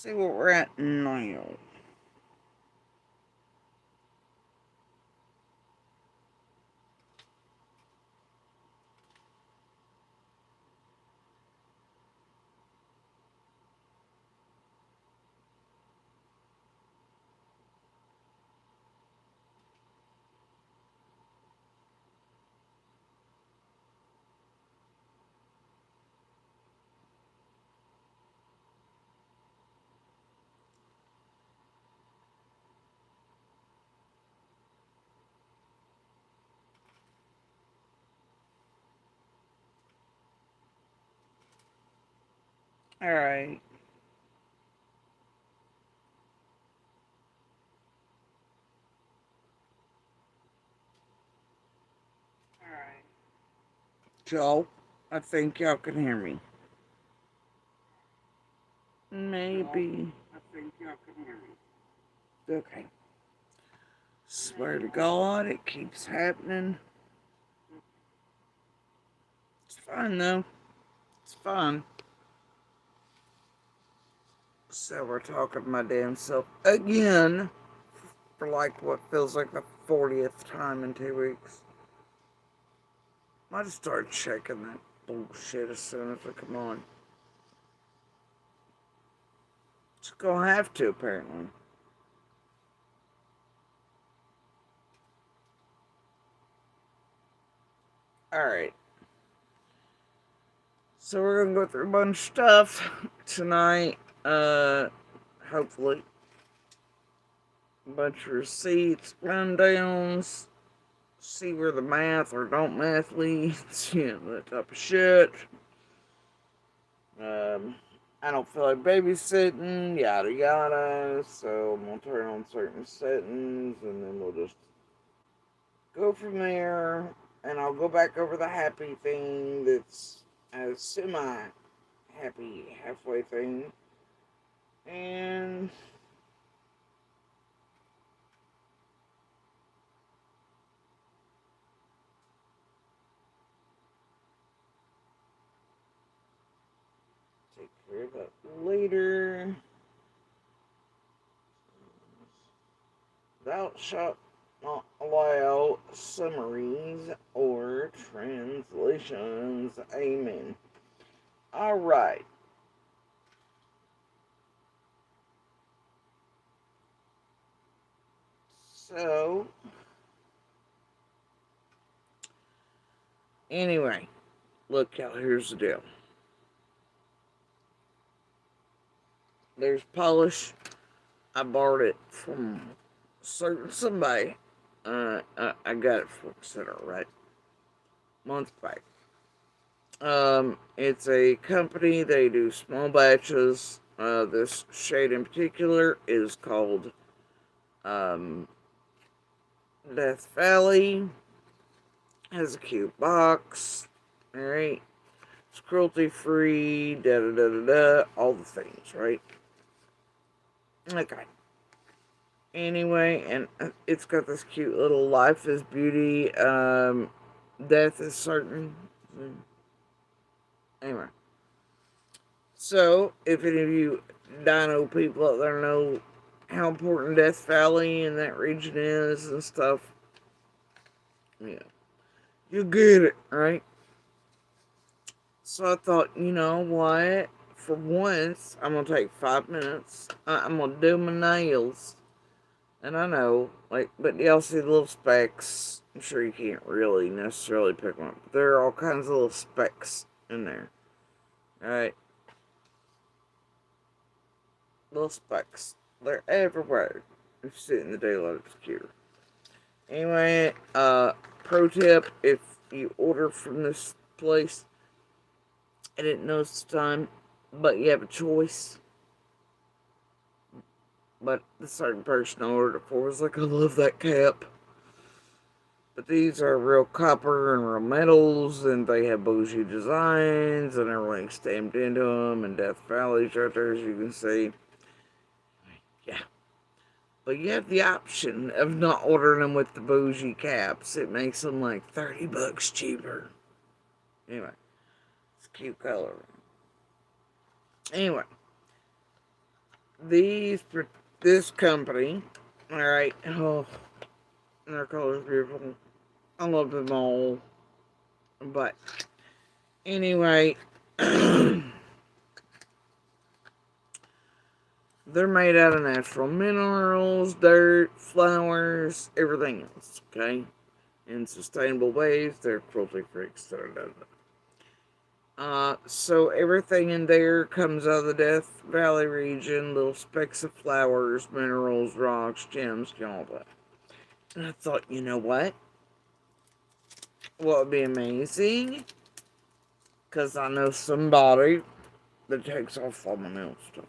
see what we're at now. Alright. Alright. Joe, I think y'all can hear me. Maybe. I think y'all can hear me. Okay. Swear to God, it keeps happening. It's fine though. It's fine. So we're talking to my damn self again for like what feels like the 40th time in 2 weeks. I just start checking that bullshit as soon as I come on. It's gonna have to, apparently. Alright. So we're gonna go through a bunch of stuff tonight. Hopefully. A bunch of receipts, rundowns, see where the math or don't math leads, that type of shit. I don't feel like babysitting, yada yada, so I'm gonna turn on certain settings and then we'll just go from there. And I'll go back over the happy thing that's a semi happy halfway thing. And take care of that later. Thou shalt not allow summaries or translations. Amen. Alright. So, anyway, look, y'all, here's the deal. There's polish. I borrowed it from certain somebody. I got it from Center, right? Months back. It's a company. They do small batches. This shade in particular is called um, Death Valley. Has a cute box. All right, it's cruelty free. Da da da da da. All the things, right? Okay. Anyway, and it's got this cute little life is beauty, death is certain. Anyway, so if any of you dino people out there know how important Death Valley and that region is and stuff, yeah, you get it, right? So I thought, you know what? For once, I'm gonna take 5 minutes. I'm gonna do my nails. And I know, like, but y'all see the little specks. I'm sure you can't really necessarily pick one up. But there are all kinds of little specks in there. Alright? Little specks. They're everywhere. If you sit in the daylight of the computer. Anyway, pro tip, if you order from this place, I didn't know it's time, but you have a choice. But the certain person I ordered it for was like, I love that cap. But these are real copper and real metals, and they have bougie designs, and everything stamped into them, and Death Valley's right there, as you can see. Yeah. But you have the option of not ordering them with the bougie caps. It makes them like $30 cheaper. Anyway, it's a cute color. Anyway, these, this company, alright, oh, their color's beautiful. I love them all. But, anyway, they're made out of natural minerals, dirt, flowers, everything else, okay? In sustainable ways, they're cruelty free. So everything in there comes out of the Death Valley region, little specks of flowers, minerals, rocks, gems, and all that. And I thought, you know what? What would be amazing? Because I know somebody that takes off all my nail stuff.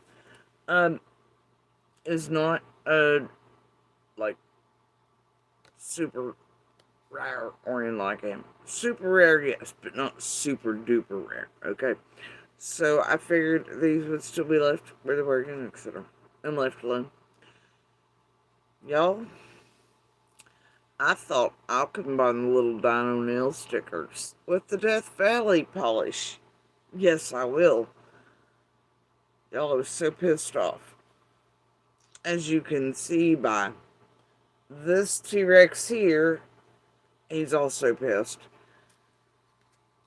Um, is not like super rare or anything like him. Super rare, yes, but not super duper rare. Okay, so I figured these would still be left where they were, etc., and left alone. Y'all, I thought I'll combine the little dino nail stickers with the Death Valley polish. Yes, I will. Y'all, I was so pissed off. As you can see by this T-Rex here, he's also pissed.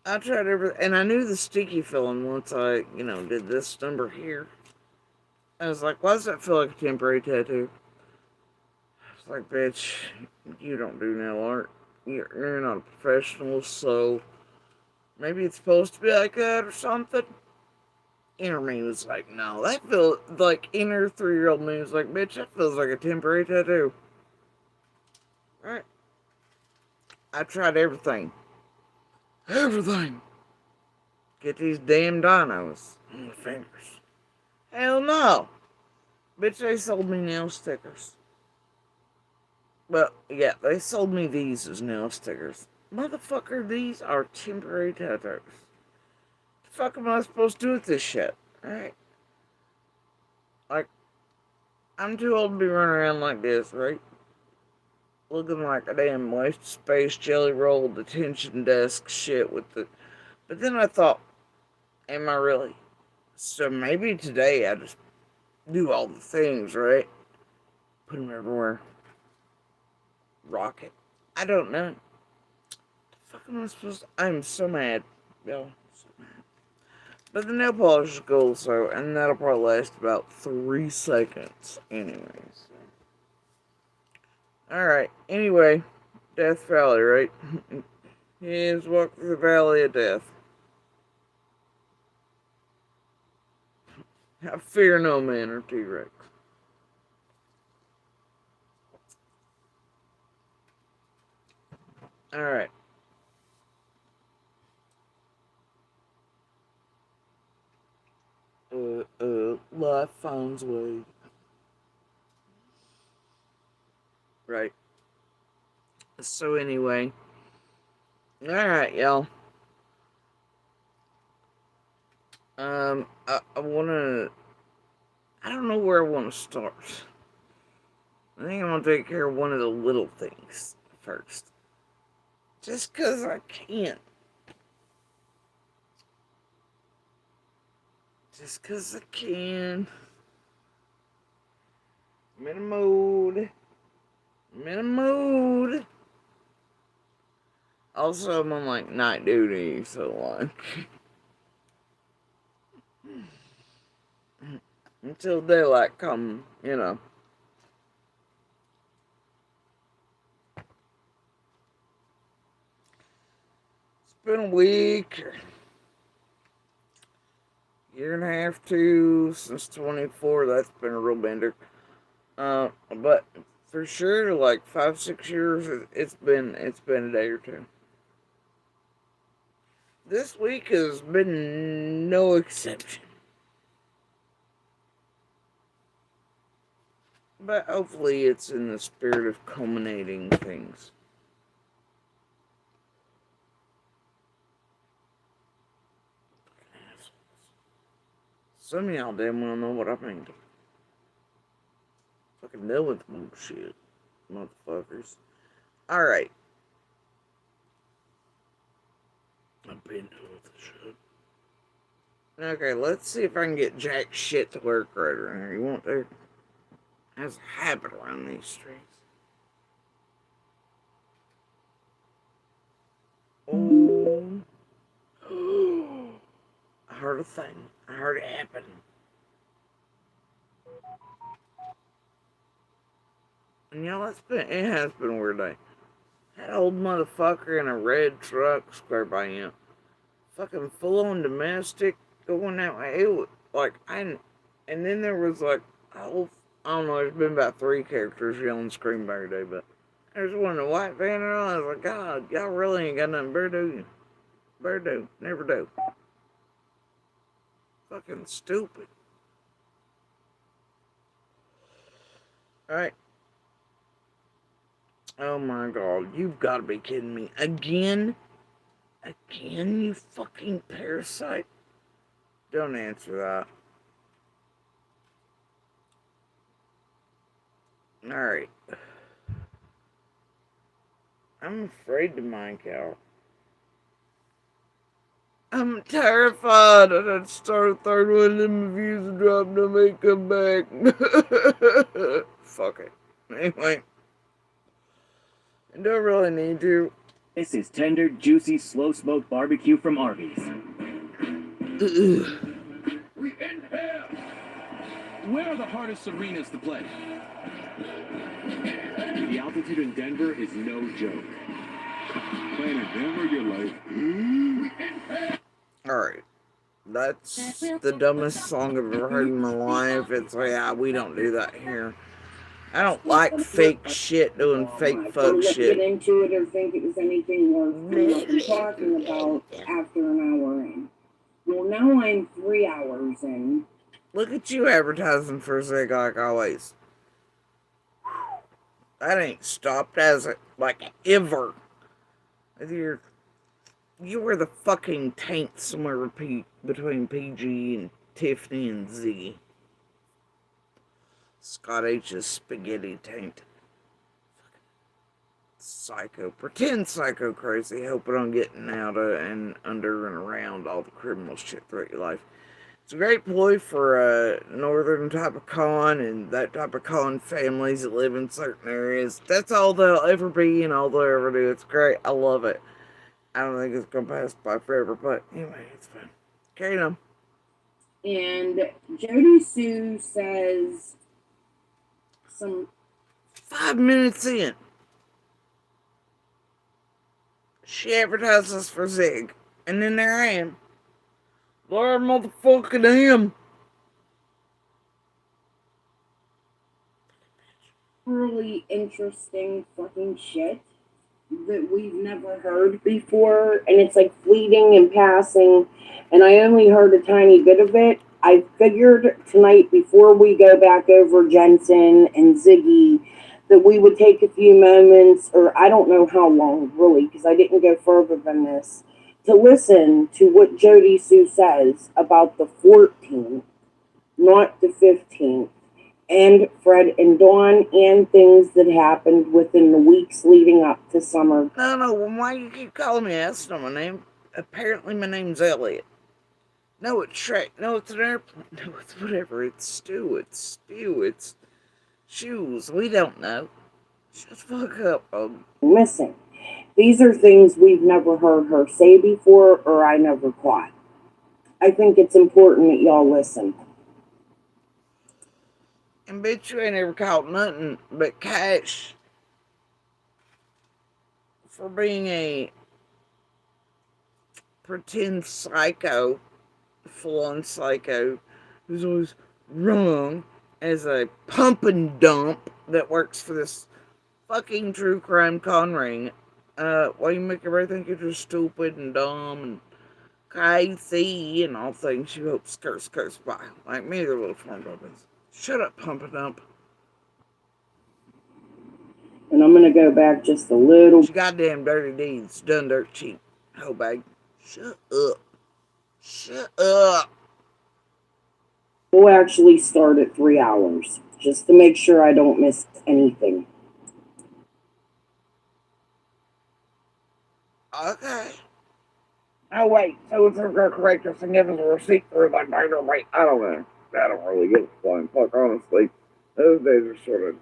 I tried everything, and I knew the sticky feeling once I, did this number here. I was like, why does that feel like a temporary tattoo? I was like, bitch, you don't do nail art. You're not a professional, so maybe it's supposed to be like that or something. Inner me was like, no, that feels like inner 3-year-old me was like, bitch, that feels like a temporary tattoo. Right? I tried everything. Everything. Get these damn dinos on my fingers. Hell no. Bitch, they sold me nail stickers. Well, yeah, they sold me these as nail stickers. Motherfucker, these are temporary tattoos. The fuck am I supposed to do with this shit? Right? Like, I'm too old to be running around like this, right? Looking like a damn wasted space jelly roll detention desk shit with the... But then I thought, am I really? So maybe today I just do all the things, right? Put them everywhere. Rock it. I don't know. The fuck am I supposed to... I'm so mad. Yo, so mad. But the nail polish is gold, so... And that'll probably last about 3 seconds. Anyways. Alright, anyway. Death Valley, right? He has walked through the Valley of Death. I fear no man or T-Rex. Alright. Life finds way. Right. So anyway. Alright, y'all. I wanna... I don't know where I want to start. I think I'm gonna take care of one of the little things first. Just 'cause I can. Just 'cause I can. I'm in a mood. I'm in a mood. Also, I'm on like night duty, so like until daylight come, It's been a week, year and a half, two since 24. That's been a real bender. But for sure, like 5, 6 years, it's been a day or two. This week has been no exception. But hopefully it's in the spirit of culminating things. Some of y'all damn well know what I mean. Fucking deal with bullshit, motherfuckers. Alright. I've been doing the shit. Okay, let's see if I can get jack shit to work right around here. You want to? Has a habit around these streets. Oh. I heard a thing. I heard it happen. And it has been a weird day. That old motherfucker in a red truck square by him. Fucking full on domestic going that way. It was like, and then there was like, oh, I don't know, there's been about 3 characters yelling scream every day, but there's one in a white van and all. I was like, God, y'all really ain't got nothing better do you? Better do. Never do. Fucking stupid. Alright. Oh my god, you've got to be kidding me. Again? Again, you fucking parasite? Don't answer that. Alright. I'm afraid to mind cow. I'm terrified. I'd start a third one, then my views would drop, and I may come back. Fuck it. Anyway. I don't really need to. This is tender, juicy, slow-smoked barbecue from Arby's. We in here. Where are the hardest arenas to play? The altitude in Denver is no joke. Playing in Denver, you're like, Alright. That's the dumbest song I've ever heard in my life. It's like, yeah, we don't do that here. I don't like fake shit doing fake fuck shit. Get into it or think it was anything worse than what we're talking about after an hour in. Well, now I'm 3 hours in. Look at you advertising for Zig like always. That ain't stopped, has it? Like, ever. You were the fucking taint somewhere between PG and Tiffany and Z. Scott H's spaghetti taint. Psycho. Pretend psycho crazy, hoping on getting out of and under and around all the criminal shit throughout your life. It's a great ploy for a northern type of con and that type of con families that live in certain areas. That's all they'll ever be and all they'll ever do. It's great. I love it. I don't think it's going to pass by forever, but anyway, it's fun. Carry on. And Jody Sue says some 5 minutes in, she advertises for Zig, and then there I am. Lord motherfucking him. really interesting fucking shit that we've never heard before, and it's like fleeting and passing, and I only heard a tiny bit of it. I figured tonight, before we go back over Jensen and Ziggy, that we would take a few moments, or I don't know how long, really, because I didn't go further than this, to listen to what Jody Sue says about the 14th, not the 15th, and Fred and Dawn, and things that happened within the weeks leading up to summer. No, why you keep calling me? That's not my name. Apparently my name's Elliot. No, it's Shrek. No, it's an airplane. No, it's whatever. It's Stew. It's Spew. It's Shoes. We don't know. Shut the fuck up. Missing. These are things we've never heard her say before, or I never caught. I think it's important that y'all listen. And bitch, you ain't ever caught nothing but cash for being a pretend psycho, full-on psycho, who's always wrong as a pump and dump that works for this fucking true crime con ring. Why you make everybody think you're just stupid and dumb and crazy and all things you hope skirts by. Like me, they're little farm bumpers. Shut up, pump and dump. And I'm gonna go back just a little. You goddamn dirty deeds done dirt cheap. Ho bag. Shut up. Shut up. We'll actually start at 3 hours, just to make sure I don't miss anything. Okay. Oh wait, so it's gonna correct us and give us a receipt for like wait, I don't know. I don't really give a flying fuck, honestly. Those days are sort of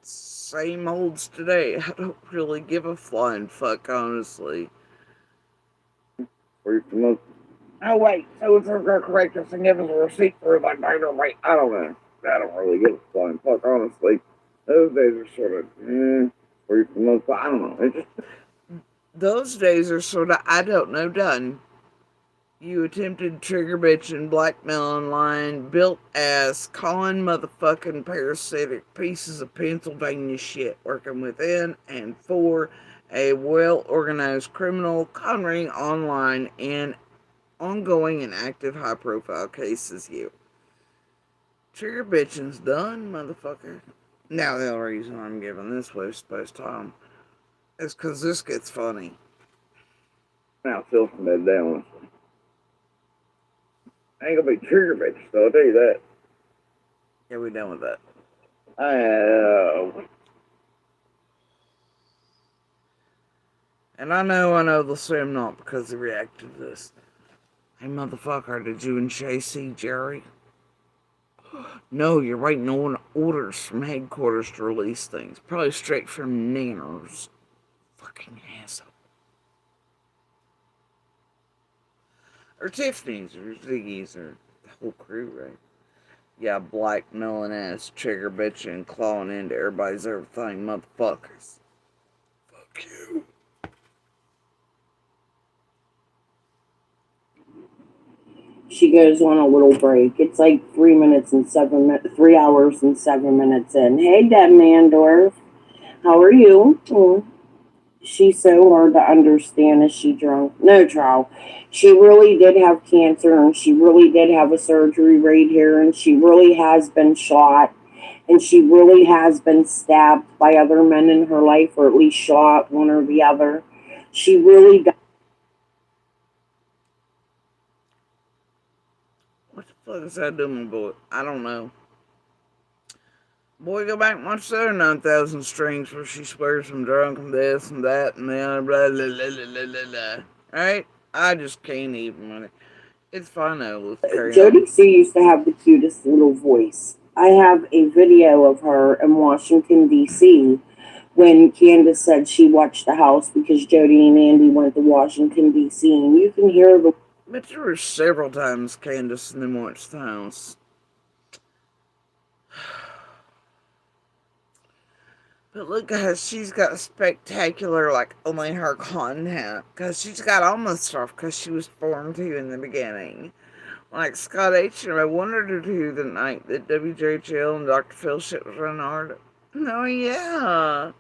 same olds today. I don't really give a flying fuck, honestly. Where you from? Oh wait, so it's gonna correct us and give us a receipt for like wait, I don't know. I don't really give a flying fuck, honestly. Those days are sort of where you from? I don't know. It just those days are sort of I don't know done. You attempted trigger bitch and blackmail online, built ass, calling motherfucking parasitic pieces of Pennsylvania shit, working within and for a well organized criminal con ring online in ongoing and active high profile cases. You trigger bitching's done, motherfucker. Now the only reason I'm giving this post time is because this gets funny. Now Phil from bed down. I ain't gonna be trigger bitch, so I'll tell you that. Yeah, we done with that. And I know they'll say I'm not because they reacted to this. Hey, motherfucker, did you and Shay see Jerry? No, you're waiting on orders from headquarters to release things. Probably straight from Nanners. Fucking asshole. Or Tiffany's, or Ziggy's, or the whole crew, right? Yeah, blackmailing ass, trigger bitching, and clawing into everybody's everything, motherfuckers. Fuck you. She goes on a little break. It's like 3 hours and 7 minutes in. Hey, Deb Mandorf, how are you? She's so hard to understand. Is she drunk? No, child. She really did have cancer, and she really did have a surgery right here, and she really has been shot, and she really has been stabbed by other men in her life, or at least shot one or the other. She really got. What the fuck is that doing, boy? I don't know. Boy, go back and watch the other 9,000 strings where she swears I'm drunk and this and that and the other, blah, blah, blah, blah, blah, blah. Right? I just can't even. It's fine though. Let's carry Jody on. C used to have the cutest little voice. I have a video of her in Washington, D.C. when Candace said she watched the house because Jody and Andy went to Washington, D.C. And you can hear the. But there were several times Candace and them watched the house. But look, guys, she's got spectacular, like, only her content. Because she's got almost stuff because she was formed too in the beginning. Like Scott H. I wondered who the night that WJHL and Dr. Phil shit was running hard. Oh, yeah.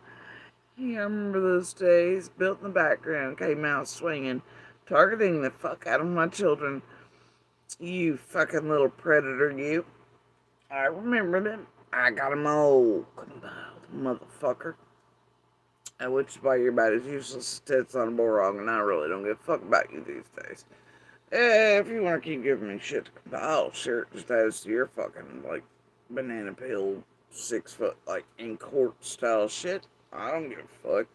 Yeah, I remember those days. Built in the background, came out swinging, targeting the fuck out of my children. You fucking little predator, you. I remember them. I got them all compiled, motherfucker. Which is why you're about as useless as tits on a bullrog, and I really don't give a fuck about you these days. If you want to keep giving me shit to compile, sure, it just adds to your fucking, like, banana peel, 6 foot, like, in court style shit. I don't give a fuck.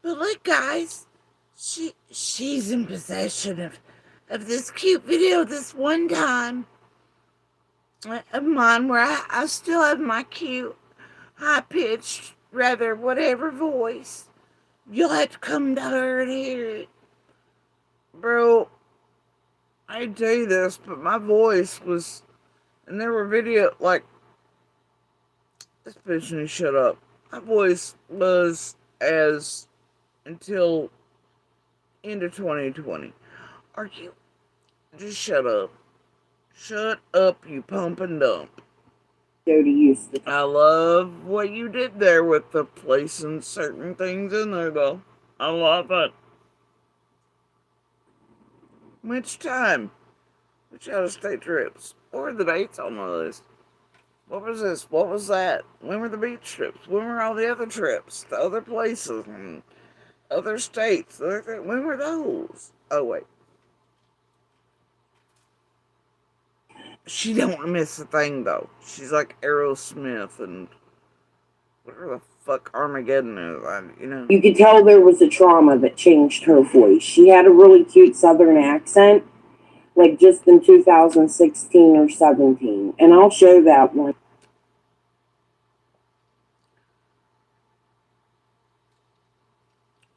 But look, guys, she's in possession of this cute video this one time of mine where I still have my cute, high pitched, rather whatever voice. You'll have to come to her and hear it. Bro, I tell you this, but my voice was, and there were video, like, this bitch needs to shut up. My voice was as, until end of 2020. Are you, just shut up. Shut up, you pump and dump. Jody used to. I love what you did there with the placing certain things in there, though. I love it. Which time? Which out of state trips? What were the dates on the list? What was this? What was that? When were the beach trips? When were all the other trips? The other places and other states? When were those? Oh, wait. She don't miss a thing, though. She's like Aerosmith and whatever the fuck Armageddon is, you know. You could tell there was a trauma that changed her voice. She had a really cute southern accent, like just in 2016 or 17. And I'll show that one.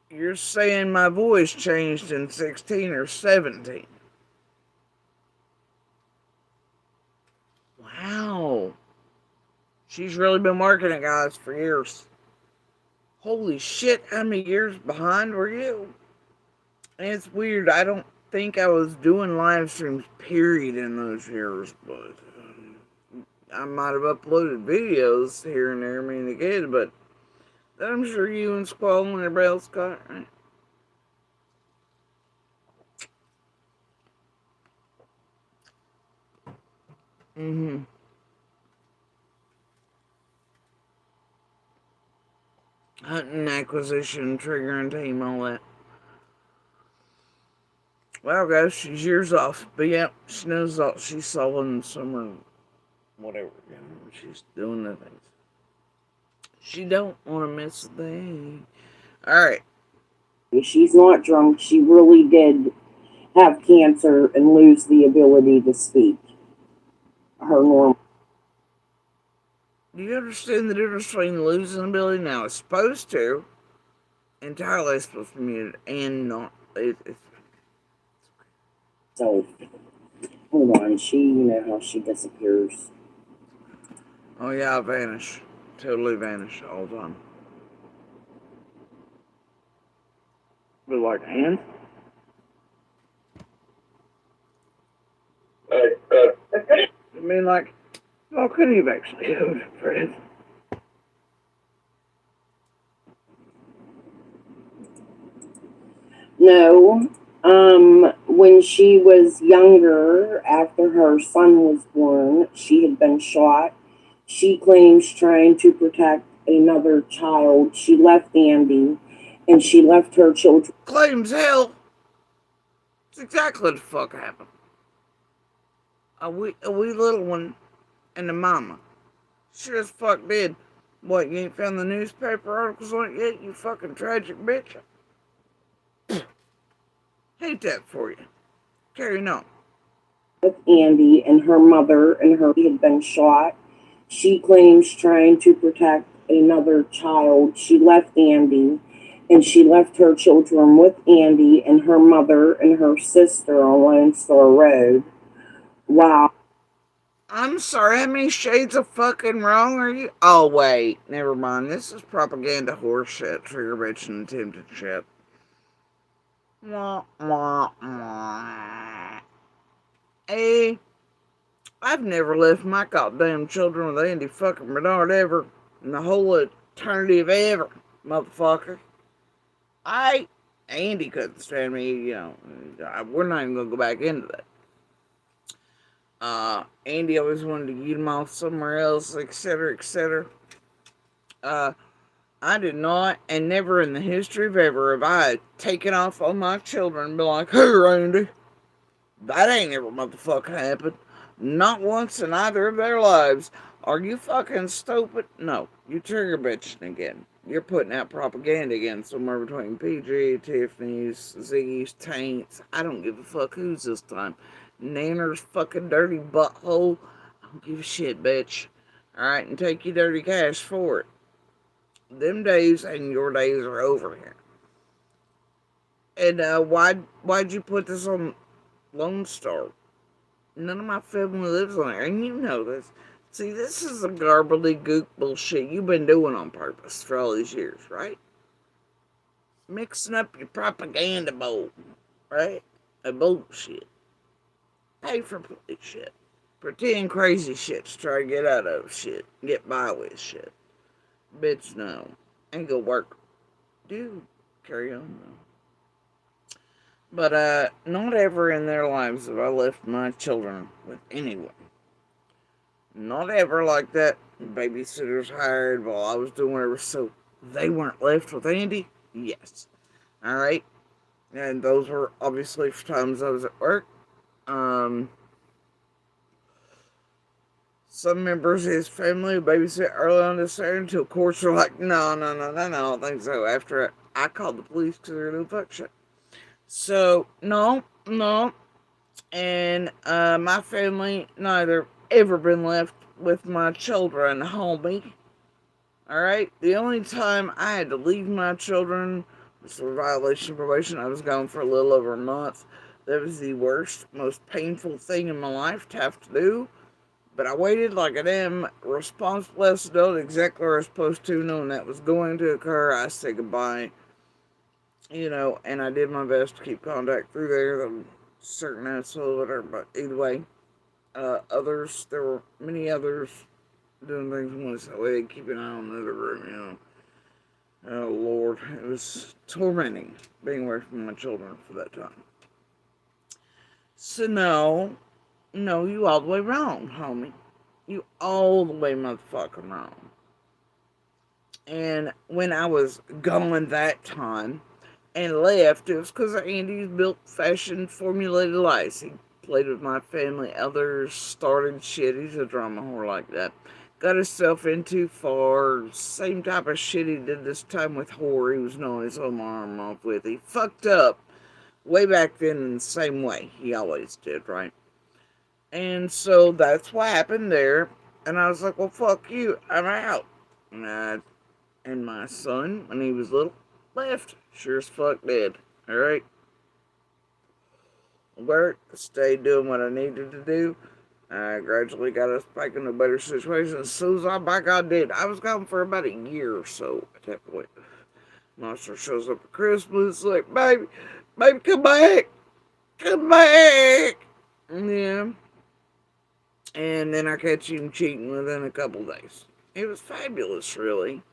You're saying my voice changed in 16 or 17? Wow. She's really been working it, guys, for years. Holy shit, how many years behind were you? And it's weird, I don't think I was doing live streams, period, in those years, but I might have uploaded videos here and there, I mean, again, but I'm sure you and Squall and everybody else got, right? Mm-hmm. Hunting, acquisition, trigger, and team, all that. Well, guys, she's years off, but yeah, she knows all. She's solving summer, whatever. You know, she's doing the things. She don't want to miss a thing. All right. She's not drunk. She really did have cancer and lose the ability to speak. Her normal. Do you understand the difference between losing ability? Now, it's supposed to. Entirely supposed to be muted and not. So, hold on. You know how she disappears. Oh, yeah, I vanish. Totally vanish all the time. With like hands? I mean, like, how could he have actually owed Fred? No. When she was younger, after her son was born, she had been shot. She claims trying to protect another child. She left Andy and she left her children. Claims hell. It's exactly the fuck happened. A wee little one and the mama. Sure as fuck did. What, you ain't found the newspaper articles on it yet, you fucking tragic bitch? Hate that for you. Carrying on. With Andy and her mother and her had been shot. She claims trying to protect another child. She left Andy and she left her children with Andy and her mother and her sister on Lone Star Road. Wow. I'm sorry, how many shades of fucking wrong are you? Oh, wait, never mind. This is propaganda horse shit, trigger bitch and attempted shit. Wah, wah, wah. Hey, I've never left my goddamn children with Andy fucking Bernard ever in the whole eternity of ever, motherfucker. Andy couldn't stand me, you know. We're not even gonna go back into that. Andy always wanted to get him off somewhere else, etc., etc. I did not, and never in the history of ever have I taken off on my children and been like, hey, Randy, that ain't ever motherfucking happened. Not once in either of their lives. Are you fucking stupid? No, you trigger bitching again. You're putting out propaganda again somewhere between PG, Tiffany's, Ziggy's, Taints. I don't give a fuck who's this time. Nanner's fucking dirty butthole. I don't give a shit, bitch. Alright, and take your dirty cash for it. Them days and your days are over here. And why'd you put this on Lone Star? None of my family lives on there, and you know this. See, this is the gobbledygook bullshit you've been doing on purpose for all these years, right? Mixing up your propaganda bowl, right? A bullshit. Pay for play shit. Pretend crazy shit to try to get out of shit. Get by with shit. Bitch, no. Ain't gonna work. Dude, carry on though. But, not ever in their lives have I left my children with anyone. Not ever like that. Babysitters hired while I was doing whatever, so they weren't left with Andy? Yes. Alright? And those were obviously for times I was at work. some members of his family who babysit early on this year until courts were like, no, no, no, no, no, I don't think so. After I called the police because they're doing fuck shit. So, no, no. And my family neither ever been left with my children, homie. Alright? The only time I had to leave my children was for violation of probation. I was gone for a little over a month. That was the worst, most painful thing in my life to have to do. But I waited like a damn responsible adult, exactly where I was supposed to, knowing that was going to occur. I said goodbye, and I did my best to keep contact through there. The certain asshole, whatever. But either way, there were many others doing things once that way, keep an eye on the other room, Oh Lord, it was tormenting being away from my children for that time. So no, you all the way wrong, homie. You all the way motherfucking wrong. And when I was gone that time and left, it was because of Andy's built fashioned formulated lies. He played with my family, others started shit. He's a drama whore like that. Got himself in too far. Same type of shit he did this time with whore he was knowing his whole arm off with. He fucked up way back then in the same way he always did, right? And so that's what happened there. And I was like, well, fuck you. I'm out. And my son, when he was little, left. Sure as fuck did. Alright? Worked, stayed doing what I needed to do. I gradually got us back in a better situation. As soon as I by God did, I was gone for about a year or so at that point. Monster shows up at Christmas, like, baby, come back. Come back. Yeah. And then I catch him cheating within a couple days. It was fabulous, really.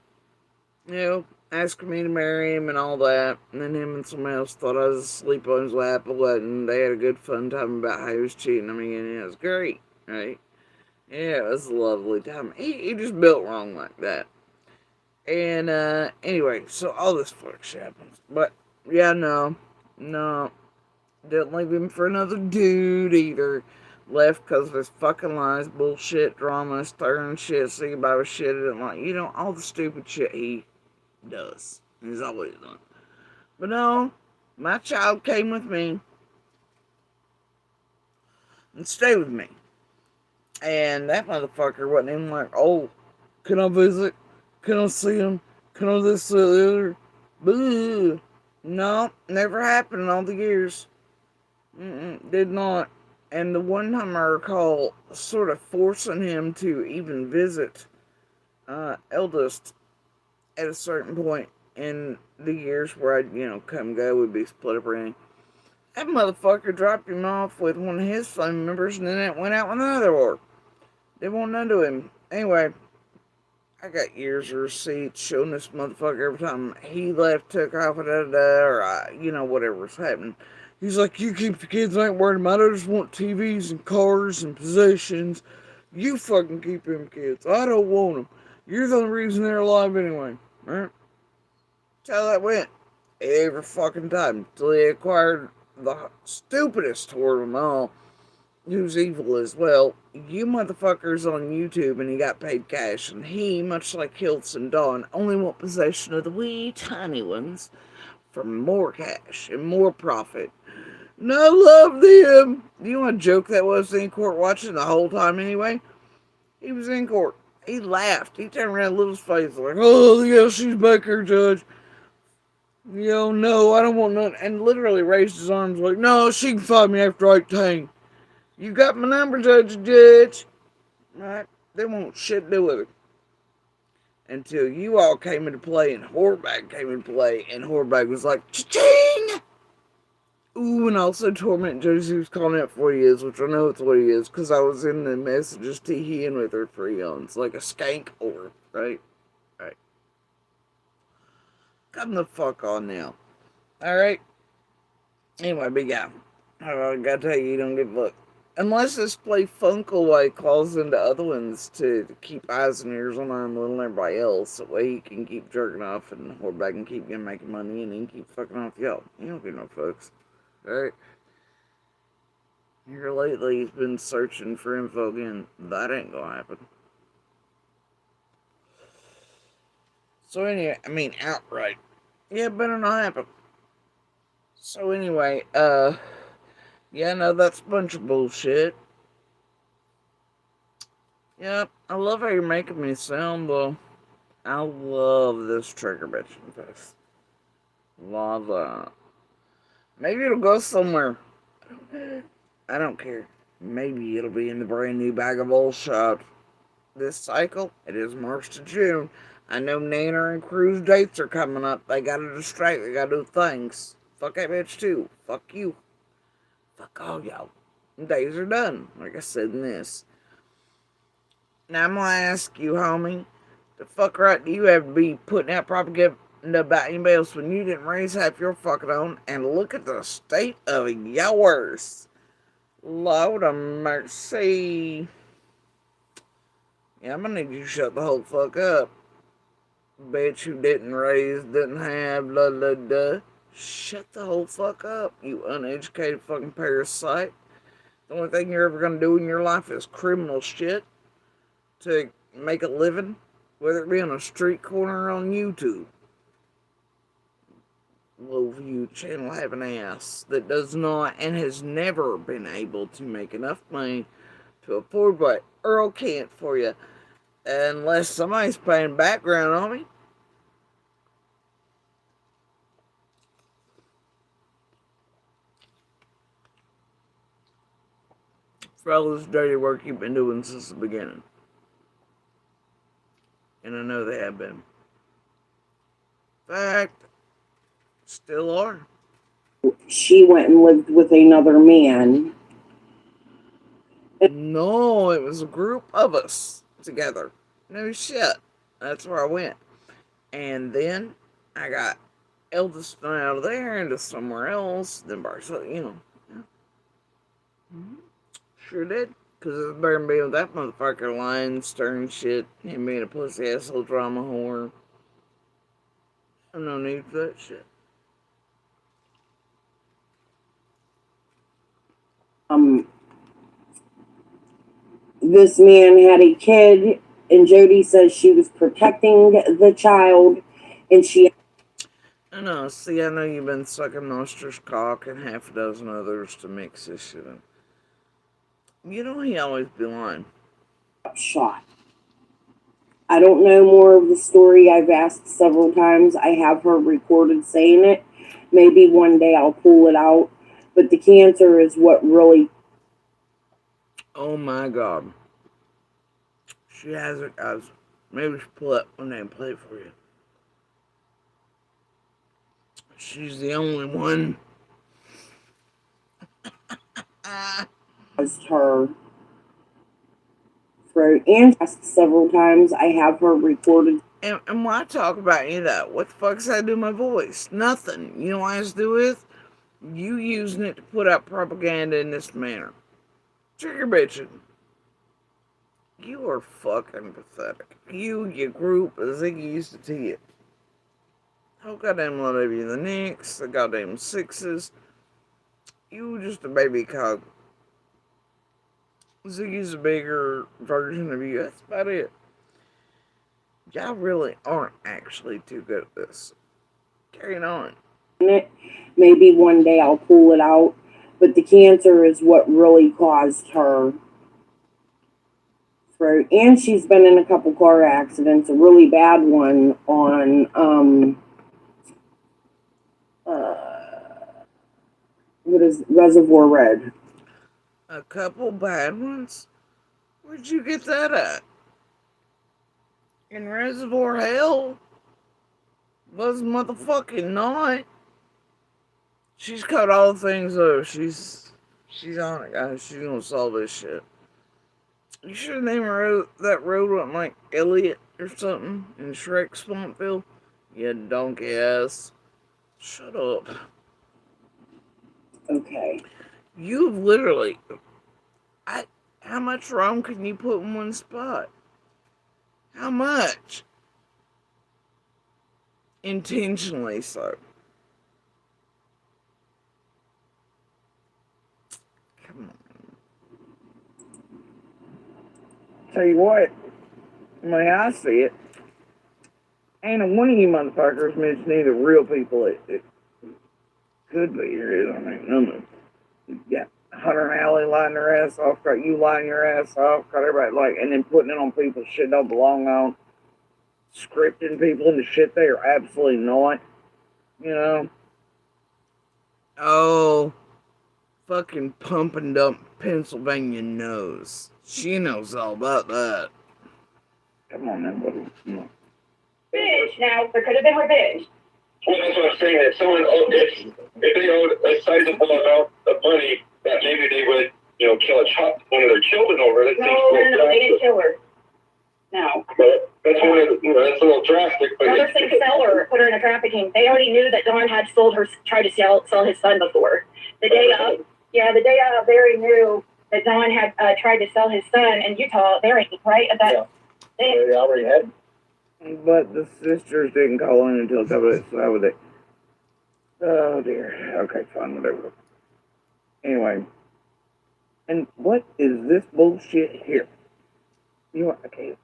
Asking me to marry him and all that. And then him and someone else thought I was asleep on his lap, and they had a good fun time about how he was cheating on me, and it was great, right? Yeah, it was a lovely time. He just built wrong like that. And anyway, so all this fuck shit happens. But yeah, no, didn't leave him for another dude either. Left because of his fucking lies, bullshit, drama, stirring shit, singing about shit, and all the stupid shit he does. He's always done. But no, my child came with me and stayed with me. And that motherfucker wasn't even like, oh, can I visit? Can I see him? Can I this, the other? Boo. No, never happened in all the years. Did not. And the one time I recall sort of forcing him to even visit eldest at a certain point in the years where I'd, come go, we'd be split up or anything. That motherfucker dropped him off with one of his family members and then it went out with another one. Didn't want none to him. Anyway, I got years of receipts showing this motherfucker every time he left, took off, or whatever was happening. He's like, you keep the kids, I ain't worried about it. I just want TVs and cars and possessions. You fucking keep them kids. I don't want them. You're the only reason they're alive anyway. Right? That's how that went. Every fucking time. Till he acquired the stupidest whore of them all, who's evil as well. You motherfuckers on YouTube, and he got paid cash. And he, much like Hiltz and Dawn, only want possession of the wee tiny ones for more cash and more profit. And I loved him. You know what a joke that was in court watching the whole time anyway? He was in court. He laughed. He turned around, lit his face like, oh, yeah, she's back here, Judge. No, I don't want none. And literally raised his arms like, no, she can find me after 18. You got my number, Judge. Right? They won't shit do with it. Until you all came into play and Horbag came into play and Horbag was like, cha-ching! Ooh, and also Torment Judge, he was calling out for what he is, which I know it's what he is, because I was in the messages tee-heeing with her for eons, like a skank or, right? Right. Come the fuck on now. Alright? Anyway, big guy. I gotta tell you, you don't give a fuck. Unless this play Funkaway calls into other ones to keep eyes and ears on Iron Little and everybody else, that way he can keep jerking off and Horbag can keep making money and he can keep fucking off y'all. You don't give no fucks. Alright? Here lately, he's been searching for info again. That ain't gonna happen. So anyway, I mean outright. Yeah, it better not happen. So anyway, yeah, no, that's a bunch of bullshit. Yep, I love how you're making me sound, though. I love this trigger bitching fest. Love that. Maybe it'll go somewhere. I don't care. Maybe it'll be in the brand new bag of bullshit. This cycle, it is March to June. I know Nana and Crew's dates are coming up. They gotta distract, they gotta do things. Fuck that bitch too. Fuck you. Fuck all y'all. Days are done, like I said in this. Now I'm gonna ask you, homie, the fuck right do you have to be putting out propaganda about anybody else when you didn't raise half your fucking own? And look at the state of yours. Lord of mercy. Yeah, I'm gonna need you to shut the whole fuck up. Bitch who didn't raise, didn't have, blah blah blah. Shut the whole fuck up, you uneducated fucking parasite. The only thing you're ever gonna do in your life is criminal shit to make a living, whether it be on a street corner or on YouTube. Low view channel having ass that does not and has never been able to make enough money to afford what Earl can't for you, unless somebody's paying background on me. For all this dirty work you've been doing since the beginning. And I know they have been. In fact, still are. She went and lived with another man. No, it was a group of us together. No shit. That's where I went. And then I got eldest out of there into somewhere else. Then Barcelona, you know. Yeah. Mm-hmm. Sure did. Because it's better than being with that motherfucker lying, stirring shit, him being a pussy asshole drama whore. I have no need for that shit. This man had a kid, and Jody says she was protecting the child, and she. I know. See, I know you've been sucking Monster's cock and half a dozen others to mix this shit in. You know he always be lying. Shot. I don't know more of the story. I've asked several times. I have her recorded saying it. Maybe one day I'll pull it out. But the cancer is what really. Oh my god. She has it, guys. Maybe we should pull up one day and play it for you. She's the only one. Caused her throat, and asked several times. I have her recorded. And why talk about any of that? What the fuck's that do to my voice? Nothing. You know what it has to do with? You using it to put out propaganda in this manner. Trigger bitching. You are fucking pathetic. You, your group, as Ziggy used to tell you. How goddamn lot of you the Knicks, the goddamn Sixes. You just a baby cog. Ziggy's a bigger version of you. That's about it. Y'all really aren't actually too good at this. Carrying on. Maybe one day I'll pull it out. But the cancer is what really caused her throat. And she's been in a couple car accidents, a really bad one on what is Reservoir Red. A couple bad ones? Where'd you get that at? In Reservoir Hell? Was motherfucking not. She's cut all the things up. She's on it, guys. She's gonna solve this shit. You should have named that road wasn't like Elliot or something in Shrek Swampville. You donkey ass. Shut up. Okay. You've literally. How much wrong can you put in one spot? How much? Intentionally so. Come on. tell you what, the way I see it, ain't one of you motherfuckers mentioned either real people it could be or is. I mean, none of them. You got Hunter and Allie lying their ass off, got you lying your ass off, got everybody like, and then putting it on people shit don't belong on, scripting people into shit they are absolutely not, you know? Oh, fucking pump and dump Pennsylvania knows. She knows all about that. Come on, then, buddy. Come on. Bitch, now, there could have been revenge. Well, that's what I'm saying. That someone, if they owed a sizable amount of money, that maybe they would, kill one of their children over it. No, they didn't kill her. No. But that's that's a little drastic. But Another thing, sell her, put her in a trafficking. They already knew that Don had tried to sell his son before. The day of, they already knew that Don had tried to sell his son in Utah. Right? They already had. But the sisters didn't call in until a couple of days later. Oh dear. Okay, fine, whatever. Anyway. And what is this bullshit here? Okay.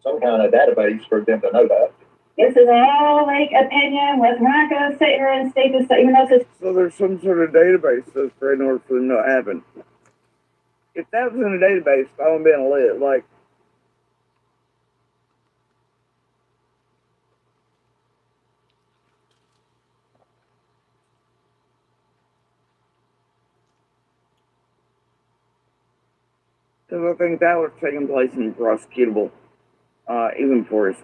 Some kind of database for them to know that. This is all like opinion. We're not going to sit here and state this, even though this is. So there's some sort of database that's for in order for them to happen. If that was in a database, I wouldn't be able to live. Like, because I think that was taking place and prosecutable, even for his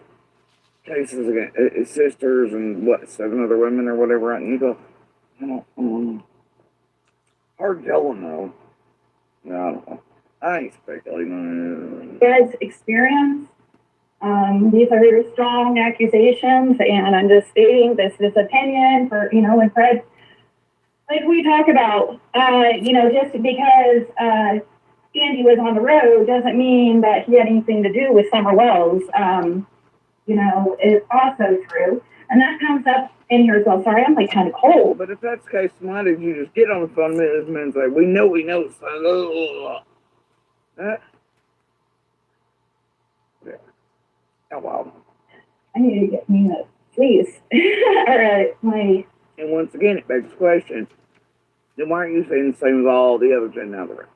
cases against his sisters and 7 other women or whatever. And you go, hard telling though. No, I don't know. I ain't speculating. Guys' experience. These are very strong accusations, and I'm just stating this opinion for when Fred, like we talk about, just because Andy was on the road doesn't mean that he had anything to do with Summer Wells. It's also true. And that comes up in here as well. Sorry, I'm like kind of cold. But if that's the case, why did you just get on the phone with this man and say, we know, son. Yeah. Oh, wow. I need to get me a please. And once again, it begs the question, then why aren't you saying the same as all the others in the other room?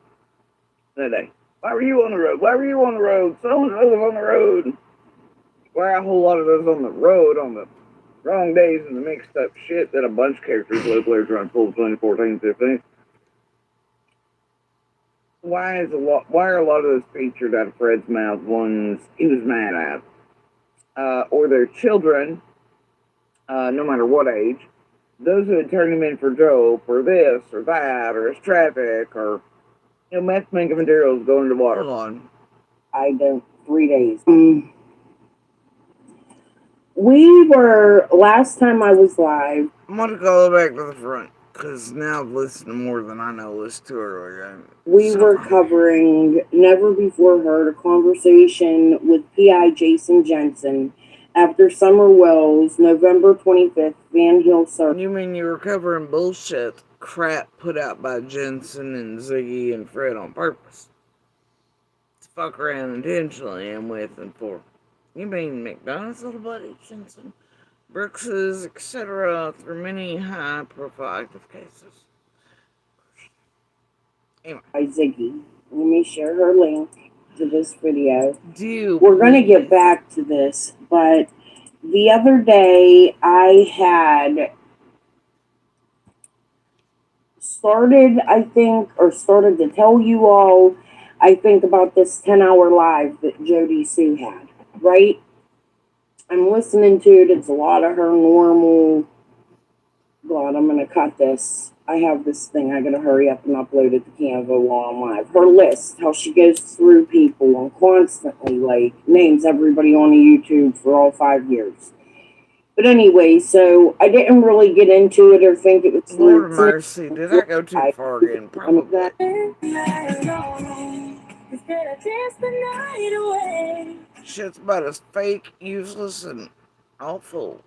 That day. Why were you on the road? Why were you on the road? Someone else was on the road. Why a whole lot of those on the road on the wrong days and the mixed up shit that a bunch of characters locally are trying to pull 2014, 15. Why are a lot of those featured out of Fred's mouth ones he was mad at? Or their children, no matter what age, those who had turned him in for dope or this or that or his traffic or meth making materials going to water. Hold on. I don't. 3 days. We were, last time I was live. I'm going to go back to the front, because now I've listened to more than I know listened to earlier. We were covering Never Before Heard, a conversation with P.I. Jason Jensen after Summer Wells, November 25th, Van Hill Circle. You mean you were covering bullshit crap put out by Jensen and Ziggy and Fred on purpose? To fuck around intentionally and with and for. You mean McDonald's little buddy, Jensen, Brooks's, etc., through many high-profile active cases. Anyway. By Ziggy. Let me share her link to this video. We're going to get back to this, but the other day I had started to tell you all, I think, about this 10-hour live that Jody Sue had. Right? I'm listening to it. It's a lot of her normal. God, I'm going to cut this. I have this thing. I got to hurry up and upload it to Canva while I'm live. Her list, how she goes through people and constantly, names everybody on YouTube for all 5 years. But anyway, so I didn't really get into it or think it was... Lord mercy, did I go too far again? Probably. Shit's about as fake, useless, and awful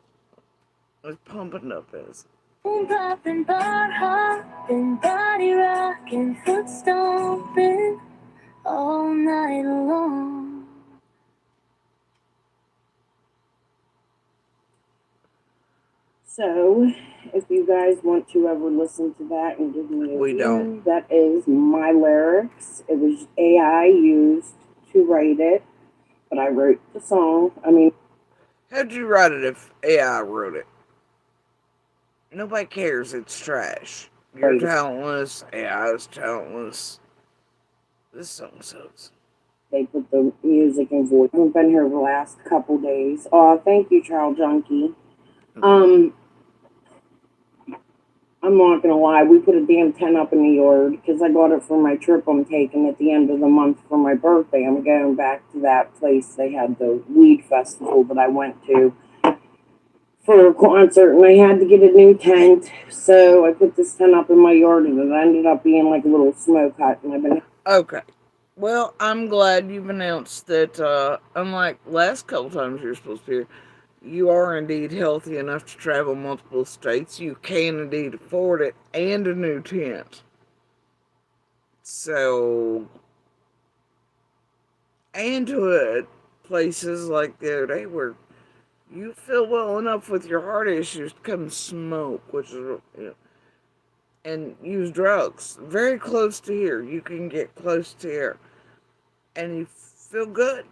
as pumping up is. Popping, bar hopping, body rocking, foot stomping all night long. So, if you guys want to ever listen to that and give me a We view, don't. that is my lyrics. It was AI used to write it, but I wrote the song. I mean, How'd you write it if AI wrote it? Nobody cares. It's trash. You're write it. talentless. AI is talentless. This song sucks. They put the music and voice. I've been here the last couple days. Oh, thank you, Child Junkie. Um, I'm not gonna lie, we put a damn tent up in the yard because I got it for my trip I'm taking at the end of the month for my birthday. I'm going back to that place. They had the weed festival that I went to for a concert, and I had to get a new tent. So I put this tent up in my yard, and it ended up being like a little smoke hut. And I've been Okay. Well, I'm glad you've announced that, unlike last couple times you're supposed to hear, you are indeed healthy enough to travel multiple states. You can indeed afford it and a new tent. So, and to places like the other day where you feel well enough with your heart issues to come smoke, which is, and use drugs. Very close to here. You can get close to here. And you feel good.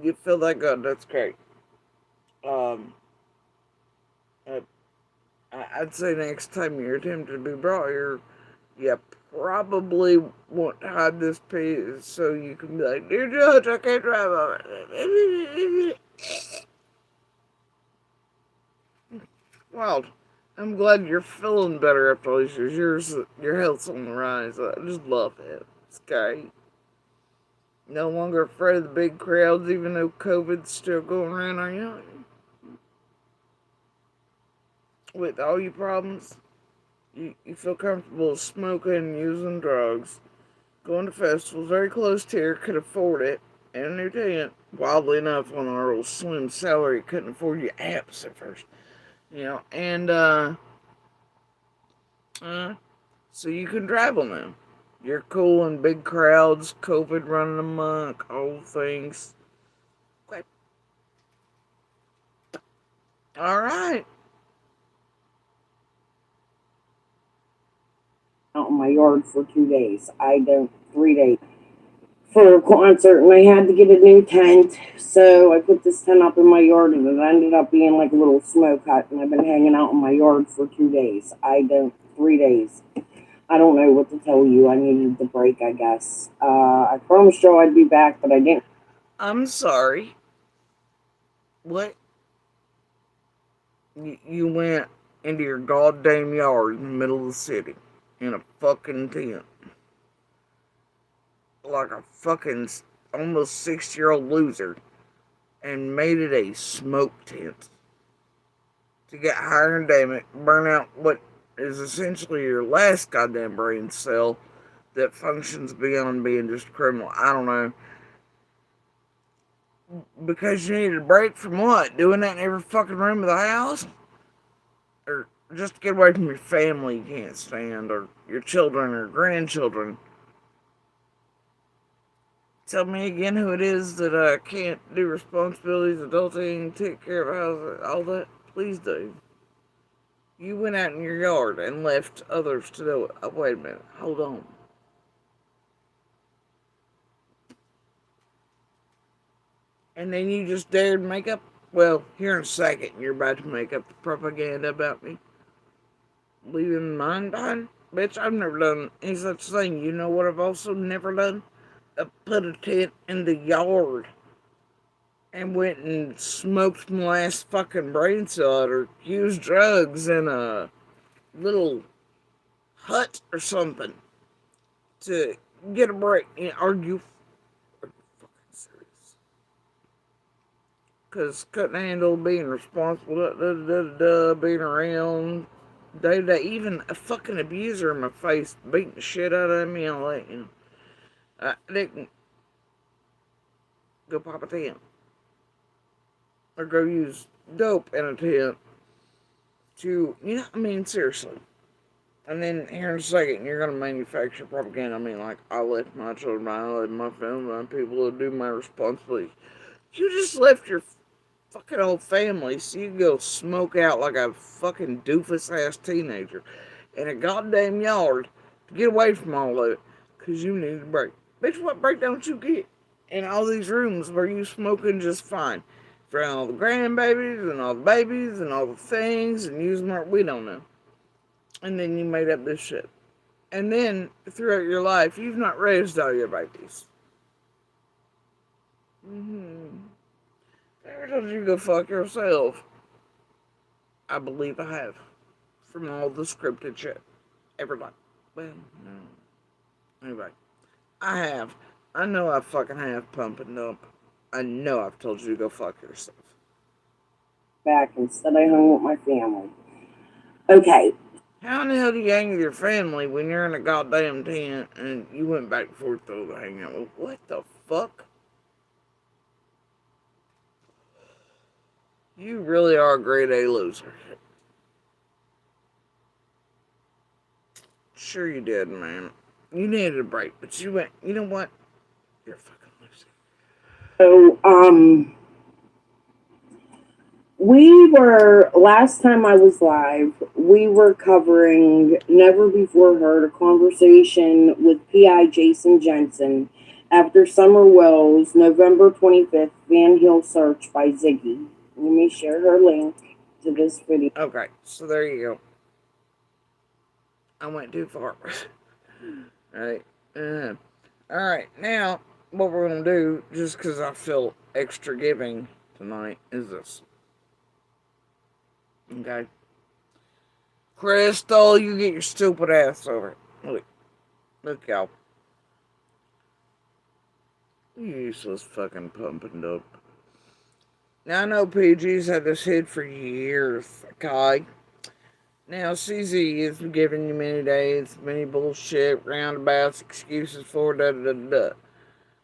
You feel that good. That's great. Um, uh, I'd say next time you're tempted to be brought here, you probably won't hide this piece so you can be like, dear judge, I can't drive on it. Wild. I'm glad you're feeling better after all these years. Your health's on the rise. I just love it. It's great. No longer afraid of the big crowds, even though COVID's still going around, are you? With all your problems, you feel comfortable smoking, using drugs, going to festivals very close to here, could afford it, and a new tent. Wildly enough, on our little slim salary, couldn't afford your apps at first, and so you can travel now. You're cool in big crowds, COVID running amok, all things. Okay. All right. out in my yard for 2 days. 3 days for a concert, and I had to get a new tent. So I put this tent up in my yard, and it ended up being like a little smoke hut. And I've been hanging out in my yard for 2 days. 3 days. I don't know what to tell you. I needed the break, I guess. I promised y'all I'd be back, but I didn't. I'm sorry. What? You went into your goddamn yard in the middle of the city in a fucking tent. Like a fucking almost 6-year-old loser and made it a smoke tent to get higher and damn it, burn out what is essentially your last goddamn brain cell that functions beyond being just a criminal. I don't know. Because you needed a break from what? Doing that in every fucking room of the house? Or just to get away from your family you can't stand, or your children or grandchildren. Tell me again who it is that can't do responsibilities, adulting, take care of house, all that. Please do. You went out in your yard and left others to do it. Oh, wait a minute. Hold on. And then you just dared make up. Well, here in a second, you're about to make up the propaganda about me. Leaving mine behind? Bitch, I've never done any such thing. You know what I've also never done? I put a tent in the yard and went and smoked my last fucking brain cell out or used drugs in a little hut or something to get a break. Are you fucking serious? Because couldn't handle being responsible, being around day to day. Even a fucking abuser in my face beating the shit out of me. I'll let you know. I didn't go pop a tent or go use dope in a tent to, I mean, seriously. And then here in a second, you're gonna manufacture propaganda. I mean, like, I left my children, I left my family, my people to do my responsibilities. You just left your fucking whole family so you can go smoke out like a fucking doofus ass teenager in a goddamn yard to get away from all of it because you need a break. Bitch, what break don't you get? In all these rooms where you smoking just fine. For all the grandbabies and all the babies and all the things and using what we don't know. And then you made up this shit. And then throughout your life, you've not raised all your babies. Ever told you to go fuck yourself? I believe I have. From all the scripted shit. Ever done. Well, no. Anyway. I have. I know I fucking have, pump and dump. I know I've told you to go fuck yourself. Back instead, I hung with my family. Okay. How in the hell do you hang with your family when you're in a goddamn tent and you went back and forth to hang out with? What the fuck? You really are a grade A loser. Sure you did, man. You needed a break, but you went, you know what? You're a fucking loser. So, last time I was live, we were covering Never Before Heard, a conversation with P.I. Jason Jensen after Summer Wells' November 25th Van Hill search by Ziggy. Let me share her link to this video. Okay, so there you go. I went too far. Right? Alright, now, what we're going to do, just because I feel extra giving tonight, is this. Okay? Crystal, you get your stupid ass over it. Look, y'all. You useless fucking pumping dope. Now, I know PG's had this hid for years, okay? Now, CZ is giving you many days, many bullshit, roundabouts, excuses for da-da-da-da.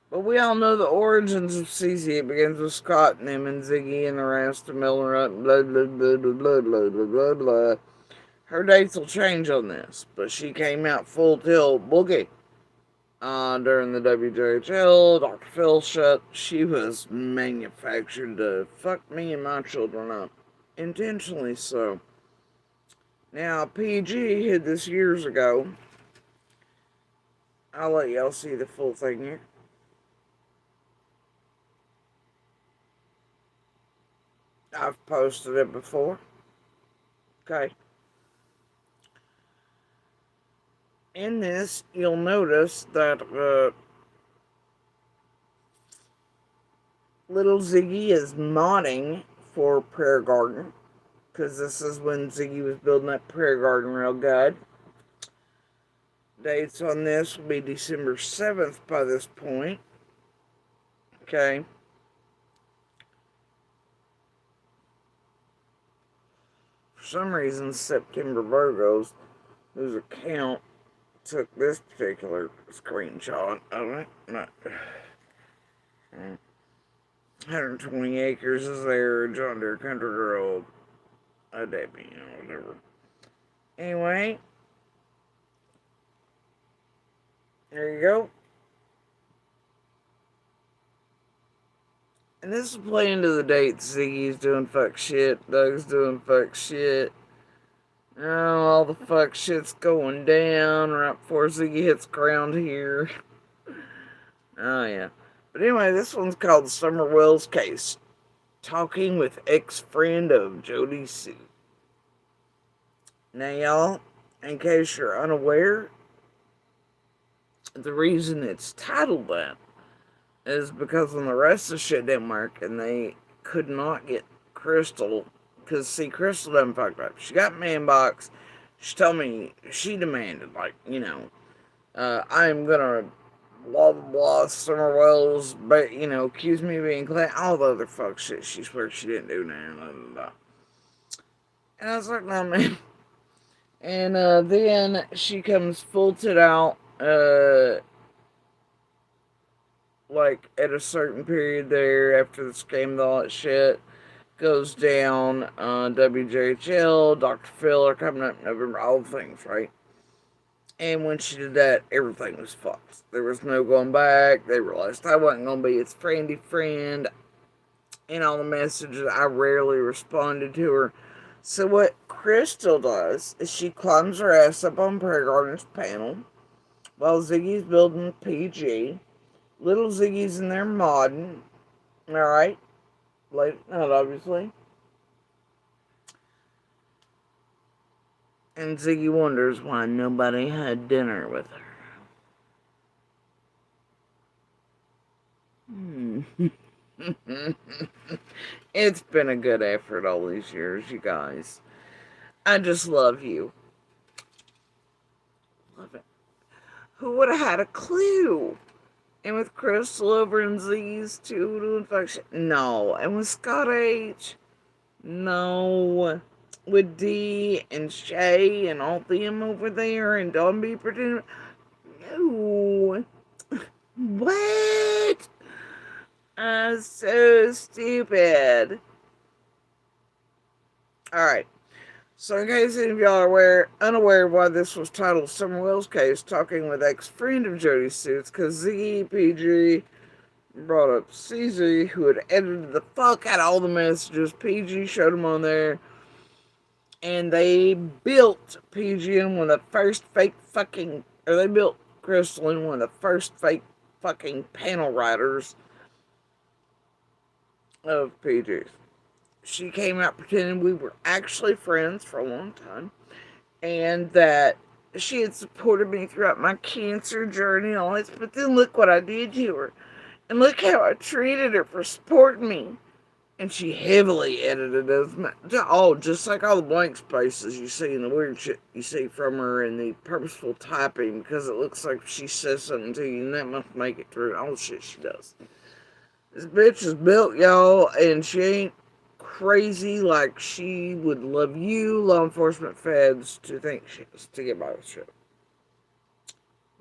But we all know the origins of CZ. It begins with Scott and them and Ziggy and the rest of Miller up, blah, blah, blah, blah, blah, blah, blah, blah, blah. Her dates will change on this, but she came out full tilt boogie. During the WJHL, Dr. Phil shut. She was manufactured to fuck me and my children up. Intentionally so. Now, PG hid this years ago. I'll let y'all see the full thing here. I've posted it before. Okay. In this, you'll notice that little Ziggy is modding for Prayer Garden. Because this is when Ziggy was building that prayer garden real good. Dates on this will be December 7th by this point. Okay. For some reason, September Virgos, whose account took this particular screenshot of it. 120 acres is there, John Deere Country Road. A Debbie, whatever. Anyway, there you go. And this will play into the dates. Ziggy's doing fuck shit. Doug's doing fuck shit. Oh, all the fuck shit's going down right before Ziggy hits ground here. Oh, yeah. But anyway, this one's called Summer Wells Case. Talking with ex-friend of Jody Sue. Now, y'all, in case you're unaware, the reason it's titled that is because when the rest of the shit didn't work and they could not get Crystal, because, see, Crystal done fucked up. She got me inbox. She told me, she demanded, like, I'm gonna blah, blah, blah, Summer Wells, but, accuse me of being clean, all the other fuck shit she swears she didn't do now, blah, blah, blah. And I was like, no, man. And then she comes full tit out, like, at a certain period there, after the scam and all that shit goes down, WJHL, Dr. Phil are coming up in November, all the things, right? And when she did that, everything was fucked. There was no going back. They realized I wasn't going to be its friendy friend. in all the messages. I rarely responded to her. So what Crystal does is she climbs her ass up on Prayer Garden's panel while Ziggy's building PG. Little Ziggy's in there modding. Alright? Late night, obviously. And Ziggy wonders why nobody had dinner with her. It's been a good effort all these years, you guys. I just love you. Love it. Who would have had a clue? And with Crystal over in Z's too doing function? No. And with Scott H? No. With D and Shay and all them over there and Don B pretending? No. What? So stupid. Alright. So in case any of y'all are unaware of why this was titled Summer Wells Case, talking with ex-friend of Jody Suits, because ZPG brought up CZ, who had edited the fuck out of all the messages. PG showed them on there, and they built PG in one of the first fake fucking, or they built Crystal in one of the first fake fucking panel writers of PG's. She came out pretending we were actually friends for a long time, and that she had supported me throughout my cancer journey and all this, but then look what I did to her. And look how I treated her for supporting me. And she heavily edited those, just like all the blank spaces you see and the weird shit you see from her and the purposeful typing, because it looks like she says something to you and that must make it through all the shit she does. This bitch is built, y'all, and she ain't crazy like she would love you, law enforcement feds, to think she is, to get by the shit.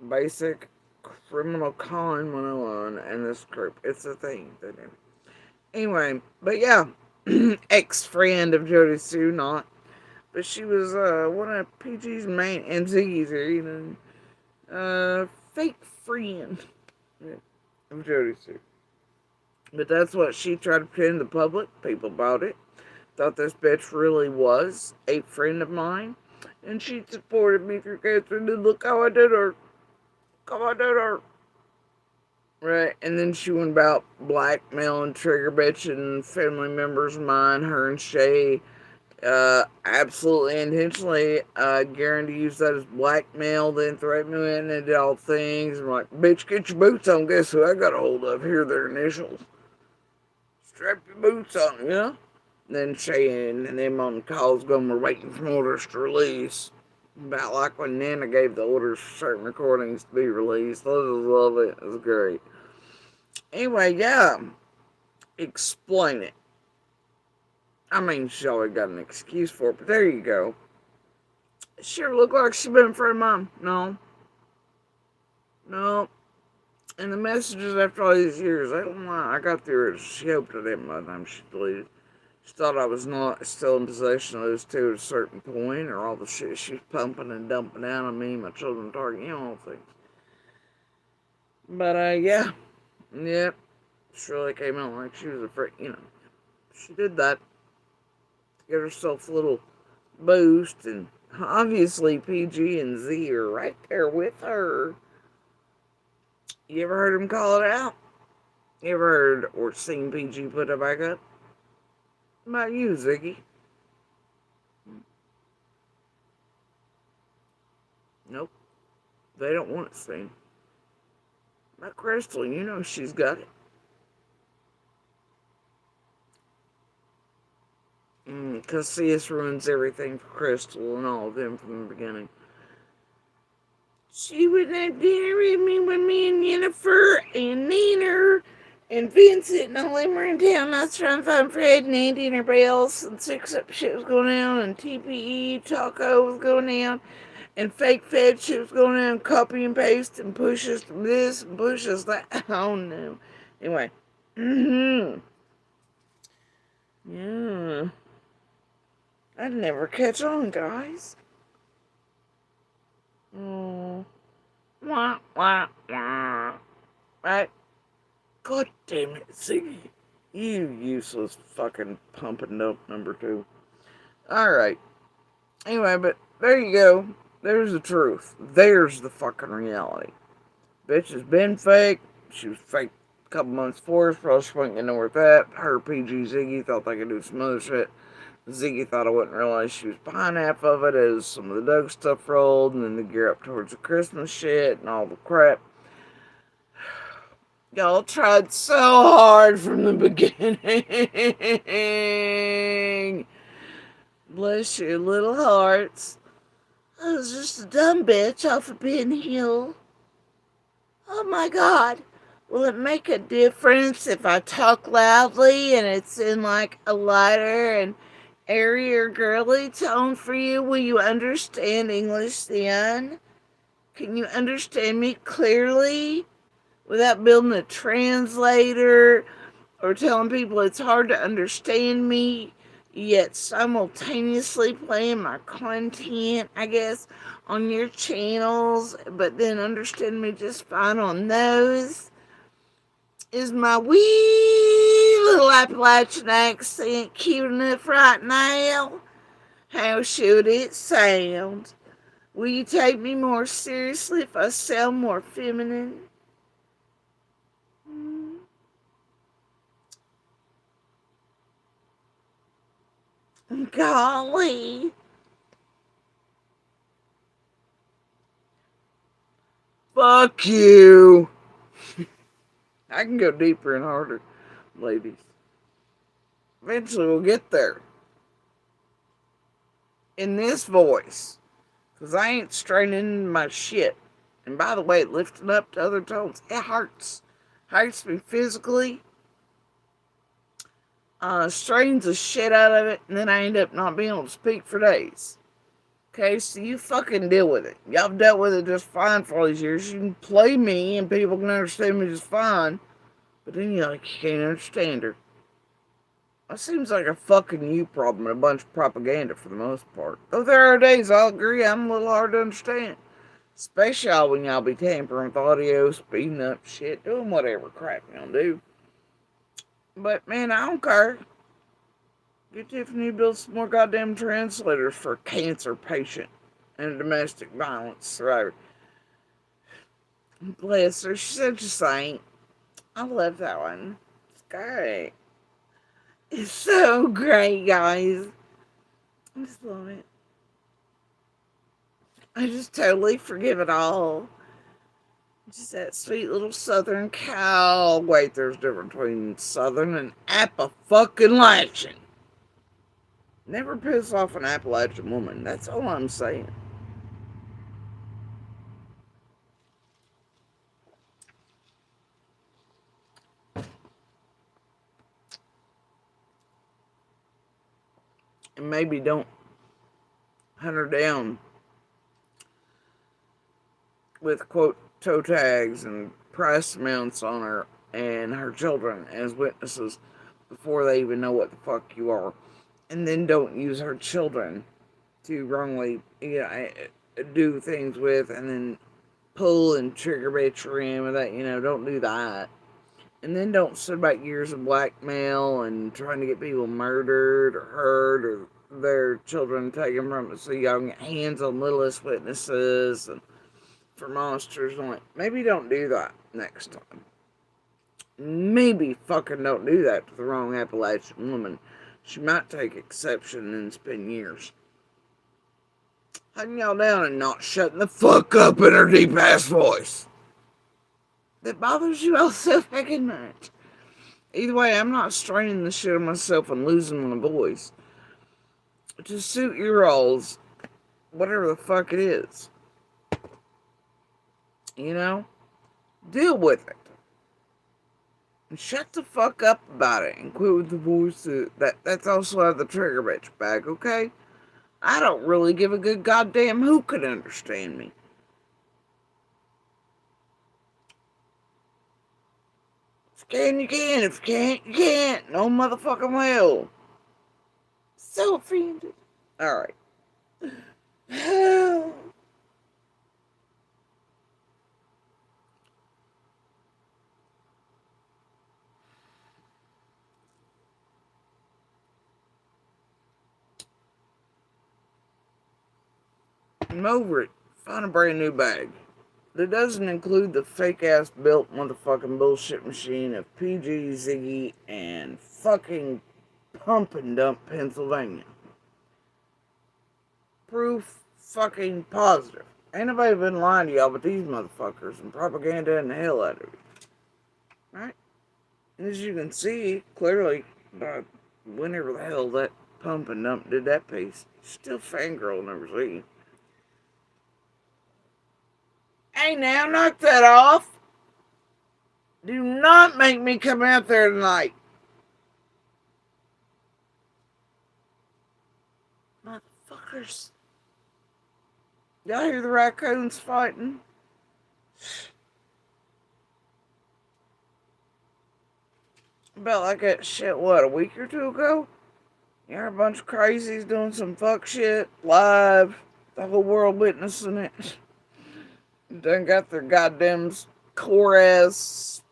Basic criminal con 101 and this group. It's a thing they do. Anyway, but yeah, ex-friend of Jody Sue, not. But she was one of PG's main, and Ziggy's here, fake friend of Jody Sue. But that's what she tried to pretend to the public. People bought it. Thought this bitch really was a friend of mine. And she supported me through cancer. And then look how I did her. Look how I did her. Right. And then she went about blackmailing Trigger Bitch and family members of mine, her and Shay. Absolutely intentionally. Guaranteed to use that as blackmail, then threatened me and did all things. I'm like, bitch, get your boots on. Guess who I got a hold of? Here are their initials. Strap your boots on, you know? Then Shane and them on the calls going, we're waiting for orders to release. About like when Nana gave the orders for certain recordings to be released. I just love it. It was great. Anyway, yeah. Explain it. I mean, she's always got an excuse for it, but there you go. Sure look like she's been a friend of mine. No. No. And the messages after all these years, I don't know. I got through it. She hoped I didn't by the time she deleted. She thought I was not still in possession of those two at a certain point, or all the shit she was pumping and dumping down on me, my children, target, you know, all things. But, yeah. Yep. She really came out like she was a freak, you know. She did that to get herself a little boost, and obviously PG and Z are right there with her. You ever heard him call it out? You ever heard or seen PG put it back up? What about you, Ziggy? Nope. They don't want it seen. About Crystal, you know she's got it. Because CS ruins everything for Crystal and all of them from the beginning. She would have dinner with me and Jennifer and Nina and Vincent and all them were in town. I was trying to find Fred and Andy and everybody else, and Six Up shit was going down, and TPE Taco was going down, and Fake Fed shit was going down, copy and paste and pushes this and pushes that. Oh no. Anyway. Yeah. I'd never catch on, guys. Oh. Wah, wah, wah. Right? God damn it, Ziggy. You useless fucking pump and dump number two. Alright. Anyway, but there you go. There's the truth. There's the fucking reality. Bitch has been fake. She was fake a couple months before. Probably she wasn't getting nowhere with that. Her PG Ziggy thought they could do some other shit. Ziggy thought I wouldn't realize she was behind half of it as some of the Doug stuff rolled, and then the gear up towards the Christmas shit and all the crap. Y'all tried so hard from the beginning. Bless your little hearts. I was just a dumb bitch off of Ben Hill. Oh my god. Will it make a difference if I talk loudly and it's in like a lighter and airier girly tone for you? Will you understand English then? Can you understand me clearly without building a translator or telling people it's hard to understand me, yet simultaneously playing my content, I guess, on your channels, but then understand me just fine on those? Is my wee little Appalachian accent cute enough right now? How should it sound? Will you take me more seriously if I sound more feminine? Golly. Fuck you. I can go deeper and harder, ladies. Eventually we'll get there. In this voice. Because I ain't straining my shit. And by the way, lifting up to other tones, it hurts. Hurts me physically. Strains the shit out of it, and then I end up not being able to speak for days. Okay, so you fucking deal with it. Y'all have dealt with it just fine for all these years. You can play me and people can understand me just fine. But then you can't understand her. That seems like a fucking you problem and a bunch of propaganda for the most part. Though there are days I'll agree I'm a little hard to understand. Especially when y'all be tampering with audio, speeding up shit, doing whatever crap y'all do. But man, I don't care. Get Tiffany to build some more goddamn translators for a cancer patient and a domestic violence survivor. Bless her, she's such a saint. I love that one. It's great. It's so great, guys. I just love it. I just totally forgive it all. Just that sweet little southern cow. Wait, there's a difference between southern and Appa-fucking-Latchin. Never piss off an Appalachian woman. That's all I'm saying. And maybe don't hunt her down with, quote, toe tags and price amounts on her and her children as witnesses before they even know what the fuck you are. And then don't use her children to wrongly, do things with and then pull and trigger bitch ram with that, don't do that. And then don't sit about years of blackmail and trying to get people murdered or hurt or their children taken from them so y'all can get hands on littlest witnesses and for monsters. Maybe don't do that next time. Maybe fucking don't do that to the wrong Appalachian woman. She might take exception and spend years hunting y'all down and not shutting the fuck up in her deep ass voice. That bothers you all so fucking much. Either way, I'm not straining the shit on myself and losing my voice to suit your all's whatever the fuck it is. Deal with it. And shut the fuck up about it and quit with the voice that's also out of the trigger bitch bag, okay? I don't really give a good goddamn who could understand me. If you can, you can. If you can't, you can't. No motherfucking well. So offended. Alright. I'm over it. Find a brand new bag. That doesn't include the fake ass built motherfucking bullshit machine of PG, Ziggy, and fucking Pump and Dump, Pennsylvania. Proof fucking positive. Ain't nobody been lying to y'all but these motherfuckers and propaganda and the hell out of it. Right? And as you can see, clearly, whenever the hell that Pump and Dump did that piece, still fangirl never see. Hey now, knock that off. Do not make me come out there tonight. Motherfuckers. Y'all hear the raccoons fighting? About like that shit, what, a week or two ago? You're a bunch of crazies doing some fuck shit live. The whole world witnessing it. Done got their goddamn core ass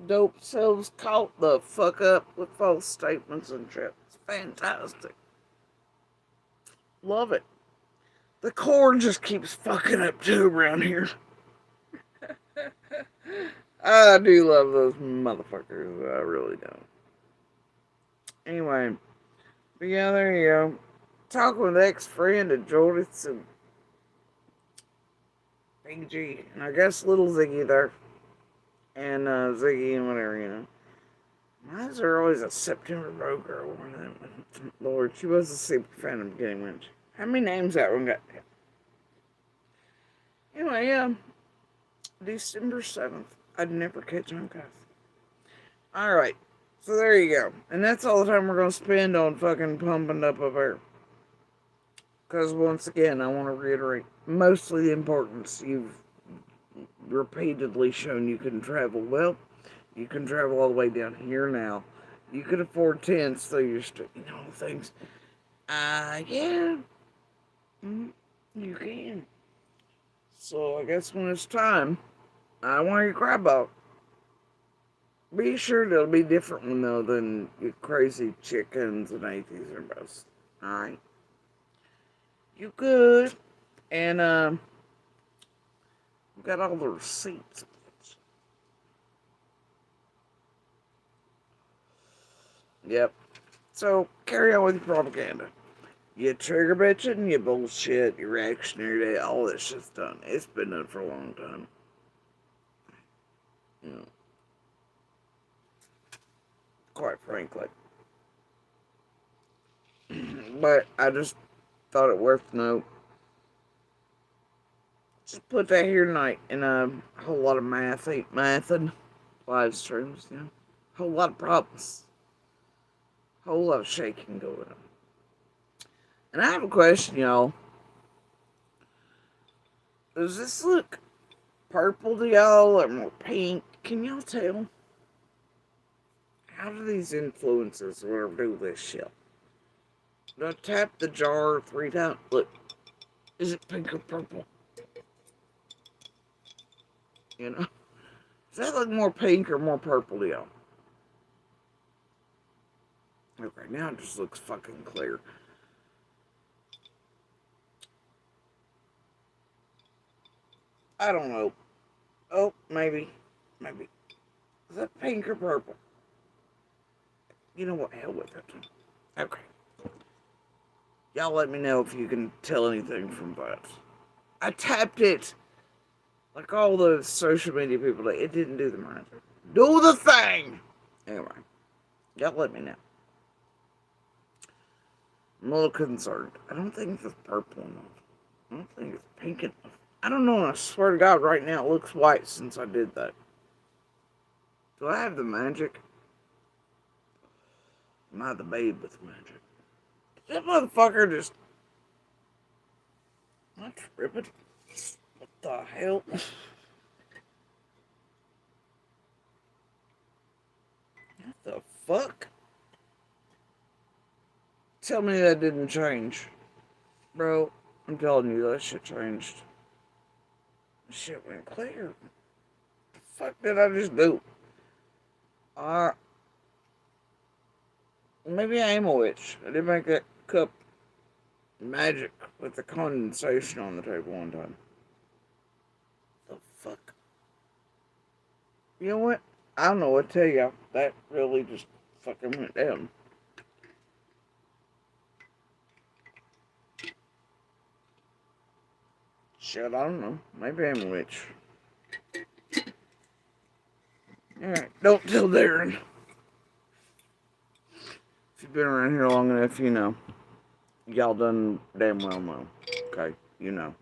dope selves caught the fuck up with false statements and shit. It's fantastic. Love it. The core just keeps fucking up too around here. I do love those motherfuckers. I really do. Anyway, but yeah, there you go. Talking with ex-friend of Jordis and Big G, and I guess little Ziggy there, and Ziggy and whatever, you know. Why is there always a September Row girl? Lord, she was a super fan of beginning when. How many names that one got? Anyway, yeah. December 7th. I'd never catch on, guys. Alright. So there you go. And that's all the time we're going to spend on fucking pumping up of air. Because once again, I want to reiterate mostly the importance. You've repeatedly shown you can travel well. You can travel all the way down here now. You can afford tents, so you're you know, things. Yeah. You can. So I guess when it's time, I want your crab out. Be sure it'll be different one though than your crazy chickens and atheists and bros. Alright. You good. And we got all the receipts. Yep. So carry on with your propaganda. You trigger bitching, you bullshit, your reactionary day, all this shit's done. It's been done for a long time. You know. Quite frankly. But I just thought it worth note. Just put that here tonight in a whole lot of Mathin live streams, you know. Whole lot of problems. Whole lot of shaking going on. And I have a question, y'all. Does this look purple to y'all or more pink? Can y'all tell? How do these influencers or whatever do this shit? Do I tap the jar 3 times? Look, is it pink or purple? You know? Does that look more pink or more purple to y'all? Okay, now it just looks fucking clear. I don't know. Oh, maybe. Maybe. Is that pink or purple? You know what? Hell with it. Okay. Y'all let me know if you can tell anything from that. I tapped it. Like all the social media people, it didn't do the magic. Do the thing! Anyway. Y'all let me know. I'm a little concerned. I don't think it's purple enough. I don't think it's pink enough. I don't know, and I swear to God, right now it looks white since I did that. Do I have the magic? Am I the babe with magic? That motherfucker just... Am I tripping? What the hell? What the fuck? Tell me that didn't change. Bro, I'm telling you, that shit changed. That shit went clear. What the fuck did I just do? Maybe I am a witch. I did make that cup magic with the condensation on the table one time. The fuck? You know what? I don't know what to tell you. That really just fucking went down. Shit, I don't know. Maybe I'm a witch. Alright, don't tell Darren. If you've been around here long enough, you know. Y'all done damn well know. Okay, you know.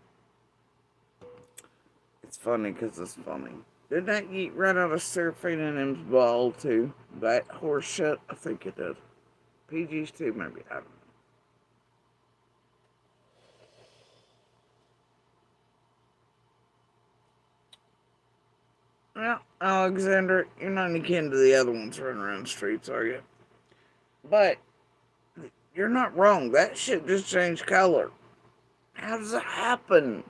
It's funny because it's funny. Did that eat right out of Seraphina and M's ball too? That horse shit? I think it did. PG's too, maybe. I don't know. Well, Alexander, you're not any kin to the other ones running around the streets, are you? But you're not wrong. That shit just changed color. How does that happen?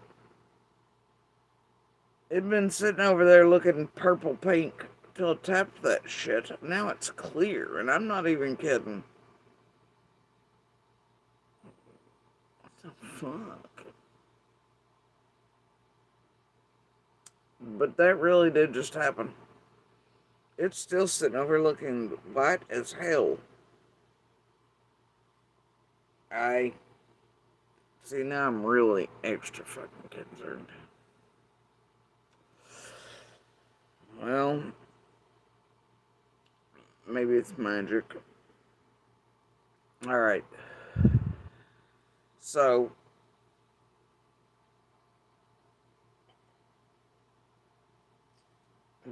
It'd been sitting over there looking purple pink till I tapped that shit. Now it's clear, and I'm not even kidding. What the fuck? But that really did just happen. It's still sitting over looking white as hell. See, now I'm really extra fucking concerned. Well, maybe it's magic. Alright. So,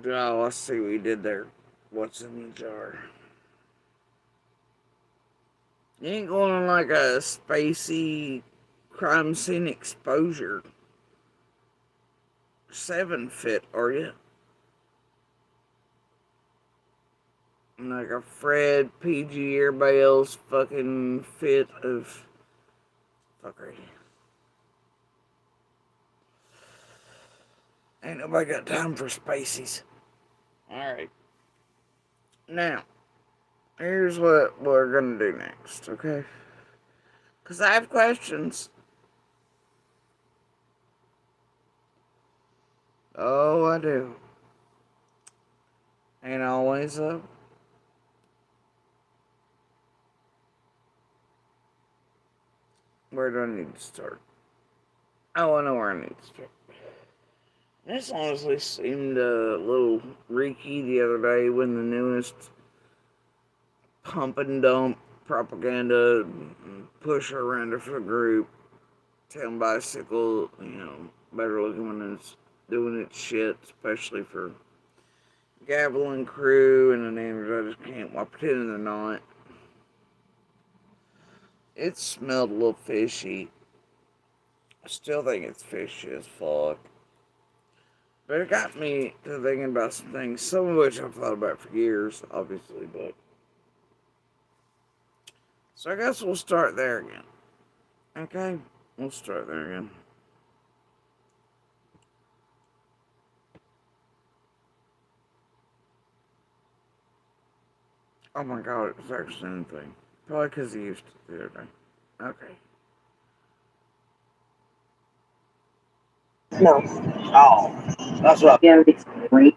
oh, let's see what we did there. What's in the jar? You ain't going on like a spacey crime scene exposure 7 fit, are you? Like a Fred PG everybody else fucking fit of fuckery. Ain't nobody got time for spaceys. Alright. Now, here's what we're gonna do next, okay? Because I have questions. Oh, I do. Ain't always though. Where do I need to start? Oh, I know where I need to start. This honestly seemed a little reeky the other day when the newest pump and dump propaganda push around for the group. Town Bicycle, better looking when it's doing its shit, especially for Gavel and crew and the names I just can't, well, pretending they're not. It smelled a little fishy. I still think it's fishy as fuck. But it got me to thinking about some things, some of which I've thought about for years, obviously, but. So I guess we'll start there again. Okay? We'll start there again. Oh my god, it was actually anything. Probably because he used it the other day. Okay. No. Oh, that's what. Yeah, it's great.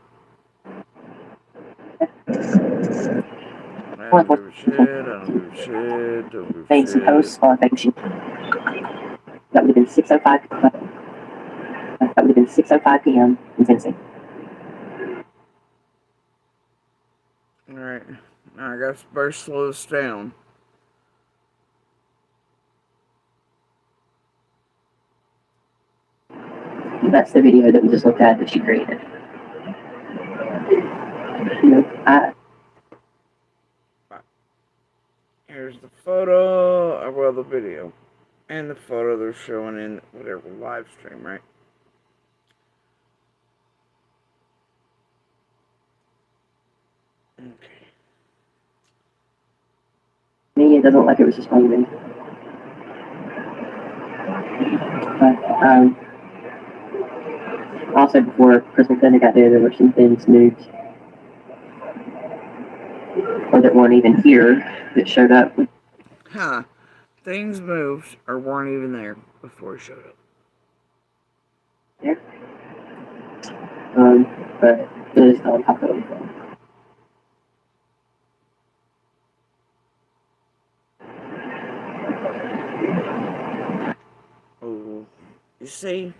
I don't give a shit, I don't give a shit, don't give a Thanks, shit. host. Thank you. That would have been 6:05. That would have been 6:05 p.m. in Tennessee. Alright. Now I guess better slow this down. That's the video that we just looked at that she created. Here's the photo, well, the video. And the photo they're showing in whatever live stream, right? Okay. Me, it doesn't look like it was just moving. But, also before Chris McKenna got there were some things moved. Or that weren't even here that showed up. Huh. things moved or weren't even there before he showed up. There. But it is not pop over. Oh, you see,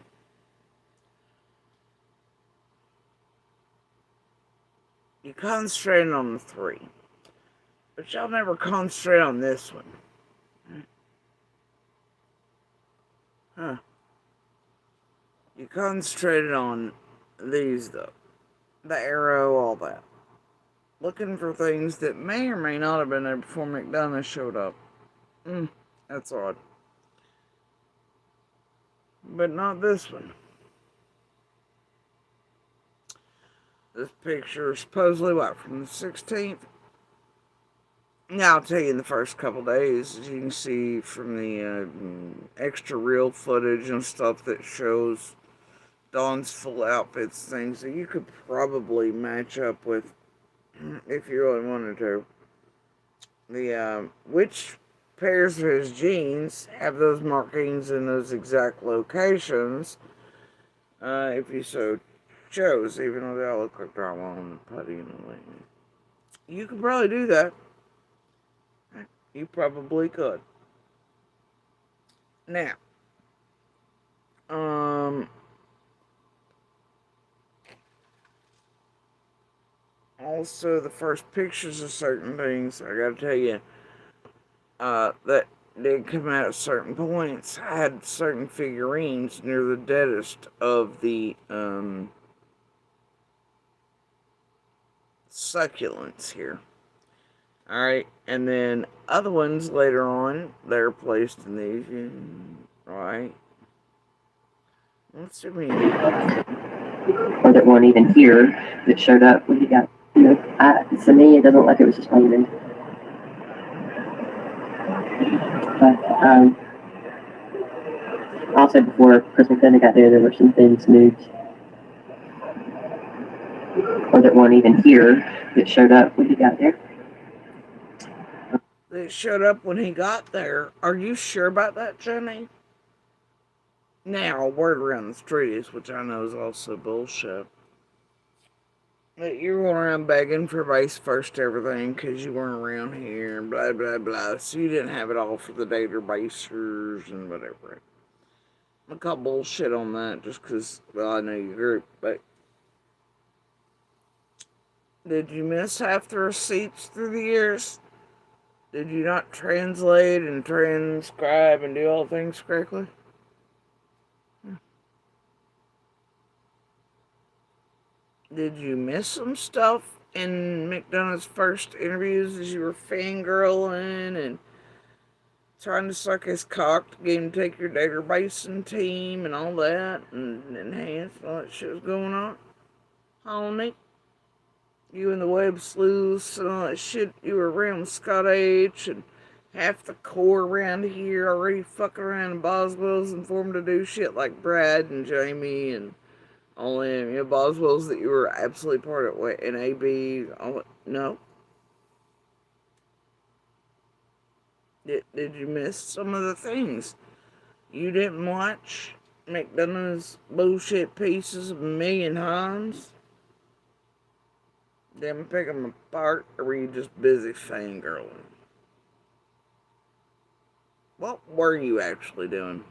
you concentrated on the 3, but y'all never concentrate on this one. Huh. You concentrated on these, though. The arrow, all that. Looking for things that may or may not have been there before McDonough showed up. That's odd. But not this one. This picture is supposedly, what, from the 16th? Now, I'll tell you in the first couple days, as you can see from the extra reel footage and stuff that shows Dawn's full outfits, things that you could probably match up with if you really wanted to. The which pairs of his jeans have those markings in those exact locations, if you so chose, even though they all look like drywall and putty and all that. You could probably do that. You probably could. Now, also the first pictures of certain things, I gotta tell you, that did come out at certain points. I had certain figurines near the deadest of the, succulents here. Alright, and then other ones later on, they're placed in these, right? What's the meaning? Or that weren't even here that showed up when he got, to me, it doesn't look like it was just planned. But, also before Chris McDonough got there were some things moved. Or that weren't even here that showed up when he got there. That showed up when he got there. Are you sure about that, Jenny? Now, word around the street is, which I know is also bullshit, that you were around begging for base first everything because you weren't around here and blah, blah, blah. So you didn't have it all for the databasers and whatever. I'm gonna call bullshit on that just because, well, I know your group, but did you miss half the receipts through the years? Did you not translate and transcribe and do all things correctly? Did you miss some stuff in McDonough's first interviews as you were fangirling and trying to suck his cock to get him to take your databasing team and all that and enhance all that shit was going on? Honey? You and the web sleuths and all that shit, you were around Scott H and half the core around here already fucking around in Boswell's and formed to do shit like Brad and Jamie and all them, Boswell's that you were absolutely part of, and AB, all that. No? Did you miss some of the things? You didn't watch McDonough's bullshit pieces a million times? Didn't pick them apart, or were you just busy fangirling? What were you actually doing?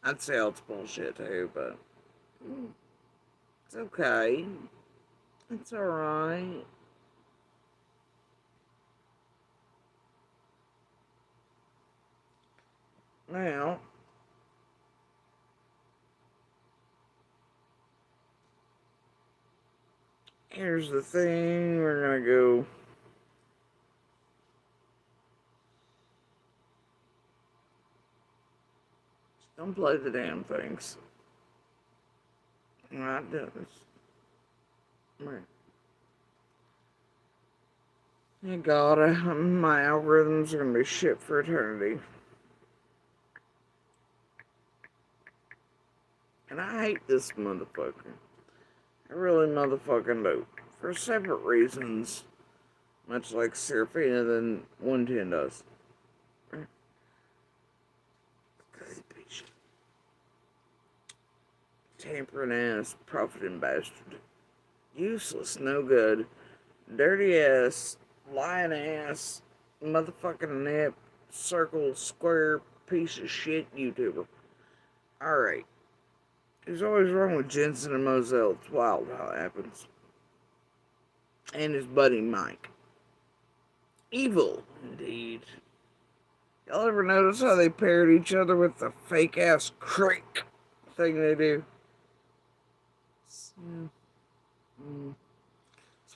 I'd say it's bullshit too, but it's okay. It's alright. Now, here's the thing, we're gonna go. Don't play the damn things. I do this. Right. Thank God, my algorithms are gonna be shit for eternity. And I hate this motherfucker. I really motherfucking do. For separate reasons. Much like Serafina than 110 does. tampering ass, profiting bastard. Useless, no good. Dirty ass, lying ass, motherfucking nip, circle, square, piece of shit YouTuber. Alright. He's always wrong with Jensen and Moselle. It's wild how it happens. And his buddy Mike. Evil, indeed. Y'all ever notice how they paired each other with the fake ass creak thing they do? That's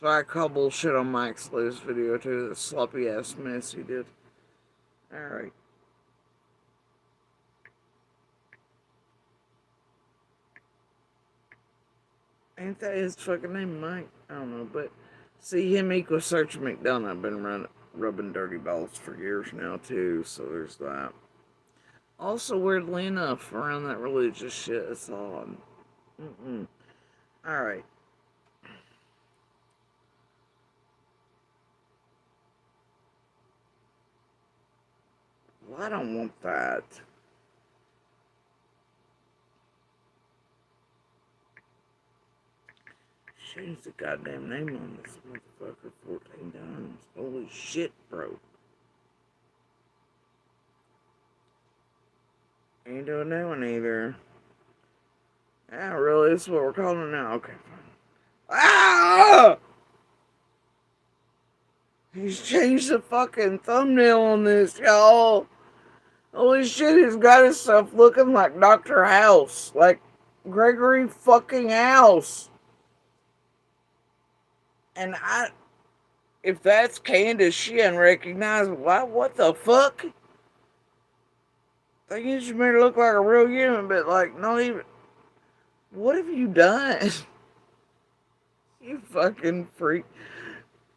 why I call bullshit on Mike's latest video too, the sloppy ass mess he did. Alright. Ain't that his fucking name, Mike? I don't know, but see, him equals Search McDonough. I've been rubbing dirty balls for years now too, so there's that. Also, weirdly enough, around that religious shit, it's odd. Alright. Well, I don't want that. Changed the goddamn name on this motherfucker 14 times. Holy shit, bro. Ain't doing that one either. Yeah, really? This is what we're calling it now? Okay, fine. Ah! He's changed the fucking thumbnail on this, y'all. Holy shit, he's got himself looking like Dr. House. Like Gregory fucking House. And if that's Candace, she unrecognizable. What the fuck? They usually made her look like a real human, but like, not even. What have you done? You fucking freak.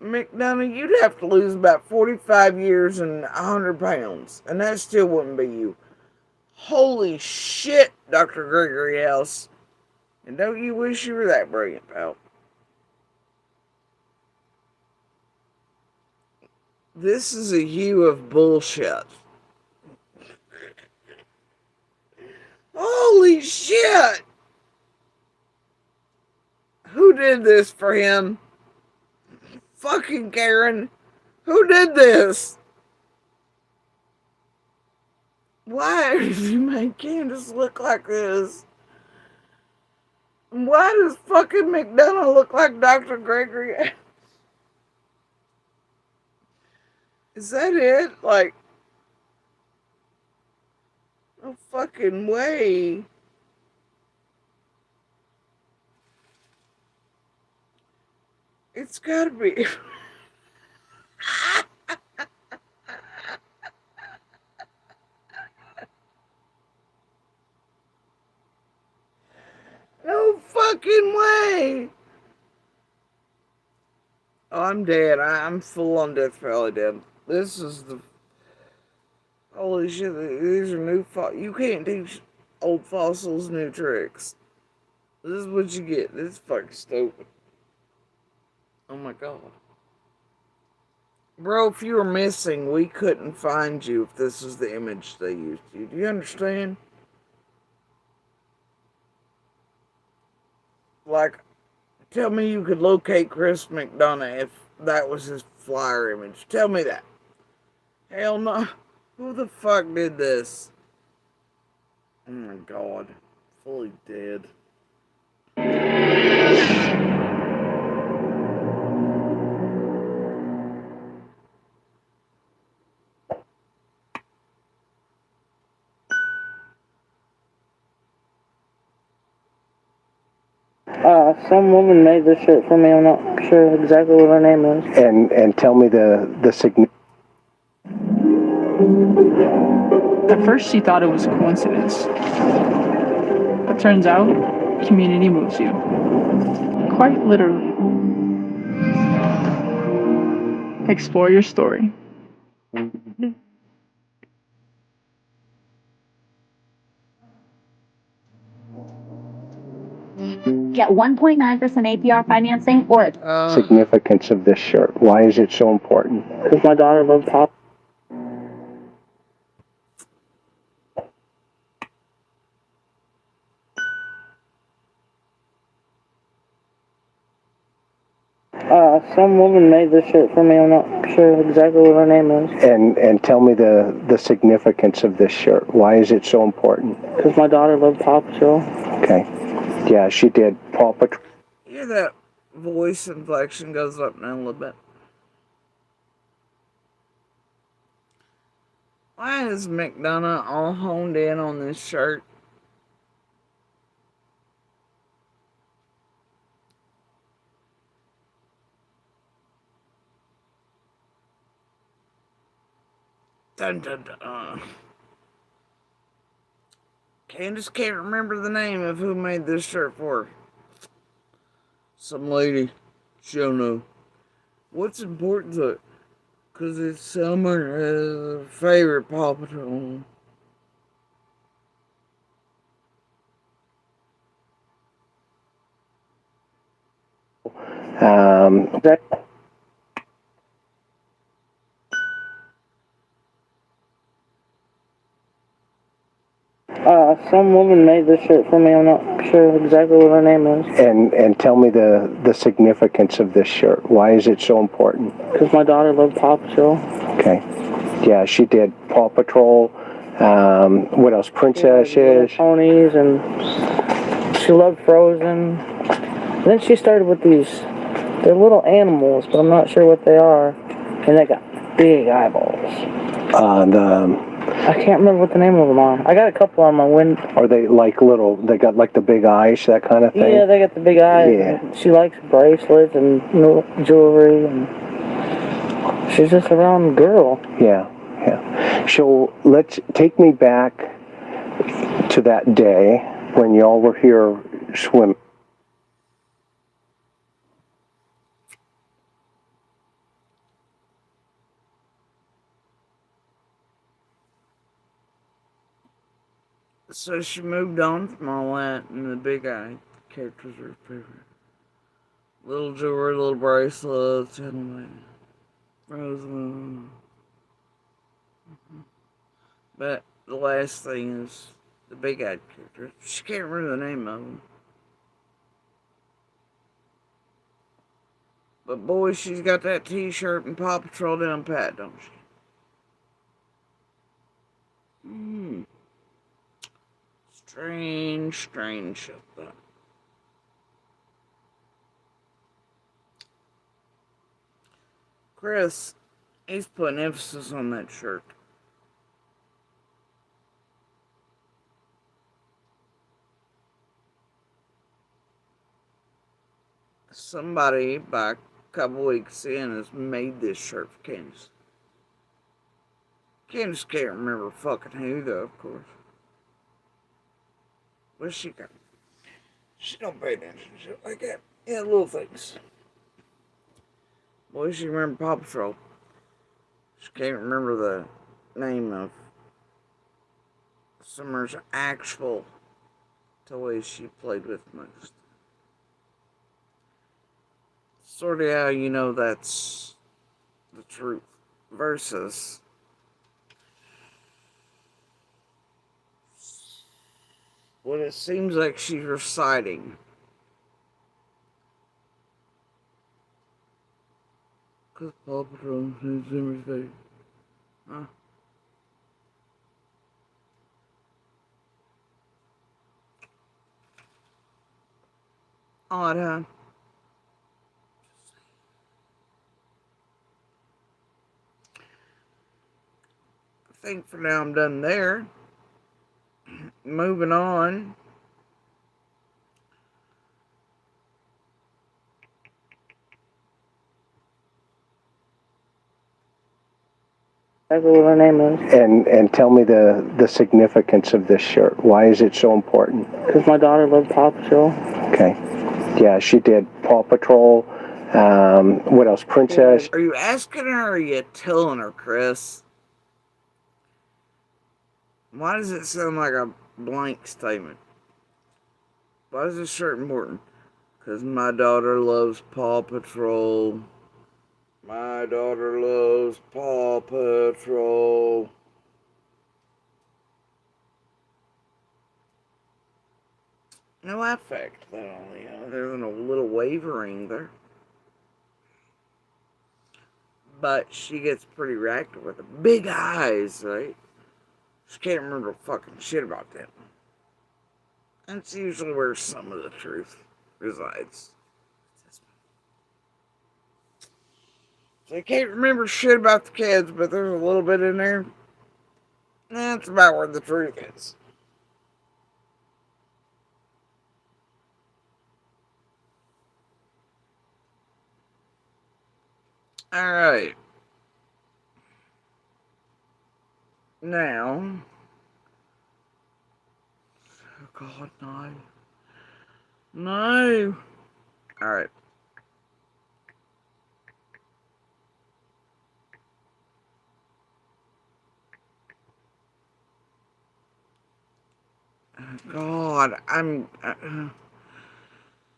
McDonough, you'd have to lose about 45 years and 100 pounds, and that still wouldn't be you. Holy shit, Dr. Gregory House. And don't you wish you were that brilliant, pal? This is a hue of bullshit. Holy shit! Who did this for him? Fucking Karen. Who did this? Why did you make Candace look like this? Why does fucking McDonough look like Dr. Gregory? Is that it? Like, no fucking way. It's gotta be. No fucking way. Oh, I'm dead. I'm full on Death Valley dead. This is the. Holy shit, these are new fossils. You can't teach old fossils new tricks. This is what you get. This is fucking stupid. Oh my god. Bro, if you were missing, we couldn't find you if this is the image they used. Do you understand? Like, tell me you could locate Chris McDonough if that was his flyer image. Tell me that. Hell no. Who the fuck did this? Oh my god. Fully dead. Some woman made this shit for me. I'm not sure exactly what her name is. And tell me the significance. At first she thought it was a coincidence. But turns out, community moves you. Quite literally. Explore your story. Get 1.9% APR financing or Significance of this shirt. Why is it so important? Because my daughter loves pop. Some woman made this shirt for me. I'm not sure exactly what her name is. And tell me the significance of this shirt. Why is it so important? Because my daughter loved Paw Patrol. Okay. Yeah, she did. Paw Patrol. Hear that voice inflection goes up now a little bit. Why is McDonough all honed in on this shirt? Dun dun dun. Candace can't remember the name of who made this shirt for her. Some lady. She don't know. What's important to it? Because it's Summer's favorite Paw Patrol. That. Some woman made this shirt for me. I'm not sure exactly what her name is. And tell me the significance of this shirt. Why is it so important? Because my daughter loved Paw Patrol. Okay. Yeah, she did. Paw Patrol. What else? Princesses. Yeah, ponies, and she loved Frozen. And then she started with these. They're little animals, but I'm not sure what they are. And they got big eyeballs. I can't remember what the name of them are. I got a couple on my window. Are they like little? They got like the big eyes, that kind of thing. Yeah, they got the big eyes. Yeah. She likes bracelets and jewelry, and she's just a round girl. Yeah, yeah. So let's take me back to that day when y'all were here swimming. So she moved on from all that, and the big eye characters are her favorite. Little jewelry, little bracelets, and like Rosamund. But the last thing is the big eyed character. She can't remember the name of them. But boy, she's got that t-shirt and Paw Patrol down pat, don't she? Strange shit, though. Chris, he's putting emphasis on that shirt. Somebody, by a couple weeks in, has made this shirt for Candace. Candace can't remember fucking who, though, of course. But she don't pay attention to shit like that. Yeah, little things. Boy, she remember Paw Patrol. She can't remember the name of Summer's actual toys she played with most. Sort of how you know that's the truth. Versus what it seems like she's reciting. Cause Paw Patrol is Summer's favorite. Huh? Odd, huh? I think for now I'm done there. Moving on. Exactly what her name is. And tell me the significance of this shirt. Why is it so important? Because my daughter loved Paw Patrol. Okay. Yeah, she did. Paw Patrol. What else? Princess. Are you asking her or are you telling her, Chris? Why does it sound like a blank statement? Why is this shirt important? Because my daughter loves Paw Patrol. My daughter loves Paw Patrol. No affect, though. There's a little wavering there. but she gets pretty reactive with the big eyes, right? She can't remember fucking shit about them. That's usually where some of the truth resides. So I can't remember shit about the kids, but there's a little bit in there. That's about where the truth is. Alright. Now. Oh God, no. No. Alright. God,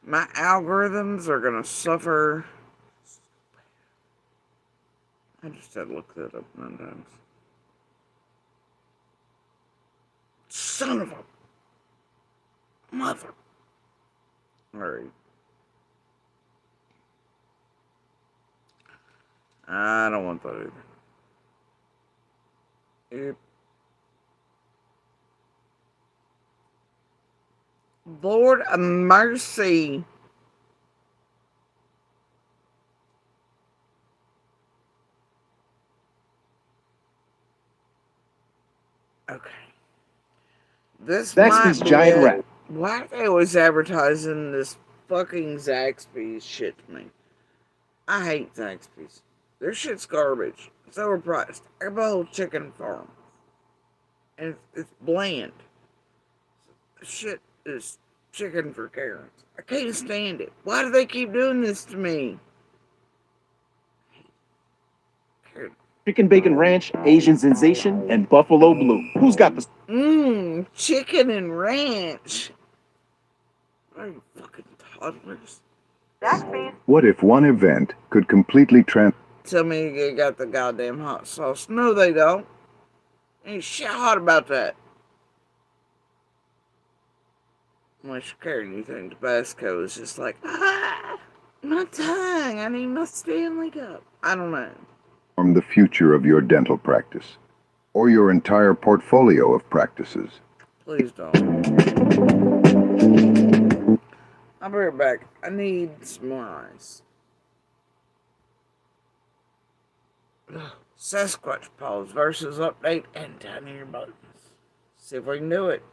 my algorithms are gonna suffer. I just had to look that up 9 times. Son of a mother. Alright. I don't want that either. Lord of mercy. Okay. This Zaxby's might be giant it. rat. Why are they always advertising this fucking Zaxby's shit to me? I hate Zaxby's. Their shit's garbage. It's overpriced. I got a whole chicken farm. And it's bland. This shit is chicken for Karens. I can't stand it. Why do they keep doing this to me? Chicken bacon ranch, Asian sensation, and buffalo blue. Who's got the... Chicken and ranch. Are you fucking toddlers? What if one event could completely Tell me you got the goddamn hot sauce. No, they don't. Ain't shit hot about that. Unless you're carrying anything, Tabasco is just like, my tongue, I need my Stanley Cup. I don't know. transform the future of your dental practice or your entire portfolio of practices? Please don't. I'll be right back. I need some more ice. Sasquatch Paws versus Update and Tiny Buttons. See if we can do it.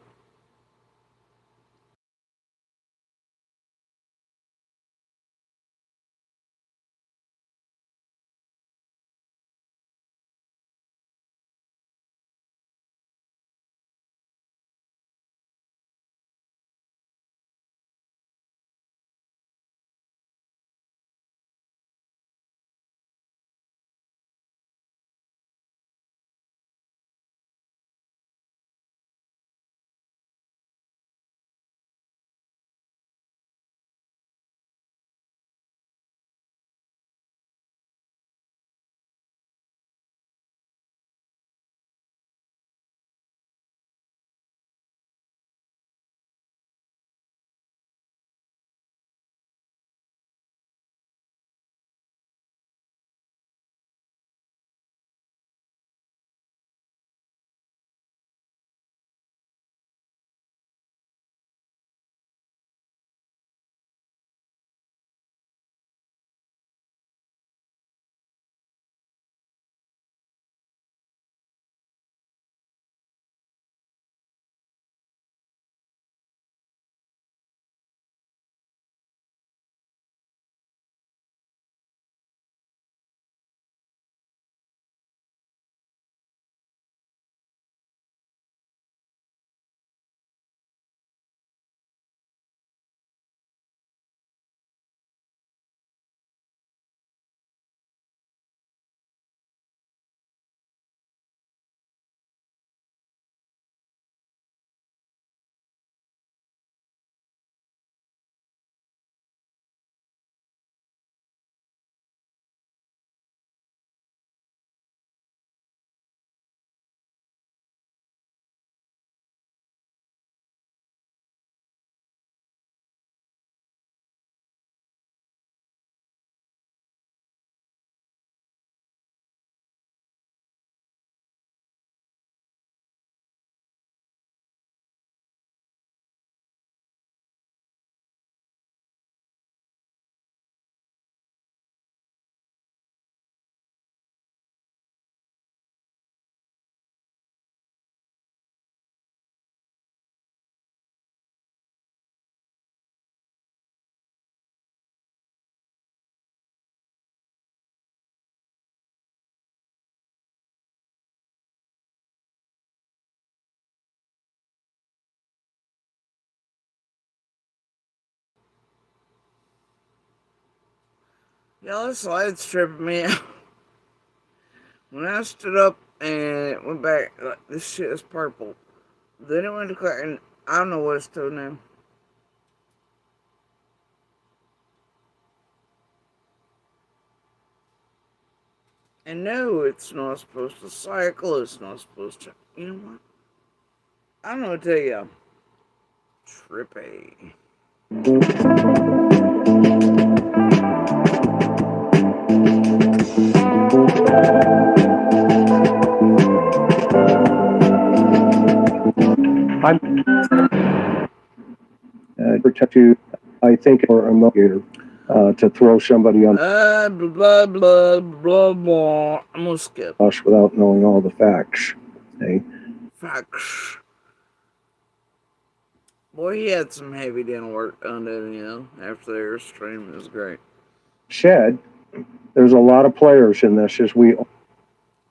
Y'all, this light's tripping me out. When I stood up and it went back, like, this shit is purple. Then it went to clear, and I don't know what it's doing now. And no, it's not supposed to cycle. It's not supposed to. You know what? I don't know what to tell you. Trippy. I'm protect you, I think, or a motivator to throw somebody on Blah, blah, blah, blah, blah. I'm gonna skip. us without knowing all the facts. Okay? Facts. Boy, he had some heavy dental work done, didn't he, after the Airstream. It was great. Said, there's a lot of players in this, as we. A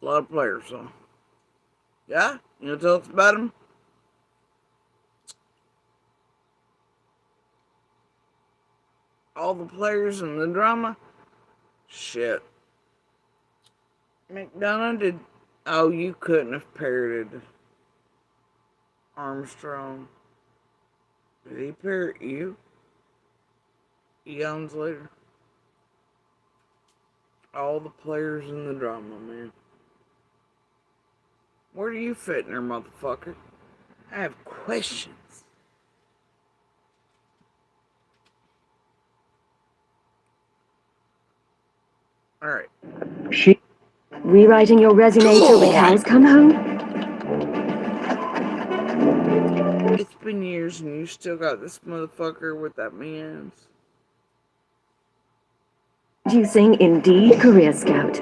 lot of players, huh? Yeah? You know, tell us about him? All the players in the drama? Shit. McDonough did. Oh, you couldn't have parroted Armstrong. Did he parrot you? Eons later. All the players in the drama, man. Where do you fit in there, motherfucker? I have questions. Alright. She. Rewriting your resume till the cows come home? It's been years and you still got this motherfucker with that man's. Introducing Indeed Career Scout.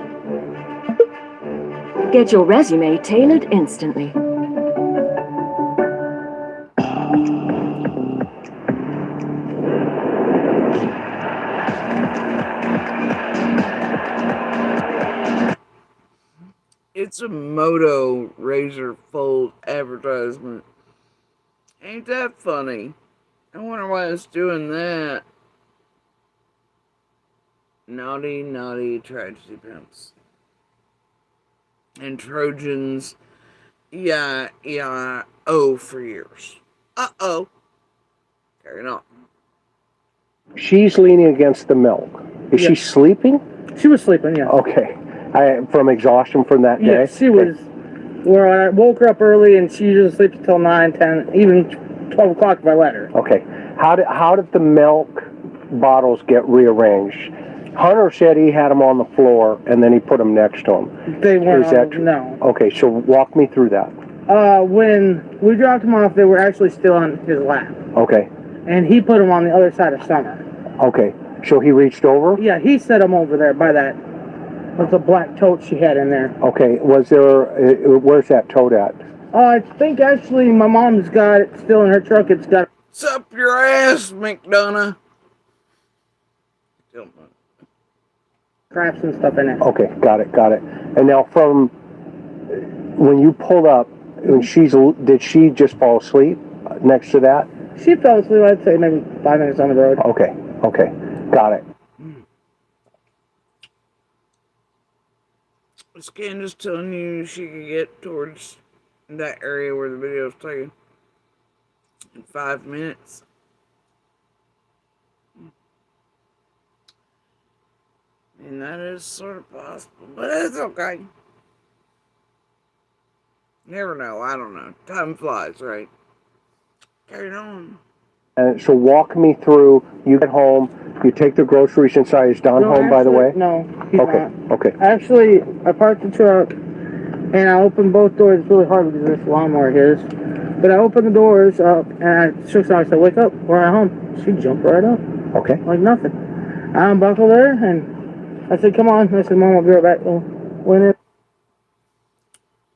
Get your resume tailored instantly. It's a Moto Razor Fold advertisement. Ain't that funny? I wonder why it's doing that. Naughty, naughty tragedy pimps. And Trojans, oh, for years. Uh-oh. Carrying on. She's leaning against the milk. Is she sleeping? She was sleeping, yeah. Okay. From exhaustion from that day? Yeah, she was. Where I woke her up early and she usually sleeps until 9, 10, even 12 o'clock if I let her. Okay. How did the milk bottles get rearranged? Hunter said he had them on the floor and then he put them next to him. They weren't. Is that true? No. Okay, so walk me through that. When we dropped them off, they were actually still on his lap. Okay. And he put them on the other side of Summer. Okay. So he reached over? Yeah, he set them over there by that. With the black tote she had in there. Okay. Was there? Where's that tote at? I think actually my mom's got it still in her truck. It's got. Sup your ass, McDonough. Crafts and stuff in it. Okay, got it. And now from when you pulled up, did she just fall asleep next to that? She fell asleep, I'd say maybe 5 minutes on the road. Okay, got it. Was Candace telling you she could get towards that area where the video was taken in 5 minutes? And that is sort of possible, but it's okay. Never know, I don't know. Time flies, right? Carry on. And so walk me through, you get home, you take the groceries inside. Is Don home, by the way? No, he's not. Okay. Actually, I parked the truck, and I opened both doors. It's really hard because this lawnmower is. But I opened the doors up, and I shook her. I said, wake up, we're at home. She jumped right up. Okay. Like nothing. I unbuckled her, and I said, come on. I said, Mom, I'll be right back. When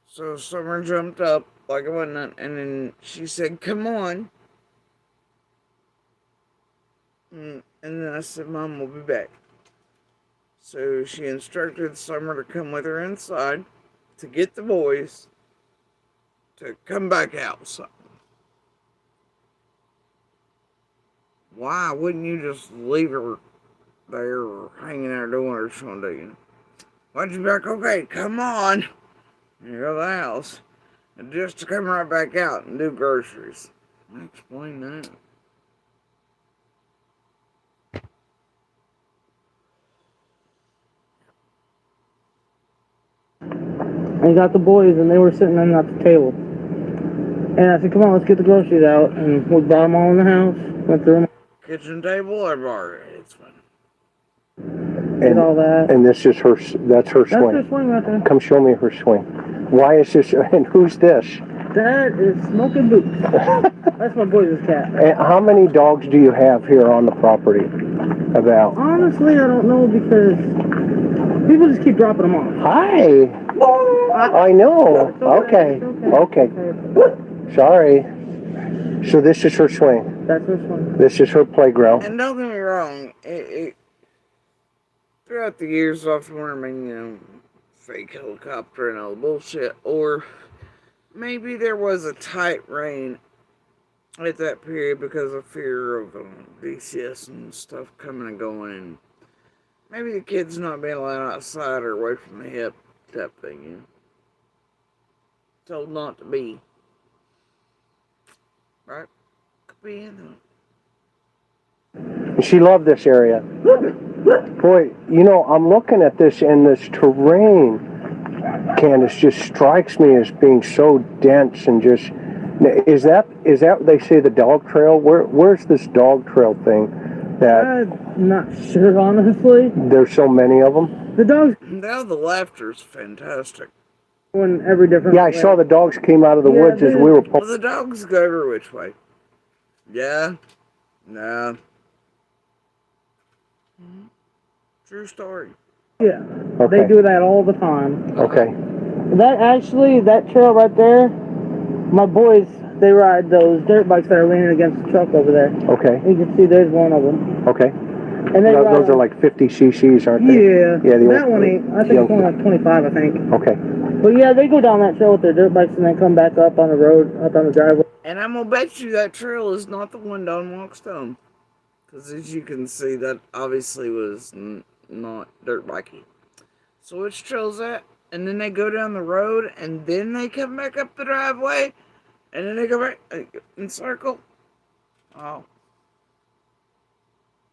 So Summer jumped up like it wasn't, and then she said, come on. And then I said, Mom, we'll be back. So she instructed Summer to come with her inside to get the boys to come back outside. Why wouldn't you just leave her there hanging out doing what they're trying to do. Why'd you be like, okay, come on. And you go to the house. And just to come right back out and do groceries. I explain that. I got the boys, and they were sitting at the table. And I said, come on, let's get the groceries out. And we brought them all in the house, went through them. Kitchen table or bar? It's fun. Did all that. And this is her, that's her swing. That's her swing right there. Come show me her swing. Why is this, and who's this? That is Smoking Boots. That's my boy's cat. And how many dogs do you have here on the property? About? Honestly, I don't know because people just keep dropping them off. Hi. I know. Okay. Okay. Sorry. So this is her swing. That's her swing. This is her playground. And don't get me wrong, throughout the years, I've worn, fake helicopter and all the bullshit, or maybe there was a tight rein at that period because of fear of DCS and stuff coming and going, and maybe the kids not being allowed outside or away from the hip type thing, Told not to be. Right? Could be anything. She loved this area. Boy, I'm looking at this, and this terrain, Candace, just strikes me as being so dense and just... Is that they say the dog trail? Where's this dog trail thing? I'm not sure, honestly. There's so many of them. The dogs... Now the laughter's fantastic. In every different way. I saw the dogs came out of the woods as we were... Well, the dogs go every which way. Yeah. Nah. True story. Yeah. Okay. They do that all the time. Okay. That trail right there, my boys, they ride those dirt bikes that are leaning against the truck over there. Okay. You can see there's one of them. Okay. And those are like 50 cc's, aren't they? Yeah. Yeah. That one ain't. I think it's only like 25, I think. Okay. But yeah, they go down that trail with their dirt bikes and then come back up on the road, up on the driveway. And I'm gonna bet you that trail is not the one down Walkstone. Because as you can see, that obviously was not dirt bikey. So which trail's that? And then they go down the road, and then they come back up the driveway, and then they go back in circle. Oh.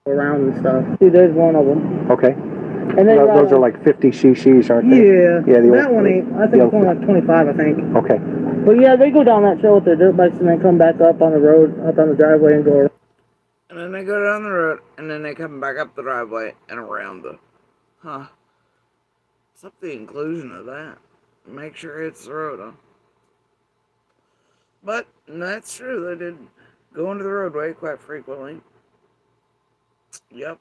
Around and stuff. See, there's one of them. Okay. And those are like 50 cc's, aren't they? Yeah. Yeah. That one ain't. I think it's only like 25, I think. Okay. But yeah, they go down that trail with their dirt bikes and then come back up on the road, up on the driveway and go around. And then they go down the road, and then they come back up the driveway and around the... Huh. It's up the inclusion of that. Make sure it's the road, huh? But that's true, they did go into the roadway quite frequently. Yep.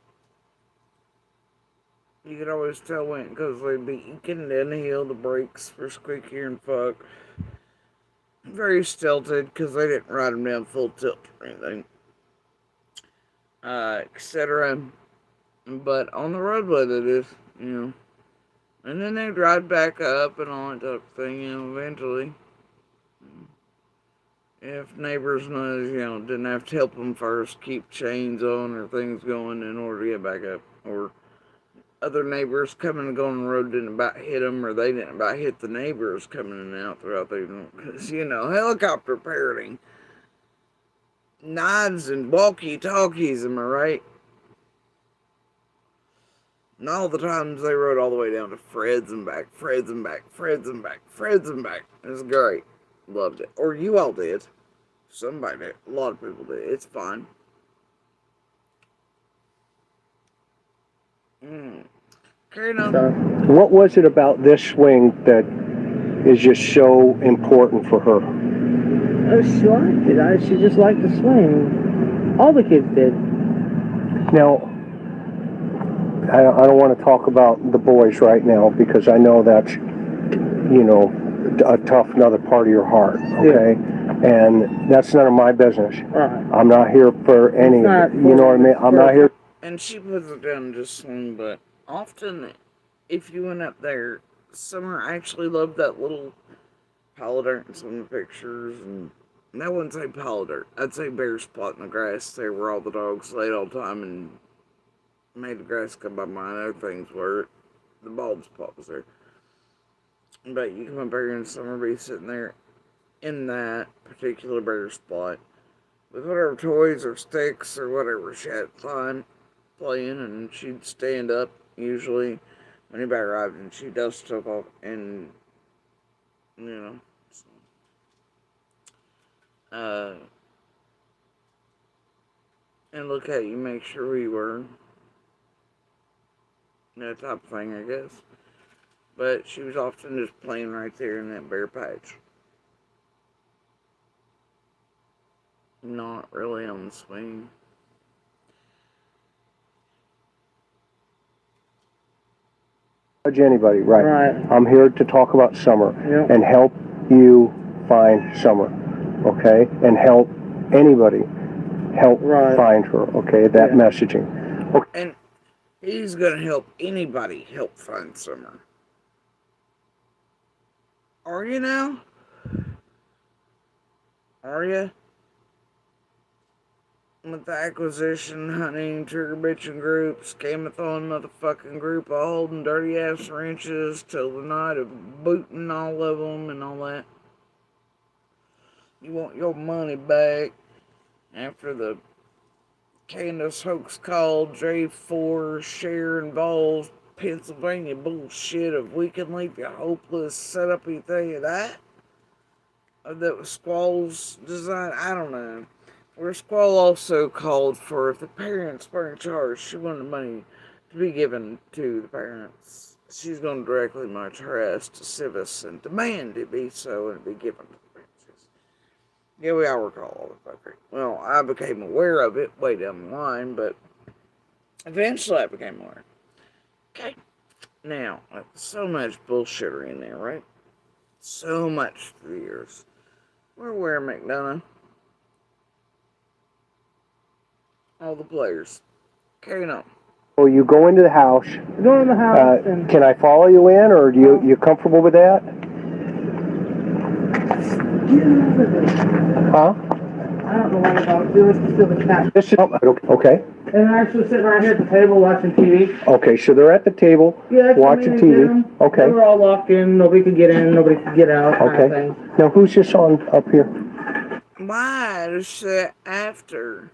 You could always tell when, because they'd be eking down the hill, the brakes were squeaky and fuck. Very stilted, because they didn't ride them down full tilt or anything. Etc. But on the roadway they did, And then they'd ride back up and all that type of thing, eventually. If neighbors, didn't have to help them first, keep chains on or things going in order to get back up. Or other neighbors coming and going on the road didn't about hit them, or they didn't about hit the neighbors coming in and out throughout the, because, helicopter parenting. Knives and walkie-talkies, am I right? And all the times they rode all the way down to Fred's and back, Fred's and back, Fred's and back, Fred's and back. It was great. Loved it. Or you all did. Somebody did. A lot of people did. It's fine. Carrying on. What was it about this swing that is just so important for her? She liked it. She just liked to swing. All the kids did. Now, I don't want to talk about the boys right now because I know that's, a tough another part of your heart, okay? Yeah. And that's none of my business. Right. I'm not here for any, you know what I mean? I'm not here. And she puts it down to swing, but often if you went up there, Summer actually loved that little pile of dirt in some of the pictures, and I wouldn't say pile of dirt. I'd say bare spot in the grass there where all the dogs laid all the time, and made the grass cut by mine. Other things were the bulb spot was there. But you come up here in summer, be sitting there in that particular bare spot with whatever toys or sticks or whatever she had fun playing, and she'd stand up usually when anybody arrived, and she'd dust stuff off, and you know, and look at you, make sure we were that type of thing, I guess. But she was often just playing right there in that bare patch. Not really on the swing. Judge anybody, right? I'm here to talk about Summer and help you find Summer, okay? And help anybody help find her, okay? That messaging. Okay. And he's gonna help anybody help find Summer. Are you now? Are you? With the acquisition, hunting, trigger bitching group, scamathon motherfucking group, all holding dirty ass wrenches till the night of booting all of them and all that. You want your money back after the Candace hoax called J4 share involved Pennsylvania bullshit of we can leave you hopeless, set up anything of that? That was Squall's design? I don't know. Where Squall also called for if the parents were in charge, she wanted the money to be given to the parents. She's going to directly march her ass to Civis and demand it be so and be given to the parents. Yeah, we all recall all the fuckery. Well, I became aware of it way down the line, but eventually I became aware. Okay. Now, so much bullshittery in there, right? So much through the years. We're aware, McDonough. All the players. Carrying on. Well, you go into the house. Go in the house. And can I follow you in, or do you comfortable with that? Huh? I don't know what about doing specific cat. This is, okay. And they're actually sitting right here at the table watching TV. Okay, so they're at the table watching TV. Okay. They were all locked in. Nobody could get in. Nobody could get out. Okay. Kind of thing. Now, who's this on up here? Why does she after?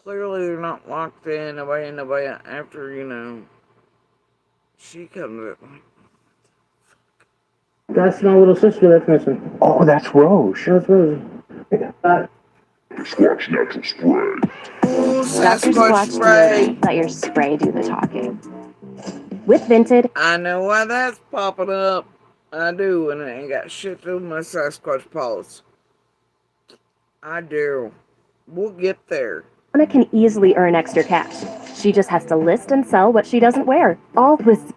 Clearly they're not locked in, nobody after, you know, she comes in. That's my little sister that's missing. Oh, that's Rose. That's Rose. Squatch natural spray. Oh, Sasquatch spray. Let your spray do the talking. With Vinted. I know why that's popping up. I do, and it ain't got shit to do with my Sasquatch paws. I do. We'll get there. Anna can easily earn extra cash. She just has to list and sell what she doesn't wear. All with...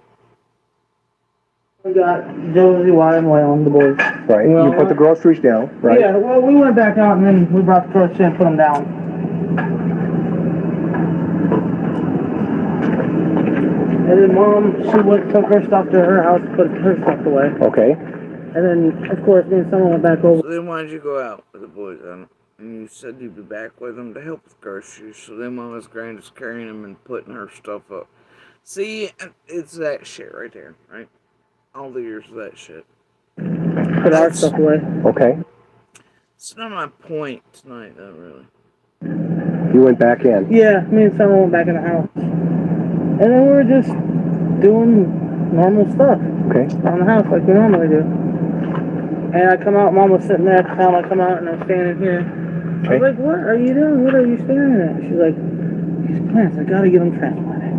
We got Josie, Wyatt, and Waylon, the boys. Right, you put the groceries down, right? Yeah, well, we went back out and then we brought the groceries in and put them down. And then Mom, she took her stuff to her house, put her stuff away. Okay. And then, of course, me and someone went back over. So then why'd you go out with the boys, Anna? And you said you'd be back with them to help with groceries. So then Mama's grand is carrying them and putting her stuff up. See, it's that shit right there, right? All the years of that shit. Put our stuff away. Okay. It's not my point tonight, though, really. You went back in. Yeah, me and someone went back in the house. And then we were just doing normal stuff. Okay. Around the house like we normally do. And I come out, Mom was sitting there at the time I come out and I'm standing here. Okay. I was like, what are you doing? What are you staring at? She's like, these plants, I gotta get them transplanted.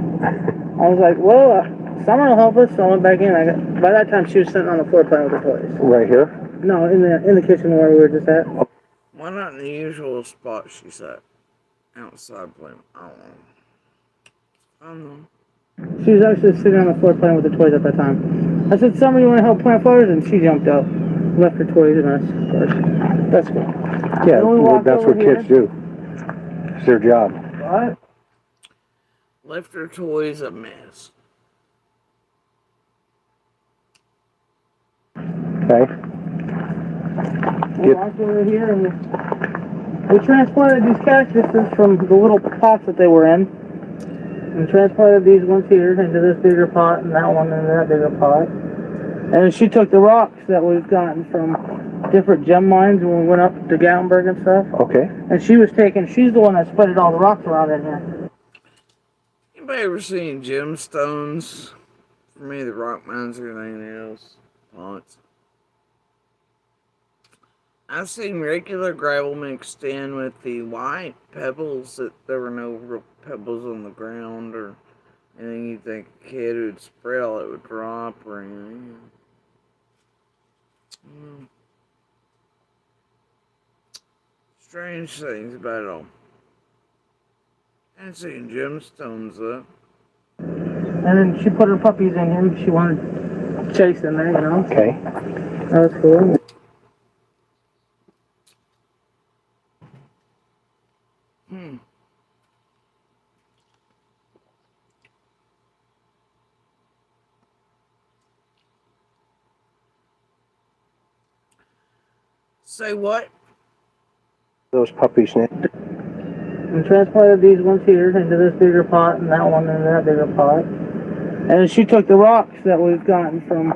I was like, well, Summer will help us, so I went back in. By that time, she was sitting on the floor playing with her toys. Right here? No, in the kitchen where we were just at. Why not in the usual spot she sat? Outside playing. I don't know. She was actually sitting on the floor playing with the toys at that time. I said, Summer, you want to help plant flowers? And she jumped up, left her toys and us, of course. That's good. Yeah, that's what kids do. It's their job. What? Left her toys a mess. Okay. We walked over here and We transplanted these cactuses from the little pots that they were in, and transplanted these ones here into this bigger pot, and that one into that bigger pot. And she took the rocks that we've gotten from different gem mines when we went up to Gatlinburg and stuff. Okay. And she's the one that spreaded all the rocks around in here. Anybody ever seen gemstones? For me, the rock mines or anything else. Ponds. I've seen regular gravel mixed in with the white pebbles that there were no real pebbles on the ground or anything you think a kid would spread all it would drop or anything. Strange things about it all. And seeing gemstones up. And then she put her puppies in here. She wanted to chase in there, you know. Okay. That was cool. Say what? Those puppies now. And transplanted these ones here into this bigger pot, and that one into that bigger pot. And she took the rocks that we've gotten from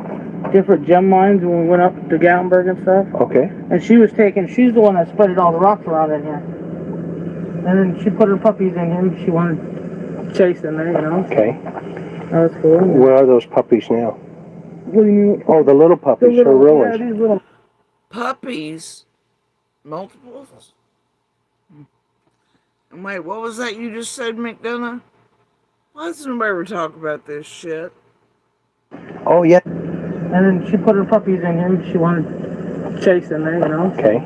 different gem mines when we went up to Gatlinburg and stuff. Okay. And she's the one that spreaded all the rocks around in here. And then she put her puppies in here. She wanted to chase in there, you know. Okay. That was cool. Where are those puppies now? What do you mean? Oh, the little puppies, the real ones. Yeah, these little Puppies? Multiples? And wait, what was that you just said, McDonough? Why does nobody ever talk about this shit? Oh, yeah. And then she put her puppies in here. She wanted to chase in there, you know. Okay.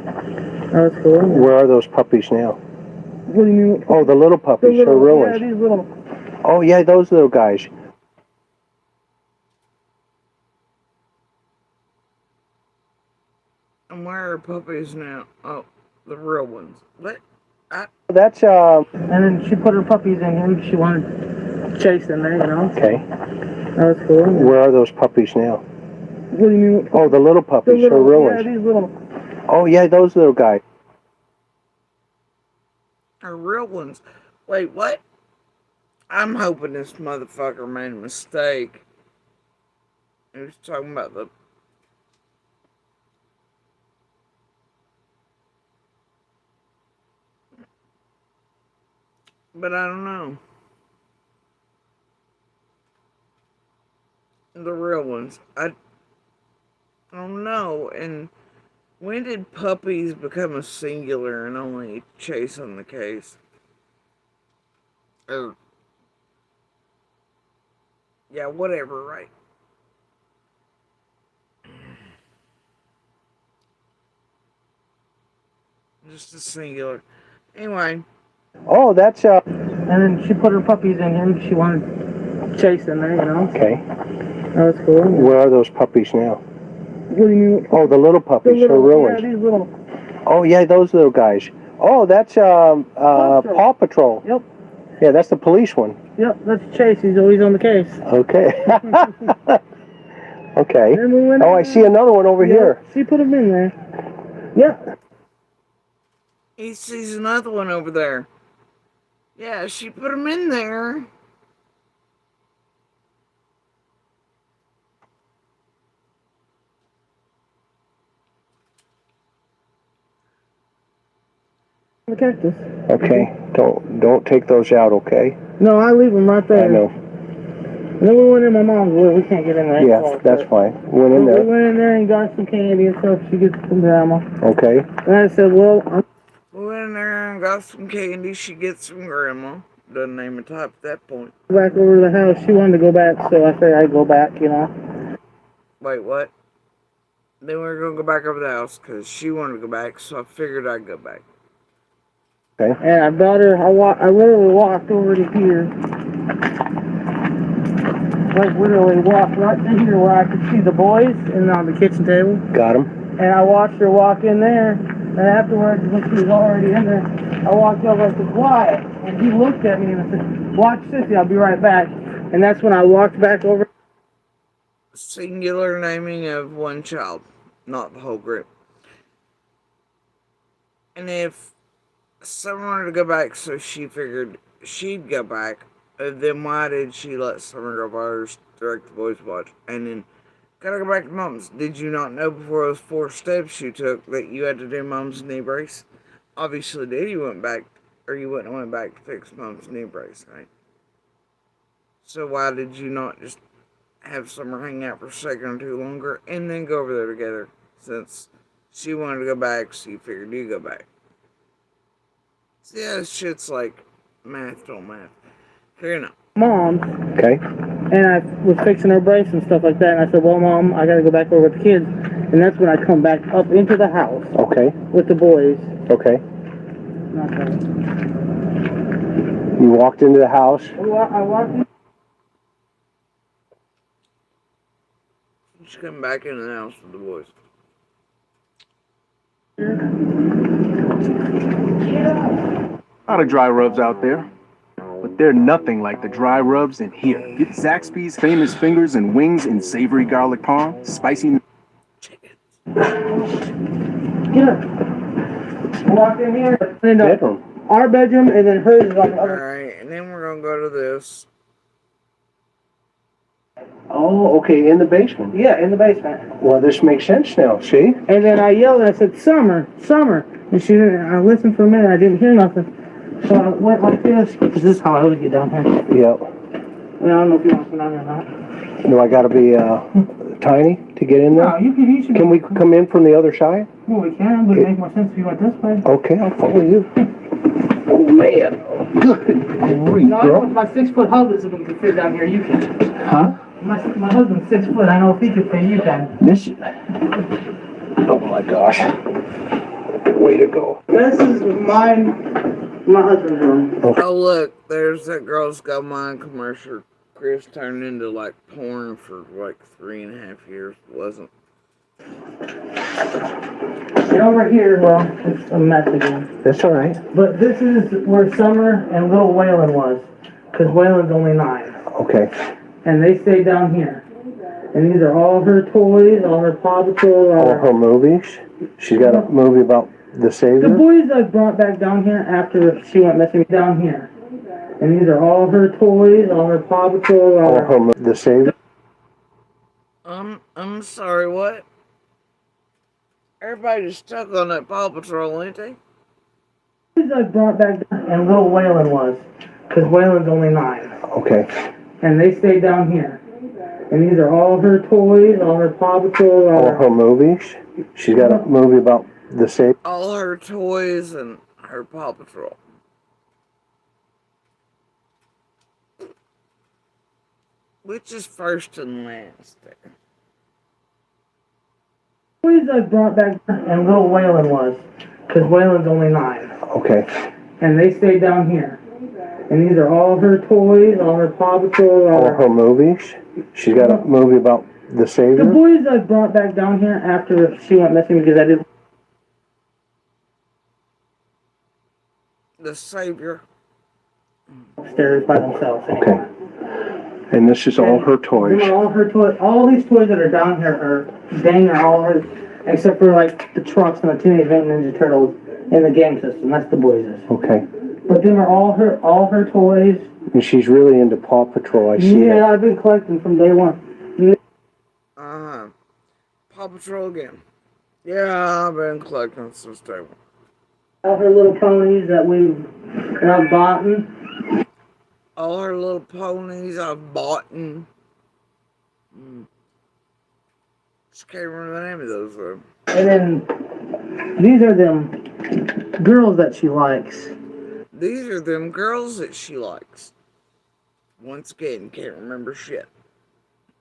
That was cool. Where are those puppies now? What do you mean? Oh, the little puppies, the real ones. Yeah, these little. Oh, yeah, those little guys. And where are puppies now? Oh, the real ones. What? That's, And then she put her puppies in here. She wanted to chase in there, you know. Okay. That was cool. Where are those puppies now? What do you mean? Oh, the little puppies, the real ones. Yeah, these little. Oh, yeah, those little guys. Are real ones. Wait, what? I'm hoping this motherfucker made a mistake. He was talking about the... But I don't know. The real ones. I don't know. And when did puppies become a singular and only chase on the case? Or... Yeah, whatever, right? Just a singular. Anyway. Oh, that's, And then she put her puppies in here. She wanted to chase in there, you know. Okay. That was cool. Where are those puppies now? What do you mean? Oh, the little puppies, the real ones. Yeah, these little. Oh, yeah, those little guys. Oh, that's, Paw Patrol. Yep. Yeah, that's the police one. Yep, that's Chase. He's always on the case. Okay. Okay. We Oh, I see another one over here. She put him in there. Yeah. He sees another one over there. Yeah, she put him in there. The cactus. Okay. Don't take those out, okay? No, I leave them right there. I know. And then we went in my mom's way. We can't get in there. Yeah, that's fine. Went in We there. went in there and got some candy and stuff. She gets from grandma. Okay. And I said, well, We went in there and got some candy. She gets from grandma. Doesn't name a type at that point. back over to the house. She wanted to go back, so I figured I'd go back, you know. Wait, what? Then we were going to go back over the house because she wanted to go back, so I figured I'd go back. Okay. And I brought her, I literally walked over to here. Like, literally walked right to here where I could see the boys and on the kitchen table. Got them. And I watched her walk in there. And afterwards, when she was already in there, I walked over and said, "Quiet." And he looked at me and I said, "Watch Sissy, I'll be right back." And that's when I walked back over. Singular naming of one child, not the whole group. And if Summer wanted to go back, so she figured she'd go back. Then why did she let Summer go first, direct the boys watch, and then gotta go back to Mom's? Did you not know before those 4 steps you took that you had to do Mom's knee brace? Obviously did. You went back, or you wouldn't have went back to fix Mom's knee brace, right? So why did you not just have Summer hang out for a second or two longer and then go over there together? Since she wanted to go back, so you figured you'd go back. So yeah, this shit's like math don't math. Here now. Mom's, Okay. and I was fixing her brace and stuff like that, and I said, well, Mom, I gotta go back over with the kids, and that's when I come back up into the house. Okay. With the boys. Okay. Okay. You walked into the house. I walked in. Just come back into the house with the boys. A lot of dry rubs out there, but they're nothing like the dry rubs in here. Get Zaxby's famous fingers and wings in savory garlic parm, spicy chicken. Get up. Walk in here. Bedroom. Our bedroom, and then hers is on the other. Alright, and then we're gonna go to this. Oh, okay, in the basement. Yeah, in the basement. Well, this makes sense now, see? And then I yelled and I said, Summer, Summer. And she didn't, I listened for a minute, I didn't hear nothing. So I went like this, because this is how I would get down here. Yep. And I don't know if you want to come down here or not. Do I gotta be tiny to get in there? No, you should. Can we come in from the other side? Well, we can, but it makes more sense if you went this way. Okay, I'll follow you. Oh, man. Good grief, No, I know if my 6-foot husband can fit down here, you can. Huh? My husband's 6 foot, I know if he could fit, you can. This is... Oh, my gosh. Way to go. This is my husband's room. Oh look, there's that Girls Go Mine commercial. Chris turned into like porn for like 3.5 years. Wasn't. And over here, well, it's a mess again. That's all right. But this is where Summer and little Waylon was. Because Waylon's only 9. Okay. And they stayed down here. And these are all her toys, all her Paw Patrol. All her movies. She's got a movie about the Savior. The boys I brought back down here after she went missing down here. And these are all her toys, all her Paw Patrol. All her the Savior. I'm sorry, what? Everybody's stuck on that Paw Patrol, ain't they? The boys I brought back down and little Waylon was. Because Waylon's only 9. Okay. And they stayed down here. And these are all her toys, all her Paw Patrol. All her movies. She's got a movie about the Savior. All her toys and her Paw Patrol. Which is first and last there? The boys I brought back and little Waylon was. Because Waylon's only 9. Okay. And they stayed down here. And these are all her toys, all her Paw Patrol. All her movies. She's got a movie about the Savior. The boys I brought back down here after she went missing because I did. The Savior. Upstairs by themselves. Anyway. Okay. And this is all her toys. These are all her toys. All these toys that are down here are dang are all her, except for like the trucks and the Teenage Mutant Ninja Turtles in the game system. That's the boys'. Okay. But them are all her toys. And she's really into Paw Patrol, I see. Yeah, I've been collecting from day one. Paw Patrol again. Yeah, I've been collecting since day one. All her little ponies that I've bought. All her little ponies I've bought. Just can't remember the name of those though. And then these are them girls that she likes. These are them girls that she likes. Once again, can't remember shit.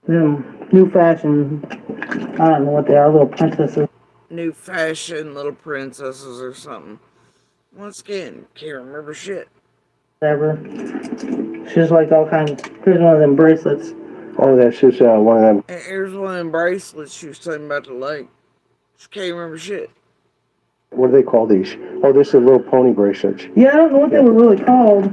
Them new fashion, I don't know what they are, little princesses. New fashion little princesses or something. Once again, can't remember shit. Whatever. She's like all kinds. Here's one of them bracelets. Oh, that's just one of them. And here's one of them bracelets she was talking about the lake. She can't remember shit. What do they call these? Oh, this is little pony bracelets. Yeah, I don't know what they were really called,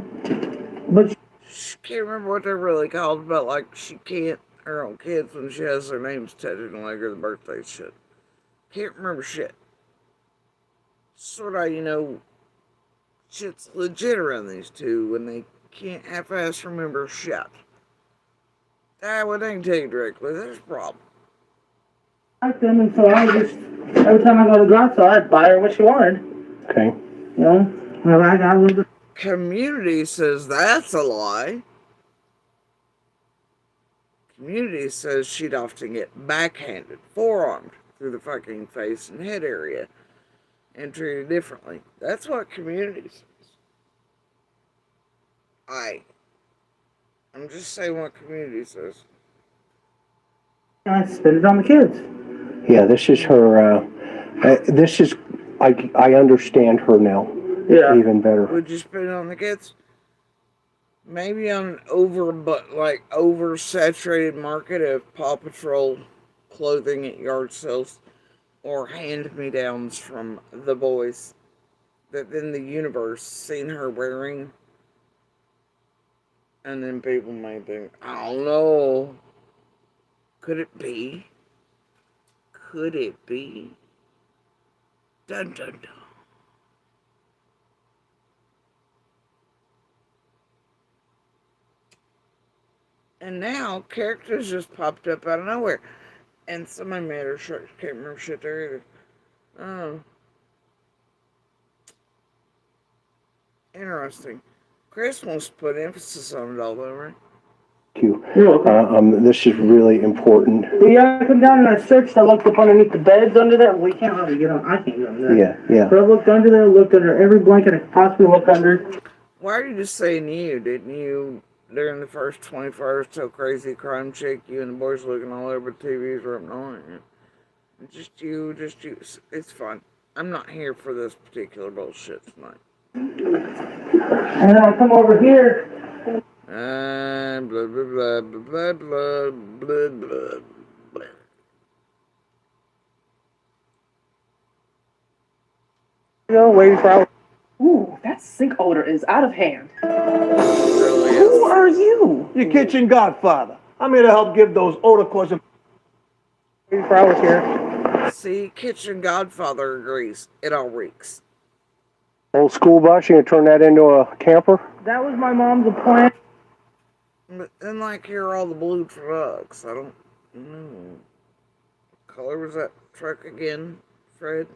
but she can't remember what they're really called, but like she can't her own kids when she has their names tattooed on like her birthday shit. Can't remember shit. Sort of, shit's legit around these two when they can't half-ass remember shit. That would ain't tell you directly. There's a problem. I like them, and so I just, every time I go to the garage sale, I'd buy her what she wanted. Okay. You know, whenever I got a little bit. Community says that's a lie. Community says she'd often get backhanded, forearmed through the fucking face and head area and treated differently. That's what community says. I'm just saying what community says. I spend it on the kids. Yeah, this is her, I understand her now. Yeah. Even better. Would you spend it on the kids? Maybe on an oversaturated market of Paw Patrol clothing at yard sales or hand-me-downs from the boys that then the universe seen her wearing, and then people may think, I don't know, could it be? Could it be? Dun dun dun. And now characters just popped up out of nowhere. And somebody made her shirt. Can't remember shit there either. Oh. Interesting. Chris wants to put emphasis on it all though, right? Thank you. This is really important. Yeah, I come down and I searched. I looked up underneath the beds under there. We can't really get on. I can't get on there. Yeah. But I looked under there, looked under every blanket I could possibly look under. Why are you just saying you? Didn't you, during the first 24 hours, tell Crazy Crime Chick you and the boys looking all over the TVs were up north? Just you. It's fun. I'm not here for this particular bullshit tonight. And then I come over here. Blah, blah, blah, blah, blah, blah, blah, blah. Waiting for hours. Ooh, that sink odor is out of hand. Really Who are you? Your kitchen godfather. I'm here to help give those odor causing. Waiting for hours here. See, kitchen godfather agrees. It all reeks. Old school bus, you gonna turn that into a camper? That was my mom's appointment. But then, like, here are all the blue trucks. I don't know. What color was that truck again, Fred?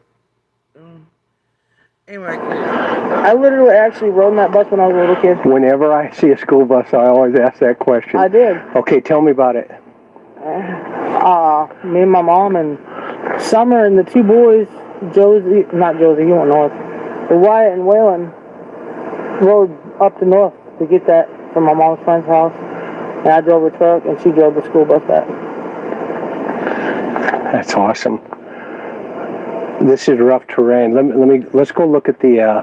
Anyway. I literally actually rode in that bus when I was a little kid. Whenever I see a school bus, I always ask that question. I did. Okay, tell me about it. Me and my mom and Summer and the two boys, not Josie, he went north. But Wyatt and Waylon rode up to north to get that from my mom's friend's house. And I drove a truck and she drove the school bus back. That's awesome. This is rough terrain. Let's go look at the,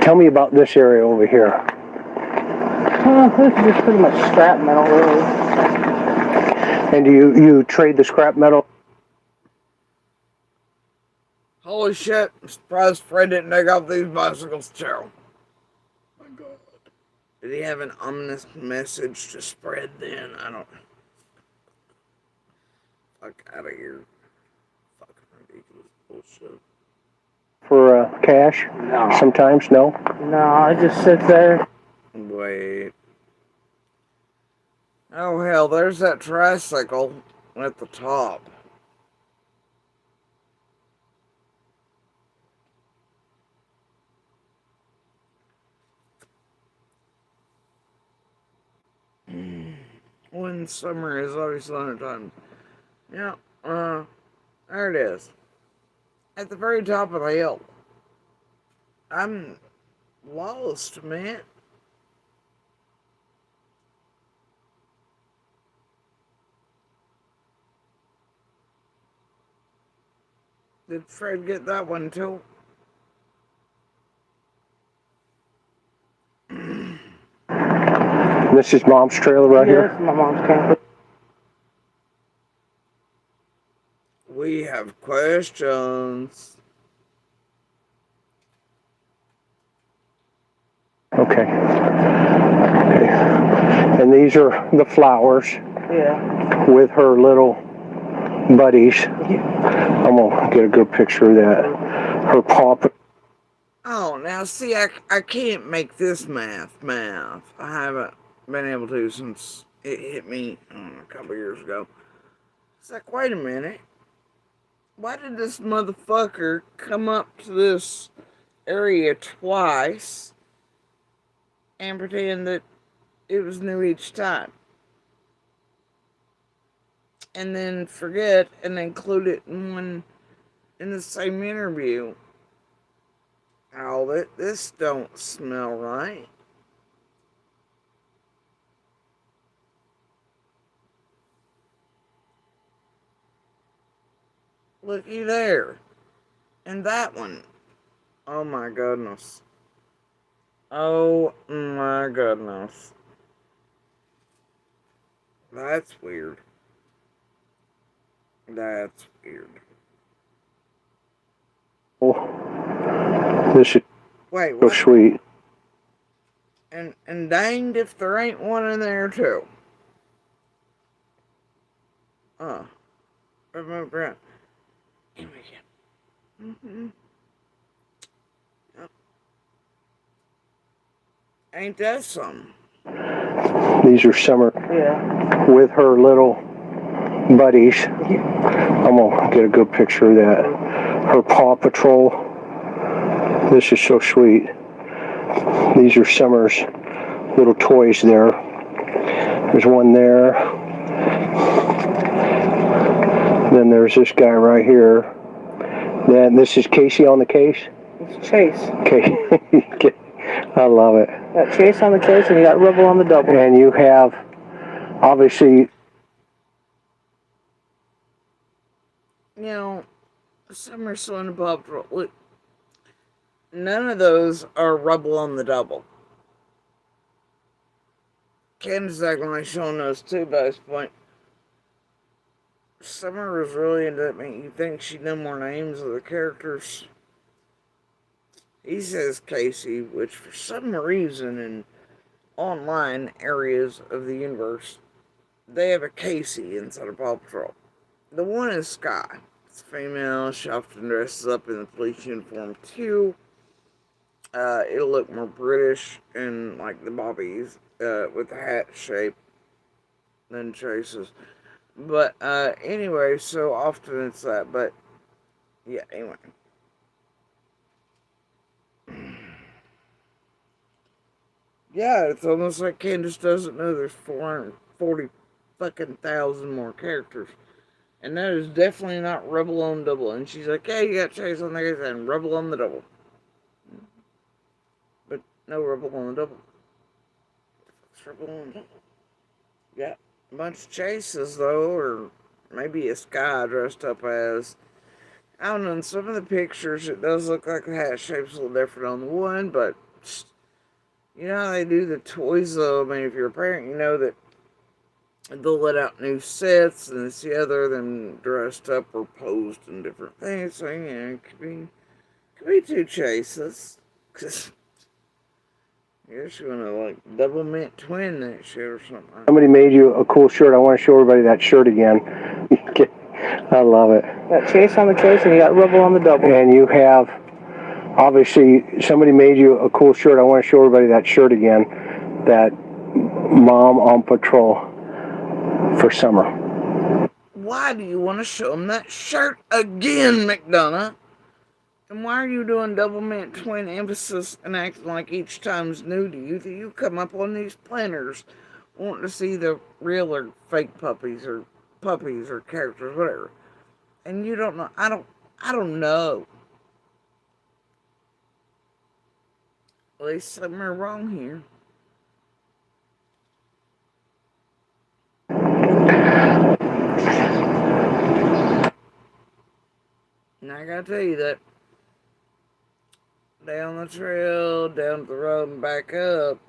tell me about this area over here. This is just pretty much scrap metal, really. And do you trade the scrap metal? Holy shit, I'm surprised Fred didn't take off these bicycles, Cheryl. My God. Did he have an ominous message to spread then? I don't. Fuck out of here. Fucking ridiculous bullshit. For cash? No. Sometimes, no? No, it just sits there. Wait. Oh hell, there's that tricycle at the top. When summer is obviously summertime. Yeah, there it is. At the very top of the hill. I'm lost, man. Did Fred get that one too? This is Mom's trailer right here? This is my mom's camper. We have questions. Okay. And these are the flowers. Yeah. With her little buddies. I'm gonna get a good picture of that. Her paw. Oh, now see, I can't make this math. I haven't been able to since it hit me a couple years ago. It's like, wait a minute. Why did this motherfucker come up to this area twice and pretend that it was new each time? And then forget and include it in the same interview. Oh, this don't smell right. Looky there. And that one. Oh my goodness. Oh my goodness. That's weird. That's weird. Oh, this is Wait, so what? sweet. And danged if there ain't one in there too. Remove ground. Here we go. Mm-hmm. Yep. Ain't that something? These are Summer with her little buddies. I'm gonna get a good picture of that. Her Paw Patrol. This is so sweet. These are Summer's little toys there. There's one there. Then there's this guy right here. Then this is Casey on the case. It's Chase. Okay. I love it. Got Chase on the case and you got Rebel on the double. And you have, obviously... You know, Summer Swan and Bob Patrol. Look, none of those are Rebel on the double. Candace acting like showing those too, by this point. Summer was really into that. You think she'd know more names of the characters? He says Casey, which for some reason in online areas of the universe, they have a Casey inside of Paw Patrol. The one is Sky. It's female. She often dresses up in the police uniform too. It'll look more British and like the bobbies with the hat shape than Chase's. But anyway, so often it's that. But yeah, anyway. Yeah, it's almost like Candace doesn't know there's 440 fucking thousand more characters. And that is definitely not Rebel on Double. And she's like, hey, you got Chase on the case and Rebel on the Double. But no Rebel on the Double. It's Rebel on the Double. Yeah, a bunch of Chases, though, or maybe a Sky dressed up as... I don't know, in some of the pictures, it does look like the hat shape's a little different on the one, but... You know how they do the toys, though? I mean, if you're a parent, you know that they'll let out new sets, and it's the other them dressed up or posed in different things. So, yeah, it could be two Chases. Cause I guess you want to, like, double mint twin that shit or something. Somebody made you a cool shirt. I want to show everybody that shirt again. I love it. Got Chase on the case and you got Rebel on the double. And you have... Obviously, somebody made you a cool shirt. I want to show everybody that shirt again. That Mom on Patrol for Summer. Why do you want to show them that shirt again, McDonough? And why are you doing double mint twin emphasis and acting like each time's new to you that you come up on these planners wanting to see the real or fake puppies or characters, whatever. And you don't know. I don't know. At least something are wrong here. And I gotta tell you that down the trail, down the road, and back up.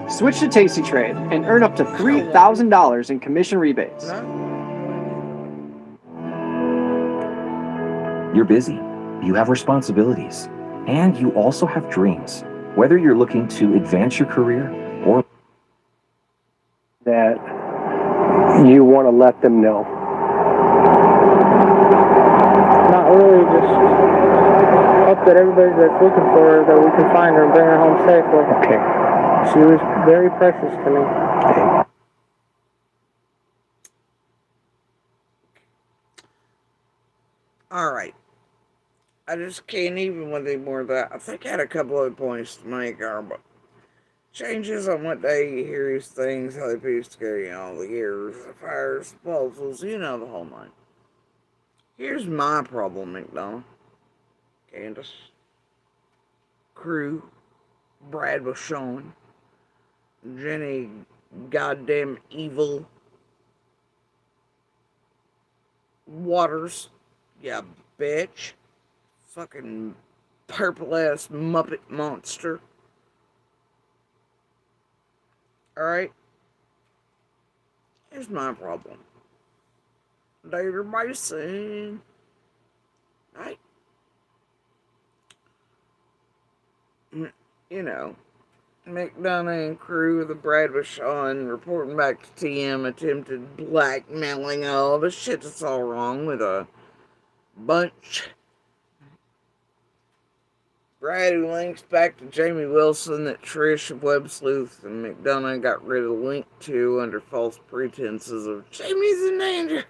Switch to Tasty Trade and earn up to $3,000 in commission rebates. You're busy, you have responsibilities, and you also have dreams. Whether you're looking to advance your career or that you want to let them know. that everybody that's looking for her, that we can find her and bring her home safely. Okay. She was very precious to me. Okay. Alright. I just can't even with any more of that. I think I had a couple other points to make, but changes on what day you hear these things, how they piece together, the years, the fires, the proposals, the whole nine. Here's my problem, McDonald. Candace. Crew. Brad was Sean. Jenny, goddamn evil. Waters. Yeah, bitch. Fucking purple-ass Muppet monster. Alright? Here's my problem. David Mason. Right? McDonough and crew of the Brad was Sean reporting back to TM attempted blackmailing all the shit that's all wrong with a bunch. Brad, who links back to Jamie Wilson that Trish of Web Sleuth and McDonough got rid of the link to under false pretenses of Jamie's in danger.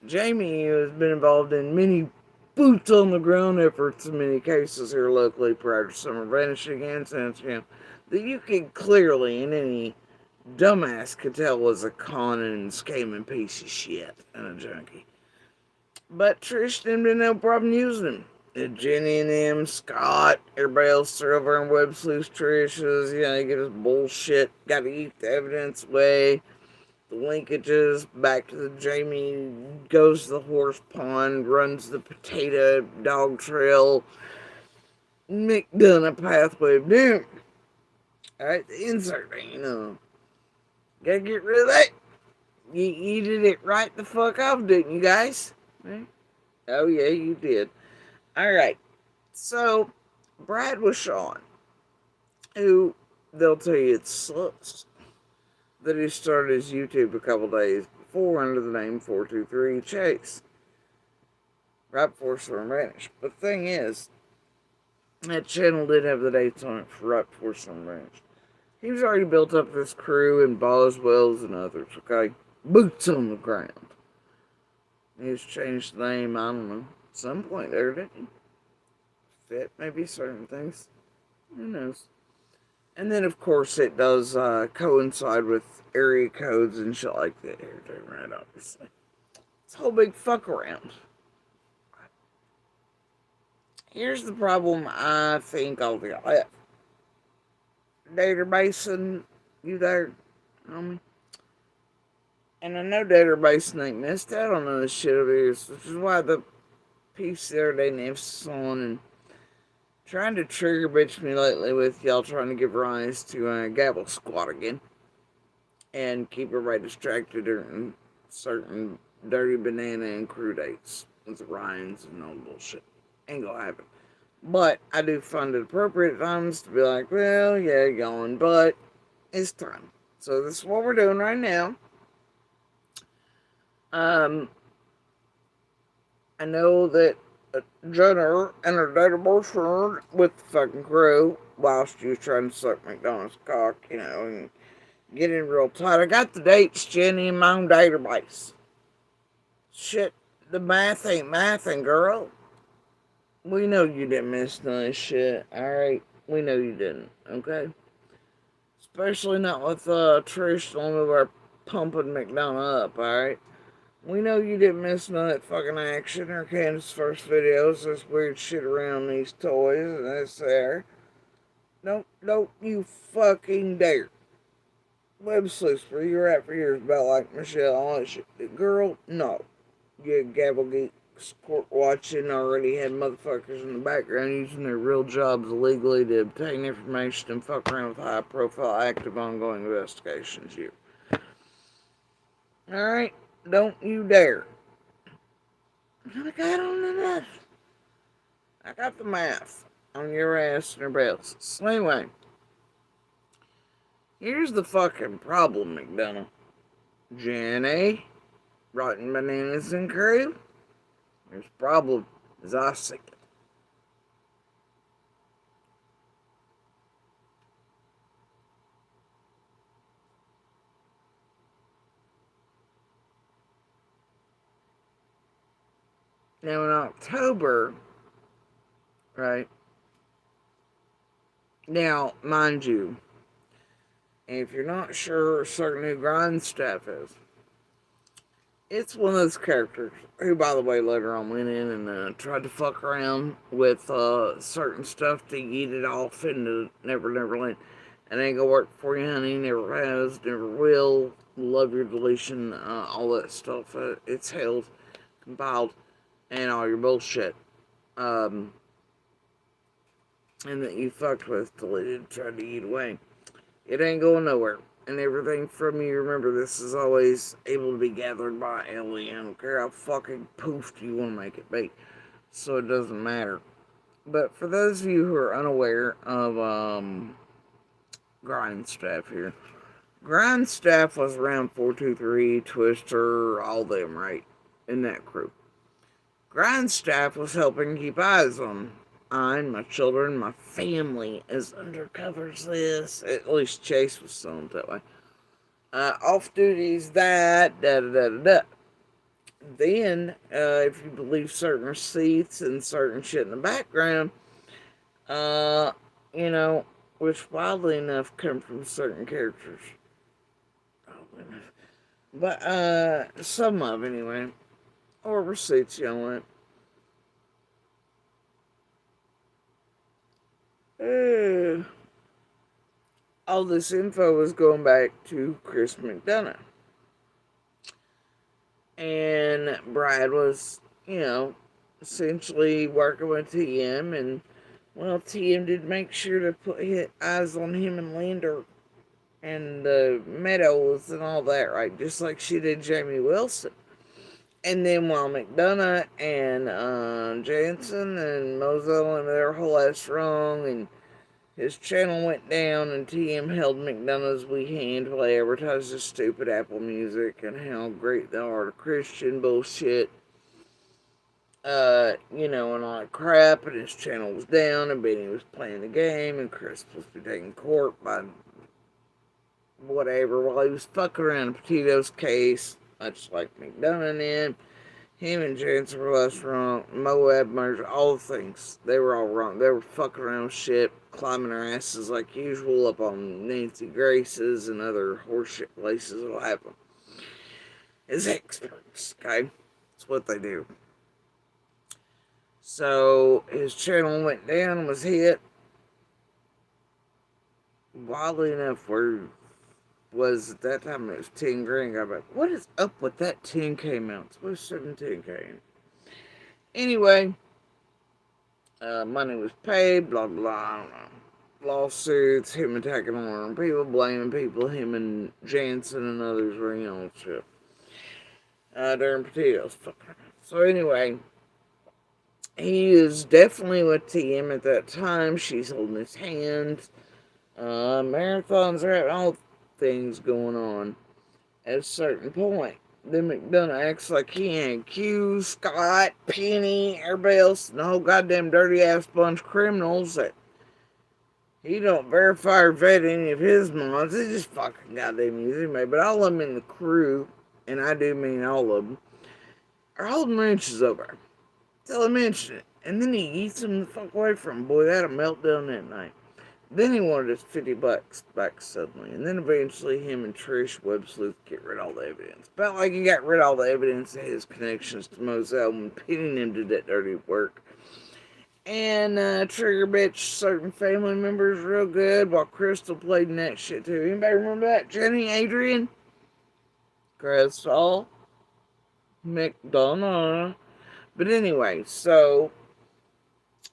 Jamie has been involved in many boots on the ground efforts in many cases here locally prior to summer vanishing and since that you can clearly, in any dumbass could tell was a con and scamming piece of shit and a junkie. But Trish didn't have no problem using him. Jenny and him, Scott, everybody else are over on Web Sleuth Trish's, you get his bullshit, gotta eat the evidence away. The linkages back to the Jamie goes to the horse pond, runs the potato dog trail, McDonough pathway of doom. Alright, the insert, gotta get rid of that. You did it right the fuck off, didn't you guys? Right? Oh yeah, you did. Alright, so Brad was Sean, who they'll tell you it sucks that he started his YouTube a couple days before under the name 423 Chase. Right before Storm vanished. But the thing is, that channel did have the dates on it for right before Storm vanished. He was already built up this crew in Boswell's and others, okay? Boots on the ground. He's changed the name, I don't know, at some point there, didn't he? Fit, maybe certain things. Who knows? And then, of course, it does coincide with area codes and shit like that here, right, obviously. It's a whole big fuck around. Here's the problem I think I'll deal with. Dater Mason, you there, homie? And I know Dater Mason ain't missed out on this shit over here, which is why the piece the other day emphasis on and trying to trigger bitch me lately with y'all trying to give rise to Gabble Squad again. And keep everybody distracted during certain dirty banana and crew dates with the Ryans and all bullshit. Ain't gonna happen. But I do find it appropriate at times to be like, well, yeah, going, but it's time. So this is what we're doing right now. I know that Jenner and her data boyfriend with the fucking crew while she was trying to suck McDonald's cock, and getting real tight. I got the dates, Jenny, in my own database. Shit, the math ain't mathing, girl. We know you didn't miss none of this shit, alright? We know you didn't, okay? Especially not with Trish on over pumping McDonough up, alright? We know you didn't miss none of that fucking action or Candace's first videos, this weird shit around these toys and this there. Don't you fucking dare. Web Sleuth, where you're at for years about like Michelle, all that shit. Girl, no. You gabble geek court watching already had motherfuckers in the background using their real jobs illegally to obtain information and fuck around with high profile active ongoing investigations. You. Alright? Don't you dare. I got on enough. I got the math on your ass and everybody else. So anyway. Here's the fucking problem, McDonough. Jenny, Rotten Bananas and crew. Here's the problem, as I see it. Now in October, right? Now, mind you, if you're not sure certain who Grindstaff is, it's one of those characters who, by the way, later on went in and tried to fuck around with certain stuff to eat it off into Never Never Land. It ain't gonna work for you, honey. Never has, never will. Love your deletion, all that stuff. It's held, compiled, and all your bullshit. And that you fucked with, deleted, tried to eat away. It ain't going nowhere. And everything from you, remember, this is always able to be gathered by alien. I don't care how fucking poofed you want to make it be. So it doesn't matter. But for those of you who are unaware of Grindstaff here, Grindstaff was around 423, Twister, all them, right? In that crew. Grindstaff was helping keep eyes on my children, my family as undercovers this. At least Chase was selling that way. Off duties, that, da da da da da. Then, if you believe certain receipts and certain shit in the background, you know, which wildly enough come from certain characters. But, some of anyway. Or receipts, you know what? All this info was going back to Chris McDonough. And Brad was, you know, essentially working with TM, and, well, TM did make sure to put eyes on him and Lander and the Meadows and all that, right? Just like she did Jamie Wilson. And then while McDonough and Jansen and Moselle and their whole ass wrong, and his channel went down, and TM held McDonough's weak hand while they advertised his stupid Apple Music and how great they are to Christian bullshit. You know, and all that crap, and his channel was down, and Benny was playing the game, and Chris was supposed to be taking court by whatever while he was fucking around in Petito's case, much like McDonough did. Him and Jansen were less wrong. Moab murder, all the things. They were all wrong. They were fucking around with shit, climbing their asses like usual up on Nancy Grace's and other horseshit places that'll happen. As experts, okay? That's what they do. So his channel went down and was hit. Wildly enough, where was at that time it was 10 grand. I'm like, what is up with that 10K amounts? What's 17K? Anyway, money was paid, blah, blah, I don't know. Lawsuits, him attacking on people, blaming people, him and Jansen and others were, you know, shit. During Petito's. So anyway, he is definitely with TM at that time. She's holding his hand. Marathons are having all things going on. At a certain point, then McDonough acts like he ain't Q, Scott, Penny, everybody else, and the whole goddamn dirty ass bunch of criminals that he don't verify or vet any of his mods. They just fucking goddamn use anyway. But all of them in the crew, and I do mean all of them, are holding wrenches over. Till I mention it. And then he eats them the fuck away from him. Boy, that a meltdown that night. Then he wanted his $50 back suddenly. And then eventually him and Trish Web Sleuth get rid of all the evidence. Felt like he got rid of all the evidence of his connections to Moselle and pinning him to that dirty work. And Trigger bitch certain family members real good while Crystal played in that shit too. Anybody remember that? Jenny, Adrian, Crystal, McDonough. But anyway, so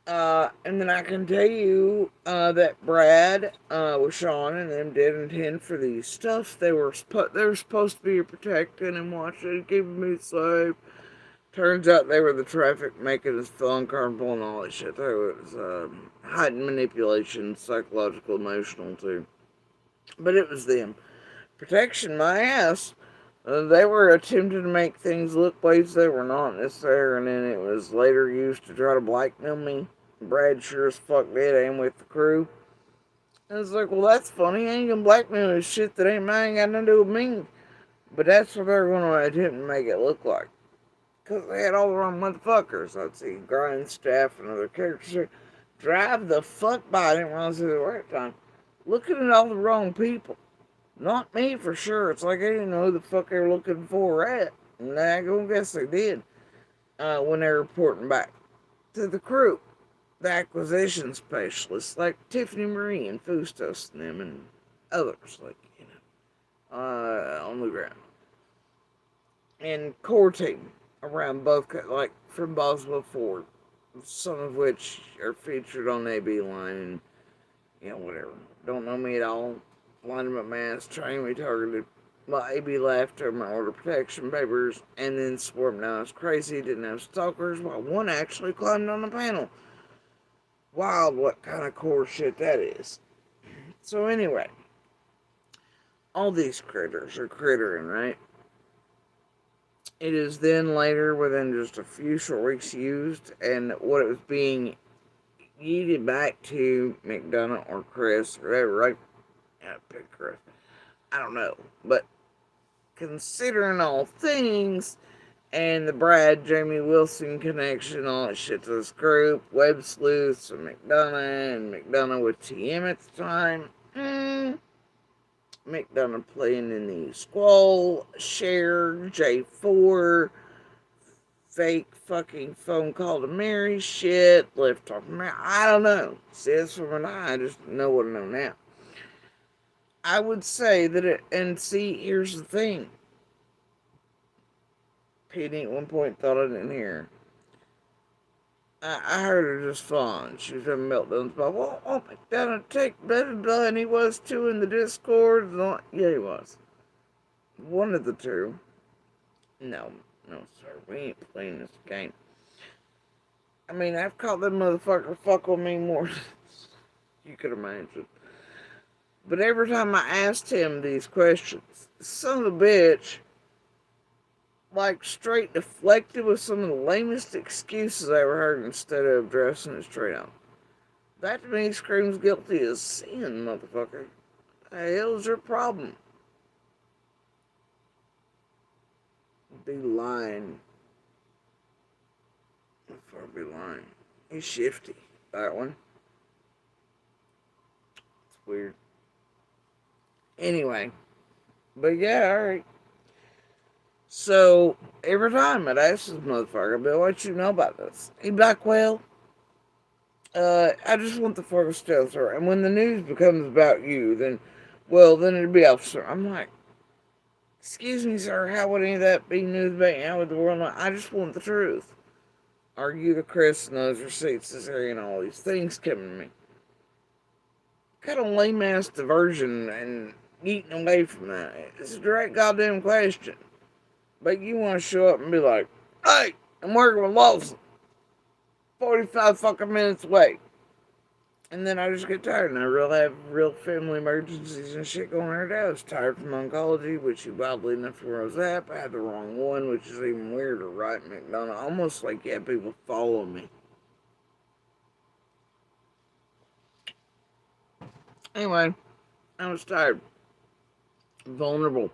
and then I can tell you that Brad with Sean and them did intend for these stuff. They were supposed to be protecting and watching, keeping me safe. Turns out they were the traffic making us feel uncomfortable and all that shit. There was heightened manipulation, psychological, emotional too. But it was them. Protection, my ass. They were attempting to make things look ways they were not necessary, and then it was later used to try to blackmail me. Brad sure as fuck did, and with the crew. And it's like, well, that's funny. I ain't gonna blackmail this shit that ain't mine, got nothing to do with me. But that's what they're gonna attempt to make it look like. Because they had all the wrong motherfuckers. Let's see, Grindstaff and other characters. Drive the fuck by. I didn't realize it was the right time. Looking at all the wrong people. Not me for sure. It's like I didn't know who the fuck they were looking for at. And I gonna guess they did. When they're reporting back to the crew. The acquisition specialists like Tiffany Marie and Fustos and them and others like, on the ground. And core team around both, like from Boswell Ford, some of which are featured on AB line and, whatever. Don't know me at all. Blinded my mask, trained me targeted. My AB left over my order protection papers and then swarmed down. I was crazy, didn't have stalkers, while one actually climbed on the panel. Wild what kind of core shit that is. So anyway, all these critters are crittering, right? It is then later, within just a few short weeks used, and what it was being yeeted back to McDonough or Chris, or whatever, right? Yeah, pick Chris. I don't know. But considering all things, and the Brad, Jamie Wilson connection, all that shit to this group, Web Sleuths, and McDonough with TM at the time. McDonough playing in the Squall, Cher, J4, fake fucking phone call to Mary shit, left off Mary. I don't know. See, that's from I just know what I know now. I would say that it, and see, here's the thing. Penny at one point thought I didn't hear. I heard her just fine. She was having meltdowns about, well, I'll pick down and take blah, blah, blah, and he was too in the Discord. Yeah, he was. One of the two. No, sir. We ain't playing this game. I mean, I've caught that motherfucker fuck with me more than you could imagine. But every time I asked him these questions, son of a bitch, like, straight deflected with some of the lamest excuses I ever heard instead of addressing it straight out. That to me screams guilty as sin, motherfucker. The hell's your problem? Be lying. Before be lying. He's shifty. That one. It's weird. Anyway. But yeah, alright. So, every time I'd ask this motherfucker, Bill, what you know about this? He'd be like, well, I just want the fucker stealth her. And when the news becomes about you, then it'd be officer. I'm like, excuse me, sir, how would any of that be news about you? How would the world know? I just want the truth. Are you the Chris and those receipts, this area, and all these things coming to me? Kind of lame-ass diversion and eating away from that. It's a direct goddamn question. But you want to show up and be like, hey, I'm working with Lawson. 45 fucking minutes away. And then I just get tired and I have real family emergencies and shit going on. I was tired from oncology, which you wildly enough where I was at. I had the wrong one, which is even weirder, right, McDonough? Almost like, yeah, people follow me. Anyway, I was tired. Vulnerable.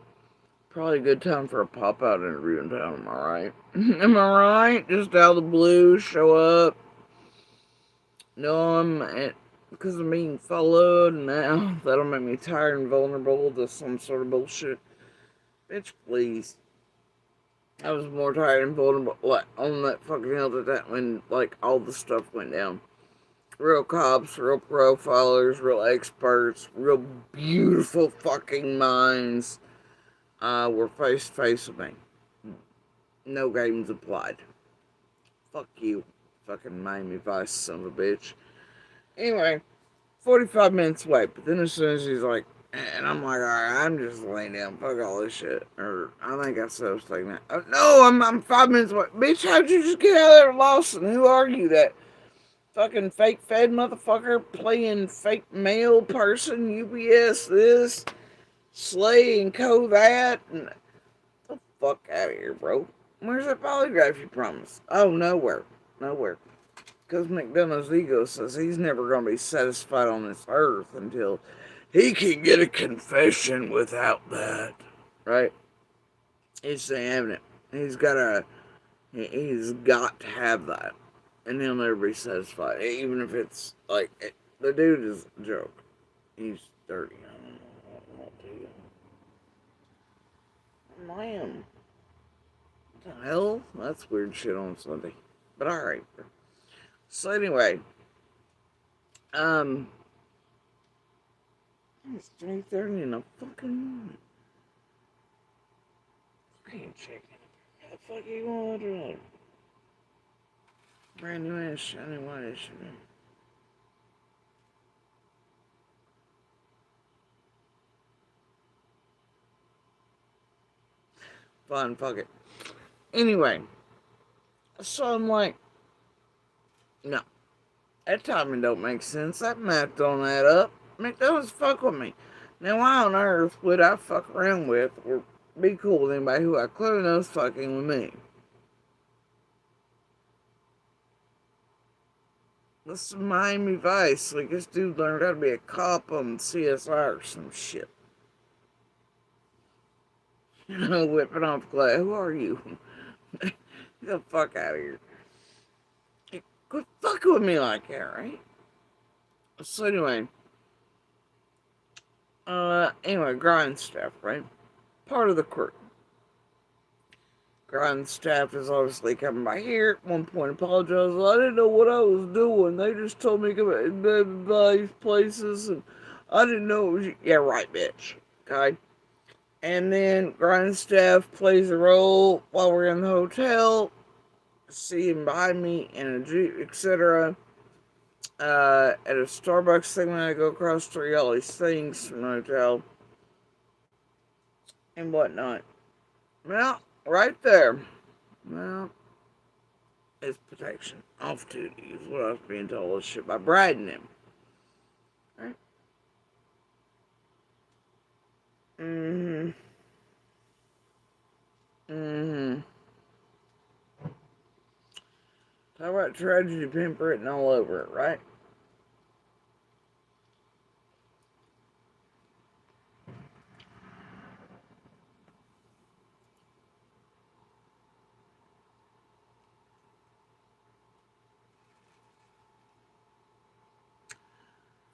Probably a good time for a pop-out interview in town, am I right? Am I right? Just out of the blue, show up. No, because I'm being followed now. That'll make me tired and vulnerable to some sort of bullshit. Bitch, please. I was more tired and vulnerable on that fucking hill when, like, all the stuff went down. Real cops, real profilers, real experts, real beautiful fucking minds. Were face to face with me. No games applied. Fuck you, fucking Miami Vice son of a bitch. Anyway, 45 minutes away, but then as soon as he's like, and I'm like, alright, I'm just laying down, fuck all this shit. Or, I think I said I was taking that. No, I'm 5 minutes away. Bitch, how'd you just get out of there, Lawson? Who are you, that fucking fake fed motherfucker playing fake mail person, UPS this, Slay and Co that, and get the fuck out of here, bro. Where's that polygraph you promised? Oh, nowhere. Because McDonough's ego says he's never going to be satisfied on this earth until he can get a confession without that. Right? He's saying it. He's got to He's got to have that. And he'll never be satisfied. Even if it's like, the dude is a joke. He's 30. I don't know what to do. Man. What the hell? That's weird shit on Sunday. But alright. So anyway. It's 3:30 in the fucking morning. I ain't checking. How the fuck you gonna order that? Brand new ass shiny white issue. Fine, fuck it. Anyway, so I'm like, no, that timing don't make sense. That math don't add up. McDonald's fuck with me. Now, why on earth would I fuck around with or be cool with anybody who I clearly know is fucking with me? This is Miami Vice. Like, this dude learned how to be a cop on CSI or some shit. You know, whipping off glass. Who are you? Get the fuck out of here. Quit fucking with me like that, right? So anyway, grind staff, right? Part of the crew. Grind staff is obviously coming by here. At one point, apologized. I didn't know what I was doing. They just told me to come by these places, and I didn't know it was you. Yeah, right, bitch. Okay? And then grind staff plays a role while we're in the hotel, seeing behind me in a Jeep, etc. At a Starbucks thing when I go across the street, all these things from the hotel and whatnot. Well, right there. Well, it's protection. Off duty is what I was being told this shit by bribing him. Right? Talk about tragedy pimp written all over it, right?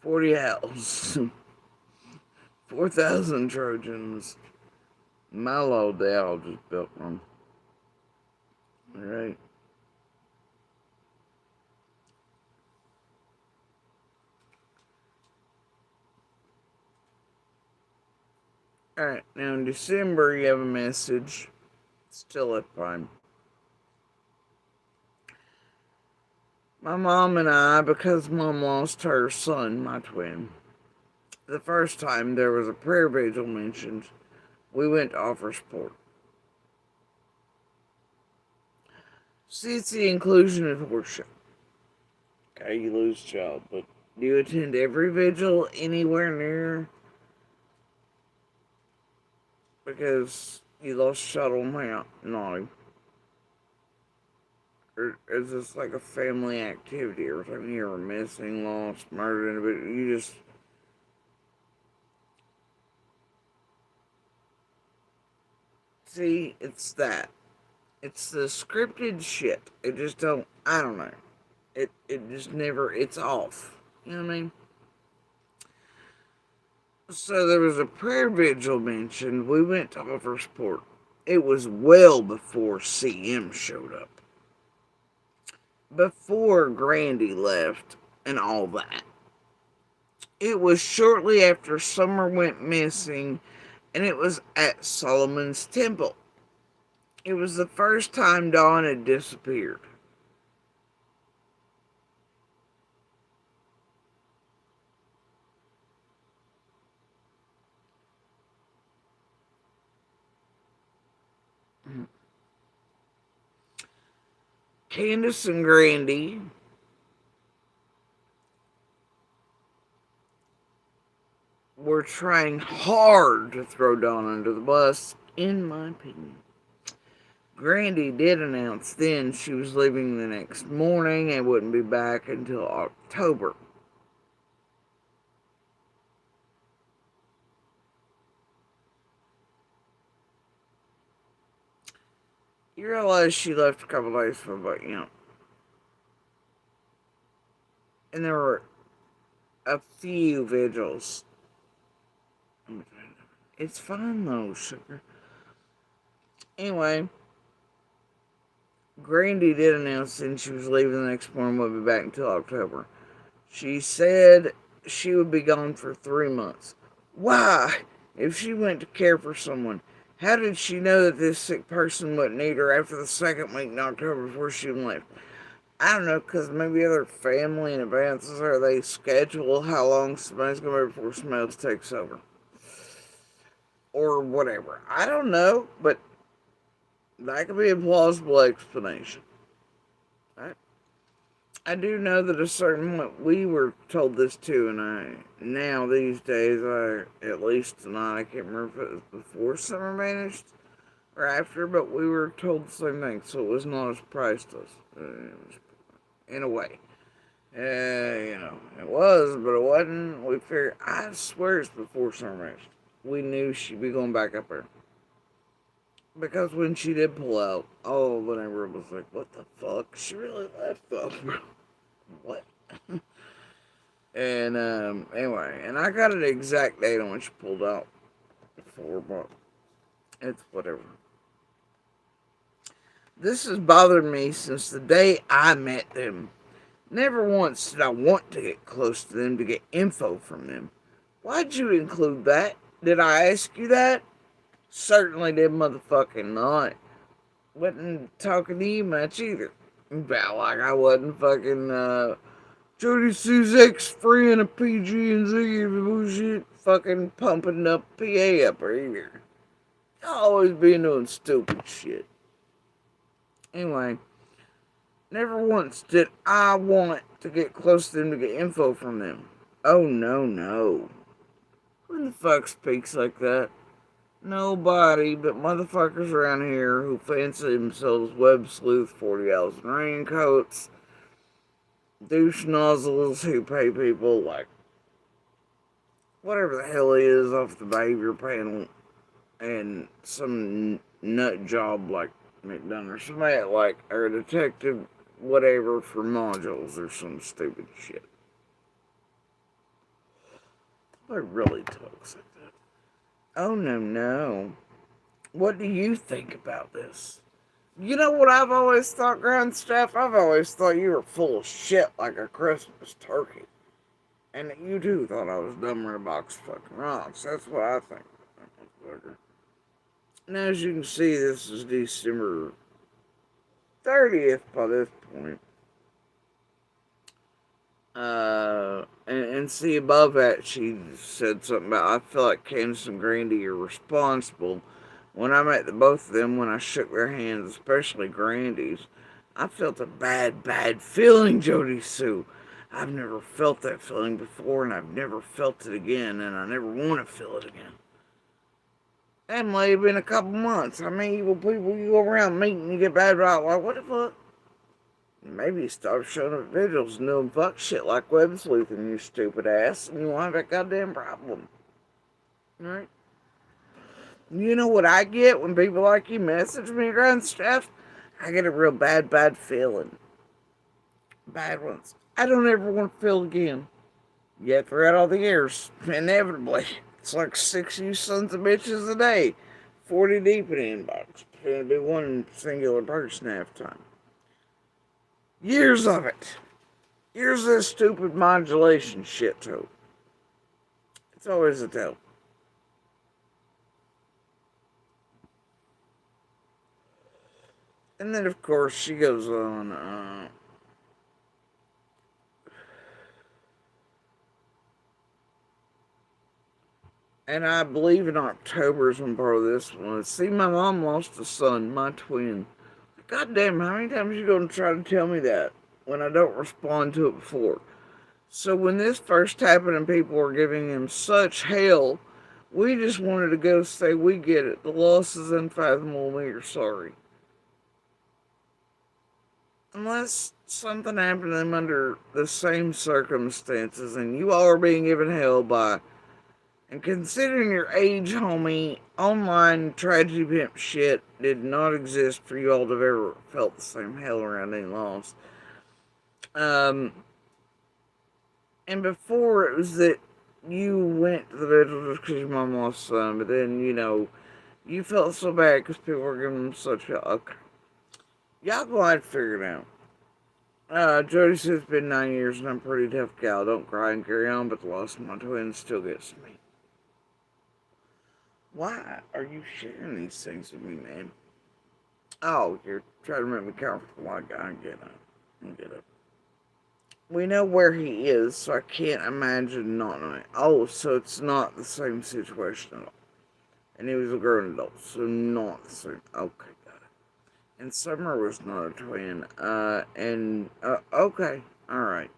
$40 owls. 4,000 Trojans. Milo Dow just built one. Alright. Alright, now in December you have a message. Still at Prime. My mom and I, because Mom lost her son, my twin, the first time there was a prayer vigil mentioned, we went to offer support. See, it's the inclusion of worship. Okay, you lose a child, but do you attend every vigil anywhere near? Because you lost a child on Mount Naughty. Or is this like a family activity? Every time you hear missing, lost, murdered, but you just... See, it's that. It's the scripted shit. It just don't, I don't know. It just never, it's off. You know what I mean? So there was a prayer vigil mentioned. We went to offer support. It was well before CM showed up. Before Grandy left and all that. It was shortly after Summer went missing, and it was at Solomon's Temple. It was the first time Dawn had disappeared. Candace and Grandy were trying hard to throw Dawn under the bus, in my opinion. Grandy did announce then she was leaving the next morning and wouldn't be back until October. You realize she left a couple days for, but and there were a few vigils. It's fine though, sugar. Anyway, Grandy did announce that she was leaving the next morning, would be back until October. She said she would be gone for 3 months. Why? If she went to care for someone, how did she know that this sick person wouldn't need her after the second week in October before she left? I don't know, because maybe other family in advances or they schedule how long somebody's going to be before somebody else takes over. Or whatever. I don't know, but that could be a plausible explanation. I do know that a certain point, we were told this too, and now these days, at least tonight, I can't remember if it was before summer vanished or after, but we were told the same thing, so it was not a surprise to us, in a way. It was, but it wasn't. We figured, I swear it's before summer vanished. We knew she'd be going back up there. Because when she did pull out, all the neighborhood was like, what the fuck? She really left though, bro. What? And anyway, and I got an exact date on when she pulled out before, but it's whatever. This has bothered me since the day I met them. Never once did I want to get close to them to get info from them. Why'd you include that? Did I ask you that? Certainly did motherfucking not. Wasn't talking to you much either. About like I wasn't fucking Jody Sue's ex-friend of PG and Z bullshit fucking pumping up PA up her either. Always being doing stupid shit. Anyway, never once did I want to get close to them to get info from them. Oh no. Who the fuck speaks like that? Nobody but motherfuckers around here who fancy themselves web sleuth 40 hours in raincoats, douche nozzles who pay people like whatever the hell he is off the behavior panel, and some nut job like McDonough or somebody like, or a detective, whatever, for modules or some stupid shit. I really talks like that. Oh no. What do you think about this? You know what I've always thought, ground staff? I've always thought you were full of shit like a Christmas turkey. And that you too thought I was dumber than a box of fucking rocks. That's what I think. And as you can see, this is December 30th by this point. And see above that, she said something about, I feel like Candace and Grandy are responsible. When I met the both of them, when I shook their hands, especially Grandy's, I felt a bad feeling, Jody Sue. I've never felt that feeling before, and I've never felt it again, and I never want to feel it again. That might have been a couple months. How many evil people you go around meeting and you get bad about? Like, what the fuck? Maybe you start showing up at vigils and doing fuck shit like web sleuthing, you stupid ass, and you won't have that goddamn problem. Right? You know what I get when people like you message me around stuff? I get a real bad feeling. Bad ones. I don't ever want to feel again. Yet throughout all the years, inevitably, it's like 6 you sons of bitches a day. 40 deep in the inbox. It's going to be one singular person half the time. Years of it. Years of this stupid modulation shit too. It's always a tale. And then of course she goes on, and I believe in October is when part of this one. See, my mom lost a son, my twin. God damn, how many times are you going to try to tell me that when I don't respond to it before? So when this first happened and people were giving him such hell, we just wanted to go say, we get it. The loss is unfathomable. We are sorry. Unless something happened to them under the same circumstances and you all are being given hell by And considering your age, homie, online tragedy pimp shit did not exist for you all to have ever felt the same hell around any loss. And before it was that you went to the vigil just because your mom lost son, but then, you felt so bad because people were giving them such hell. Okay. Y'all go ahead and figure it out. Jody says it's been 9 years and I'm a pretty tough gal. Don't cry and carry on, but the loss of my twins still gets to me. Why are you sharing these things with me, man? Oh, you're trying to make me comfortable. I get it. I get it. We know where he is, so I can't imagine not knowing. Oh, so it's not the same situation at all. And he was a grown adult, so not the same. Okay, got it. And Summer was not a twin. Okay, alright.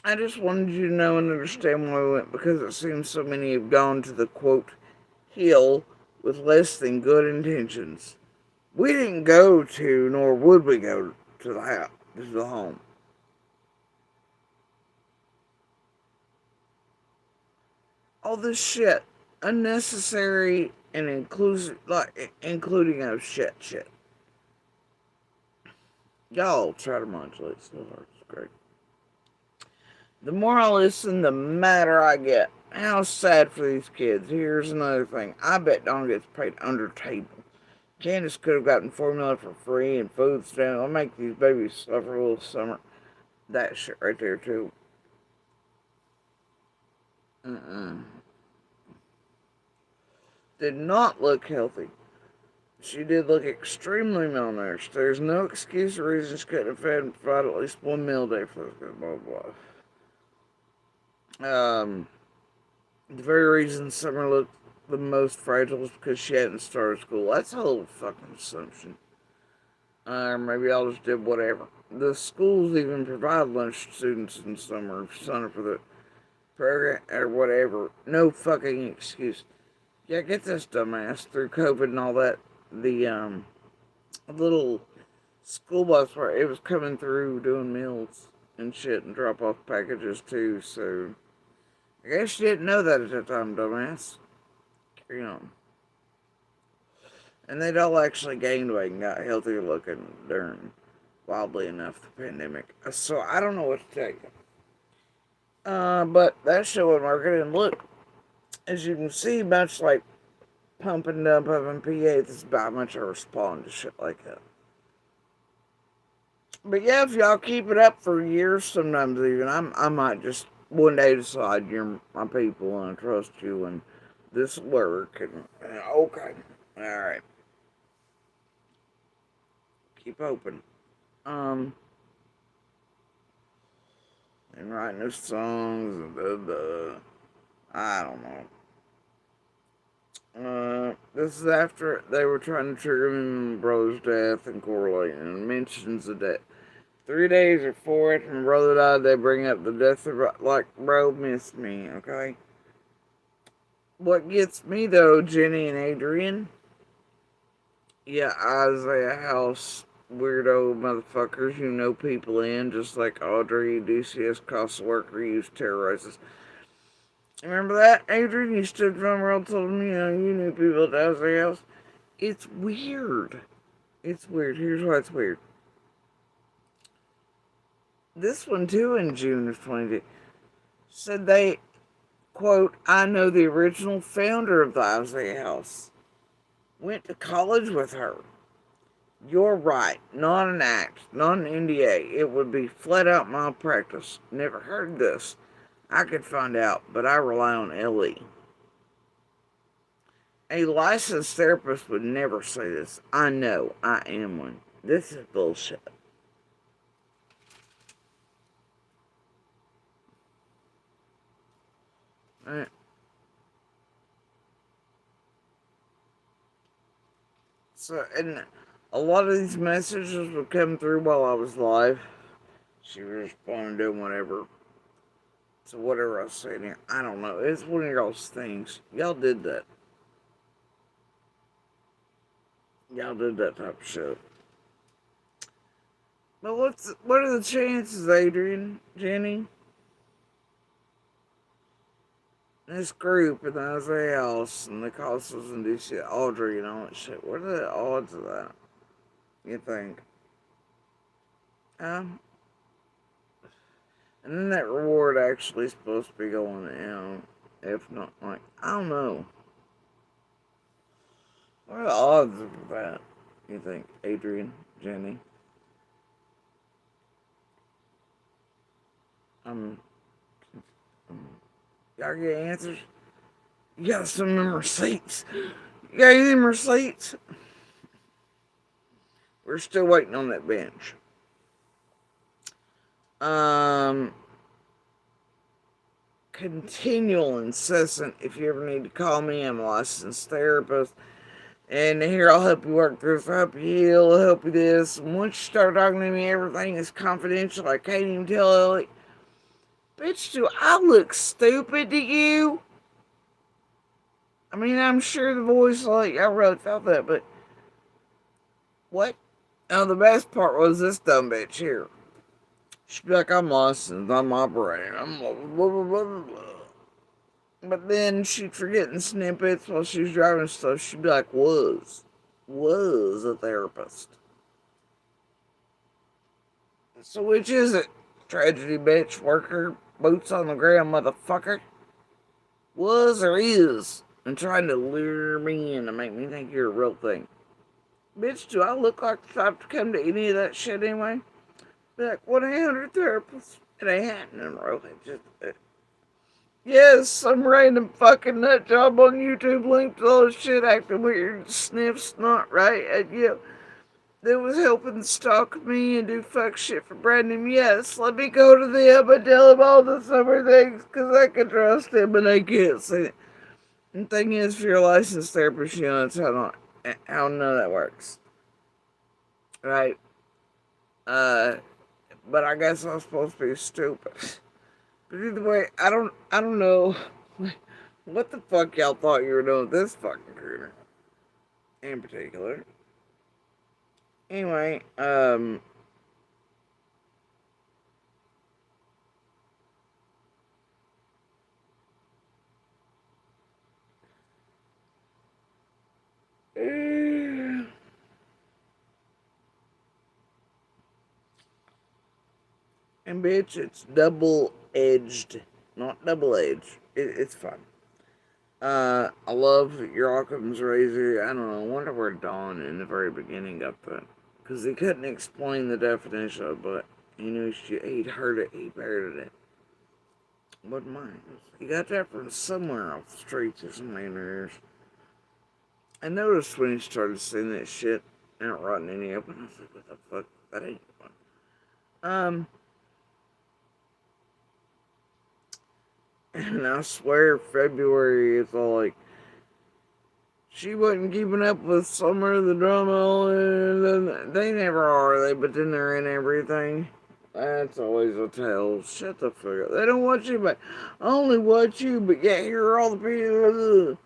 I just wanted you to know and understand why we went, because it seems so many have gone to the, quote, hill with less than good intentions. We didn't go to, nor would we go to the house, to the home. All this shit, unnecessary and inclusive, including of shit. Y'all try to modulate so hard, it's great. The more I listen, the madder I get. How sad for these kids. Here's another thing. I bet Dawn gets paid under table. Candace could have gotten formula for free and food stamps. I'll make these babies suffer a little summer. That shit right there, too. Did not look healthy. She did look extremely malnourished. There's no excuse or reason she couldn't have fed and provided at least one meal a day for this blah, blah, blah. The very reason Summer looked the most fragile was because she hadn't started school. That's a whole fucking assumption. Or maybe I just did whatever. The schools even provide lunch to students in summer if you sign up for the program or whatever. No fucking excuse. Yeah, get this dumbass through COVID and all that. The little school bus where it was coming through doing meals and shit and drop off packages too, so I guess you didn't know that at the time, dumbass. Carry on. And they'd all actually gained weight and got healthier looking during, wildly enough, the pandemic. So I don't know what to tell you. But that show would market, and look, as you can see, much like pump and dump of an PA, this is about how much I respond to shit like that. But yeah, if y'all keep it up for years, sometimes even, I might just one day decide you're my people and I trust you and this will work. And okay, all right. Keep open. And writing new songs and I don't know. This is after they were trying to trigger me my brother's death and correlating and mentions the death. 3 days or 4 after my brother died, they bring up the death of, like, bro, missed me, okay? What gets me, though, Jenny and Adrian, yeah, Isaiah House, weirdo motherfuckers who know people in, just like Audrey, DCS cost worker, used terrorizes. Remember that, Adrian? You stood from world told me, you knew people at Isaiah House. It's weird. It's weird. Here's why it's weird. This one, too, in June of 2020, said they, quote, I know the original founder of the Isaiah House. Went to college with her. You're right. Not an act. Not an NDA. It would be flat out malpractice. Never heard this. I could find out, but I rely on Ellie. A licensed therapist would never say this. I know. I am one. This is bullshit. So, and a lot of these messages would come through while I was live. She was responding to whatever. So whatever I was saying here, I don't know. It's one of y'all's things. Y'all did that. Y'all did that type of shit. But what are the chances, Adrian, Jenny? this group and I was a house and the cost was in this shit, Audrey and all that shit. What are the odds of that? You think? Um, and then that reward actually is supposed to be going out. If not, like, I don't know. What are the odds of that? You think, Adrian, Jenny? Um, y'all get answers? You got some of them receipts? You got any of them receipts? We're still waiting on that bench. Continual, incessant. If you ever need to call me, I'm a licensed therapist. And here, I'll help you work through this, I'll help you heal, I'll help you this. And once you start talking to me, everything is confidential. I can't even tell Ellie. Bitch, do I look stupid to you? I mean, I'm sure the voice, like, I really felt that, but what? Now, the best part was this dumb bitch here. She'd be like, I'm lost and on my brain. I'm blah, blah, blah, blah, blah. But then she'd forget in snippets while she was driving stuff. She'd be like, was a therapist. So which is it? Tragedy bitch, worker, boots on the ground motherfucker? Was or is? And trying to lure me in to make me think you're a real thing. Bitch, do I look like the type to come to any of that shit anyway? Be like, 1-800 therapists. It ain't happening, bro. Yes, some random fucking nut job on YouTube linked to all this shit acting weird, sniff, snot, right? And yeah, that was helping stalk me and do fuck shit for Brandon. Yes, let me go to them and tell him all the summer things, because I can trust him and I can't see it. And the thing is, if you're a licensed therapist, you know, that's how none of that works. Right? But I guess I'm supposed to be stupid. But either way, I don't know what the fuck y'all thought you were doing with this fucking critter. In particular. Anyway, and bitch, it's double-edged. Not double-edged. It's fun. I love your Occam's razor. I don't know. I wonder where Don in the very beginning got that. Because he couldn't explain the definition of it, but he knew he'd heard it. He parroted it. But mine. He got that from somewhere off the streets or somewhere in there. I noticed when he started saying that shit, not rotting any up, and I was like, what the fuck? That ain't fun. And I swear February is all like, she wasn't keeping up with Summer the drama, and they never are, but then they're in everything. That's always a tale. Shut the fuck up. They don't want you, but I only watch you, but yeah, here are all the people.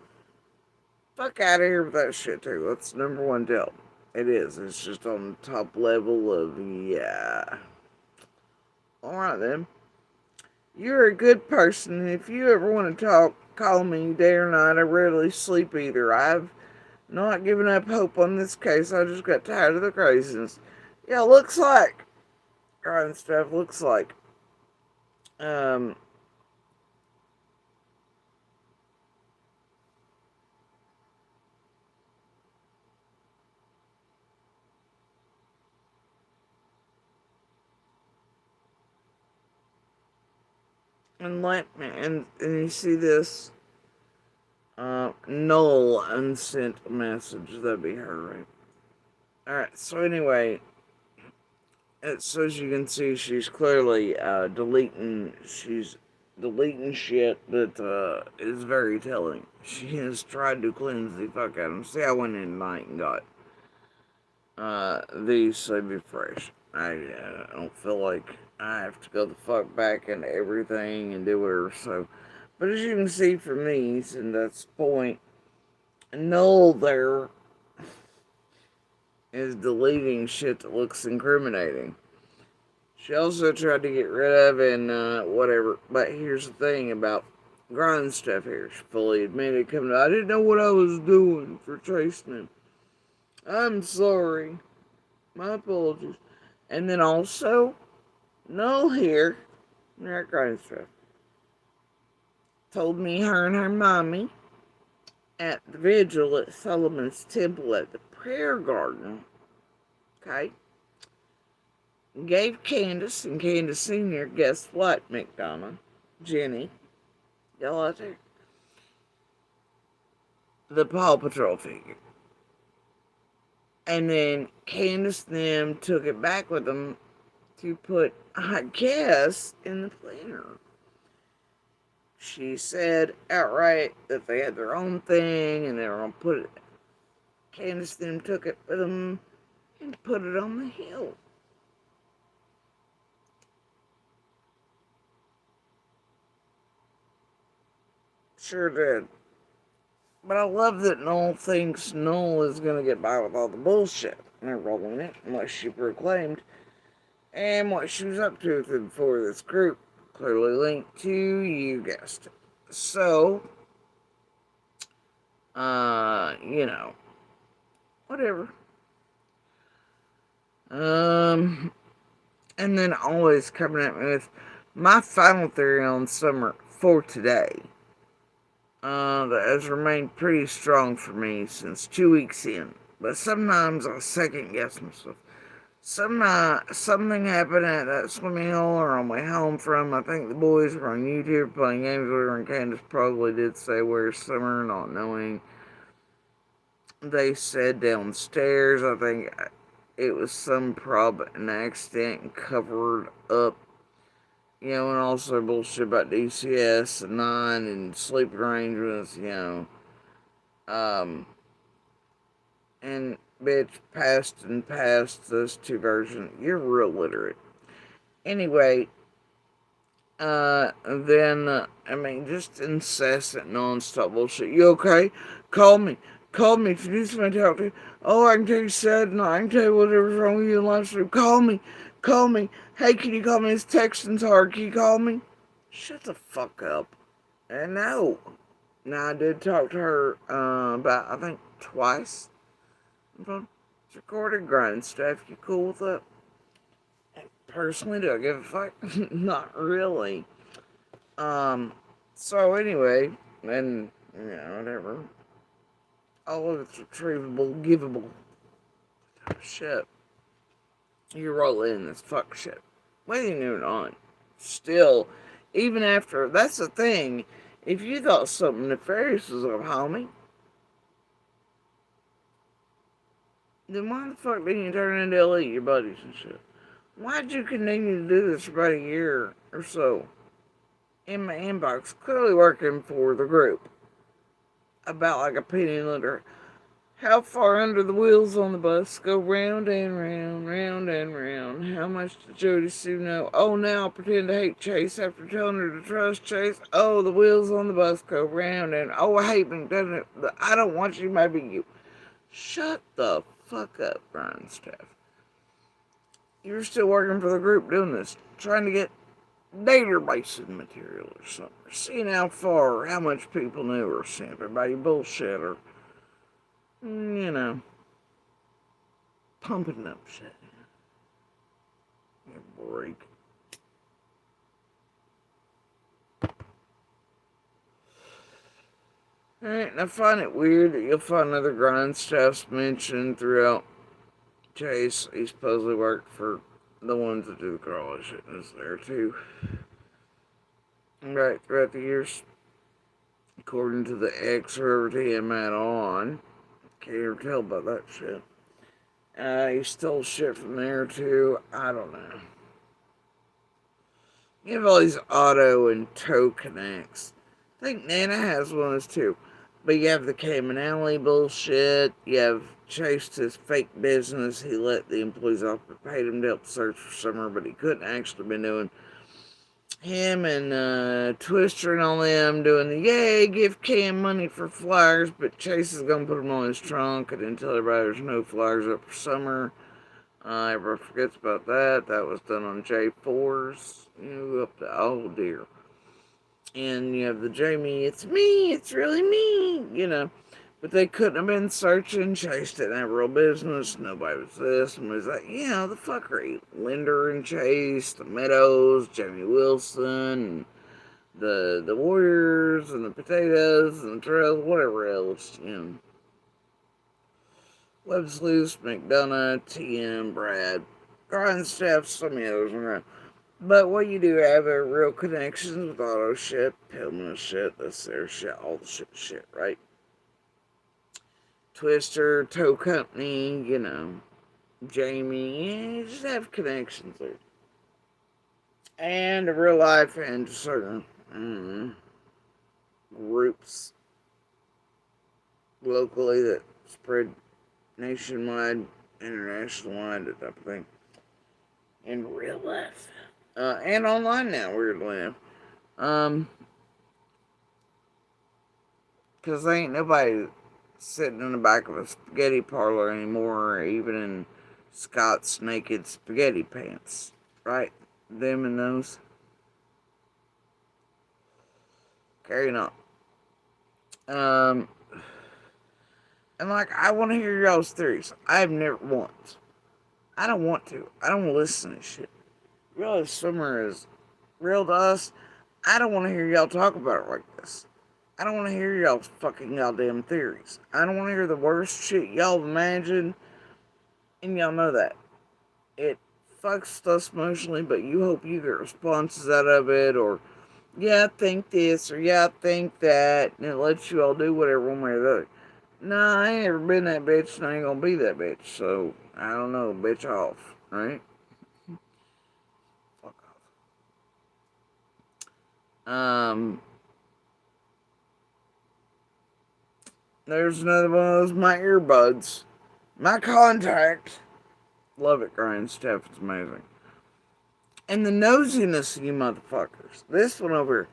Fuck out of here with that shit too. That's the number one tell. It is. It's just on the top level of, yeah. Alright then. You're a good person, and if you ever want to talk, call me day or night. I rarely sleep either. I've not given up hope on this case. I just got tired of the craziness. Yeah, looks like. And stuff looks like. And let me, and you see this, null unsent message. That'd be her, right? Alright, so anyway, so as you can see, she's clearly, she's deleting shit that, is very telling. She has tried to cleanse the fuck out of them. See, I went in tonight and got, these so be fresh. I don't feel like I have to go the fuck back into everything and do whatever, so. But as you can see from these, and that's the point, null there is deleting shit that looks incriminating. She also tried to get rid of and whatever. But here's the thing about Grind stuff here. She fully admitted coming to, I didn't know what I was doing for chasing him. I'm sorry. My apologies. And then also, Null here, not Grind stuff, told me her and her mommy at the vigil at Solomon's Temple at the Prayer Garden, okay, gave Candace and Candace Sr., guess what, McDonough, Jenny, y'all out there, the Paw Patrol figure. And then Candace and them took it back with them to put, I guess, in the planner. She said outright that they had their own thing and they were going to put it. Candace and them took it with them and put it on the hill. Sure did. But I love that Noel thinks Noel is going to get by with all the bullshit. They're rolling it, unless she proclaimed. And what she was up to for this group. Clearly linked to, you guessed it. So, you know, whatever. And then always coming at me with my final theory on summer for today. That has remained pretty strong for me since 2 weeks in. But sometimes I second guess myself. Something happened at that swimming hole or on my way home from. I think the boys were on YouTube playing games with her, and Candace probably did say where's Summer, not knowing. They said downstairs. I think it was some an accident and covered up. You know, and also bullshit about DCS and 9 and sleep arrangements, you know. And bitch, past those two versions. You're real literate. Anyway, I mean, just incessant, non-stop bullshit. You okay? Call me. Call me if you need somebody to talk to. Oh, I can tell you sad, and I can tell you whatever's wrong with you in life. So call me. Call me. Hey, can you call me? This texting's hard. Can you call me? Shut the fuck up. And no. Now, I did talk to her about, I think, twice. It's recorded grind stuff. You cool with that? Personally, do I give a fuck? Not really. So anyway, and, you know, whatever. All of it's retrievable, givable. Shit. You roll in this fuck shit. Whether you knew it or not. Still, even after, that's the thing. If you thought something nefarious was up, homie, then why the fuck didn't you turn into elite your buddies and shit? Why'd you continue to do this for about a year or so? In my inbox, clearly working for the group. About like a penny litter. How far under the wheels on the bus go round and round, round and round? How much did Jody Sue know? Oh, now I'll pretend to hate Chase after telling her to trust Chase. Oh, the wheels on the bus go round and, oh, I hate me, doesn't it? I don't want you, maybe you. Shut the fuck up, Brian Staff. You're still working for the group doing this, trying to get database material or something. Seeing how far or how much people knew or sent everybody bullshit or, you know, pumping up shit. You break. Alright, and I find it weird that you'll find other grind stuffs mentioned throughout Chase. He supposedly worked for the ones that do the crawl shit is there too. Right, throughout the years. According to the ex whoever he had on. Can't even tell about that shit. He stole shit from there too. I don't know. You have all these auto and tow connects. I think Nana has one of those too. But you have the Cayman Alley bullshit. You have chased his fake business. He let the employees off but paid him to help search for Summer, but he couldn't actually be doing. Him and Twister and all them doing the yay, give Cam money for flyers, but Chase is gonna put them on his trunk and then tell everybody there's no flyers up for Summer. Everybody forgets about that. That was done on J4's, you know, up to, oh dear. And you have the Jamie, it's me, it's really me, you know. But they couldn't have been searching, Chase didn't have real business, nobody was this, and was like, yeah, the fuckery. Linder and Chase, the Meadows, Jamie Wilson, the Warriors, and the Potatoes, and the Trails, whatever else, you know. Webb's Loose, McDonough, TM, Brad, Grindstaff, so many others around. But what you do have are real connections with auto shit, Pillman shit, that's their shit, all the shit, right? Twister, Tow Company, you know, Jamie, yeah, you just have connections there. And real life and certain groups locally that spread nationwide, international wide, that type of thing. In real life. And online now, weirdly enough. Because ain't nobody sitting in the back of a spaghetti parlor anymore, or even in Scott's naked spaghetti pants. Right? Them and those. Carrying on. And like, I want to hear y'all's theories. I've never once. I don't want to. I don't want to listen to shit. Real Life Swimmer is real to us. I don't want to hear y'all talk about it like this. I don't want to hear y'all's fucking goddamn theories. I don't want to hear the worst shit y'all imagined. And y'all know that. It fucks us emotionally, but you hope you get responses out of it, or yeah, I think this, or yeah, I think that, and it lets you all do whatever one way or the other. Nah, I ain't never been that bitch, and I ain't gonna be that bitch, so I don't know, bitch off, right? Fuck off. There's another one of those, my earbuds. My contact. Love it, Grind Stuff, it's amazing. And the nosiness of you motherfuckers. This one over here.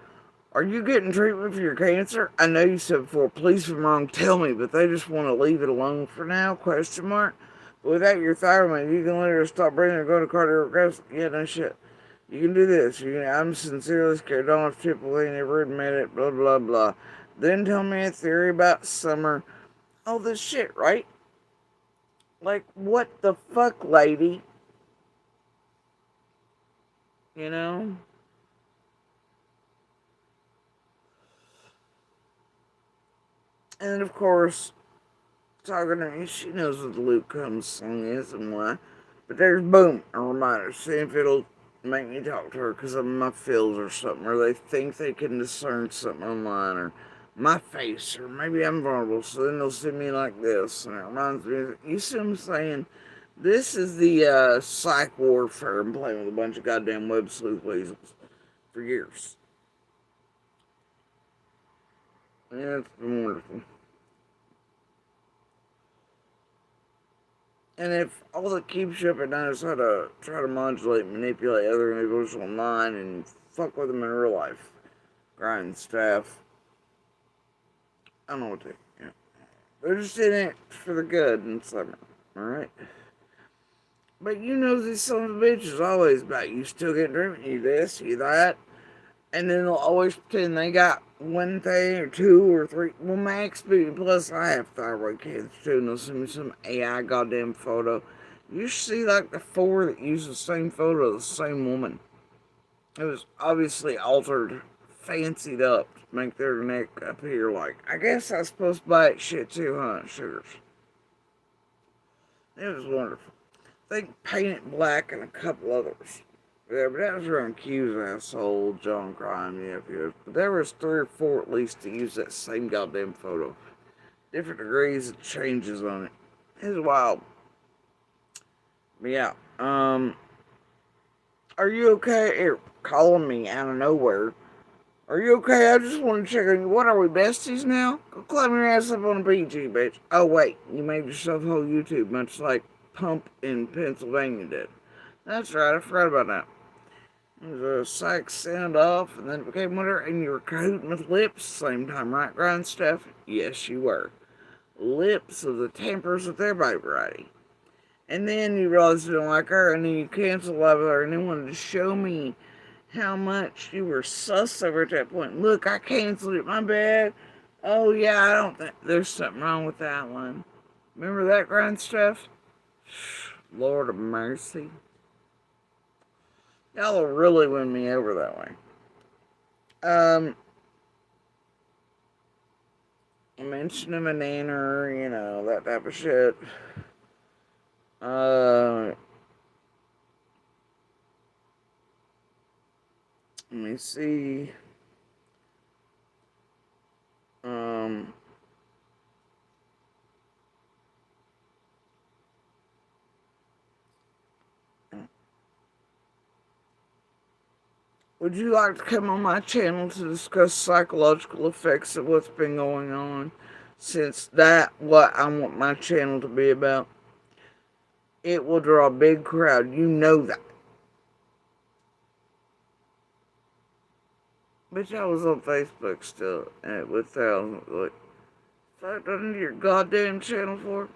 Are you getting treatment for your cancer? I know you said before, please if I'm wrong, tell me, but they just want to leave it alone for now, question mark. But without your thyroid, you can literally stop breathing or go to cardiac arrest. Yeah, no shit. You can do this. I'm sincerely scared. Don't have typically never admit it, blah, blah, blah. Then tell me a theory about summer. All this shit, right? Like, what the fuck, lady? You know? And of course, talking to me, she knows what the Luke Combs song is and why. But there's, boom, a reminder. See if it'll make me talk to her because of my feels or something, or they think they can discern something online, or my face, or maybe I'm vulnerable, so then they'll see me like this, and it reminds me of, you see what I'm saying? This is the psych warfare I'm playing with a bunch of goddamn web sleuth weasels for years. Yeah, it's been wonderful. And if all that keeps you up at night is how to try to modulate and manipulate other individuals online and fuck with them in real life, grind staff, I don't know what to do. Yeah. They're just in it for the good in summer, alright? But you know these son of a bitch is always about you still getting treatment, you this, you that. And then they'll always pretend they got one thing or two or three. Well, max, plus I have thyroid cancer too, and they'll send me some AI goddamn photo. You see like the 4 that use the same photo of the same woman. It was obviously altered, fancied up to make their neck appear like. I guess I was supposed to buy it shit too, huh, sugars? It was wonderful. They paint it black and a couple others. Yeah, but that was around Q's asshole, John Crime, yeah, but there was 3 or 4 at least to use that same goddamn photo. Different degrees of changes on it. It was wild. But yeah, are you okay? Here, calling me out of nowhere. Are you okay? I just want to check on you. What are we, besties now? Go climb your ass up on a PG, bitch. Oh, wait, you made yourself whole YouTube, much like Pump in Pennsylvania did. That's right, I forgot about that. It was a psych send off, and then it became whatever, and you were cahooting with Lips same time, right, Grind Stuff? Yes, you were. Lips of the Tempers with their bite variety. And then you realized you don't like her, and then you canceled live with her, and then wanted to show me how much you were sus over at that point. Look, I canceled it, my bad. Oh yeah, I don't think there's something wrong with that one. Remember that kind of stuff? Lord of mercy. Y'all will really win me over that way. Mention of a nanner, you know, that type of shit. Let me see. Would you like to come on my channel to discuss psychological effects of what's been going on? Since that's what I want my channel to be about. It will draw a big crowd. You know that. Bitch, I was on Facebook still, and with thousands. Like, fuck, doesn't your goddamn channel for?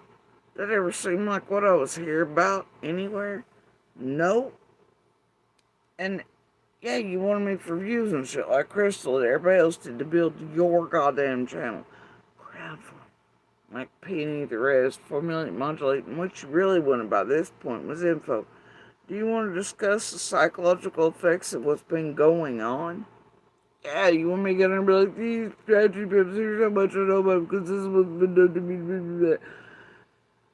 That ever seem like what I was here about anywhere? No. And yeah, you wanted me for views and shit like Crystal and everybody else did to build your goddamn channel. Crowdfunding. Like penny the rest, formulate, modulate, and what you really wanted by this point was info. Do you want to discuss the psychological effects of what's been going on? Yeah, you want me to get in and be like, these strategy pips, here's how much I know about because this is what's been done to me.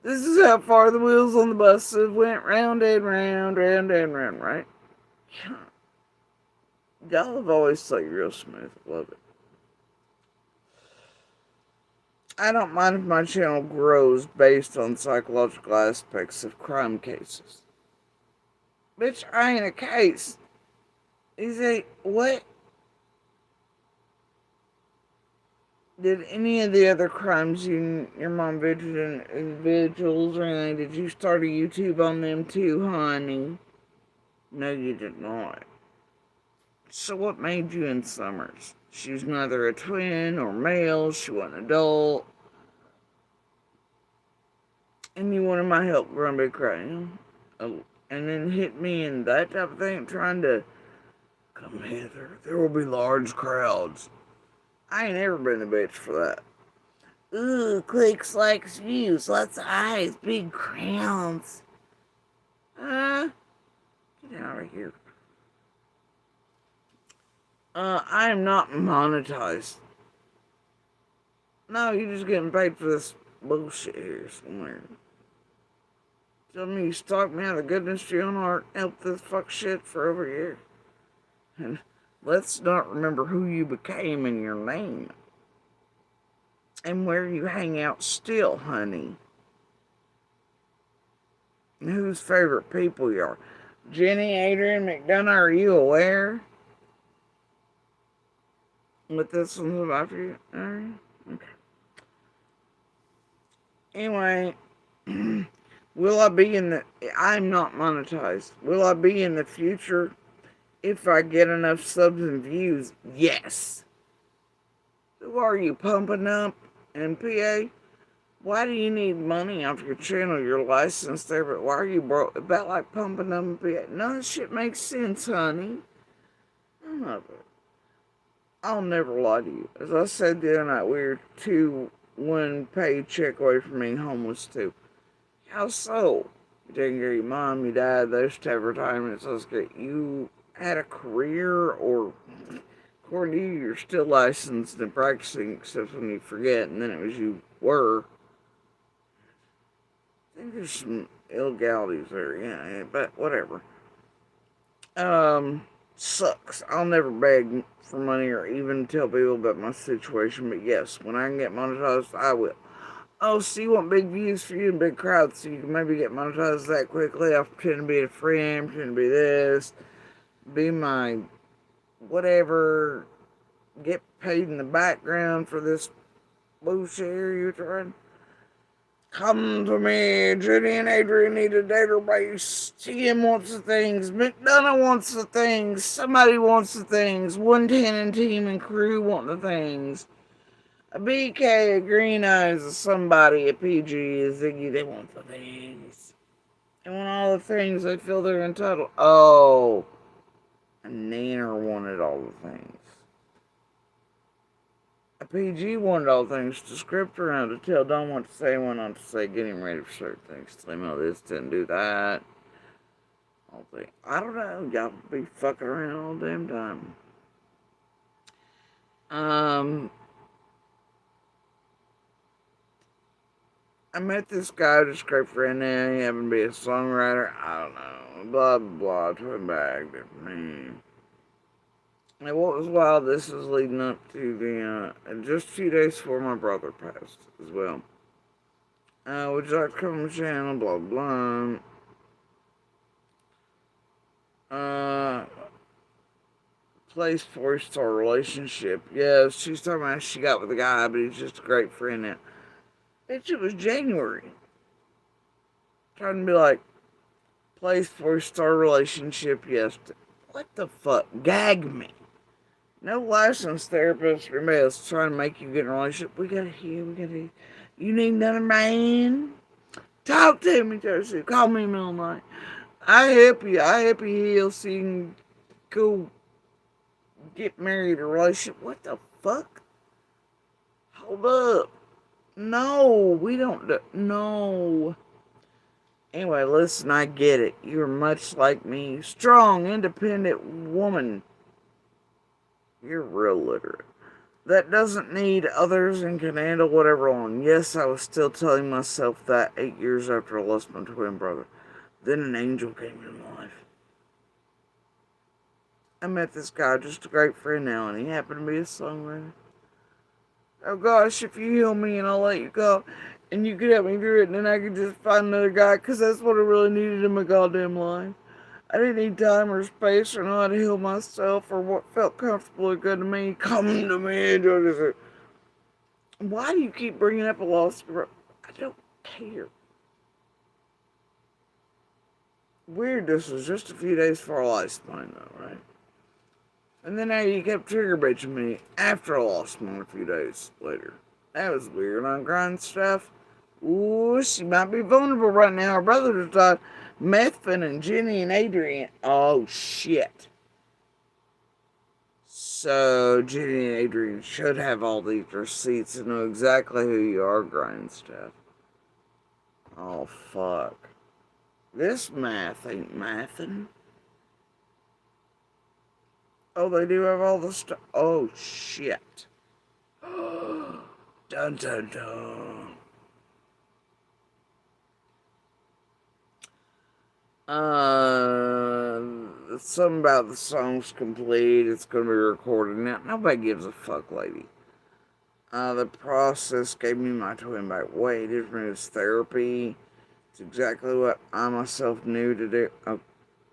This is how far the wheels on the bus have went round and round, round and round, right? Y'all have always played real smooth. Love it. I don't mind if my channel grows based on psychological aspects of crime cases. Bitch, I ain't a case. You say, what? Did any of the other crimes your mom visited individuals or anything, did you start a YouTube on them too, honey? No, you did not. So what made you in Summers? She was neither a twin or male, she wasn't adult. And you wanted my help growing big crying. Oh, and then hit me and that type of thing, trying to come hither. There will be large crowds. I ain't ever been a bitch for that. Ooh, clicks, likes, views, lots of eyes, big crowns. Get out of here. I am not monetized. No, you're just getting paid for this bullshit here somewhere. Tell me you stalked me out of the goodness to your own heart, helped this fuck shit for over a year. And let's not remember who you became in your name. And where you hang out still, honey. And whose favorite people you are. Jenny, Adrian, McDonough, are you aware? What this one's about for you? Alright. Okay. Anyway, will I be in the... I'm not monetized. Will I be in the future if I get enough subs and views? Yes. Who are you pumping up in PA? Why do you need money off your channel? You're licensed there, but why are you broke? About like pumping up in PA? None of this shit makes sense, honey. None of it. I'll never lie to you. As I said the other night, we were one paycheck away from being homeless too. How so? You taking care of your mom, your dad, those type of retirements. Let's get you had a career, or according to you, you're still licensed and practicing, except when you forget, and then it was you were. I think there's some illegalities there, yeah, but whatever. Sucks. I'll never beg for money or even tell people about my situation, but yes, when I can get monetized, I will. Oh, so you want big views for you and big crowds, so you can maybe get monetized that quickly? I'll pretend to be a friend, pretend to be this, be my whatever, get paid in the background for this bullshit here you're trying. Come to me, Jenny and Adrian need a database. TM wants the things, McDonough wants the things, somebody wants the things, 110 and team and crew want the things. A BK, a Green Eyes, a somebody, a PG, a Ziggy, they want the things. They want all the things they feel they're entitled. Oh. A nanner wanted all the things. A PG wanted all things. The script around to tell Don what to say, went on to say, getting ready for certain things. Tell him, oh, this didn't do that. All thing. I don't know. Y'all be fucking around all the damn time. I met this guy, this great friend now. He happened to be a songwriter. I don't know. Blah, blah, blah. Twin bag. And what was wild, this was leading up to the, just a few days before my brother passed as well. Would you like to come on the channel? Blah, blah. Place for a star relationship. Yeah, she's talking about she got with a guy, but he's just a great friend now. Bitch, it was January. Trying to be like, place for a star relationship yesterday. What the fuck? Gag me. No licensed therapist or anybody else trying to make you get in a relationship. We gotta hear, you need another man? Talk to me, Josie. Call me in the middle of the night. I help you heal so you can go get married or relationship. What the fuck? Hold up. No, we don't do, no. Anyway, listen, I get it. You're much like me. Strong, independent woman. You're real literate. That doesn't need others and can handle whatever on. Yes, I was still telling myself that 8 years after I lost my twin brother. Then an angel came in my life. I met this guy, just a great friend now, and he happened to be a songwriter. Oh gosh, if you heal me and I'll let you go, and you could help me through it, and then I could just find another guy, because that's what I really needed in my goddamn life. I didn't need time or space or know how to heal myself or what felt comfortable or good to me. Come to me. Why do you keep bringing up a lost girl? I don't care. Weird, this was just a few days before I lost mine, though, right? And then now you kept trigger bitching me after I lost mine a few days later. That was weird on grind stuff. Ooh, she might be vulnerable right now. Her brother just died. Mathin and Jenny and Adrian. Oh, shit. So, Jenny and Adrian should have all these receipts and know exactly who you are, grind stuff. Oh, fuck. This math ain't mathin'. Oh, they do have all the stuff. Oh, shit. Dun, dun, dun. Something about the song's complete. It's going to be recorded now. Nobody gives a fuck, lady. The process gave me my twin back. Wait, it was therapy. It's exactly what I myself knew to do.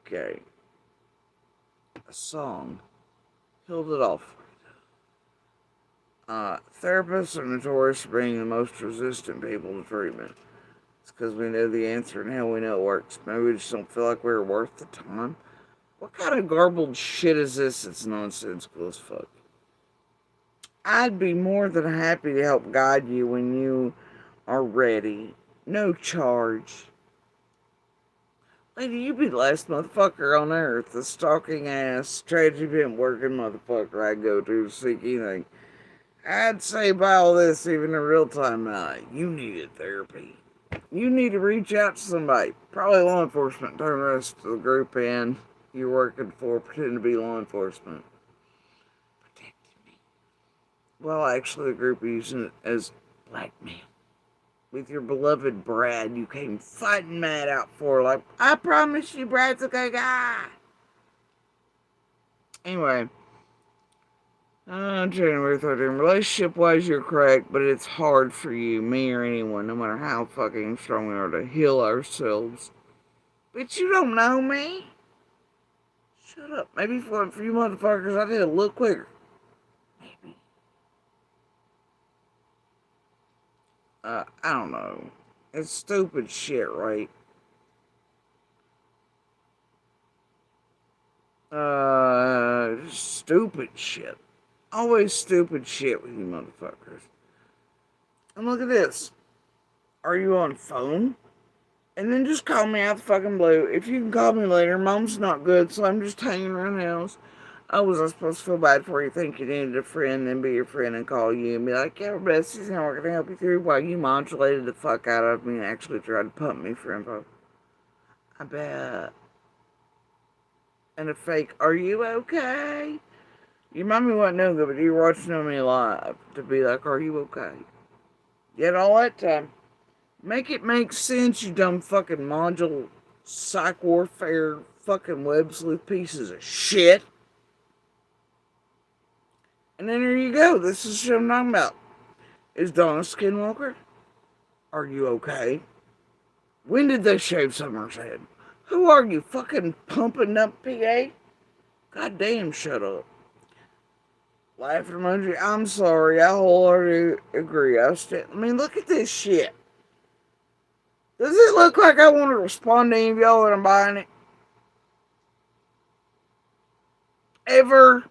Okay. A song. Killed it off. Therapists are notorious for being the most resistant people to treatment. It's because we know the answer and how we know it works. Maybe we just don't feel like we're worth the time. What kind of garbled shit is this? It's nonsensical as fuck. I'd be more than happy to help guide you when you are ready. No charge. Lady, you be the last motherfucker on earth. The stalking ass, tragedy been working motherfucker I'd go to seek anything. I'd say by all this, even in real time now, you needed therapy. You need to reach out to somebody. Probably law enforcement. Turn the rest of the group in. You're working for, pretend to be law enforcement. Protecting me. Well, actually, the group is using it as blackmail. With your beloved Brad, you came fighting mad out for, like, I promise you Brad's a good guy. Anyway. January 13th. Relationship-wise, you're correct, but it's hard for you, me, or anyone, no matter how fucking strong we are, to heal ourselves. But you don't know me. Shut up. Maybe for you motherfuckers, I did it a little quicker. Maybe. I don't know. It's stupid shit, right? Stupid shit. Always stupid shit with you motherfuckers. And look at this. Are you on phone? And then just call me out the fucking blue. If you can call me later, mom's not good, so I'm just hanging around the house. I was supposed to feel bad for you, think you needed a friend, then be your friend and call you and be like, yeah, we're besties and we're gonna help you through, while you modulated the fuck out of me and actually tried to pump me for info. I bet. And a fake, are you okay? Your mommy wasn't no good, but you were watching me live to be like, are you okay? Yet all that time, make it make sense, you dumb fucking module psych warfare fucking web sleuth pieces of shit. And then here you go. This is what I'm talking about. Is Donna Skinwalker? Are you okay? When did they shave Summer's head? Who are you, fucking pumping up PA? God damn, shut up. Laughing emoji, I'm sorry, I wholeheartedly agree. I mean, look at this shit. Does it look like I want to respond to any of y'all when I'm buying it? Ever?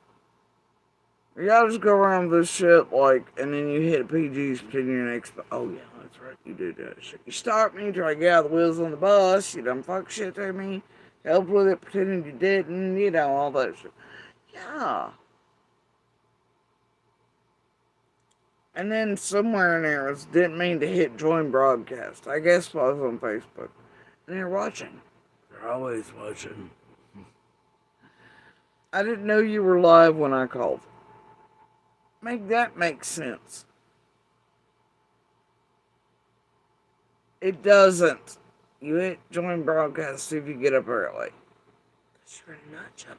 Y'all just go around with this shit, like, and then you hit PG's, pretend you're an expo. Oh, yeah, that's right, you do that shit. You start me, try to get out of the wheels on the bus, you done fuck shit to me, help with it, pretending you didn't, you know, all that shit. Yeah. And then somewhere in there, it didn't mean to hit join broadcast. I guess I was on Facebook. And they're watching. They're always watching. I didn't know you were live when I called. Make that make sense. It doesn't. You hit join broadcast, see if you get up early. Because you're a nut job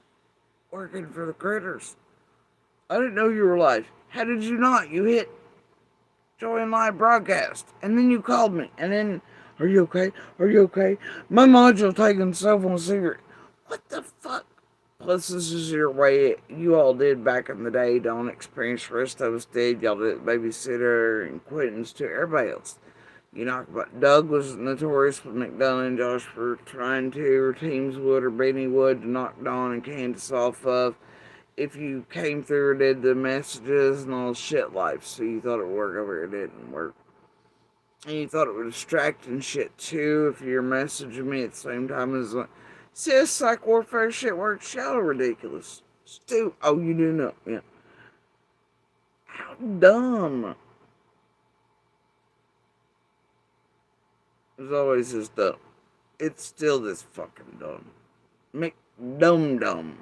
working for the critters. I didn't know you were live. How did you not? You hit join live broadcast. And then you called me. And then, are you okay? Are you okay? My module taking cell phone secret. What the fuck? Plus, this is your way you all did back in the day. Don't experience the rest of us did. Y'all did babysitter and Quentin's to everybody else. You know, but Doug was notorious with McDonough and Josh for trying to, or Teams would, or Benny would, to knock Dawn and Candace off of if you came through or did the messages and all shit life. So you thought it would work over here, it didn't work. And you thought it would distract and shit too if you're messaging me at the same time as like, see, this psych warfare shit works. Y'all are ridiculous. Stupid. Oh, you do know. Yeah. How dumb. It's always this dumb. It's still this fucking dumb. Make dumb.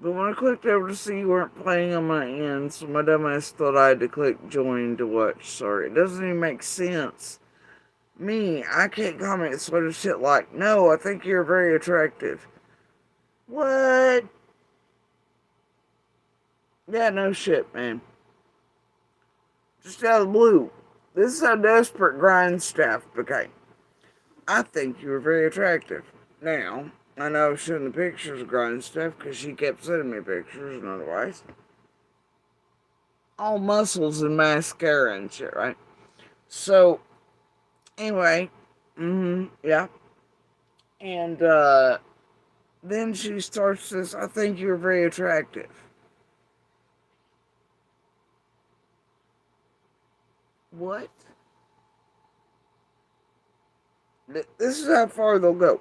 But when I clicked over to see you weren't playing on my end, so my dumbass thought I had to click join to watch. Sorry, it doesn't even make sense. Me, I can't comment sort of shit like, no, I think you're very attractive. What? Yeah, no shit, man. Just out of the blue. This is how desperate Grindstaff became. I think you were very attractive. Now, I know I was showing the pictures of Grindstaff because she kept sending me pictures and otherwise. All muscles and mascara and shit, right? So, anyway, yeah. And, then she starts this, I think you're very attractive. What? This is how far they'll go.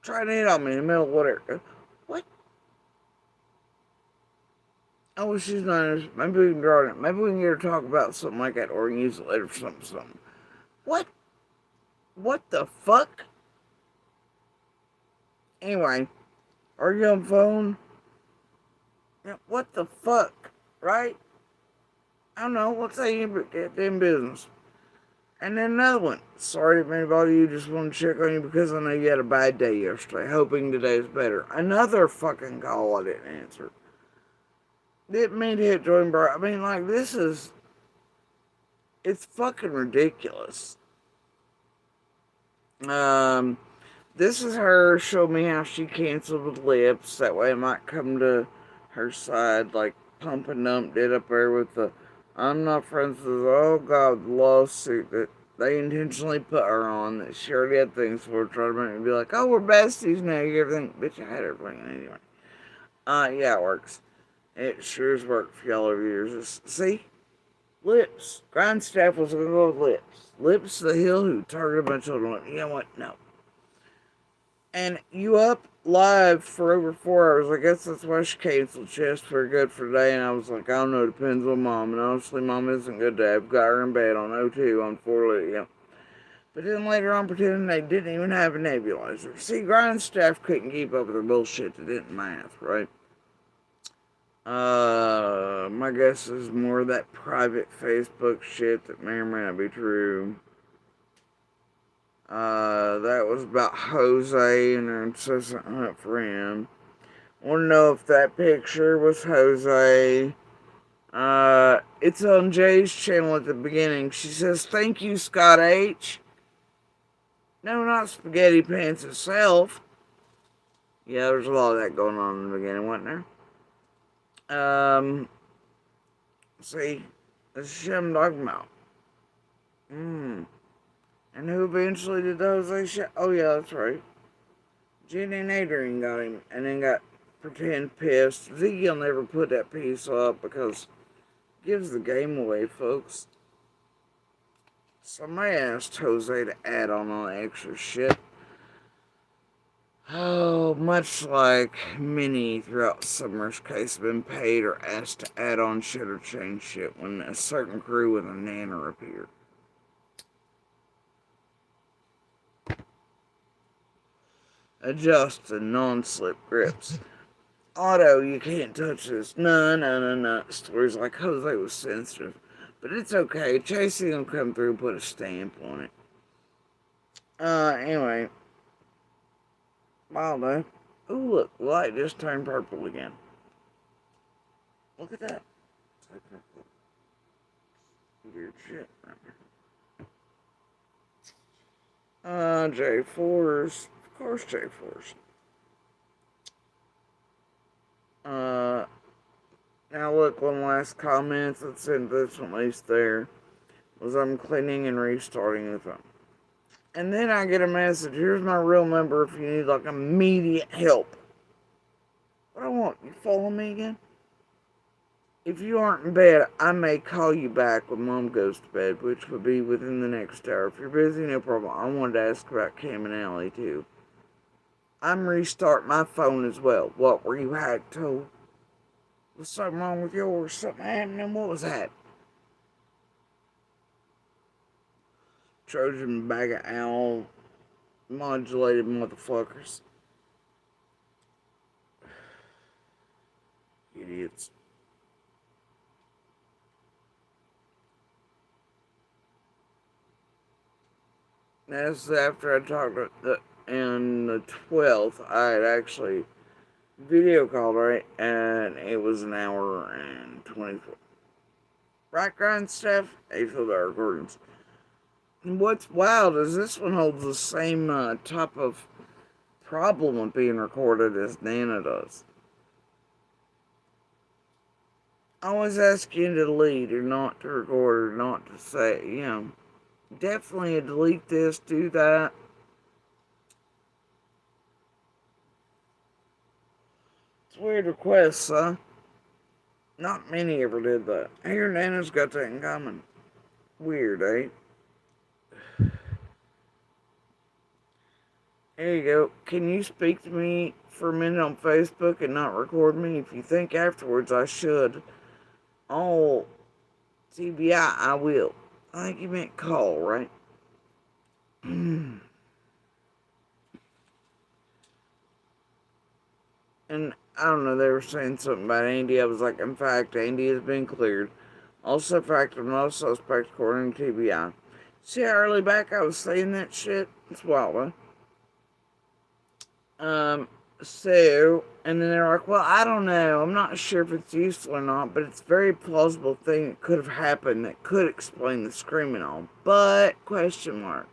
Try to hit on me in the middle of whatever. What? Oh, she's not. Maybe we can draw it. Maybe we can get her to talk about something like that, or we can use it later for something. What? What the fuck? Anyway, are you on phone? Yeah, what the fuck? Right? I don't know. Let's say you get in business. And then another one. Sorry if anybody you just want to check on you because I know you had a bad day yesterday. Hoping today's better. Another fucking call I didn't answer. Didn't mean to hit join bar. I mean, like, this is... It's fucking ridiculous. This is her showing me how she canceled with lips. That way I might come to her side, like Pump and Dump did up there with the I'm not friends with, oh god, the lawsuit that they intentionally put her on, that she already had things for, trying to make me be like, oh, we're besties now, you everything. Bitch, I had everything anyway. Yeah, it works. It sure has worked for y'all over years. See? Lips. Grindstaff was going to go with Lips. Lips the Hill who targeted a bunch of children. You know what? No. And you up live for over 4 hours. I guess that's why she canceled. She asked for good for today, and I was like, I don't know, depends on Mom. And honestly, Mom isn't good today. I've got her in bed on O2 on 4 yeah. But then later on, pretending they didn't even have a nebulizer. See, Grindstaff couldn't keep up with their bullshit that didn't math, right? My guess is more of that private Facebook shit that may or may not be true. That was about Jose and her incessant hunt for him. Want to know if that picture was Jose? It's on Jay's channel at the beginning. She says, "Thank you, Scott H." No, not Spaghetti Pants itself. Yeah, there's a lot of that going on in the beginning, wasn't there? See, this is shit I'm talking about. And who eventually did the Jose shit? Oh, yeah, that's right. Jenny and Adrian got him, and then got pretend pissed. Ziggy'll never put that piece up because it gives the game away, folks. Somebody asked Jose to add on all the extra shit. Oh, much like many throughout Summer's case have been paid or asked to add on shit or change shit when a certain crew with a nanner appeared. Adjust the non-slip grips. Auto, you can't touch this. No. Stories like Jose was sensitive. But it's okay. Chasing will come through and put a stamp on it. Anyway. Wildo. Ooh, look. The light just turned purple again. Look at that. Weird shit. J4s. Of course, J4s. Now look, one last comment that's in this one, at least there, was I'm cleaning and restarting the phone. And then I get a message, here's my real number if you need like immediate help. What I want, you follow me again? If you aren't in bed, I may call you back when Mom goes to bed, which would be within the next hour. If you're busy, no problem. I wanted to ask about Cam and Allie too. I'm restarting my phone as well. What were you hacked to? Was something wrong with yours? Something happening? What was that? Trojan bag of owl modulated motherfuckers. Idiots. That's after I talked on the 12th. I had actually video called, right? And it was an hour and 24. Background stuff, they fill the recordings. And what's wild is this one holds the same type of problem with being recorded as Nana does. I always ask you to delete or not to record or not to say, you know, definitely delete this, do that. It's a weird request, huh? Not many ever did that. Here, Nana's got that in common. Weird, eh? There you go. Can you speak to me for a minute on Facebook and not record me? If you think afterwards I should, oh, TBI, I will. I think you meant call, right? And I don't know, they were saying something about Andy. I was like, in fact, Andy has been cleared. Also, fact, I'm not a suspect according to TBI. See how early back I was saying that shit? It's wild, huh? So, and then they're like, well, I don't know. I'm not sure if it's useful or not, but it's a very plausible thing that could have happened that could explain the screaming all. But, question mark.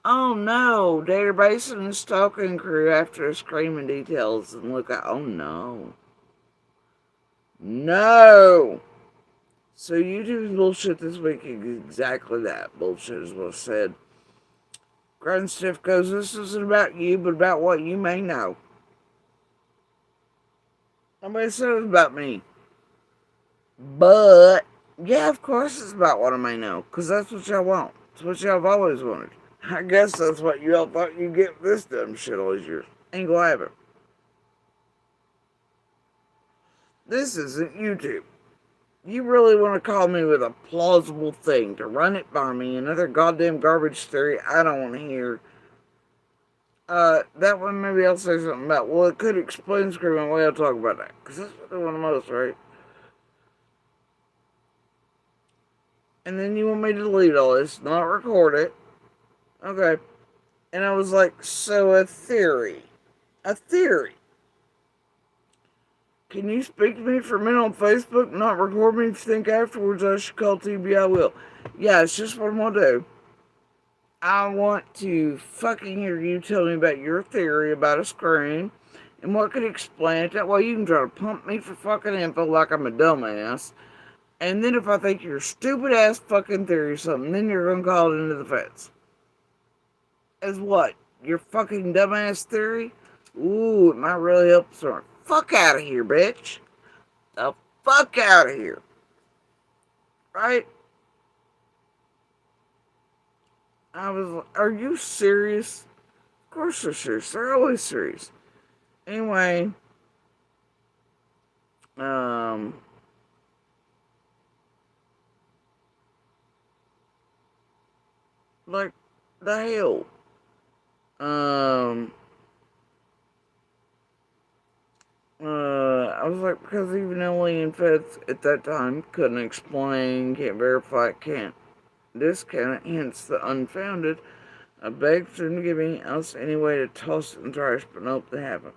Oh no, database and the stalking crew after the screaming details and look at, oh no. No! So YouTube's bullshit this week is exactly that. Bullshit is what's said. Grunstiff goes, this isn't about you, but about what you may know. Nobody said it was about me. But, yeah, of course it's about what I may know, because that's what y'all want. It's what y'all have always wanted. I guess that's what you all thought you'd get with this dumb shit all these years. Ain't gonna happen. This isn't YouTube. You really want to call me with a plausible thing to run it by me, another goddamn garbage theory I don't want to hear. That one maybe I'll say something about. Well, it could explain screaming away. I'll talk about that. Because that's what they want the most, right? And then you want me to delete all this, not record it. Okay. And I was like, so a theory. A theory. Can you speak to me for a minute on Facebook? Not record me. If you think afterwards I should call TB, I will. Yeah, it's just what I'm gonna do. I want to fucking hear you tell me about your theory about a screen and what could explain it. That way you can try to pump me for fucking info like I'm a dumbass. And then if I think you're stupid ass fucking theory or something, then you're gonna call it into the fence. As what? Your fucking dumbass theory? Ooh, it might really help someone. Fuck out of here, bitch. The fuck out of here. Right? I was like, are you serious? Of course they're serious. They're always serious. Anyway, like, the hell? I was like, because even alien feds at that time couldn't explain, can't verify, can't discount it, hence the unfounded. I begged them to give me else any way to toss it in the trash, but nope, they haven't.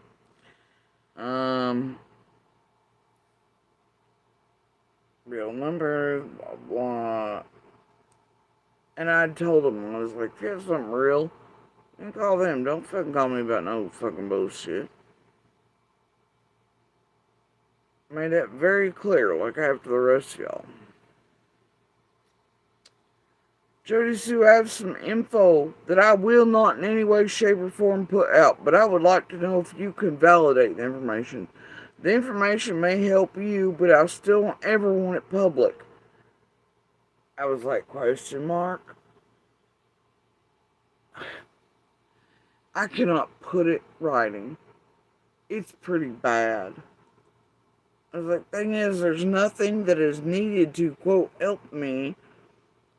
Real number, blah, blah. And I told them, I was like, if you have something real, you can call them. Don't fucking call me about no fucking bullshit. Made that very clear, like I have to the rest of y'all. Jody Sue, I have some info that I will not in any way, shape, or form put out, but I would like to know if you can validate the information. The information may help you, but I still don't ever want it public. I was like, question mark? I cannot put it writing. It's pretty bad. I was like, thing is, there's nothing that is needed to, quote, help me,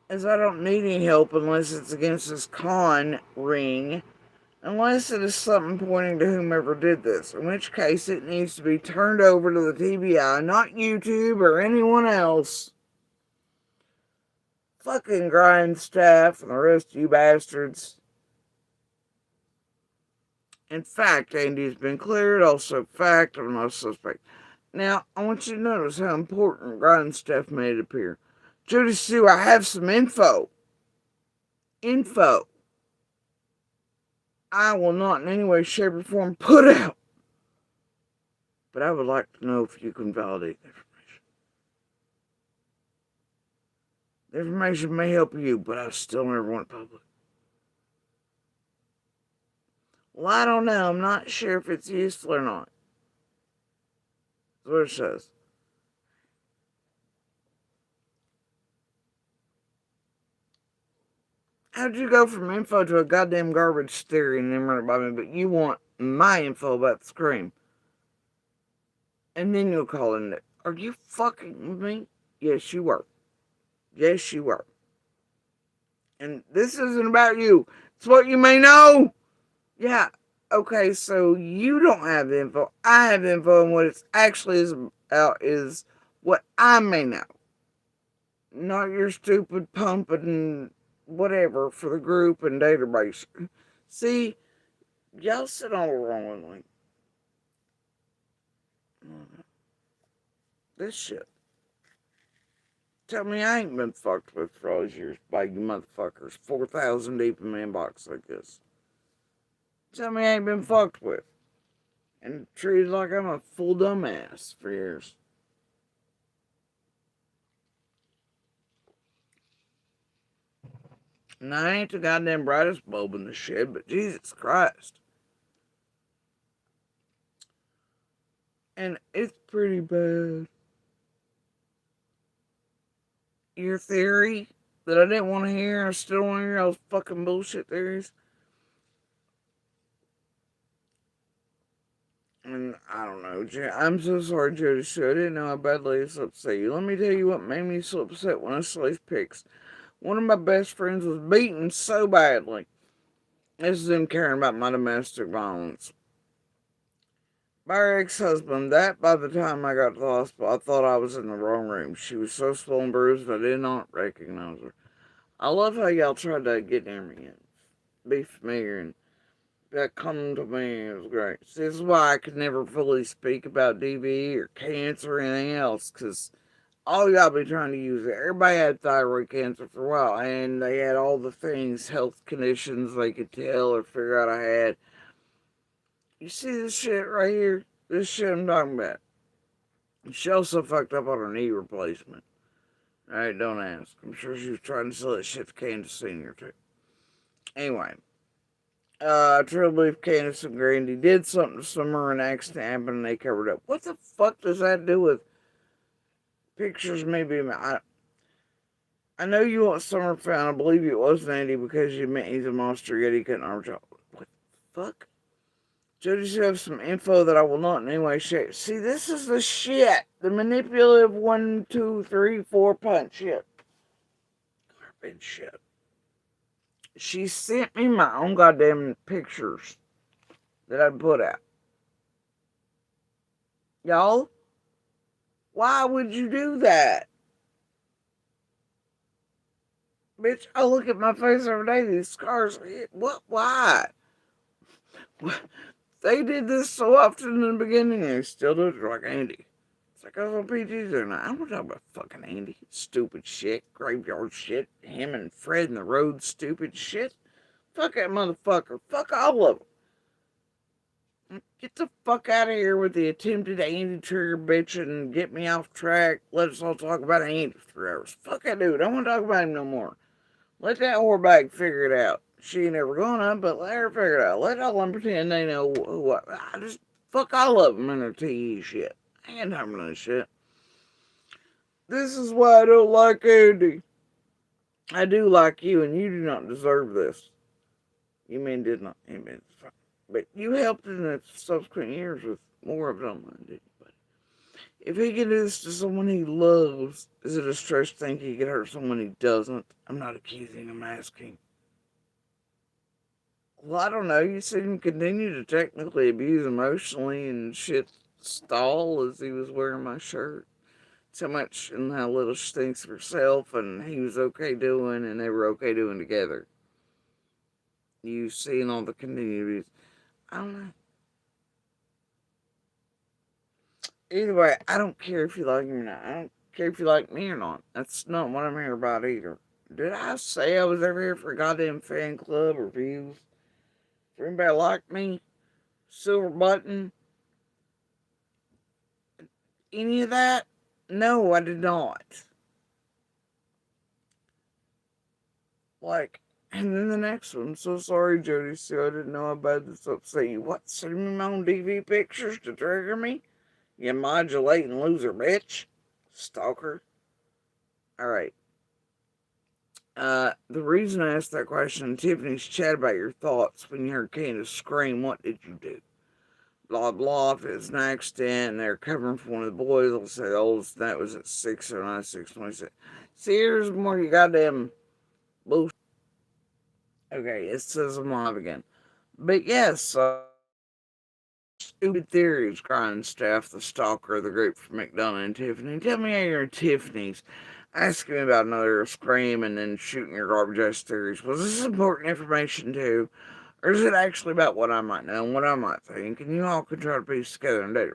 as I don't need any help unless it's against this con ring, unless it is something pointing to whomever did this, in which case it needs to be turned over to the TBI, not YouTube or anyone else. Fucking grind staff and the rest of you bastards. In fact, Andy's been cleared. Also, fact, I'm not suspect. Now, I want you to notice how important grind staff made it appear. Judy Sue, I have some info. Info. I will not in any way, shape, or form put out. But I would like to know if you can validate the information. The information may help you, but I still never want it public. Well, I don't know. I'm not sure if it's useful or not. That's what it says. How'd you go from info to a goddamn garbage theory and then run it by me, but you want my info about the scream? And then you'll call in it. Are you fucking with me? Yes, you were. Yes, you were. And this isn't about you. It's what you may know. Yeah. Okay, so you don't have the info. I have the info, and what it actually is about is what I may know. Not your stupid pumping whatever for the group and database. See, y'all sit all wrong with this shit. Tell me I ain't been fucked with for all these years by you motherfuckers. 4,000 deep in my inbox like this. Tell me I ain't been fucked with. And treated like I'm a full dumbass for years. And I ain't the goddamn brightest bulb in the shed, but Jesus Christ. And it's pretty bad. your theory that I didn't want to hear, and I still want to hear all those fucking bullshit theories. And I don't know, I'm so sorry, Jody Sue. I didn't know how badly this upset you. Let me tell you what made me so upset when I saw these pics. One of my best friends was beaten so badly. This is them caring about my domestic violence. My ex-husband, that by the time I got to the hospital, I thought I was in the wrong room. She was so swollen and bruised, I did not recognize her. I love how y'all tried to get near me and be familiar and that come to me. It was great. See, this is why I could never fully speak about DV or cancer or anything else, because all y'all be trying to use it. Everybody had thyroid cancer for a while, and they had all the things, health conditions they could tell or figure out I had. You see this shit right here? This shit I'm talking about. She also fucked up on her knee replacement. Alright, don't ask. I'm sure she was trying to sell that shit to Candace Sr. too. Anyway. I truly believe Candace and Grandy did something to Summer, an accident happened and they covered up. What the fuck does that do with pictures? Maybe I know you want Summer found. I believe it was Andy because you meant he's a monster, yet he couldn't harm y'all. What the fuck? Jody should have some info that I will not in any way share. See, this is the shit. The manipulative 1, 2, 3, 4 punch shit. Garbage shit. She sent me my own goddamn pictures that I put out. Y'all, why would you do that? Bitch, I look at my face every day, these scars. What? Why? They did this so often in the beginning, and they still do it like Andy. It's like I was on PG's there now. I don't want to talk about fucking Andy. Stupid shit. Graveyard shit. Him and Fred in the road. Stupid shit. Fuck that motherfucker. Fuck all of them. Get the fuck out of here with the attempted Andy trigger bitch and get me off track. Let us all talk about Andy for 3 hours. Fuck that dude. I don't want to talk about him no more. Let that whorebag figure it out. She ain't never gonna, but let her figure it out. Let all them pretend they know what. I just fuck all of them in their TE shit. I ain't talking about that shit. This is why I don't like Andy. I do like you, and you do not deserve this. You mean did not. You mean, but you helped in the subsequent years with more of them than I did. But if he can do this to someone he loves, is it a stretch to think he could hurt someone he doesn't? I'm not accusing, I'm asking. Well, I don't know. You see him continue to technically abuse emotionally and shit stall as he was wearing my shirt. So much and how little she thinks of herself and he was okay doing and they were okay doing together. You seeing all the continued abuse. I don't know. Either way, I don't care if you like me or not. I don't care if you like me or not. That's not what I'm here about either. Did I say I was ever here for a goddamn fan club or views? For anybody like me? Silver button? Any of that? No, I did not. Like, and then the next one. So sorry, Jody Sue. I didn't know how bad this upset you. What? Sending me my own DV pictures to trigger me? You modulating loser, bitch. Stalker. Alright. The reason I asked that question, Tiffany's chat about your thoughts when you heard Candace scream, what did you do? Blah, blah, if it's an accident and they're covering for one of the boys, I'll say the oldest, that was at 609, 626. See, here's more you goddamn bullshit. Okay, it says I'm live again. But yes, stupid theories, crying staff, the stalker, the group from McDonough and Tiffany. Tell me how you're in Tiffany's. Asking me about another scream and then shooting your garbage ass theories. Was this important information too? Or is it actually about what I might know and what I might think? And you all can try to piece together in data.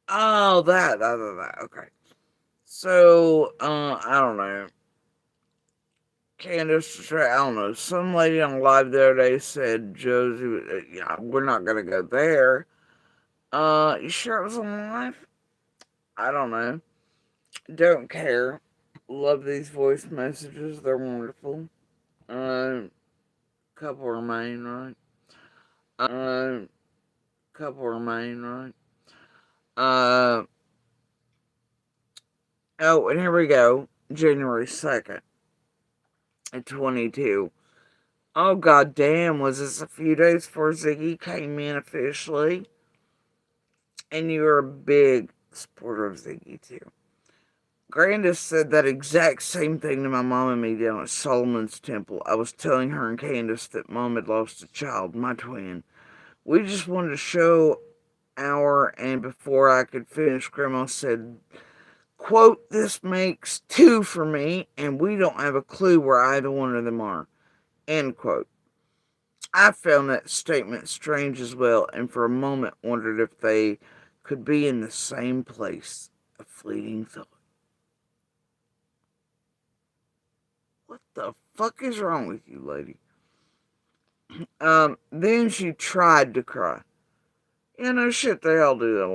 Oh, that. Okay. So, I don't know. Candace, I don't know. Some lady on live the other day said Josie, yeah, we're not gonna go there. You sure it was on live? I don't know. Don't care. Love these voice messages. They're wonderful. Couple remain, right? Couple remain, right? Oh, and here we go. January 2nd at 22. Oh, goddamn, was this a few days before Ziggy came in officially? And you were a big supporter of Ziggy, too. Grandis said that exact same thing to my mom and me down at Solomon's Temple. I was telling her and Candace that Mom had lost a child, my twin. We just wanted to show and before I could finish, Grandma said, quote, this makes two for me, and we don't have a clue where either one of them are, end quote. I found that statement strange as well, and for a moment wondered if they could be in the same place. A fleeting thought. What the fuck is wrong with you, lady? Then she tried to cry. You know, shit, they all do that a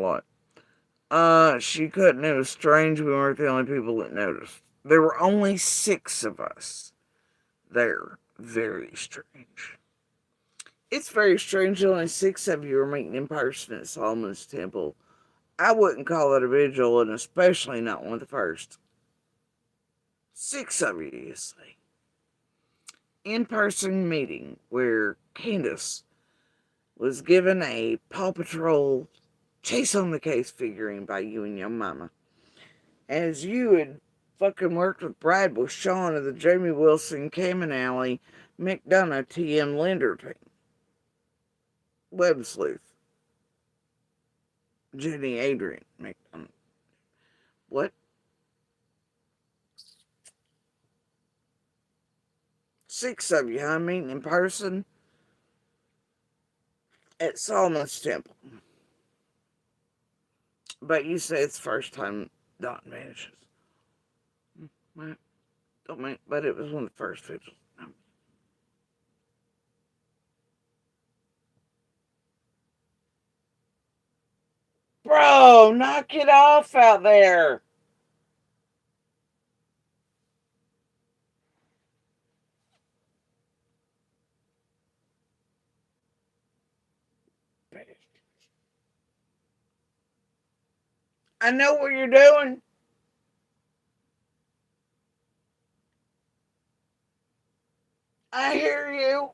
lot. She couldn't. It was strange. We weren't the only people that noticed. There were only 6 of us there. Very strange. It's very strange that only 6 of you are meeting in person at Solomon's Temple. I wouldn't call it a vigil, and especially not one of the first. 6 of you, you see. In-person meeting where Candace was given a Paw Patrol Chase on the Case figurine by you and your mama. As you had fucking worked with Brad with Sean of the Jamie Wilson, Cam and Alley, McDonough, TM Linder team. Web Sleuth. Jenny Adrian McDonough. What? 6 of you, huh? Meeting in person at Solomon's Temple. But you say it's the first time Don vanishes. But it was one of the first vigils. Bro, knock it off out there. I know what you're doing. I hear you.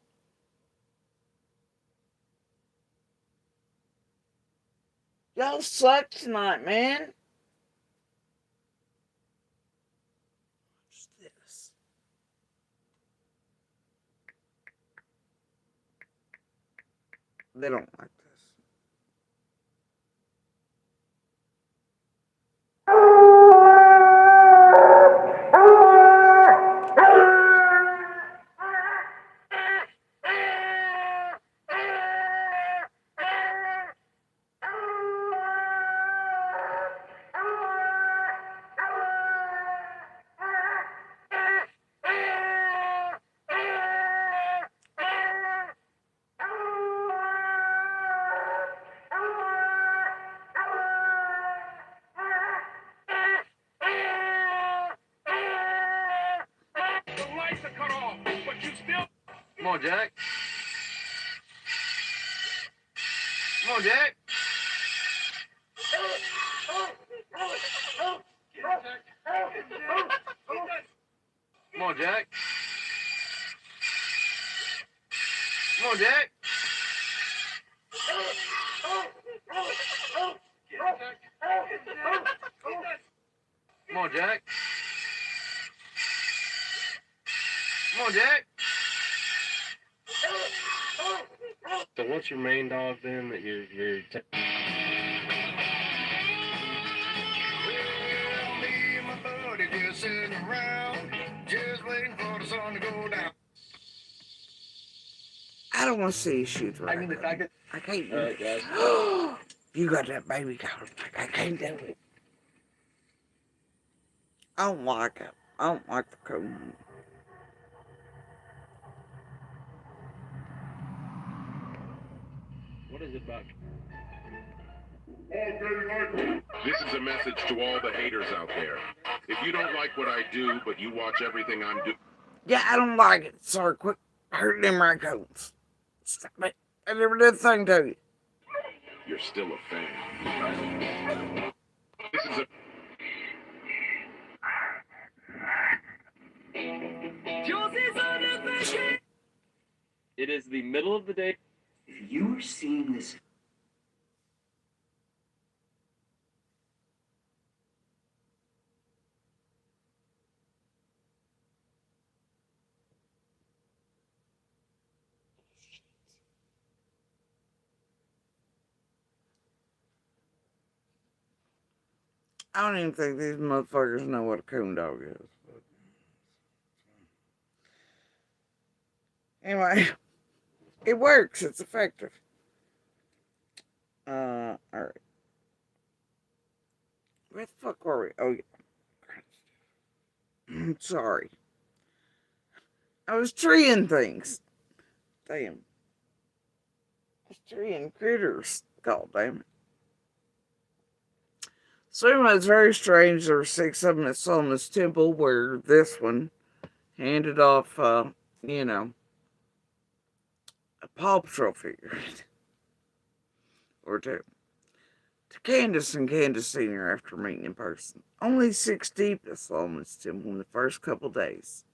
Y'all suck tonight, man. What's this? They don't like this. Come on, Jack. Come on, Jack. Come on, Jack. Come on, Jack. Come on, Jack. Come on, Jack. So what's your main dog then that you're Me and my buddy just sitting around, just waiting for the sun to go down. I don't want to see you shoot right. I mean, the fact that I can't do all it. right, guys. You got that baby collar. I can't do it. I don't like it. I don't like the cone. what is it about? This is a message to all the haters out there. If you don't like what I do, but you watch everything I'm doing. Yeah, I don't like it. Sorry, quit hurting them raccoons. Stop it. I never did a thing to you. You're still a fan. This is a It is the middle of the day. If you were seeing this. I don't even think these motherfuckers know what a coon dog is. But anyway, it works. It's effective. Alright. Where the fuck were we? Oh, yeah. Sorry. I was treeing things. Damn. I was treeing critters. God damn it. So anyway, it's very strange. There were 6 of them that saw in this temple where this one handed off, you know, a Paw Patrol figure. Or two. To Candace and Candace Sr. after meeting in person. Only 6 deep at Solomon's Temple in the first couple days.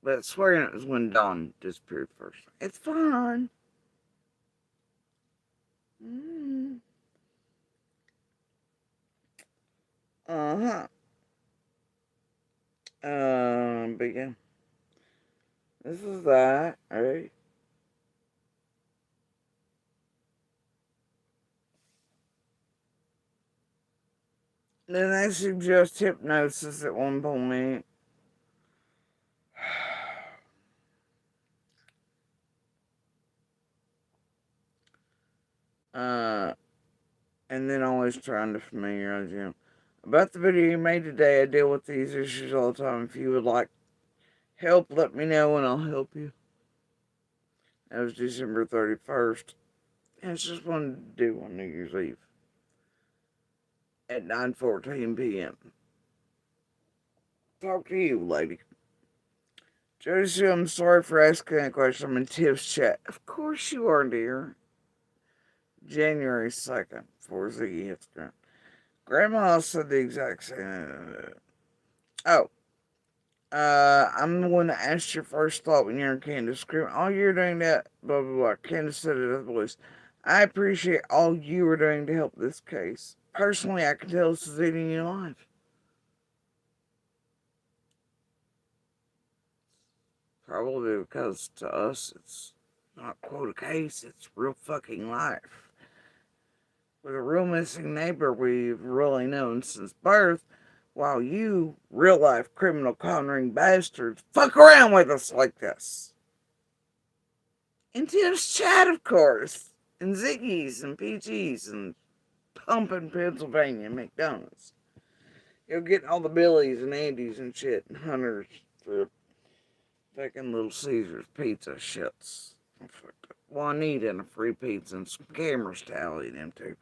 But swearing it was when Dawn disappeared first. It's fun. Uh-huh. But yeah. This is that, alright? Then they suggest hypnosis at one point. And then always trying to familiarize you. About the video you made today, I deal with these issues all the time. If you would like help, let me know and I'll help you. That was December 31st. And it's just wanted to do on New Year's Eve. At 9:14 p.m. Talk to you, lady. Josie, I'm sorry for asking that question. I'm in Tiff's chat. Of course you are, dear. January 2nd, for Ziggy Instagram. Grandma said the exact same. I'm the one that asked your first thought when you're in Candace screaming, oh, you're doing that, blah, blah, blah. Candace said it with voice. I appreciate all you were doing to help this case. Personally, I can tell this is eating you alive. Probably because to us, it's not quote a case, it's real fucking life. With a real missing neighbor we've really known since birth, while you, real life criminal con-ring bastards, fuck around with us like this. And Tim's chat, of course, and Ziggy's and PG's and pumping Pennsylvania McDonald's. You'll get all the Billies and Andy's and shit and Hunters for fucking Little Caesars pizza shits. Juanita and a free pizza and some cameras to alley them to.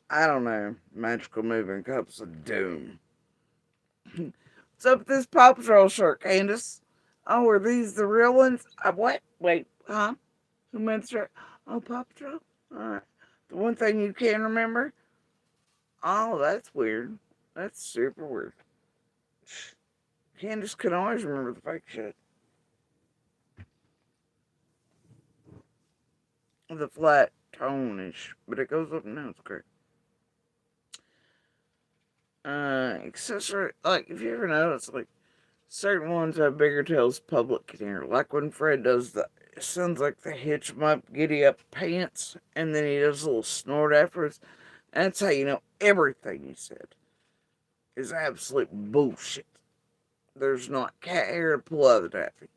I don't know. Magical moving cups of doom. What's up with this Paw Patrol shirt, Candace? Oh, are these the real ones? What? Wait, huh? Who meant shirt? Oh, Paw Patrol? Alright. The one thing you can remember? Oh, that's weird. That's super weird. Candace can always remember the fake shit. The flat tone-ish, but it goes up and down. It's great. Accessory, like, if you ever notice, like, certain ones have bigger tails public can hear. Like when Fred does the, it sounds like the hitch 'em up, giddy up pants, and then he does a little snort afterwards. That's how you know everything he said is absolute bullshit. There's not cat hair to pull out of the taffy.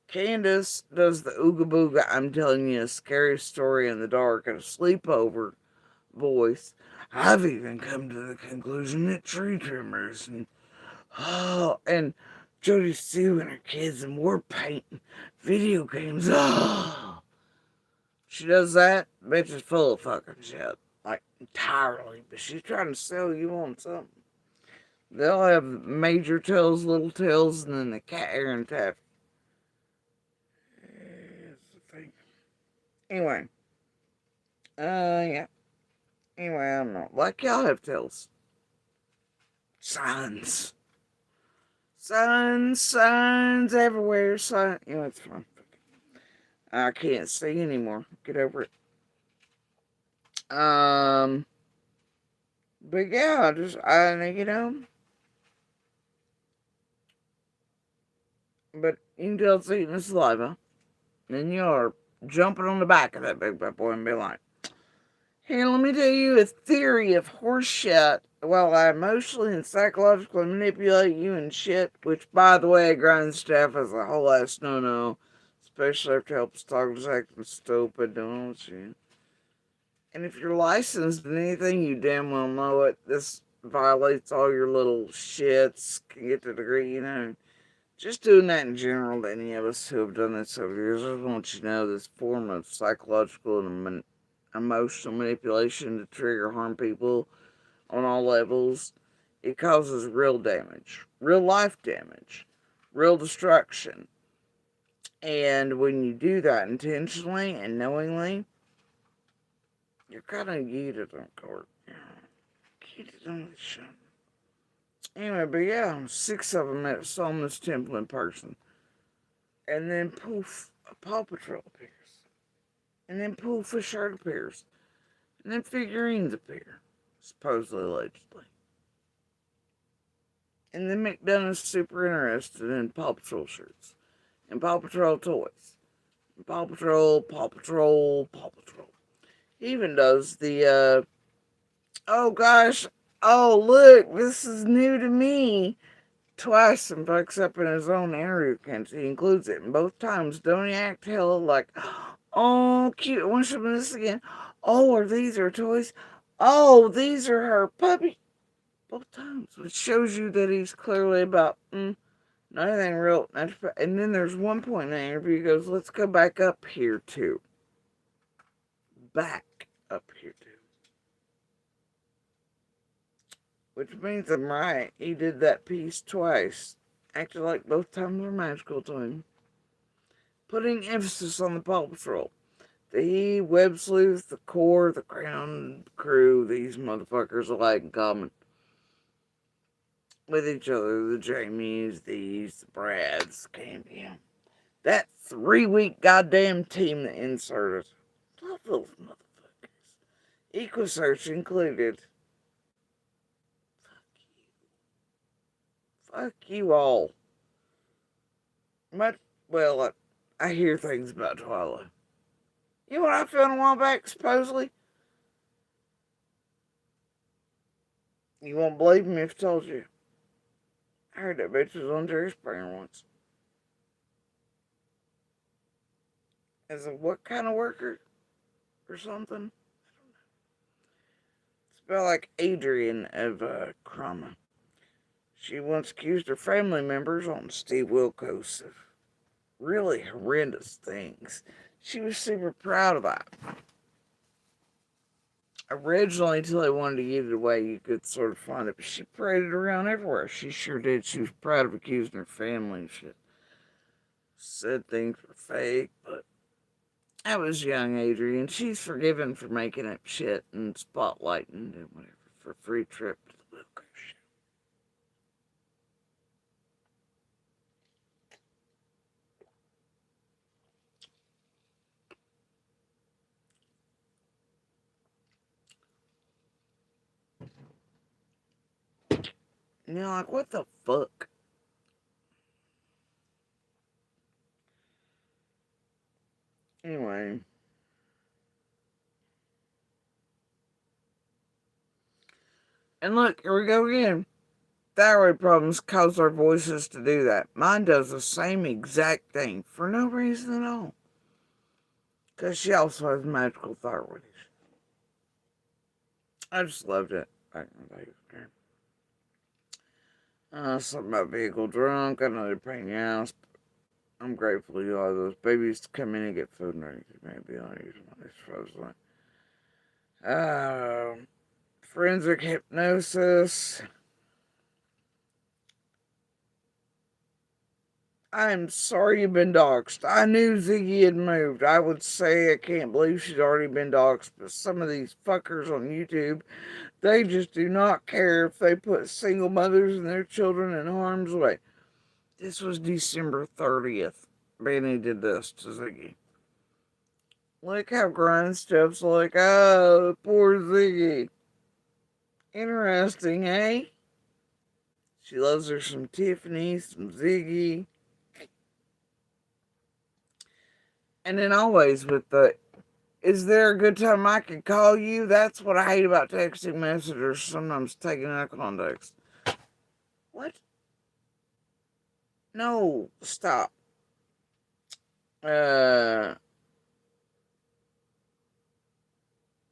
Candace does the ooga booga, I'm telling you a scary story in the dark at a sleepover voice. I've even come to the conclusion that tree trimmers and Jody Sue and her kids and war paint and video games. Oh, she does that. Bitch is full of fucking shit. Like, entirely. But she's trying to sell you on something. They'll have major tails, little tails, and then the cat hair and taffy. That's the thing. Anyway. Yeah. Anyway, I don't know. Like y'all have tails. Signs. Signs everywhere. It's fine. I can't see anymore. Get over it. But yeah, but you can tell it's eating the saliva. And you're jumping on the back of that big bad boy and be like, hey, let me tell you a theory of horse shit. Well, I emotionally and psychologically manipulate you and shit, which, by the way, grind staff is a whole ass no-no. Especially if it helps dogs acting stupid, don't you? And if you're licensed in anything, you damn well know it. This violates all your little shits. Can get the degree. Just doing that in general to any of us who have done this over the years. I just want you to know this form of psychological and emotional manipulation to trigger harm people on all levels. It causes real damage, real life damage, real destruction. And when you do that intentionally and knowingly, you're kind of yeeted on court. Yeeted on the show. Anyway, but yeah, 6 of them saw this temple in person. And then poof, a Paw Patrol appears. And then poof, a shirt appears. And then figurines appear. Supposedly, allegedly. And then McDonough's super interested in Paw Patrol shirts. And Paw Patrol toys. And Paw Patrol, Paw Patrol, Paw Patrol. He even does the, oh gosh, oh look, this is new to me. Twice and fucks up in his own arrogance. He includes it in both times. Don't he act hella like, oh, cute, I want some of this again. Oh, are these her toys? Oh, these are her puppy. Both times, which shows you that he's clearly about, nothing real. And then there's one point in the interview he goes, let's go back up here too. Back up here too. Which means I'm right. He did that piece twice. Acted like both times were magical to him. Putting emphasis on the Paw Patrol. The he, Web Sleuth, the Core, the Crown crew, these motherfuckers alike in common. With each other, the Jamies, these, the Brads, Candy. That 3-week goddamn team that inserted. Love those motherfuckers. EquuSearch included. Fuck you all. Well, I hear things about Twilight. You know what I found a while back, supposedly? You won't believe me if I told you. I heard that bitch was on Jerry Springer once. As a what kind of worker? Or something? It's about like Adrian of Crama. She once accused her family members on Steve Wilkos of really horrendous things. She was super proud of that. Originally, until they wanted to give it away, you could sort of find it, but she paraded around everywhere. She sure did. She was proud of accusing her family and shit. Said things were fake, but I was young Adrian. She's forgiven for making up shit and spotlighting and whatever for a free trip to the Wilco show. Like, what the fuck? Anyway. And look, here we go again. Thyroid problems cause our voices to do that. Mine does the same exact thing for no reason at all. Because she also has magical thyroid issues. I just loved it back in the day. Something about vehicle drunk. I know they're paying your house. I'm grateful you all those babies to come in and get food and drinks. Maybe I'll use one of these frozen. Forensic hypnosis. I'm sorry you've been doxxed. I knew Ziggy had moved. I would say I can't believe she's already been doxxed, but some of these fuckers on YouTube, they just do not care if they put single mothers and their children in harm's way. This was December 30th. Benny did this to Ziggy. Look how Grind Stuff's like, oh, poor Ziggy. Interesting, eh? She loves her some Tiffany, some Ziggy. And then always with the, is there a good time I could call you? That's what I hate about texting messages, sometimes taken out of context. What? No, stop. And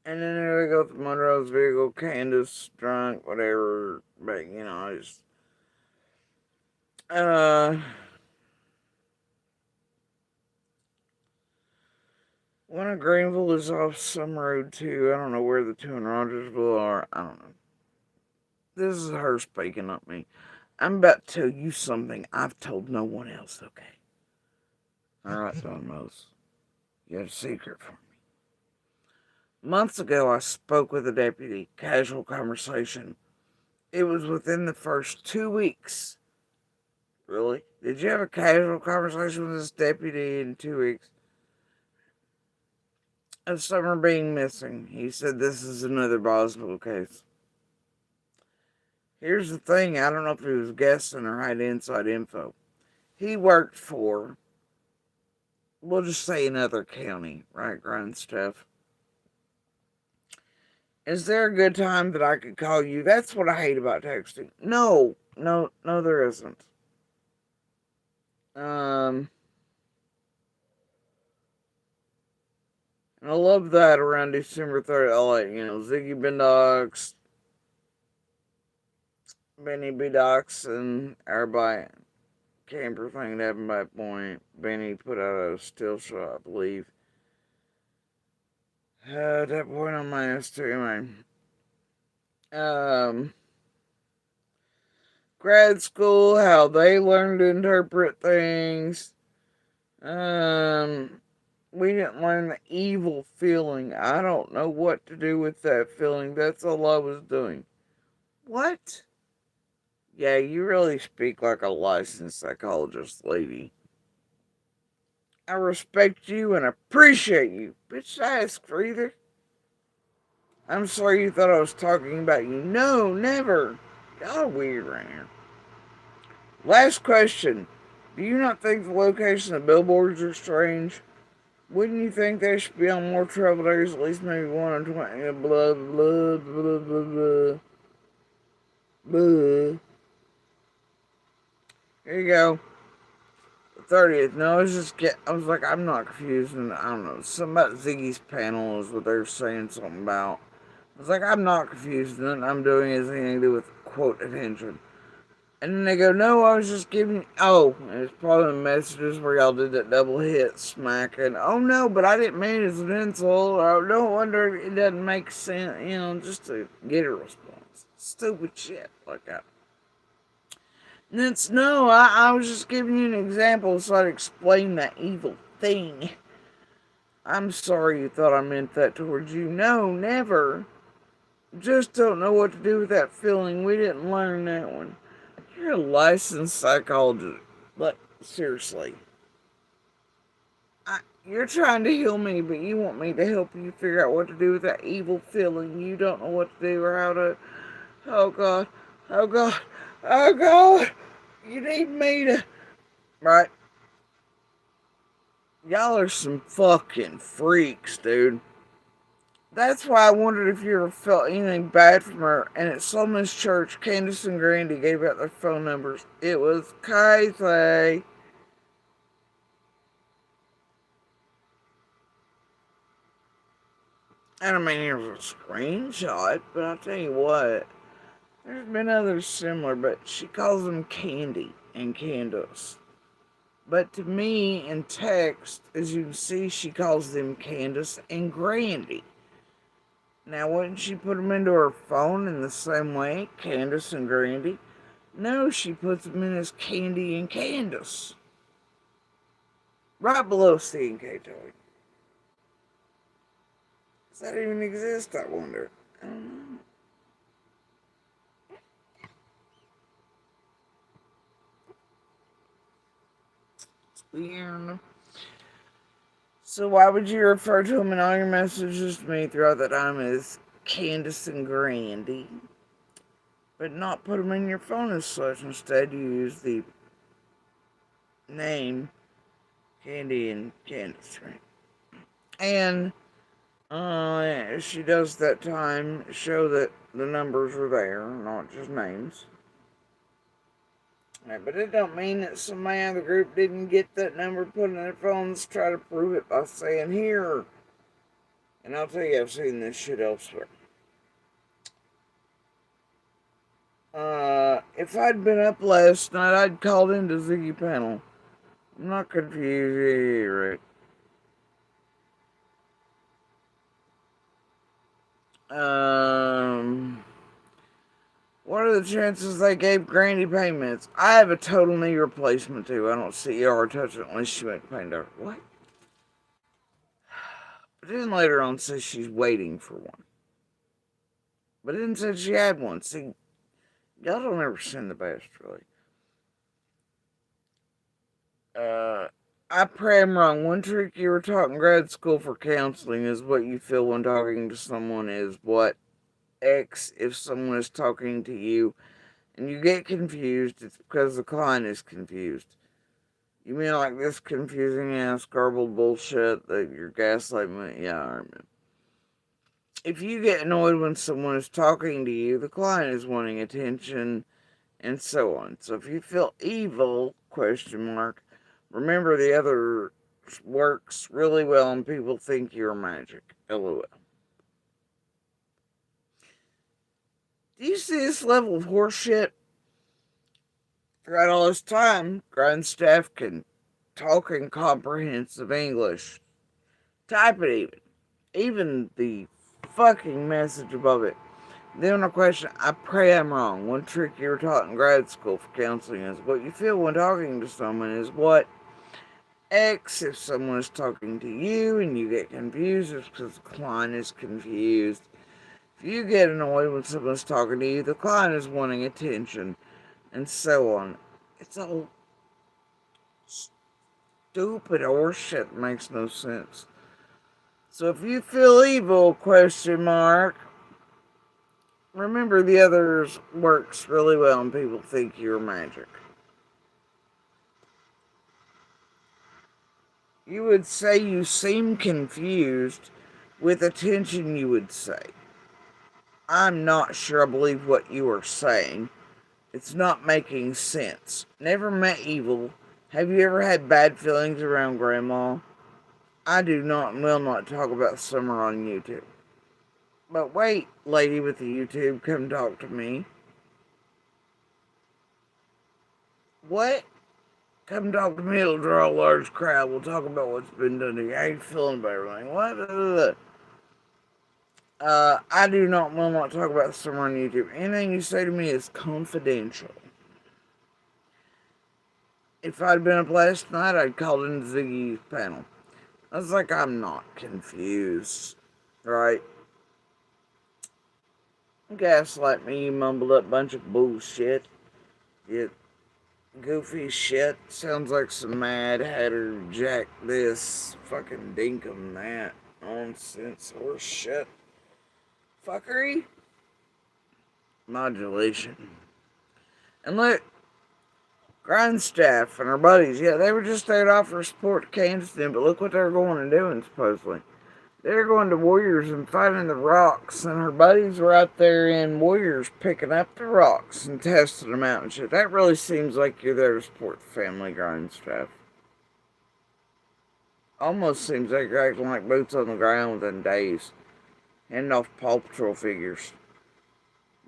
then there we go with Monroe's vehicle, Candace, drunk, whatever. But, you know, I just. One of Greenville is off some road, too. I don't know where the two in Rogersville are. I don't know. This is her speaking up me. I'm about to tell you something I've told no one else, okay? Alright, Don Rose. You have a secret for me. Months ago, I spoke with a deputy. Casual conversation. It was within the first 2 weeks. Really? Did you have a casual conversation with this deputy in 2 weeks? Of Summer being missing. He said this is another Boswell case. Here's the thing. I don't know if he was guessing or had inside info. He worked for, we'll just say another county, right? Grind Stuff. Is there a good time that I could call you? That's what I hate about texting. No, there isn't. And I love that around December 3rd, I'll let you know, Ziggy Bendox, Benny B. Dox, and everybody, camper thing that happened by that point. Benny put out a still shot, I believe. At that point on my Instagram, grad school, how they learn to interpret things. We didn't learn the evil feeling. I don't know what to do with that feeling. That's all I was doing. What? Yeah, you really speak like a licensed psychologist, lady. I respect you and appreciate you. Bitch, I ask for either. I'm sorry you thought I was talking about you. No, never. Y'all are weird right here. Last question. Do you not think the location of billboards are strange? Wouldn't you think they should be on more travel days, at least maybe 1 or 20? Blah, blah, blah, blah, blah. Blah. Here you go. The 30th. No, I was like, I'm not confused, and I don't know. Something about Ziggy's panel is what they're saying something about. I was like, I'm not confused, nothing I'm doing has anything to do with, quote, attention. And then they go, no, I was just giving, oh, and it's probably the messages where y'all did that double hit smack, and, oh no, but I didn't mean it as an insult, or no wonder it doesn't make sense, you know, just to get a response. Stupid shit like that. And it's, no, I was just giving you an example so I'd explain that evil thing. I'm sorry you thought I meant that towards you. No, never. Just don't know what to do with that feeling. We didn't learn that one. You're a licensed psychologist. But seriously. You're trying to heal me, but you want me to help you figure out what to do with that evil feeling. You don't know what to do or how to... Oh, God. Oh, God. Oh, God. You need me to... Right? Y'all are some fucking freaks, dude. That's why I wondered if you ever felt anything bad from her. And at Solomon's church, Candace and Grandy gave out their phone numbers. It was Kathy. And I mean, here's a screenshot, but I'll tell you what. There's been others similar, but she calls them Candy and Candace. But to me, in text, as you can see, she calls them Candace and Grandy. Now, wouldn't she put them into her phone in the same way, Candace and Grandy? No, she puts them in as Candy and Candace. Right below C and K Toy. Does that even exist, I wonder? I don't know. weird. So why would you refer to him in all your messages to me throughout the time as Candace and Grandy, but not put them in your phone as such? Instead, you use the name Candy and Candace, right? And she does that time show that the numbers are there, not just names. Right, but it don't mean that somebody out of the group didn't get that number put in their phones, try to prove it by saying here. And I'll tell you, I've seen this shit elsewhere. If I'd been up last night, I'd called into Ziggy Panel. I'm not confused, right? What are the chances they gave Grandy payments? I have a total knee replacement too. I don't see or touch it unless she went pain doctor. What? But then later on says she's waiting for one. But it didn't say she had one. See, y'all don't ever send the best, really. I pray I'm wrong. One trick you were taught in grad school for counseling is what you feel when talking to someone is what X if someone is talking to you and you get confused, it's because the client is confused. You mean like this confusing ass garbled bullshit that you're gaslighting me? Yeah, I remember. If you get annoyed when someone is talking to you, the client is wanting attention, and so on. So if you feel evil, remember the other works really well and people think you're magic. LOL. Do you see this level of horseshit? Throughout all this time, ground staff can talk in comprehensive English. Type it even. Even the fucking message above it. Then a question, I pray I'm wrong. One trick you were taught in grad school for counseling is what you feel when talking to someone is what X if someone is talking to you and you get confused, it's because the client is confused. If you get annoyed when someone's talking to you, the client is wanting attention, and so on. It's all stupid horseshit that makes no sense. So if you feel evil, remember the others works really well and people think you're magic. You would say you seem confused. With attention, you would say, I'm not sure I believe what you are saying. It's not making sense. Never met evil. Have you ever had bad feelings around grandma? I do not and will not talk about summer on YouTube. But wait, lady with the YouTube, come talk to me. What? Come talk to me, it'll draw a large crowd. We'll talk about what's been done to you. How you feeling about everything? What? I do not will not talk about summer on YouTube. Anything you say to me is confidential. If I'd been up last night, I'd called in Ziggy's panel. I was like, I'm not confused, right? Gaslight me, you mumbled up bunch of bullshit. You goofy shit. Sounds like some Mad Hatter Jack this, fucking dinkum that. Nonsense horse shit. Fuckery? Modulation. And look, Grindstaff and her buddies, yeah, they were just there to offer support to Kansas, but look what they're going and doing, supposedly. They're going to Warriors and fighting the rocks, and her buddies were out there in Warriors picking up the rocks and testing them out and shit. That really seems like you're there to support the family, Grindstaff. Almost seems like you're acting like boots on the ground within days. Handing off Paw Patrol figures.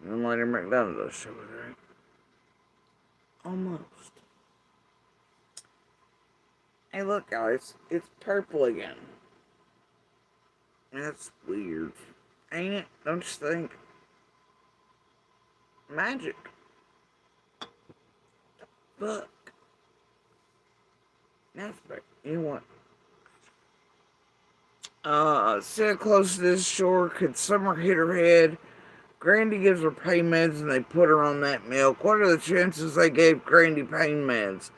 And then later McDonald does show it, right? Almost. Hey, look, guys. It's purple again. That's weird. Ain't it? Don't you think? Magic. Fuck. That's bad. You know what? Sit close to this shore. Could summer hit her head? Grandy gives her pain meds and they put her on that milk. What are the chances they gave Grandy pain meds?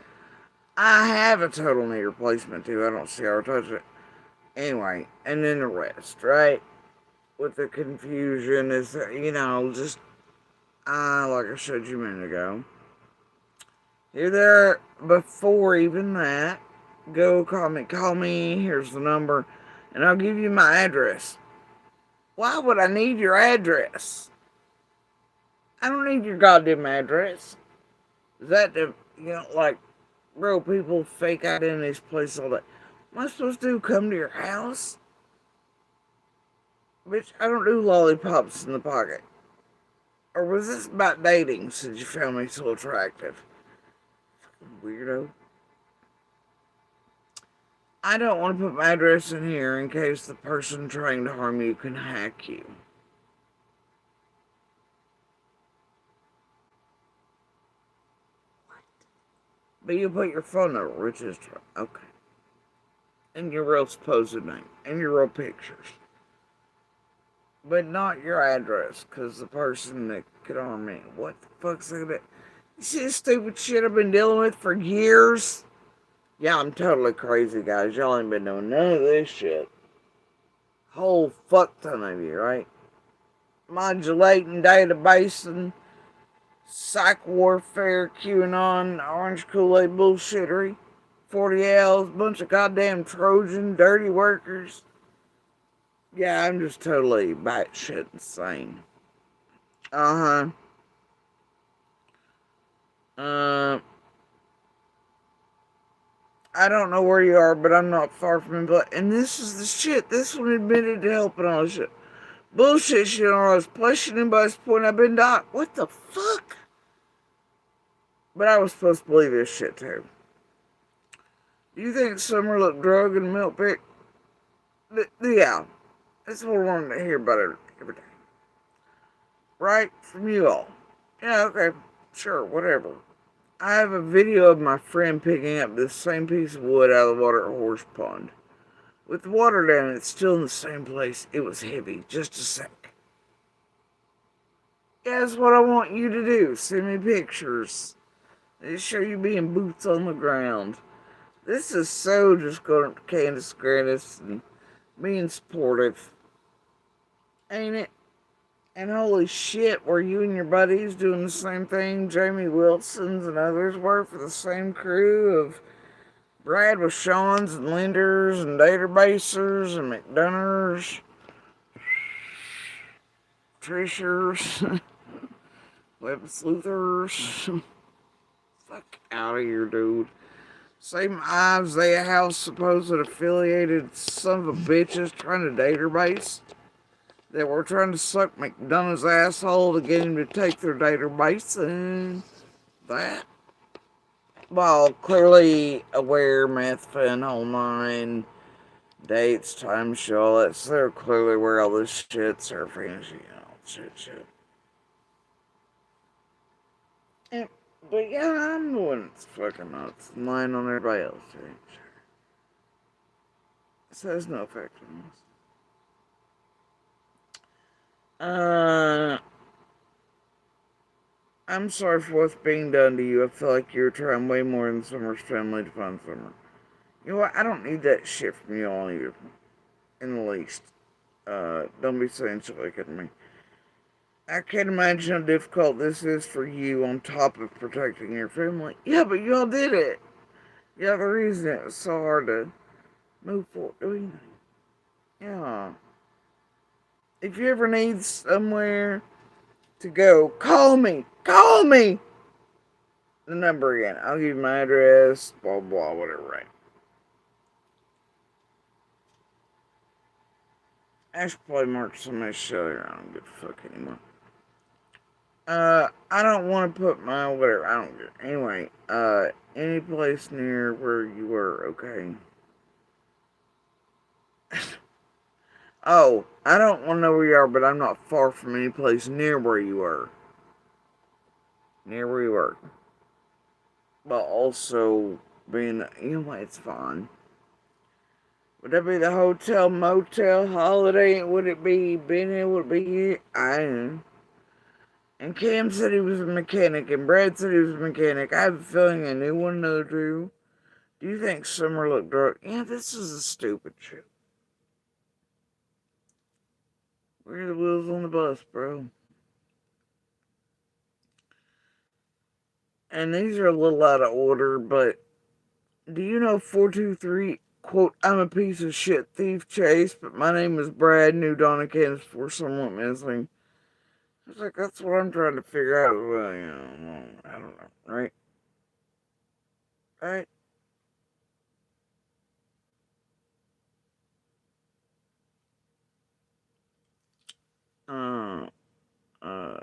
I have a total knee replacement too. I don't see how to touch it. Anyway, and then the rest, right? With the confusion is, just, like I showed you a minute ago. You're there before even that. Go call me, here's the number, and I'll give you my address. Why would I need your address? I don't need your goddamn address. Is that the, like, bro, people fake out in these places all day. What am I supposed to do? Come to your house? Bitch, I don't do lollipops in the pocket. Or was this about dating since you found me so attractive? Weirdo. I don't want to put my address in here in case the person trying to harm you can hack you. But you put your phone number, which is okay. And your real supposed name. And your real pictures. But not your address, because the person that could harm me. What the fuck's that? You see this stupid shit I've been dealing with for years? Yeah, I'm totally crazy, guys. Y'all ain't been doing none of this shit. Whole fuck ton of you, right? Modulating database and psych warfare, QAnon, orange Kool-Aid bullshittery. 40 L's, bunch of goddamn Trojan, dirty workers. Yeah, I'm just totally batshit insane. Uh-huh. I don't know where you are, but I'm not far from him. And this is the shit. This one admitted to helping all this shit. Bullshit shit on all this. Plushing him by this point I've been docked. What the fuck? But I was supposed to believe this shit too. Do you think Summer looked drug and milk pick? Yeah. That's what I wanted to hear about every day. Right? From you all. Yeah, okay. Sure, whatever. I have a video of my friend picking up this same piece of wood out of the water at Horse Pond. With the water down, it's still in the same place. It was heavy. Just a sec. Yeah, that's what I want you to do. Send me pictures. They show you being boots on the ground. This is so just going to Candace Grannis and being supportive. Ain't it? And holy shit, were you and your buddies doing the same thing Jamie Wilson's and others were for the same crew of Brad with Sean's and Lenders and Databasers and McDonought's, Trishers, Web Sleuthers. Fuck out of here, dude. Same Isaiah House supposed affiliated son of a bitches trying to database that were trying to suck McDonough's asshole to get him to take their database and that. Well, clearly aware, Mathin, online, dates, time show, that's they're clearly where all this shit's surfing, shit. And, but yeah, I'm the one that's fucking nuts, lying on everybody else, right? This has no effect on us. I'm sorry for what's being done to you. I feel like you're trying way more than Summer's family to find Summer. You know what? I don't need that shit from you all either. In the least. Don't be saying shit like that to me. I can't imagine how difficult this is for you on top of protecting your family. Yeah, but y'all did it. Yeah, the reason it was so hard to move forward. Yeah. If you ever need somewhere to go, call me. Call me! The number again. I'll give you my address, blah, blah, whatever, right? I should probably mark some of this shit here. I don't give a fuck anymore. I don't want to put my whatever. I don't care. Anyway, any place near where you were, okay? Oh, I don't want to know where you are, but I'm not far from any place near where you were. Near where you were. But also being, you know what, it's fine. Would that be the hotel, motel, holiday? Would it be Benny? Would it be here? I don't know. And Cam said he was a mechanic, and Brad said he was a mechanic. I have a feeling I knew one another, Drew. Do you think Summer looked drunk? Yeah, this is a stupid shit. Where are the wheels on the bus, bro? And these are a little out of order, but do you know 423, quote, I'm a piece of shit thief chase, but my name is Brad, New Dawn Kansas for somewhat missing. I was like, that's what I'm trying to figure out as well, you know, I don't know, right? Right? Uh, uh,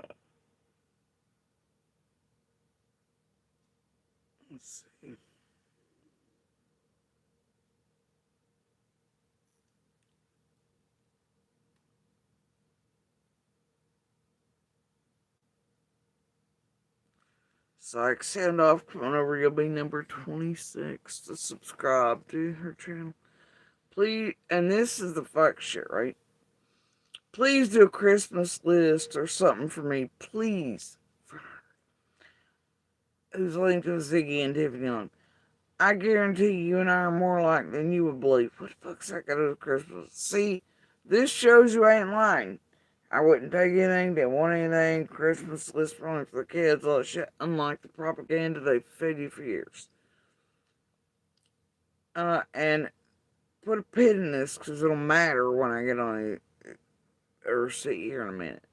let's see. Psych, sound off, come on over, you'll be number 26 to subscribe to her channel. Please, and this is the fuck shit, right? Please do a Christmas list or something for me, please. Who's linked with Ziggy and Tiffany on? I guarantee you and I are more alike than you would believe. What the fuck's that got to do with Christmas? See, this shows you I ain't lying. I wouldn't take anything, didn't want anything, Christmas list only for the kids, all that shit, unlike the propaganda they fed you for years. And put a pin in this, because it'll matter when I get on a receipt here in a minute.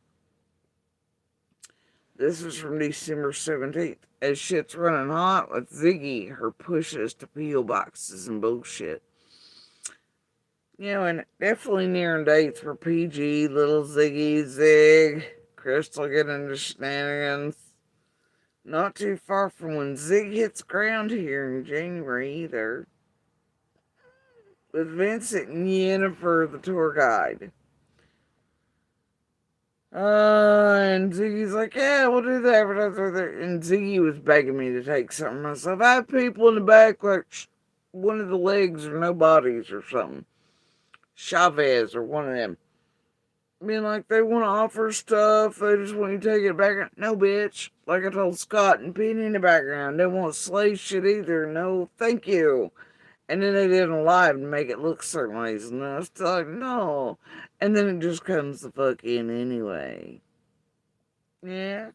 This is from December 17th. As shit's running hot with Ziggy, her pushes to peel boxes and bullshit. You know, and definitely nearing dates for PG, little Ziggy, Zig, Crystal getting into shenanigans. Not too far from when Zig hits ground here in January either. With Vincent and Yennefer, the tour guide. And Ziggy's like, yeah, we'll do the advertiser. And Ziggy was begging me to take something myself. I have people in the back, like one of the legs or no bodies or something. Chavez or one of them. Being like, they want to offer stuff, they just want you to take it back. No, bitch. Like I told Scott and Penny in the background, they want slave shit either. No, thank you. And then they did it live to make it look certain ways. And I was like, no. And then it just comes the fuck in anyway. Yeah.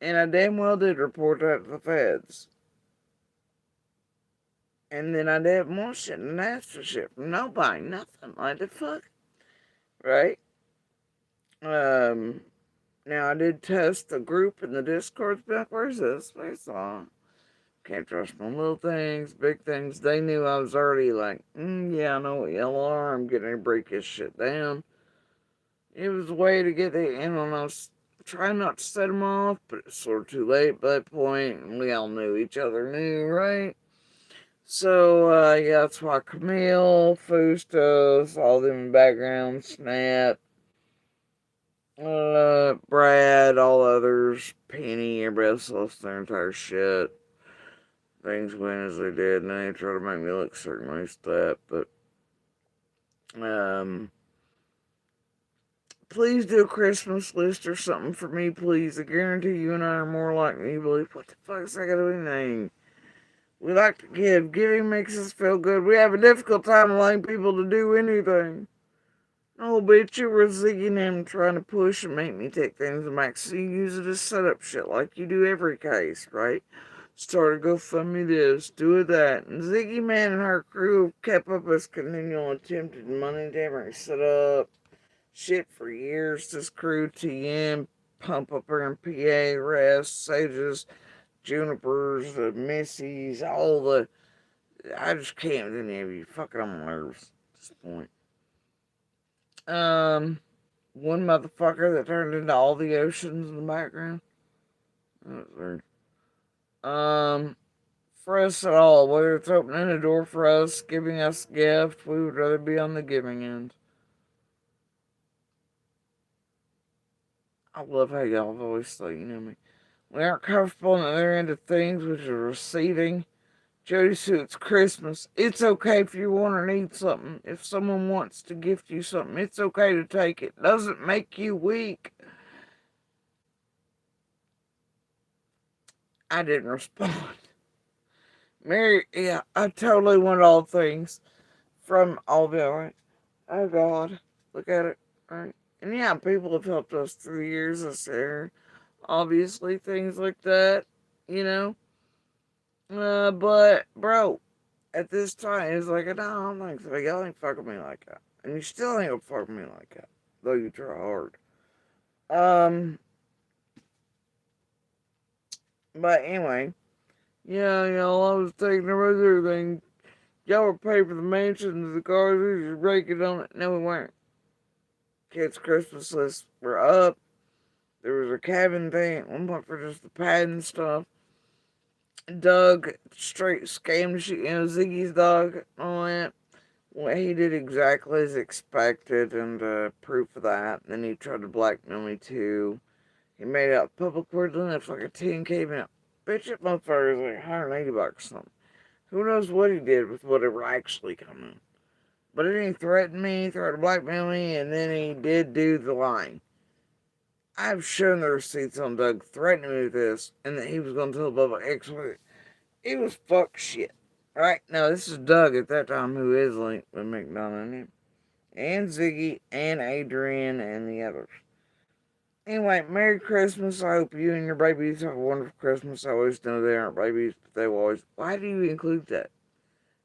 And I damn well did report that to the feds. And then I did more shit and asked for shit from nobody. Nothing. Like the fuck. Right? Now I did test the group in the Discord. Back, where's this? Where's that? Can't trust my little things, big things. They knew I was already like, yeah, I know what y'all are. I'm getting to break this shit down. It was a way to get the in on us. Trying not to set them off, but it's sort of too late by that point, and we all knew each other knew, right? So, yeah, that's why Camille, Fustos, all them in the background, Snap, Brad, all others, Penny, everybody else lost their entire shit. Things went as they did, and they try to make me look certain ways to that, but, please do a Christmas list or something for me, please. I guarantee you and I are more like me, believe. What the fuck's that got to do with anything? We like to give. Giving makes us feel good. We have a difficult time allowing people to do anything. Oh, bitch, you were zigging him, trying to push and make me take things back. So you use it as setup shit like you do every case, right? Start a GoFundMe this, do that. And Ziggy Man and her crew kept up this continual attempted money tampering setup shit for years. This crew, TM, Pump Up her in PA, Rest, Sages, Junipers, the Missies, all the. I just can't with any of you. Fucking on my nerves at this point. One motherfucker that turned into all the oceans in the background. That was weird. For us at all, whether it's opening a door for us, giving us a gift, we would rather be on the giving end. I love how y'all have always thought, you know me. We aren't comfortable on the other end of things, which is receiving. Jody Sue, it's Christmas. It's okay if you want or need something. If someone wants to gift you something, it's okay to take it. Doesn't make you weak. I didn't respond. Mary, yeah, I totally want all things from all of it. Right? Oh God, look at it. Right? And yeah, people have helped us through the years. Us there, obviously, things like that. You know. But bro, at this time, it's like, no, I'm like, so y'all ain't fucking me like that, and you still ain't gonna fuck me like that, though you try hard. Um, but anyway, yeah, I was taking about everything. Y'all were paying for the mansions, the cars, we were just raking on it. No, we weren't. Kids' Christmas lists were up. There was a cabin thing at one point for just the pad and stuff. Doug straight scammed shit, Ziggy's dog, all that. Well, he did exactly as expected, and proof of that. And then he tried to blackmail me too. He made out public word limit for like a 10K man. Bitch, that motherfucker was like $180 or something. Who knows what he did with whatever actually come in. But then he threatened me, tried to blackmail me, and then he did do the lying. I've shown the receipts on Doug threatening me with this, and that he was going to tell Bubba X. It was fuck shit. Right? Now, this is Doug at that time, who is linked with McDonough and Ziggy and Adrian and the others. Anyway, Merry Christmas. I hope you and your babies have a wonderful Christmas. I always know they aren't babies, but they will always. Why do you include that?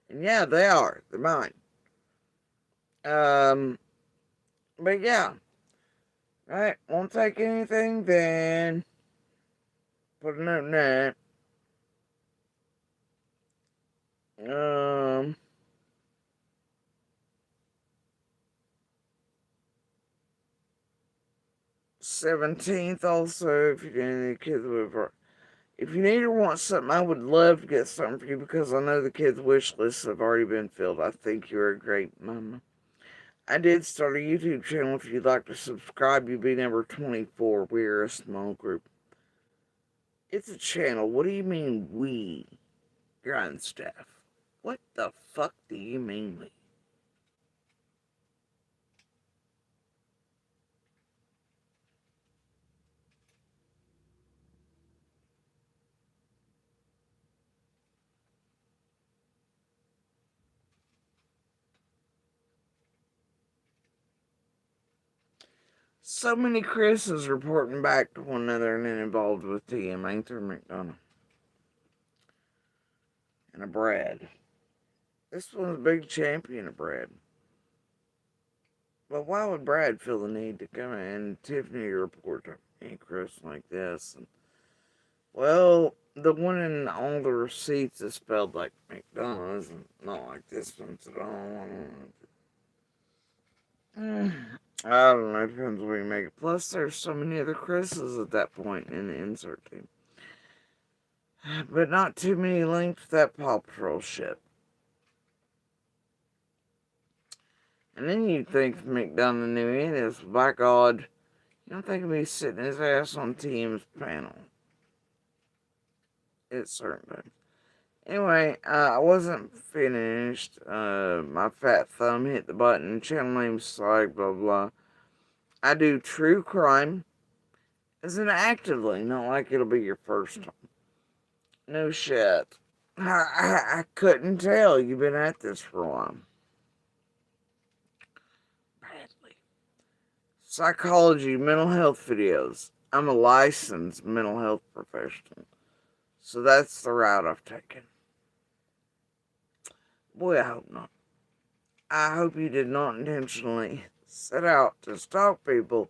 And yeah, they are. They're mine. But yeah. Right? Won't take anything, then put a note in that. 17th also, if you get any kids with her. If you need or want something, I would love to get something for you because I know the kids' wish lists have already been filled. I think you're a great mama. I did start a YouTube channel. If you'd like to subscribe, you'd be number 24. We're a small group. It's a channel. What do you mean we? You're on staff. What the fuck do you mean we? So many Chris's reporting back to one another and then involved with TM, ain't there, McDonough? And a Brad. This one's a big champion of Brad. But why would Brad feel the need to come in and Tiffany report to Chris like this? And, well, the one in all the receipts is spelled like McDonald's and not like this one's at all. I don't know, it depends where you make it. Plus, there's so many other Chris's at that point in the insert team. But not too many linked to that Paw Patrol shit. And then you'd think McDonough knew any of this. By God, you don't think he'd be sitting his ass on TM's panel. It's certain. Anyway, I wasn't finished. My fat thumb hit the button. Channel name slide, blah, blah. I do true crime as an actively, not like it'll be your first time. No shit. I couldn't tell. You've been at this for a while. Badly. Psychology, mental health videos. I'm a licensed mental health professional. So that's the route I've taken. Boy, I hope not. I hope you did not intentionally set out to stalk people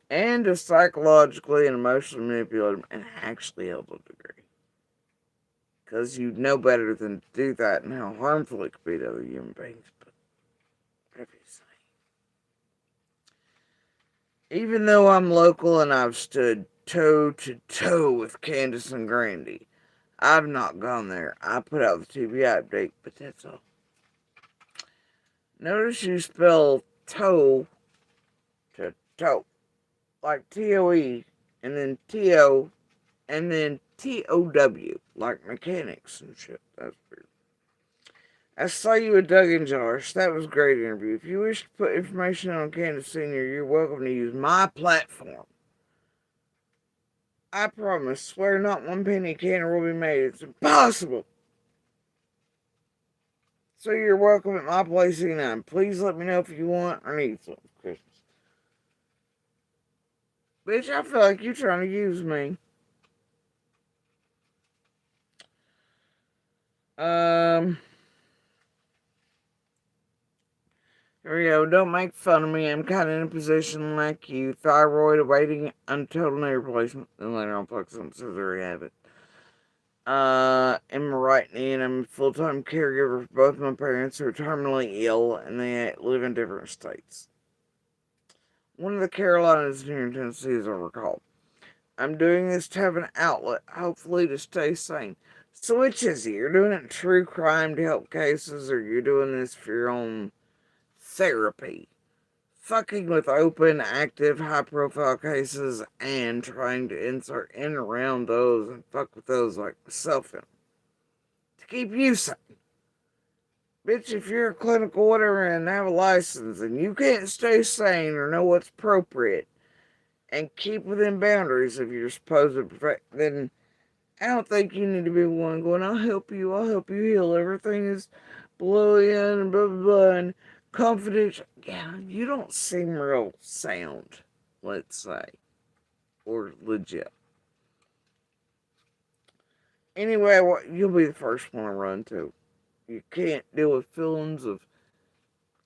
and to psychologically and emotionally manipulate them and actually help a degree. Because you know better than to do that and how harmful it could be to other human beings. But whatever you say. Even though I'm local and I've stood toe to toe with Candace and Grandy, I've not gone there. I put out the TV update, but that's all. Notice you spell toe to toe. Like TOE, and then TO, and then TOW. Like mechanics and shit. That's weird. I saw you with Doug and Josh. That was a great interview. If you wish to put information on Candace Sr., you're welcome to use my platform. I promise, swear not one penny can or will be made. It's impossible. So you're welcome at my place anytime. Please let me know if you want or need something for Christmas. Bitch, I feel like you're trying to use me. Here we go. Don't make fun of me. I'm kind of in a position like you. Thyroid awaiting total knee replacement. And later on, fuck some surgery habit. In my right knee, and I'm a full-time caregiver for both my parents who are terminally ill, and they live in different states. One of the Carolinas here in Tennessee, as I recall. I'm doing this to have an outlet, hopefully to stay sane. So which is it? You're doing it in true crime to help cases, or you're doing this for your own therapy? Fucking with open, active, high-profile cases and trying to insert in around those and fuck with those like myself in to keep you sane. Bitch, if you're a clinical whatever and have a license and you can't stay sane or know what's appropriate and keep within boundaries of your supposed perfect, then I don't think you need to be one going, I'll help you heal. Everything is brilliant and blah, blah, blah, and confidential. Yeah, you don't seem real sound, let's say, or legit. Anyway, you'll be the first one to run to. You can't deal with feelings of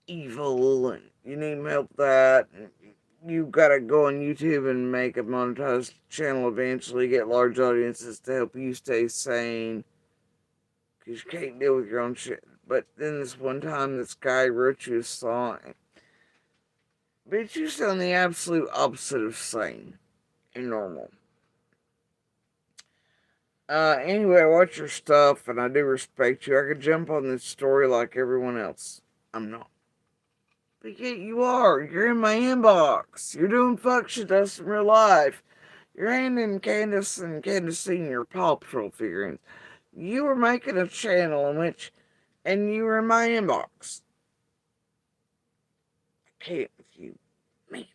evil and you need help with that. And you gotta go on YouTube and make a monetized channel eventually, get large audiences to help you stay sane. Because you can't deal with your own shit. But then this one time, this guy wrote you a song. Bitch, you sound the absolute opposite of sane and normal. Anyway, I watch your stuff and I do respect you. I could jump on this story like everyone else. I'm not. But yet you are. You're in my inbox. You're doing fuck shit that's in real life. You're handing Candace and Candace Senior Paw Patrol figurines. You were making a channel in which, and you were in my inbox. I can't with you, man.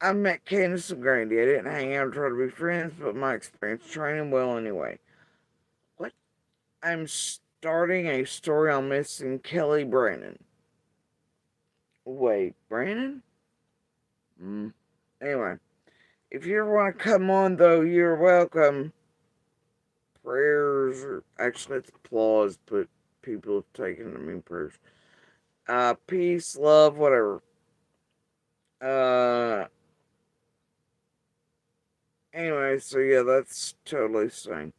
I met Candace and Grandy. I didn't hang out and try to be friends, but my experience training well anyway. What? I'm starting a story on missing Kelly Brandon. Wait, Brandon? Anyway, if you ever want to come on, though, you're welcome. Prayers, or actually, it's applause, but people have taken to mean prayers. Peace, love, whatever. Anyway, so yeah, that's totally sane.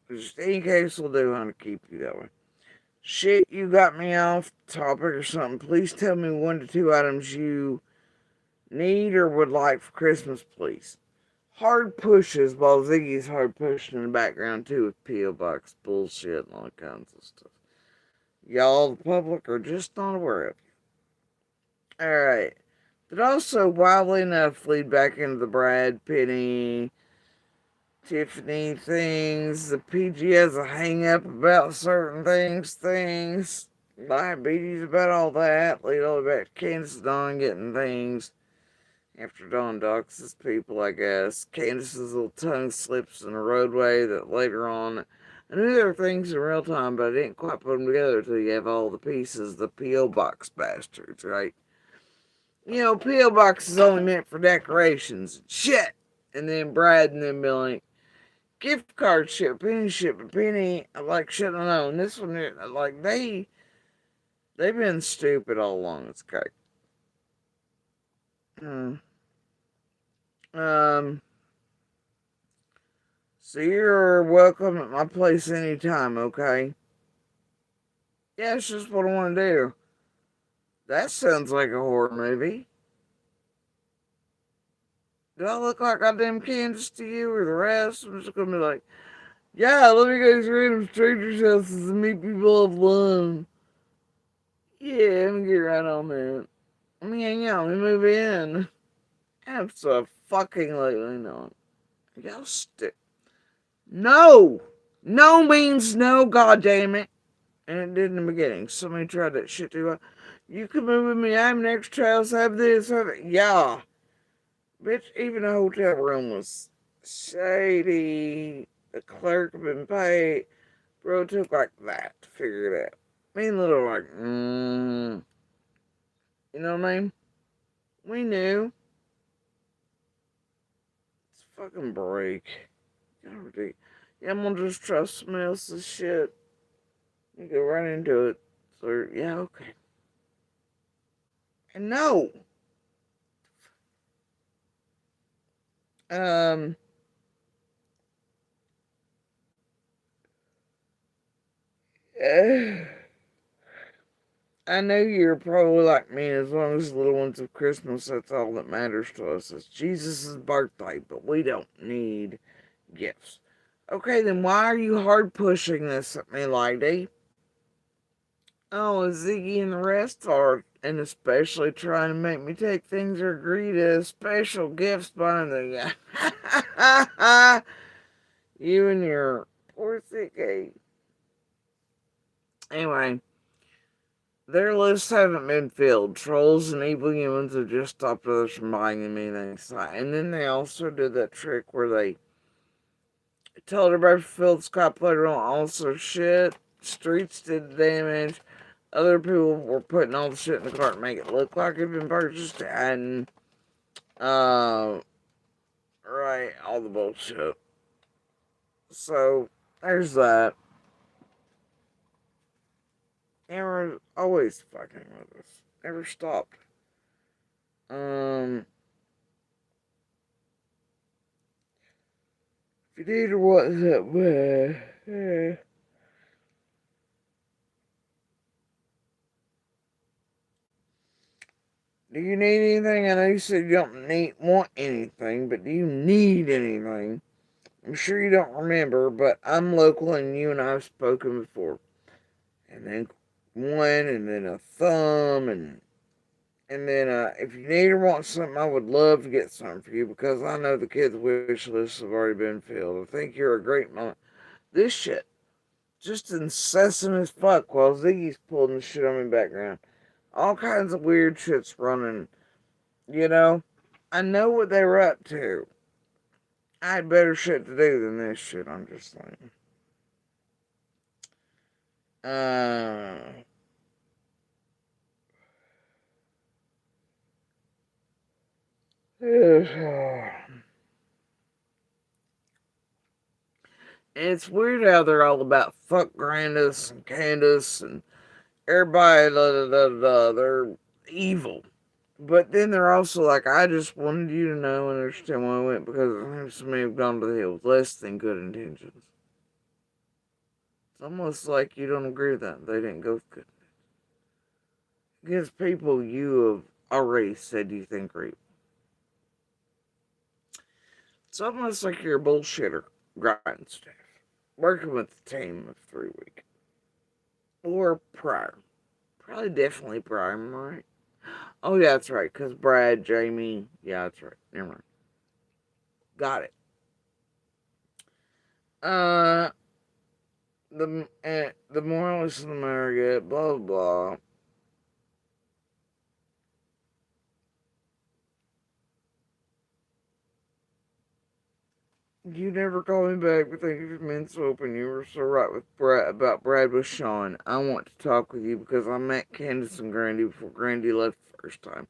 Just any case will do how to keep you that way. Shit, you got me off topic or something. Please tell me 1 to 2 items you need or would like for Christmas, please. Hard pushes, while Ziggy's hard pushing in the background too with P.O. Box bullshit and all kinds of stuff. Y'all, the public, are just not aware of you. Alright. But also, wildly enough, lead back into the Brad, Penny, Tiffany things. The PG has a hang up about certain things. Diabetes about all that. Lead all the way back to Candace Dawn getting things. After Dawn doxes people, I guess. Candace's little tongue slips in a roadway that later on. I knew there were things in real time, but I didn't quite put them together until you have all the pieces. The P.O. Box bastards, right? You know, P.O. Box is only meant for decorations and shit. And then Brad and then Billy. Gift card ship, but Penny, like, shouldn't have known. This one, like, they've been stupid all along. It's okay. So you're welcome at my place anytime, okay? Yeah, it's just what I want to do. That sounds like a horror movie. Do I look like goddamn Kansas to you or the rest? I'm just gonna be like, yeah, let me go to random strangers' houses and meet people I've loved. Yeah, let me get right on that. Let me hang out, let me move in. Absolutely not. Y'all stick. No! No means no, goddammit. And it did in the beginning. Somebody tried that shit too. You can move with me, I have an extra house, have this, have it. Yeah. Bitch, even the hotel room was shady. The clerk had been paid. Bro, it took like that to figure it out. Me and Little were like, you know what I mean? We knew. It's a fucking break. Yeah, I'm gonna just trust somebody else's shit. You go right into it. So, yeah, okay. And no! Um, I know you're probably like me, as long as the little ones of Christmas, that's all that matters to us. It's Jesus' birthday, but we don't need gifts. Okay, then why are you hard pushing this at me, lady? Oh, Ziggy and the rest are, and especially trying to make me take things or agree to special gifts by the you and your poor Ziggy. Anyway, their lists haven't been filled. Trolls and evil humans have just stopped others from buying them anything. And then they also did that trick where they told everybody to fill the sky platter on also shit. Streets did damage. Other people were putting all the shit in the cart to make it look like it had been purchased. And, right, all the bullshit. So, there's that. Never, always fucking with us. Never stopped. If you need to WhatsApp, do you need anything? I know you said you don't want anything, but do you need anything? I'm sure you don't remember, but I'm local and you and I have spoken before. And then one, and then a thumb, and then if you need or want something, I would love to get something for you because I know the kids' wish lists have already been filled. I think you're a great mom. This shit, just incessant as fuck while Ziggy's pulling the shit on me in the background. All kinds of weird shit's running, you know? I know what they were up to. I had better shit to do than this shit, I'm just saying. It's weird how they're all about fuck Grandis and Candace and everybody, they're evil. But then they're also like, I just wanted you to know and understand why I went because some may have gone to the hills, less than good intentions. It's almost like you don't agree with that. They didn't go with good. Against people you have already said you think are evil. It's almost like you're a bullshitter, grinding staff, working with the team of 3 weeks. Or prior. Probably definitely prior, right? Oh, yeah, that's right, because Brad, Jamie, yeah, that's right. Never mind. Got it. The more I listen to Margaret, blah, blah. You never called me back, but thank you for being so open. You were so right with Brad about Brad with Sean. I want to talk with you because I met Candace and Grandy before Grandy left the first time.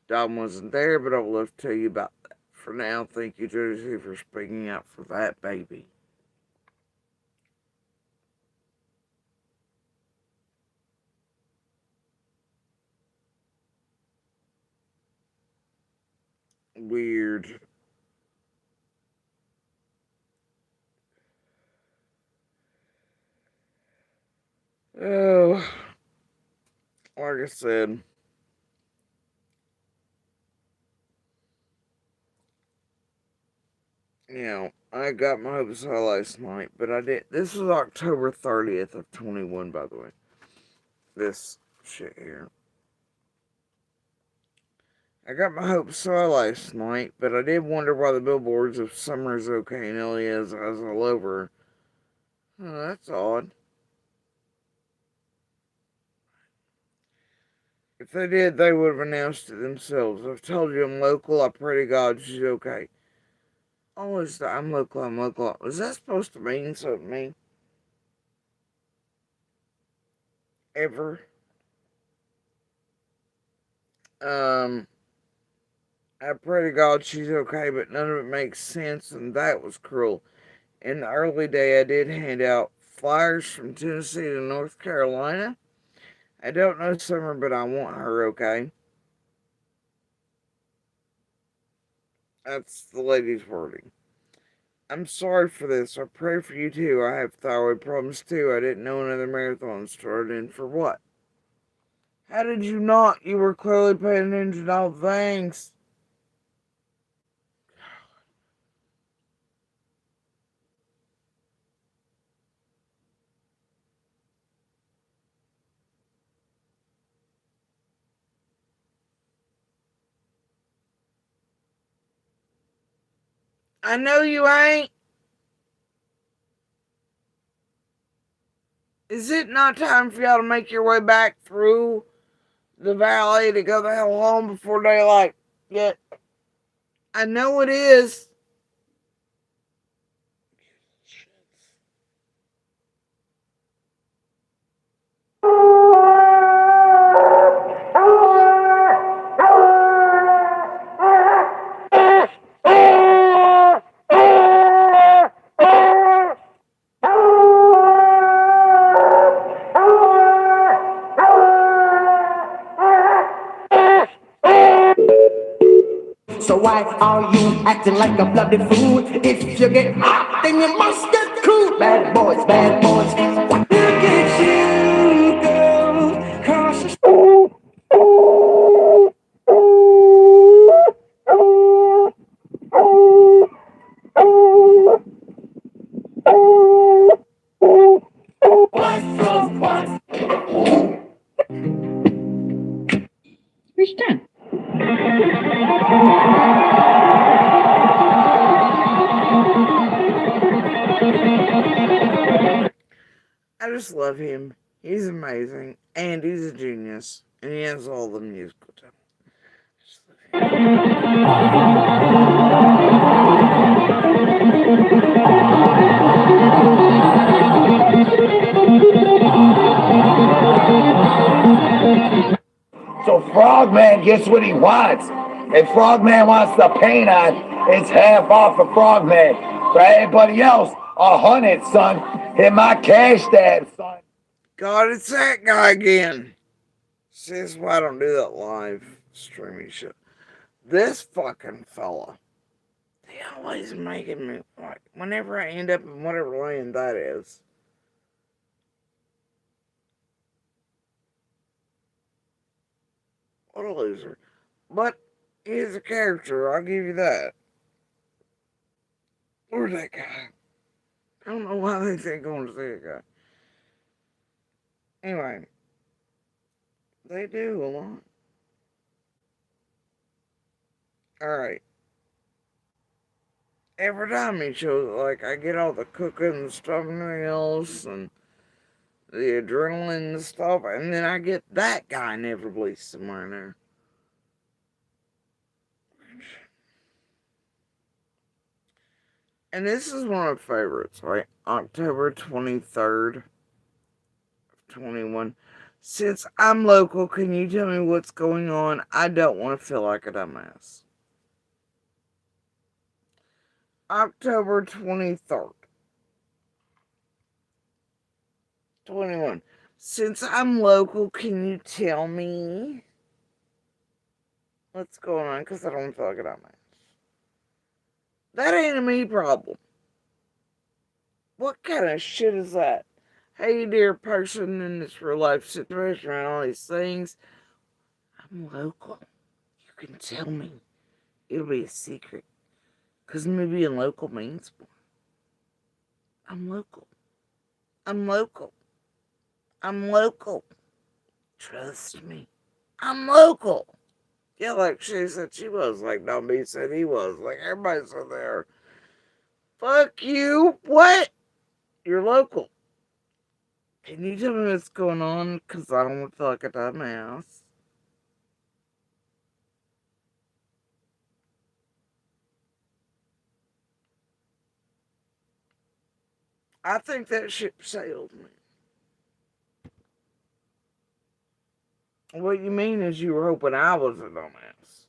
Dom wasn't there, but I would love to tell you about that. For now, thank you, Josie, for speaking out for that baby. Weird. Oh, like I said, I got my hopes high last night, but I did. This was October 30th of 21, by the way. This shit here. I got my hopes high last night, but I did wonder why the billboards of Summer's okay and Ellie is all over. Oh, that's odd. If they did, they would have announced it themselves. I've told you I'm local. I pray to God she's okay. Oh, I'm local. Was that supposed to mean something to me? ever. Um, I pray to God she's okay, but none of it makes sense, and that was cruel. In the early day, I did hand out flyers from Tennessee to North Carolina. I don't know Summer, but I want her okay. That's the lady's wording. I'm sorry for this. I pray for you too. I have thyroid problems too. I didn't know another marathon started, and for what? How did you not? You were clearly paying attention to all things. I know you ain't. Is it not time for y'all to make your way back through the valley to go the hell home before daylight? Yet, I know it is. So why are you acting like a bloody fool? If you get hot, then you must get cool. Bad boys, bad boys. Look at you go cross the Where's Jen? I just love him. He's amazing. And he's a genius. And he has all the musical talent. So Frogman gets what he wants. If Frogman wants the paint on, it's half off for Frogman. For everybody else, 100, son. Hit my cash dad, son. God, it's that guy again. See, that's why I don't do that live streaming shit. This fucking fella, he always making me, like, whenever I end up in whatever land that is. What a loser. But he's a character, I'll give you that. Where's that guy? I don't know why they think I want to see a guy. Anyway, they do a lot. Alright. Every time he shows it, like, I get all the cooking and stuff and everything else, and the adrenaline and stuff, and then I get that guy inevitably somewhere in there. And this is one of my favorites, right? October 23rd, 21. Since I'm local, can you tell me what's going on? I don't want to feel like a dumbass. October 23rd, 21. Since I'm local, can you tell me what's going on? Because I don't want to feel like a dumbass. That ain't a me problem. What kind of shit is that? Hey, dear person in this real life situation and all these things, I'm local. You can tell me. It'll be a secret. Because me being local means more. I'm local. I'm local. I'm local. Trust me. I'm local. Yeah, like she said she was. Like Don B said he was. Like everybody said there. Fuck you. What? You're local. Can you tell me what's going on? Because I don't want to feel like a dumbass. I think that ship sailed, man. What you mean is you were hoping I was a dumbass.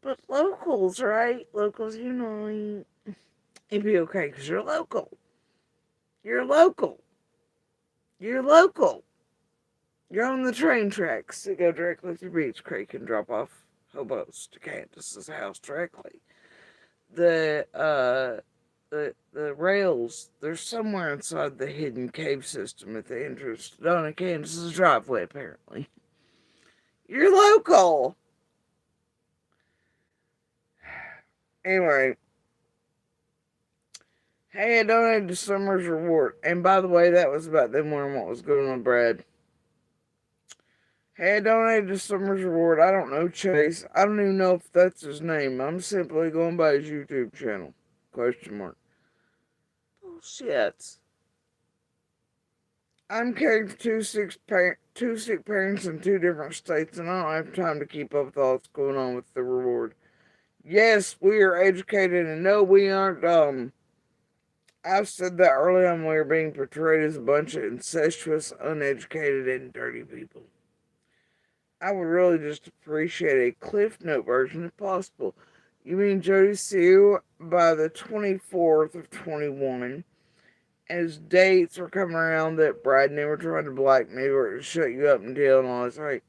But locals, right? Locals unite. It'd be okay because you're local. You're local. You're local. You're on the train tracks that go directly to Beach Creek and drop off hobos to Candace's house directly. The rails, they're somewhere inside the hidden cave system at the entrance to Donna Candace's driveway, apparently. You're local! Anyway. Hey, I donated to Summer's Reward. And by the way, that was about them wondering what was going on, Brad. Hey, I donated to Summer's Reward. I don't know Chase. I don't even know if that's his name. I'm simply going by his YouTube channel. Question mark. Bullshit. I'm caring for two sick parents in 2 different states, and I don't have time to keep up with all that's going on with the reward. Yes, we are educated, and no, we aren't dumb. I've said that early on. We were being portrayed as a bunch of incestuous, uneducated, and dirty people. I would really just appreciate a Cliff Note version if possible. You mean Jody Sue by the 24th of 21, as dates were coming around that Brad and they were trying to blackmail or to shut you up and deal and all this. Like,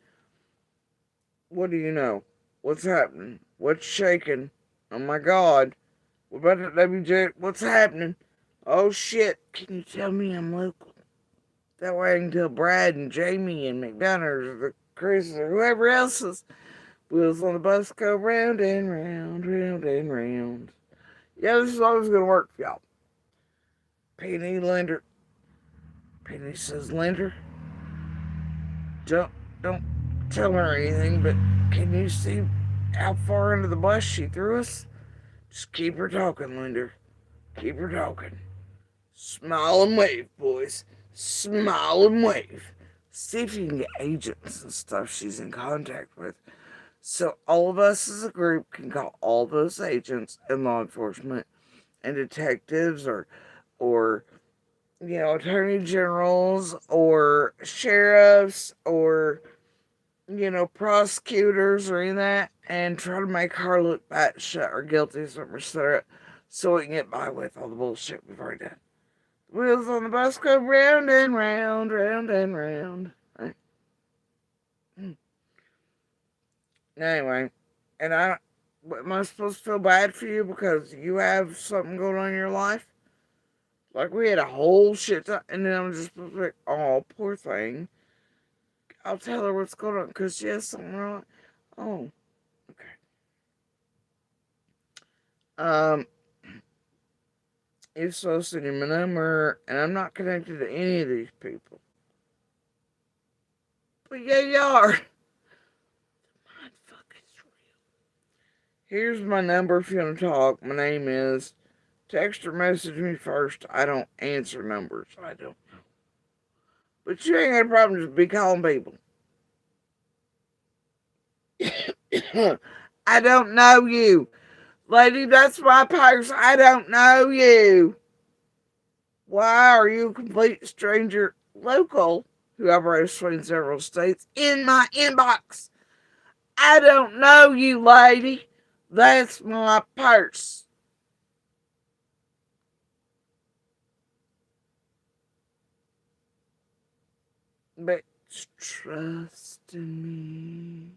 what do you know? What's happening? What's shaking? Oh my God. What about the WJ? What's happening? Oh shit. Can you tell me I'm local? That way I can tell Brad and Jamie and McDonald's or the Chris or whoever else is. Wheels on the bus go round and round, round and round. Yeah, this is always going to work for y'all. Penny Lender. Penny says, Lender, don't tell her anything, but can you see how far under the bus she threw us? Just keep her talking, Lender. Keep her talking. Smile and wave, boys. Smile and wave. See if you can get agents and stuff she's in contact with. So all of us as a group can call all those agents and law enforcement and detectives or attorney generals or sheriffs or prosecutors or any of that, and try to make her look batshit or guilty of something, etc., so we can get by with all the bullshit we've already done. The wheels on the bus go round and round, round and round. Right? Anyway, and am I supposed to feel bad for you because you have something going on in your life? Like, we had a whole shit ton, and then I'm just like, oh, poor thing. I'll tell her what's going on, because she has something wrong. Oh, okay. If so, send me my number, and I'm not connected to any of these people. But yeah, you are. Here's my number if you want to talk. My name is. Text or message me first. I don't answer numbers. I don't know. But you ain't got a problem just be calling people. I don't know you. Lady, that's my purse. I don't know you. Why are you a complete stranger local who operates between several states in my inbox? I don't know you, lady. That's my purse. But trust in me.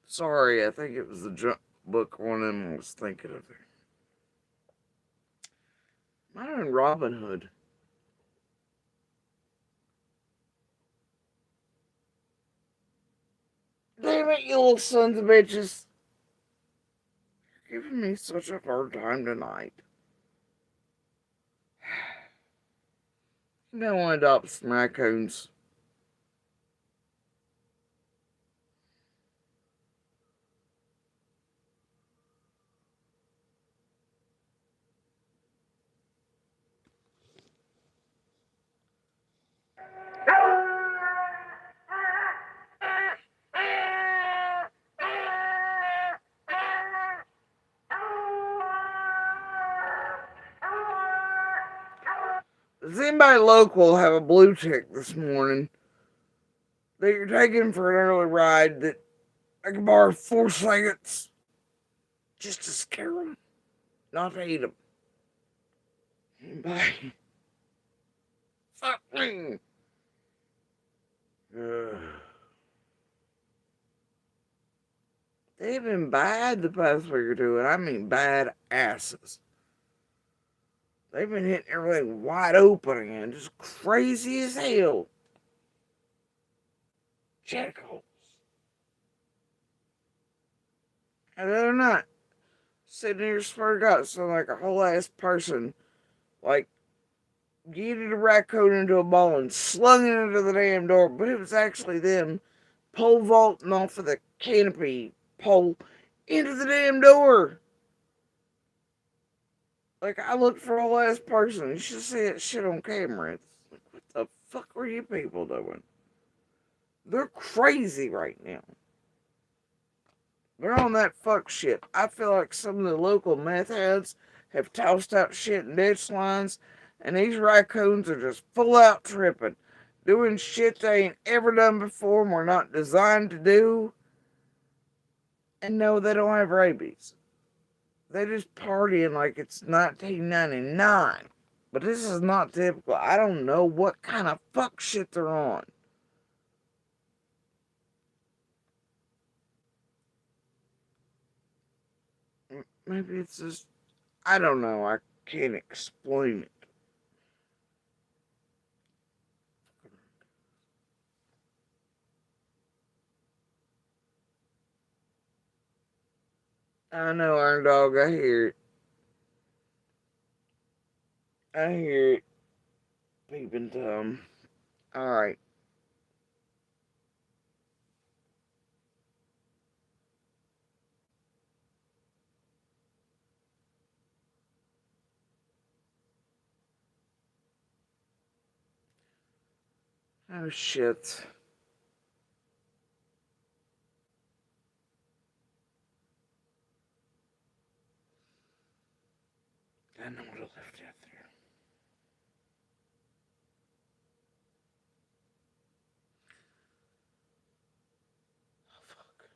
Sorry, I think it was the junk book one I was thinking of there. Mine in Robin Hood. Damn it, you little sons of bitches. You're giving me such a hard time tonight. You don't want to adopt some raccoons. Does anybody local have a blue tick this morning that you're taking for an early ride that I can borrow 4 seconds just to scare them, not to eat them? Anybody? Fuck me. They've been bad the past week or two, and I mean bad asses. They've been hitting everything wide open again, just crazy as hell. Jackals. And they're not sitting here, swear to God, sound like a whole ass person, like yeeted a raccoon into a ball and slung it into the damn door, but it was actually them pole vaulting off of the canopy pole into the damn door. Like, I looked for a whole ass person. You should see that shit on camera. It's like, what the fuck were you people doing? They're crazy right now. They're on that fuck shit. I feel like some of the local meth heads have tossed out shit in ditch lines, and these raccoons are just full out tripping, doing shit they ain't ever done before and were not designed to do. And no, they don't have rabies. They just partying like it's 1999. But this is not typical. I don't know what kind of fuck shit they're on. Maybe it's just, I don't know. I can't explain it. I know, Iron Dog. I hear it. I hear it. Peeping Tom. Alright. Oh, shit. I know what I left out there. Oh, fuck.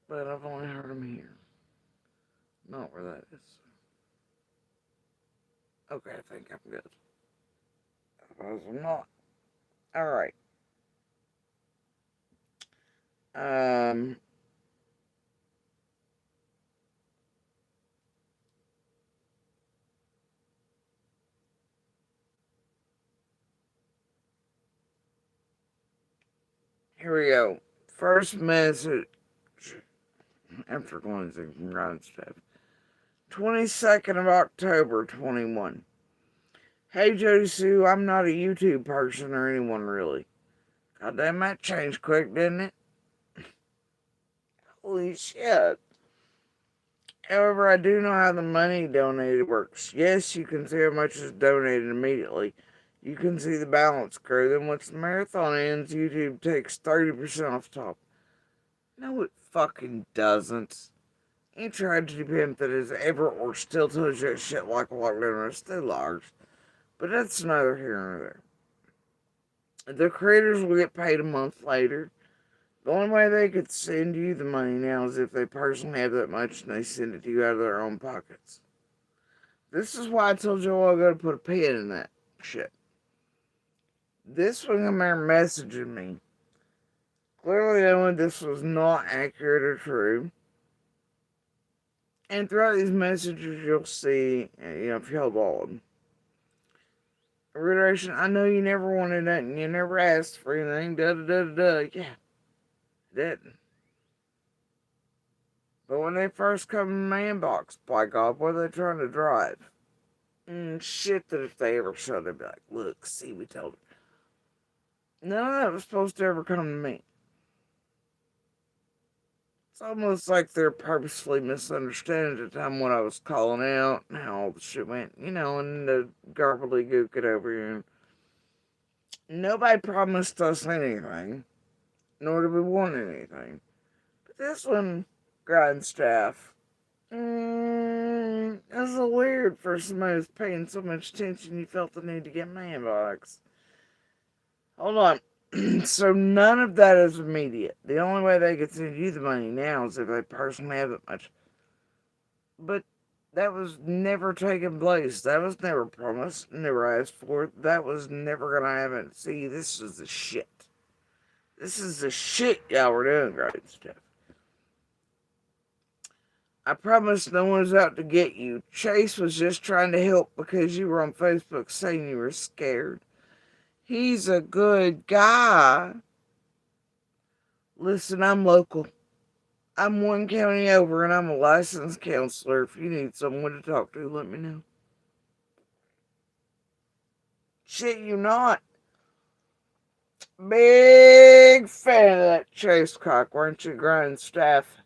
But I've only heard him here. Not where that is. Okay, I think I'm good. Otherwise, I'm not. Alright. Um. Here we go. First message after cleansing from God's stuff. 22nd of October, 21. Hey, Jody Sue, I'm not a YouTube person or anyone really. God damn, that changed quick, didn't it? Holy shit. However, I do know how the money donated works. Yes, you can see how much is donated immediately. You can see the balance grow. Then once the marathon ends, YouTube takes 30% off top. No, it fucking doesn't. Any tragedy pimp that has ever or still tells you that shit like lockdown is still large. But that's neither here nor there. The creators will get paid a month later. The only way they could send you the money now is if they personally have that much and they send it to you out of their own pockets. This is why I told you I gotta put a pin in that shit. This one come there messaging me, clearly knowing this was not accurate or true. And throughout these messages, you'll see, if you hold on. Reiteration, I know you never wanted nothing, you never asked for anything, da-da-da-da-da. Yeah, I didn't. But when they first come in my inbox, by God, what are they trying to drive? Shit that if they ever show, they'd be like, look, see, we told her. None of that was supposed to ever come to me. It's almost like they're purposefully misunderstanding at the time what I was calling out and how all the shit went, and the gobbledygook it over here. Nobody promised us anything, nor do we want anything. But this one, Grindstaff, it was a weird for somebody who's paying so much attention you felt the need to get my inbox. Hold on. So none of that is immediate. The only way they could send you the money now is if they personally have that much. But that was never taking place. That was never promised, never asked for. That was never gonna happen. See, this is the shit. This is the shit y'all were doing, great stuff. I promise no one's out to get you. Chase was just trying to help because you were on Facebook saying you were scared. He's a good guy. Listen, I'm local. I'm one county over and I'm a licensed counselor. If you need someone to talk to, let me know. Shit, you not. Big fan of that Chase cock, weren't you, Grindstaff?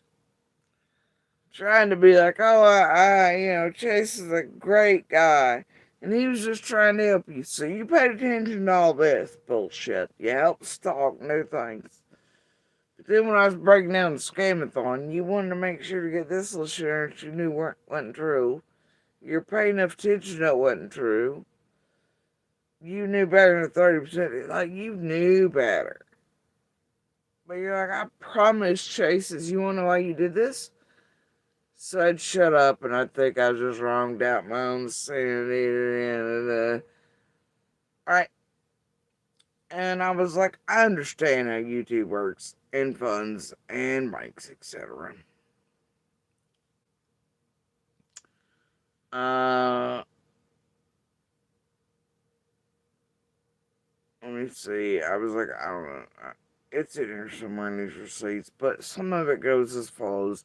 Trying to be like, oh, Chase is a great guy. And he was just trying to help you. So you paid attention to all this bullshit. You helped stalk new things. But then when I was breaking down the scamathon, you wanted to make sure to get this little shit that you knew wasn't true. You're paying enough attention that wasn't true. You knew better than 30%. Like, you knew better. But you're like, I promise, Chases, you want to know why you did this? So I'd shut up, and I'd think I was just wronged out my own sanity. Alright. And I was like, I understand how YouTube works, and funds, and mics, etc. Let me see. I was like, I don't know. It's in here somewhere in these receipts, but some of it goes as follows.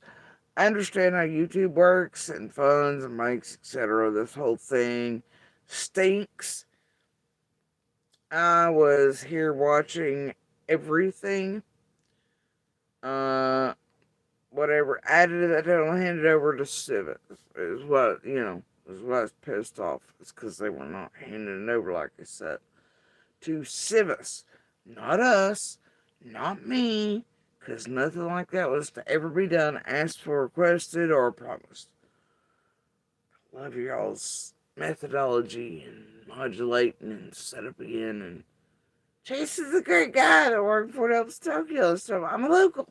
I understand how YouTube works and funds and mics, etc. This whole thing stinks. I was here watching everything. Whatever. Added that I'll hand it over to Civic. Is what, is what I was pissed off. It's because they were not handing it over like I said. To Civis. Not us. Not me. Because nothing like that was to ever be done, asked for, requested, or promised. Love y'all's methodology and modulating and setuping and Chase is a great guy that worked for Helps Tokyo, so I'm a local.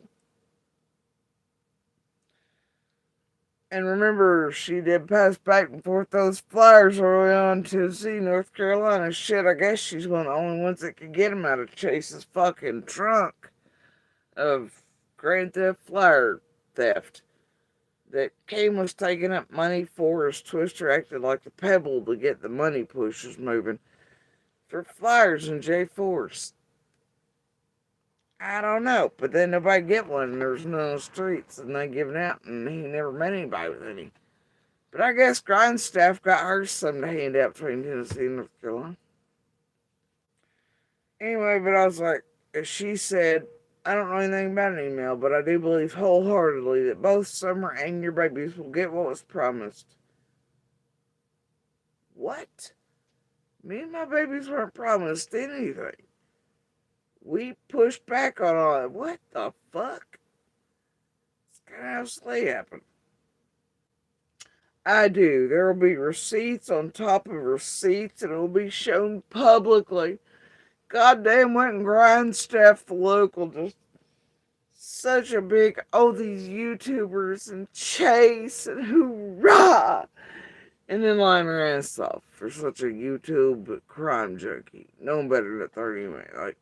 And remember, she did pass back and forth those flyers early on to Tennessee, North Carolina. Shit, I guess she's one of the only ones that could get them out of Chase's fucking trunk of Grand Theft flyer theft. That Kane was taking up money for as Twister acted like the pebble to get the money pushers moving for flyers and J4s. I don't know, but then nobody get one, and there's no streets, and they giving out, and he never met anybody with any. But I guess Grindstaff got her some to hand out between Tennessee and North Carolina. Anyway, but I was like, as she said, I don't know anything about an email, but I do believe wholeheartedly that both Summer and your babies will get what was promised. What? Me and my babies weren't promised anything. We pushed back on all that. What the fuck? It's kind of how Slay happened. I do. There will be receipts on top of receipts, and it will be shown publicly. Goddamn, went and Grindstaff the local. Just such a big, these YouTubers and Chase and hoorah! And then lying her ass off for such a YouTube crime junkie. No one better than 30 minutes. Like,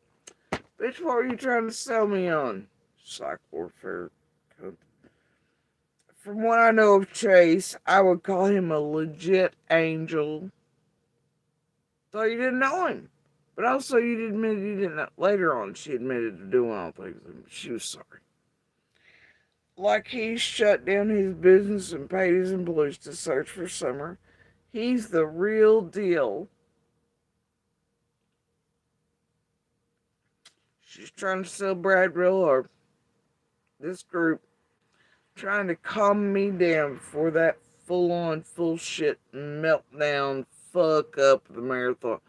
bitch, what are you trying to sell me on? Psych warfare. From what I know of Chase, I would call him a legit angel. Though you didn't know him. But also you did admit you didn't know. Later on, she admitted to doing all things. She was sorry. Like he shut down his business and paid his employees to search for Summer. He's the real deal. She's trying to sell Brad real hard. This group trying to calm me down before that full-on, full shit meltdown fuck up the marathon.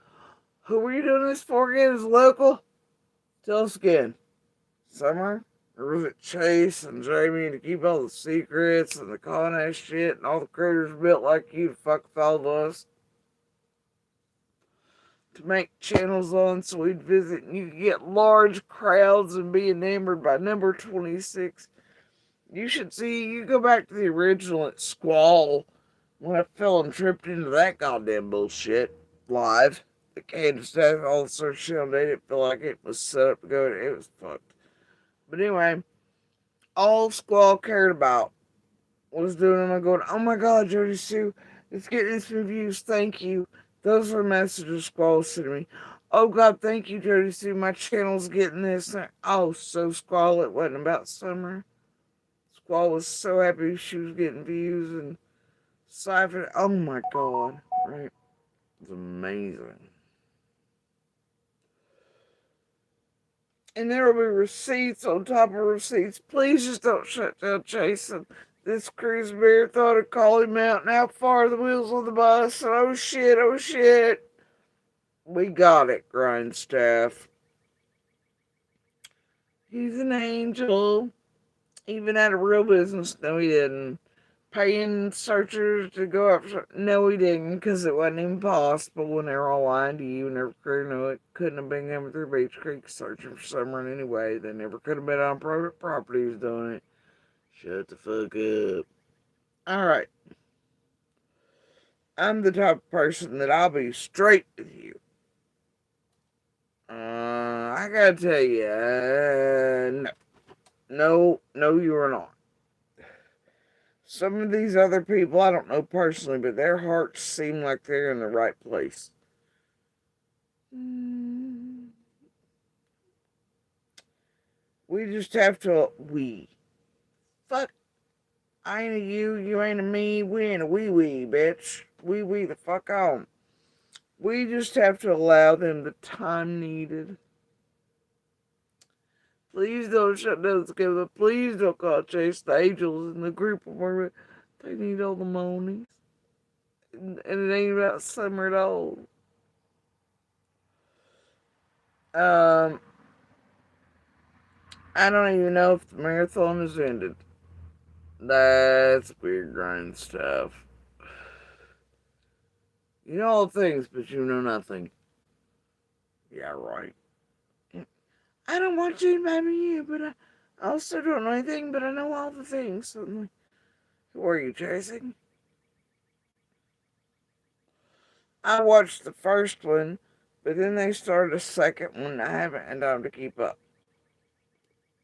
Who were you doing this for again? Is local? Tell us again. Summer? Or was it Chase and Jamie to keep all the secrets and the con ass shit and all the critters built like you to fuck with all of us? To make channels on so we'd visit and you could get large crowds and be enamored by number 26. You should see, you go back to the original at Squall when I fell and tripped into that goddamn bullshit live. The Candace had all the sort of shit on. They didn't feel like it was set up to go. It was fucked. But anyway, all Squall cared about was doing them and going, oh my god, Jody Sue, it's getting its reviews, thank you. Those are messages Squall sent me. Oh god, thank you, Jody Sue, my channel's getting this. Oh, so Squall, it wasn't about Summer. Squall was so happy she was getting views and siphon. Oh my god, right? It's amazing. And there will be receipts on top of receipts. Please just don't shut down Jason. This cruise marathon and call him out and how far the wheels on the bus. And oh shit, oh shit. We got it, grind staff. He's an angel. Even out of real business. No, he didn't. Paying searchers to go up. No, he didn't, because it wasn't even possible when they were all lying to you and every crew knew it. Couldn't have been coming through Beach Creek searching for someone anyway. They never could have been on private properties doing it. Shut the fuck up. Alright. I'm the type of person that I'll be straight with you. I gotta tell you, no, you are not. Some of these other people, I don't know personally, but their hearts seem like they're in the right place. We just have to, fuck, I ain't a you ain't a me, we ain't a wee, bitch. We the fuck on. We just have to allow them the time needed. Please don't shut down together. Please don't call Chase the Angels in the group where they need all the monies. And it ain't about Summer at all. I don't even know if the marathon has ended. That's weird grind stuff. You know all things, but you know nothing. Yeah, right. I don't want you to marry you, but I also don't know anything, but I know all the things. Suddenly, who are you chasing? I watched the first one, but then they started a second one. I haven't had time to keep up.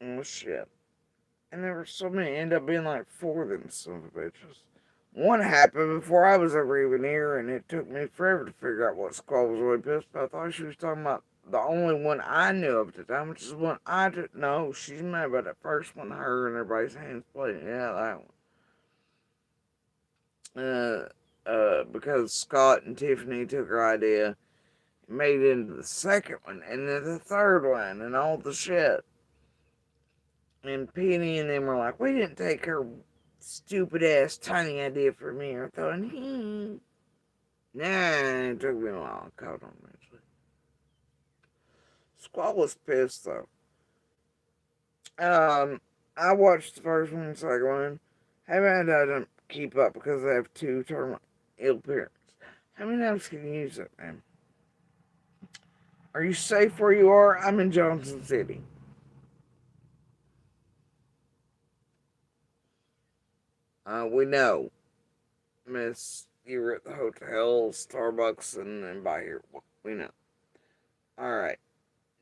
Oh shit. And there were so many, end up being like 4 of them son of a bitches. One happened before I was ever even here, and it took me forever to figure out what Squall was really pissed about. I thought she was talking about the only one I knew of at the time, which is one I didn't know. She's mad about that first one, her and everybody's hands playing. Yeah, that one. Because Scott and Tiffany took her idea, made it into the second one, and then the third one, and all the shit. And Penny and them were like, we didn't take her stupid ass tiny idea for me. I thought, nah, it took me a while. I caught on eventually. Squall was pissed though. I watched the first one and the second one. Haven't had to keep up because I have 2 terminal ill parents. How many times can you use it, man? Are you safe where you are? I'm in Johnson City. We know, Miss, you were at the hotel, Starbucks, and by here. We know. Alright.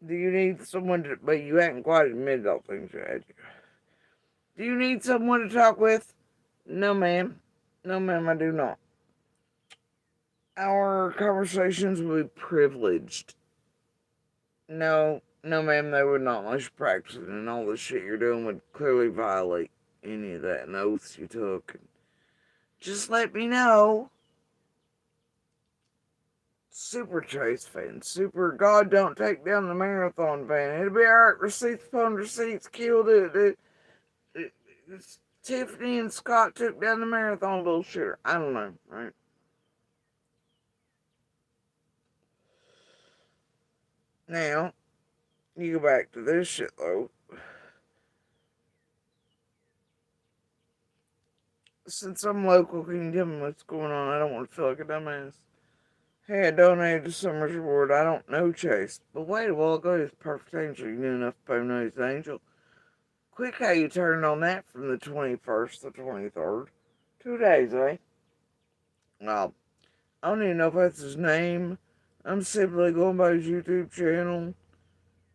Do you need someone to, but you hadn't quite admitted all things yet, had you? Do you need someone to talk with? No, ma'am. No, ma'am, I do not. Our conversations will be privileged. No, ma'am, they would not unless you're practicing, and all the shit you're doing would clearly violate any of that and oaths you took. Just let me know. Super Chase fan. Super God don't take down the marathon fan. It'll be alright. Receipts upon receipts killed it. Tiffany and Scott took down the marathon bullshitter. I don't know, right? Now, you go back to this shit though. Since I'm local, can you tell me what's going on? I don't want to feel like a dumbass. Hey, I donated to Summer's Reward. I don't know Chase. But wait a while ago, he's Perfect Angel. You knew enough to know he's an angel. Quick how you turned on that from the 21st to 23rd. 2 days, eh? Well, I don't even know if that's his name. I'm simply going by his YouTube channel.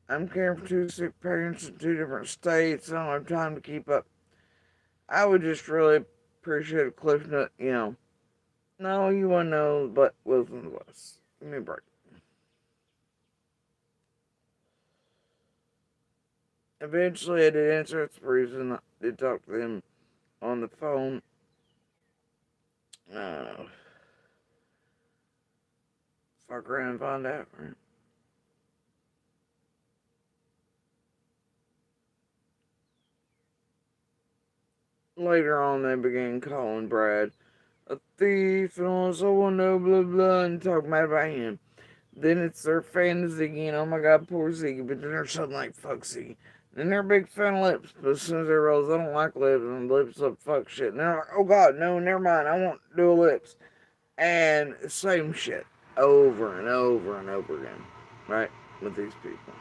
I'm caring for two sick parents in two different states. I don't have time to keep up. I would just really appreciate a cliff note, you know. No, you want to know, but Wilson was. Give me a break. Eventually, I did answer. It's the reason I did talk to them on the phone. Fuck around and find out. Right? Later on, they began calling Brad a thief and all this, oh no, blah blah, and talking bad about him. Then it's their fan of Ziggy, and oh my god, poor Ziggy, but then they're something like fuck Ziggy. And they're big fan of lips, but as soon as they realize I don't like lips, and lips up fuck shit, and they're like, oh god, no, never mind, I won't do lips. And same shit over and over and over again, right, with these people.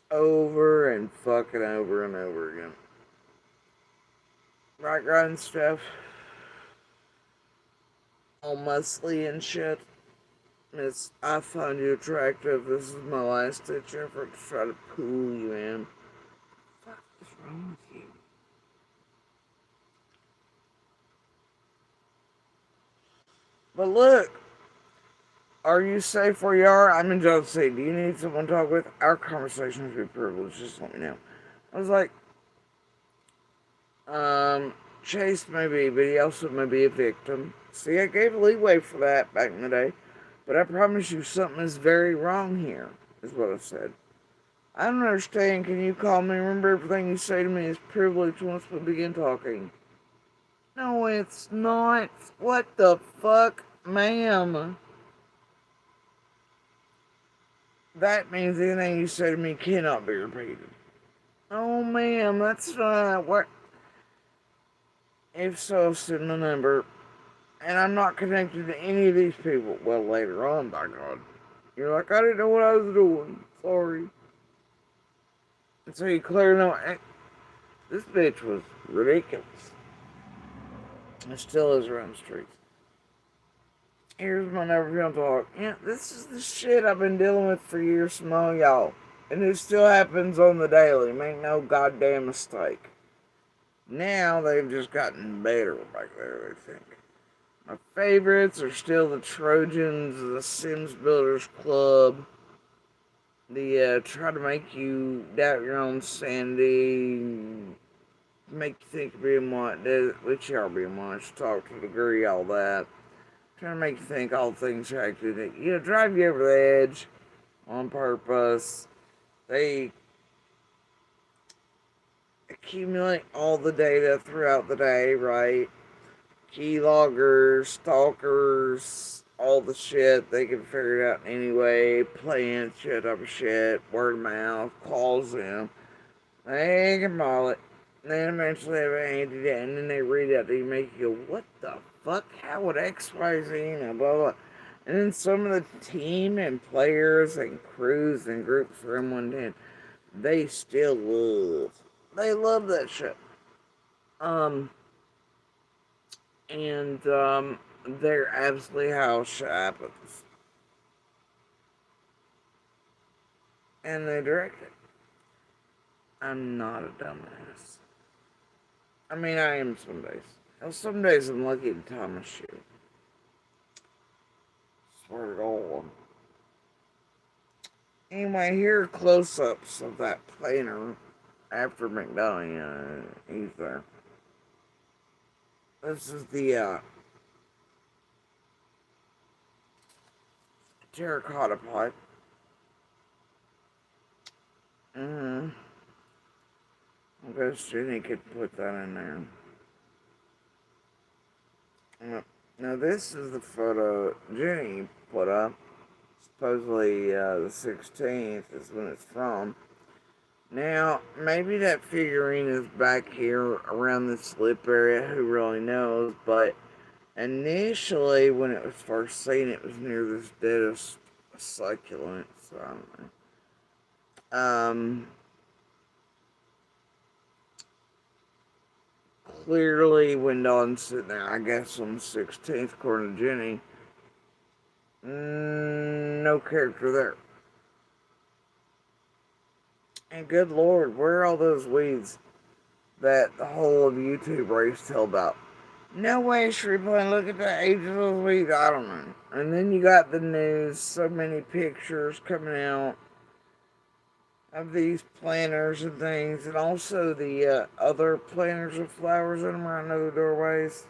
Over and fucking over and over again. Right, and stuff. All muscly and shit. Miss, I find you attractive. This is my last ditch effort to try to pull you in. What the fuck is wrong with you? But look, are you safe where you are? I'm in Johnson City. Do you need someone to talk with? Our conversations be privileged. Just let me know. I was like, Chase may be, but he also may be a victim. See, I gave leeway for that back in the day. But I promise you something is very wrong here, is what I said. I don't understand. Can you call me? Remember, everything you say to me is privilege once we begin talking. No, it's not. What the fuck, ma'am? That means anything you say to me cannot be repeated. Oh, ma'am, that's not what. If so, send the number. And I'm not connected to any of these people. Well, later on, by God. You're like, I didn't know what I was doing. Sorry. And so you clearly know. This bitch was ridiculous. It still is around the streets. Here's my never feel talk. Yeah, this is the shit I've been dealing with for years from all y'all. And it still happens on the daily. Make no goddamn mistake. Now they've just gotten better back there, I think. My favorites are still the Trojans, the Sims Builders Club, the try to make you doubt your own sanity, make you think you're being watched, which you are being watched, talk to the degree, all that. Trying to make you think all things are actually, drive you over the edge on purpose. They accumulate all the data throughout the day, right? Keyloggers, stalkers, all the shit. They can figure it out anyway. Plant shit up shit, word of mouth, calls them. They can ball it. And then eventually they hand it in, and then they read it, they make you go, what the fuck? How would XYZ and blah blah. And then some of the team and players and crews and groups for M110, they still love. They love that shit. And they're absolutely how shit happens. And they direct it. I'm not a dumbass. I mean, I am some days. Hell, some days I'm lucky to time a shoe. Swear to God. Anyway, here are close-ups of that planer after McDonald. He's there. This is the terracotta pipe. I guess Jenny could put that in there. Now this is the photo Jenny put up. Supposedly the 16th is when it's from. Now, maybe that figurine is back here around this lip area, who really knows, but initially when it was first seen it was near this dead succulent, so I don't know. Clearly when Dawn's sitting there, I guess on the 16th, according to Jenny, no character there. And good lord, where are all those weeds that the whole of YouTube race tell about? No way, Shreepline, look at the age of those weeds, I don't know. And then you got the news, so many pictures coming out of these planters and things, and also the other planters with flowers in them around other doorways.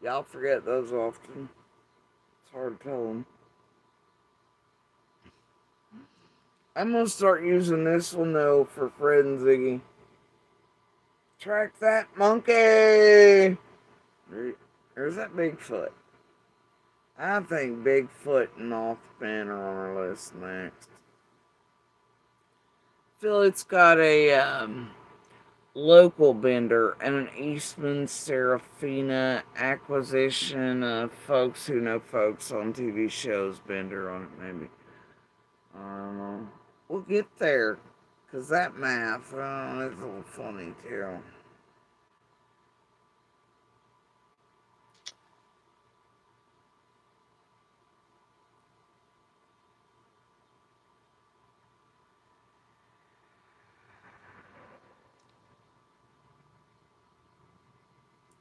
Y'all forget those often. It's hard to tell them. I'm gonna start using this one though for Fred and Ziggy. Track that monkey! There's that Bigfoot. I think Bigfoot and Mothman are on our list next. Feel it's got a local bender and an Eastman Serafina acquisition of folks who know folks on TV shows bender on it, maybe. I don't know. We'll get there, because that math, is a little funny too.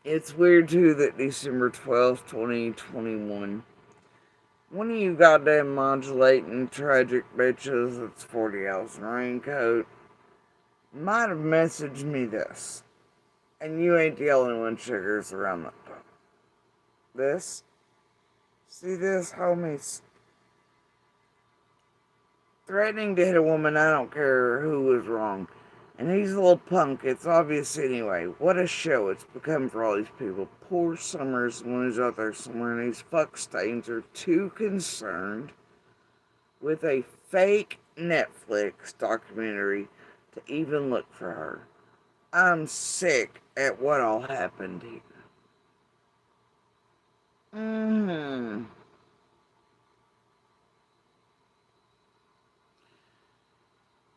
It's weird too that December 12th, 2021, one of you goddamn modulating tragic bitches that's 40 hours in a raincoat might have messaged me this. And you ain't the only one, sugars, around that time. This? See this, homies? Threatening to hit a woman, I don't care who was wrong. And he's a little punk, it's obvious anyway. What a show it's become for all these people. Poor Summers, one who's out there somewhere, and these fuck stains are too concerned with a fake Netflix documentary to even look for her. I'm sick at what all happened here.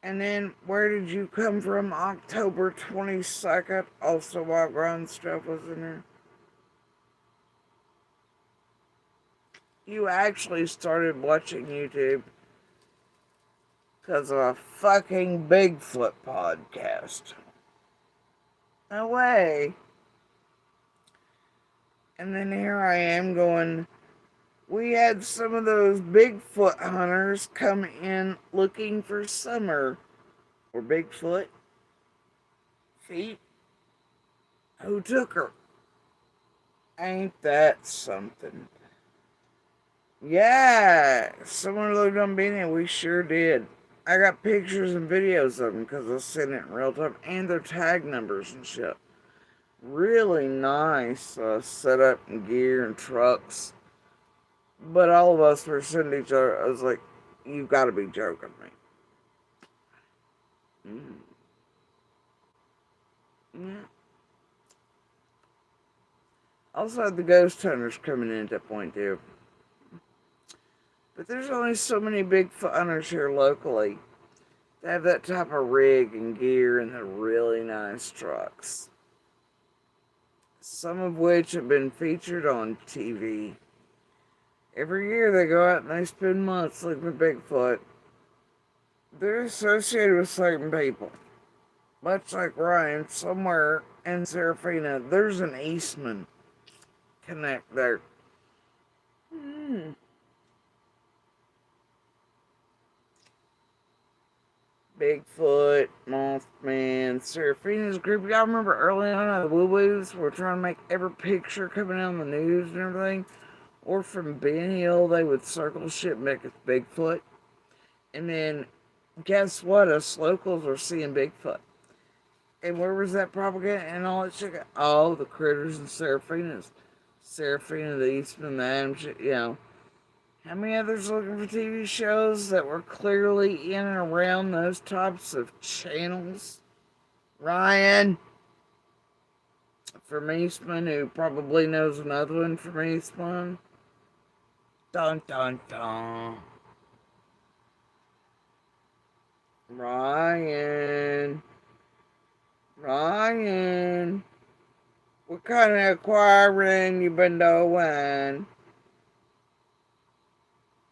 And then, where did you come from? October 22nd, also while ground stuff was in there. You actually started watching YouTube because of a fucking Bigfoot podcast. No way. And then here I am going, we had some of those Bigfoot hunters come in looking for Summer. Or Bigfoot. Feet. Who took her? Ain't that something? Yeah, someone looked on being there. We sure did. I got pictures and videos of them because I sent it in real time. And their tag numbers and shit. Really nice setup and gear and trucks. But all of us were sending each other. I was like, you gotta be joking me. Yeah. Also had the ghost hunters coming in at that point too. But there's only so many Bigfoot hunters here locally that have that type of rig and gear and the really nice trucks. Some of which have been featured on TV. Every year they go out and they spend months looking for Bigfoot. They're associated with certain people. Much like Ryan, somewhere in Serafina, there's an Eastman connect there. Bigfoot, Mothman, Serafina's group. Y'all remember early on the woo-woos were trying to make every picture coming out on the news and everything? Or from Ben Hill, they would circle shit and make it Bigfoot. And then, guess what? Us locals were seeing Bigfoot. And where was that propaganda and all that shit? Oh, the critters and Serafina's. Serafina the Eastman, the Adams, How many others looking for TV shows that were clearly in and around those types of channels? Ryan from Eastman, who probably knows another one from Eastman. Dun dun dun. Ryan. What kind of acquiring you been doing?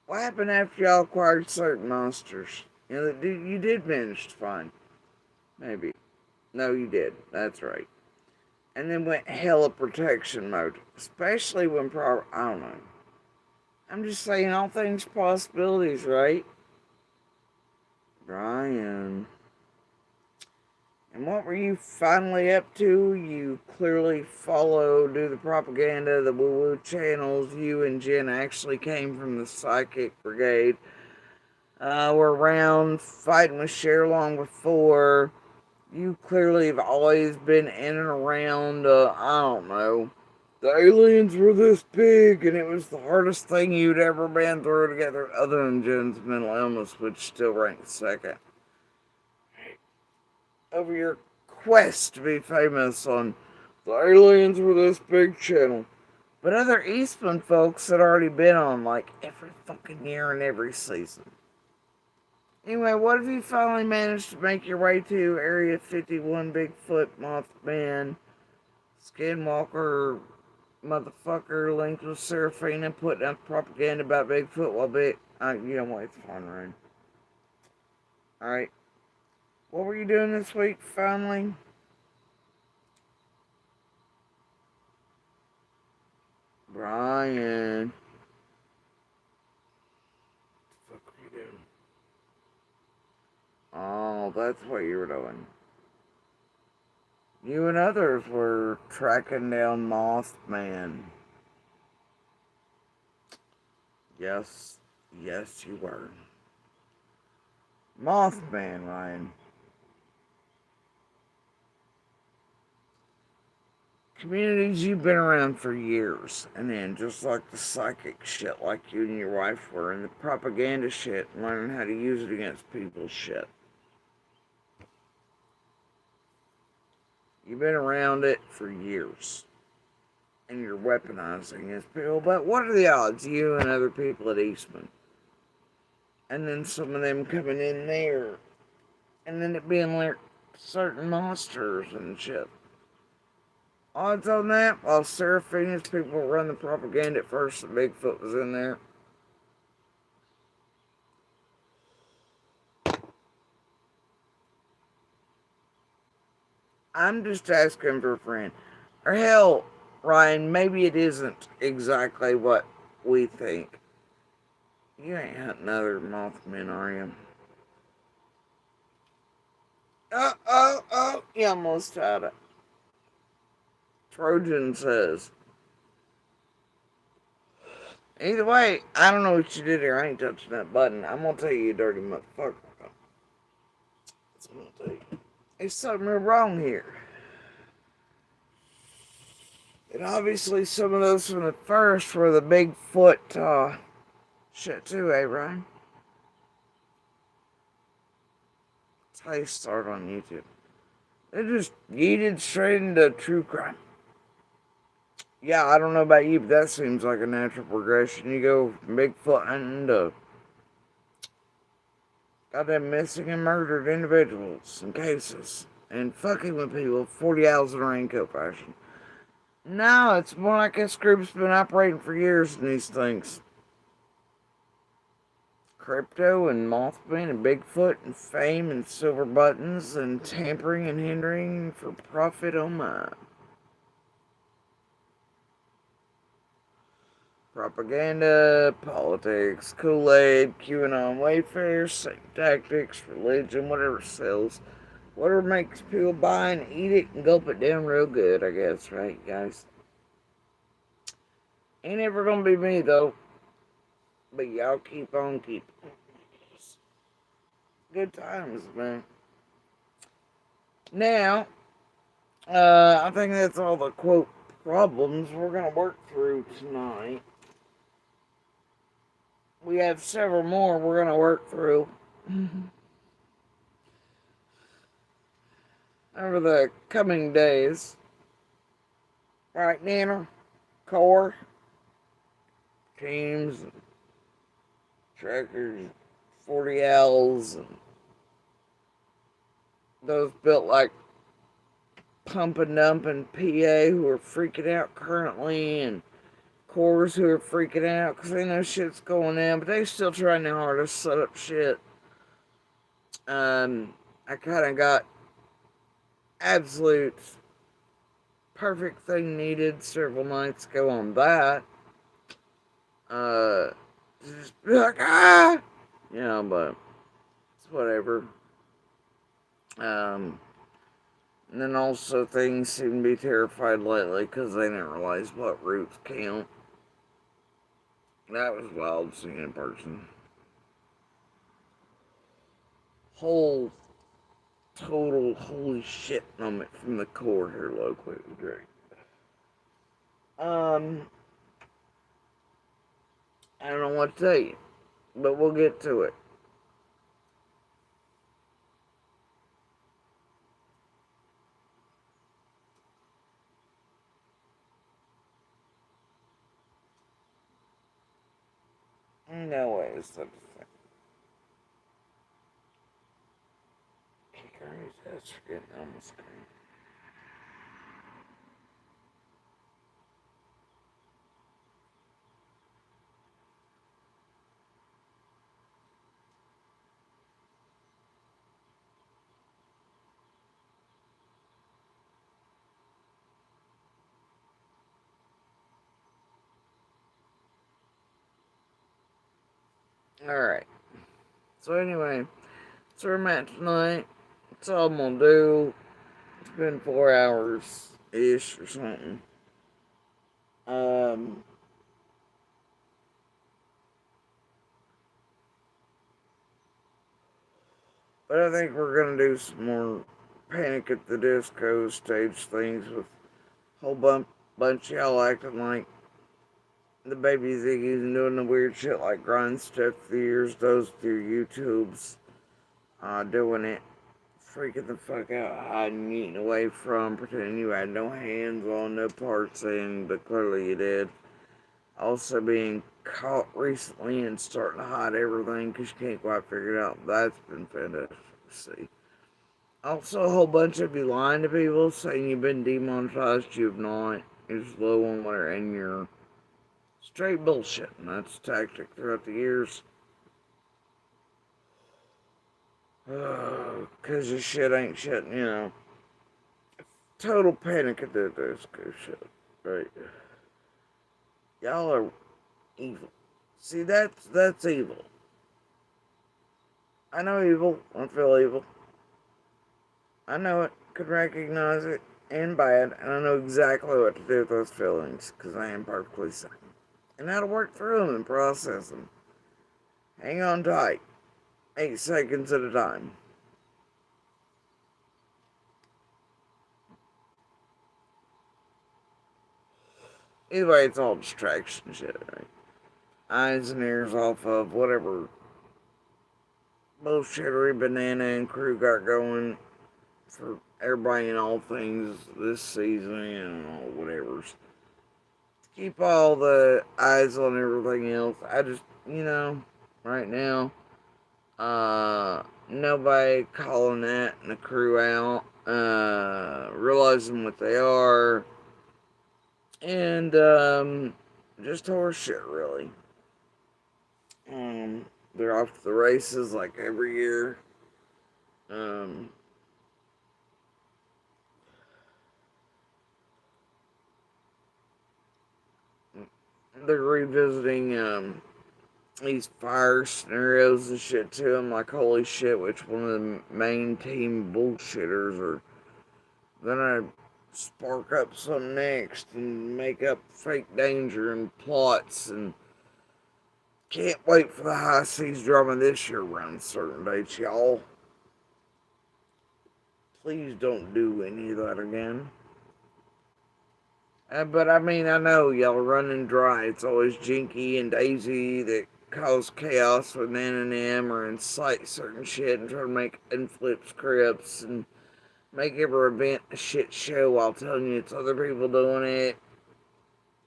What happened after y'all acquired certain monsters? You did manage to find. Maybe. No, you did. That's right. And then went hella protection mode. Especially when I don't know. I'm just saying all things possibilities, right? Brian. And what were you finally up to? You clearly do the propaganda, the woo-woo channels. You and Jen actually came from the Psychic Brigade. Were around fighting with Cher long before. You clearly have always been in and around, I don't know. The aliens were this big, and it was the hardest thing you'd ever been through together, other than Jen's mental illness, which still ranks second. Over your quest to be famous on the aliens were this big channel. But other Eastman folks had already been on like every fucking year and every season. Anyway, what have you finally managed to make your way to? Area 51, Bigfoot, Mothman, Skinwalker, motherfucker, linked with Serafina, putting up propaganda about Bigfoot while you know what, it's fine, Ryan. Alright. What were you doing this week, finally? Brian. What the fuck were you doing? Oh, that's what you were doing. You and others were tracking down Mothman. Yes, you were. Mothman, Ryan. Communities you've been around for years, and then just like the psychic shit like you and your wife were, and the propaganda shit, learning how to use it against people's shit. You've been around it for years, and you're weaponizing against people, but what are the odds, you and other people at Eastman? And then some of them coming in there, and then it being like certain monsters and shit. Odds on that, while Serafina's people run the propaganda at first, that Bigfoot was in there. I'm just asking for a friend. Or hell, Ryan, maybe it isn't exactly what we think. You ain't hunting other Mothman, are you? Oh, you almost had it. Trojan says. Either way, I don't know what you did here. I ain't touching that button. I'm gonna tell you dirty motherfucker. That's what I'm gonna tell you. There's something wrong here. And obviously some of those from the first were the Bigfoot, shit too, eh, Brian? That's how you start on YouTube. They just yeeted straight into true crime. Yeah, I don't know about you, but that seems like a natural progression. You go from Bigfoot hunting to goddamn missing and murdered individuals and cases. And fucking with people 40 hours in a raincoat fashion. No, it's more like this group's been operating for years in these things. Crypto and Mothman and Bigfoot and fame and silver buttons and tampering and hindering for profit, oh my. Propaganda, politics, Kool-Aid, QAnon, Wayfair, same tactics, religion, whatever sells. Whatever makes people buy and eat it and gulp it down real good, I guess, right, guys? Ain't ever gonna be me, though. But y'all keep on keeping. Good times, man. Now, I think that's all the quote problems we're going to work through tonight. We have several more we're going to work through over the coming days. Right, Nana? Core, teams, trackers, 40Ls, and those built like Pump and Dump and PA who are freaking out currently, and cores who are freaking out because they know shit's going in, but they still trying their hardest to set up shit. I kind of got absolute perfect thing needed several nights ago on that. Just be like, but it's whatever. And then also things seem to be terrified lately because they didn't realize what roots count. That was wild seeing in person. Whole total holy shit moment from the core here locally. It was great. I don't know what to tell you, but we'll get to it. No way is that a thing. Kicker his ass for getting on the screen. Alright. So anyway, that's where I'm at tonight. That's all I'm gonna do. It's been 4 hours-ish or something. But I think we're gonna do some more Panic at the Disco stage things with a whole bunch of y'all acting like the baby Ziggy's and doing the weird shit like grind stuff through years, those through YouTube's doing it, freaking the fuck out, hiding, eating away from, pretending you had no hands on, no parts in, but clearly you did. Also being caught recently and starting to hide everything because you can't quite figure it out. That's been fantastic to see. Also, a whole bunch of you lying to people, saying you've been demonetized, you have not. You're just low on where, and you're straight bullshit, and that's a tactic throughout the years. Because your shit ain't shit, you know. Total Panic at the Disco shit, right? Y'all are evil. See, that's evil. I know evil. I feel evil. I know it. Could recognize it and bad, and I know exactly what to do with those feelings because I am perfectly sane. And how to work through them and process them. Hang on tight. 8 seconds at a time. Either way, it's all distraction shit, right? Eyes and ears off of whatever bullshittery Banana and crew got going for everybody and all things this season and all whatever's. Keep all the eyes on everything else. I just, right now, nobody calling that and the crew out, realizing what they are, and, just horse shit, really. They're off to the races like every year. They're revisiting, these fire scenarios and shit to them, like holy shit, which one of the main team bullshitters are gonna spark up some next and make up fake danger and plots, and can't wait for the high seas drama this year around certain dates, y'all. Please don't do any of that again. But I mean, I know y'all are running dry. It's always Jinky and Daisy that cause chaos with Nan and them or incite certain shit and try to make and flip scripts and make every event a shit show while telling you it's other people doing it.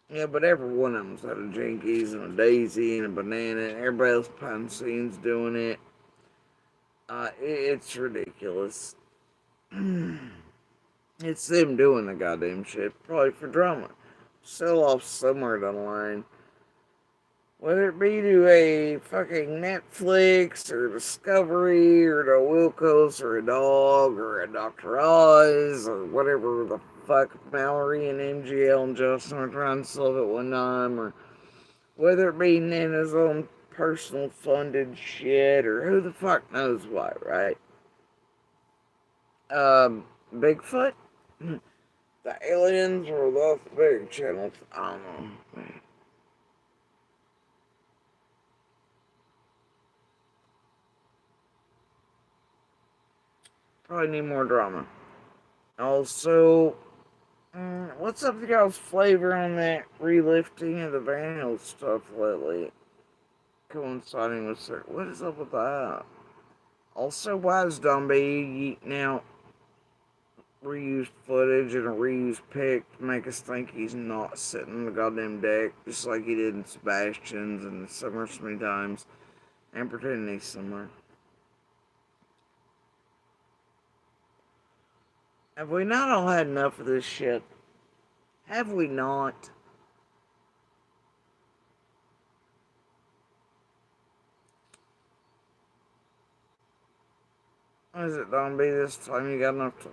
Yeah, but every one of them's had a Jinkies and a Daisy and a Banana and everybody else behind the scenes doing it. It's ridiculous. It's them doing the goddamn shit, probably for drama. Sell off somewhere down the line. Whether it be to a fucking Netflix or Discovery or to Wilco's or a dog or a Dr. Oz or whatever the fuck Mallory and MGL and Justin are trying to sell at one time, or whether it be Nana's own personal funded shit or who the fuck knows what, right? Bigfoot? The aliens or the big channels? I don't know. Probably need more drama. Also, what's up with y'all's flavor on that relifting of the Van Halen stuff lately? Coinciding with certain. What is up with that? Also, why is Dombey eating out reused footage and a reused pic to make us think he's not sitting on the goddamn deck, just like he did in Sebastian's and Summer so many times, and pretending he's somewhere? Have we not all had enough of this shit? Have we not? What is it, Don B? This time you got enough to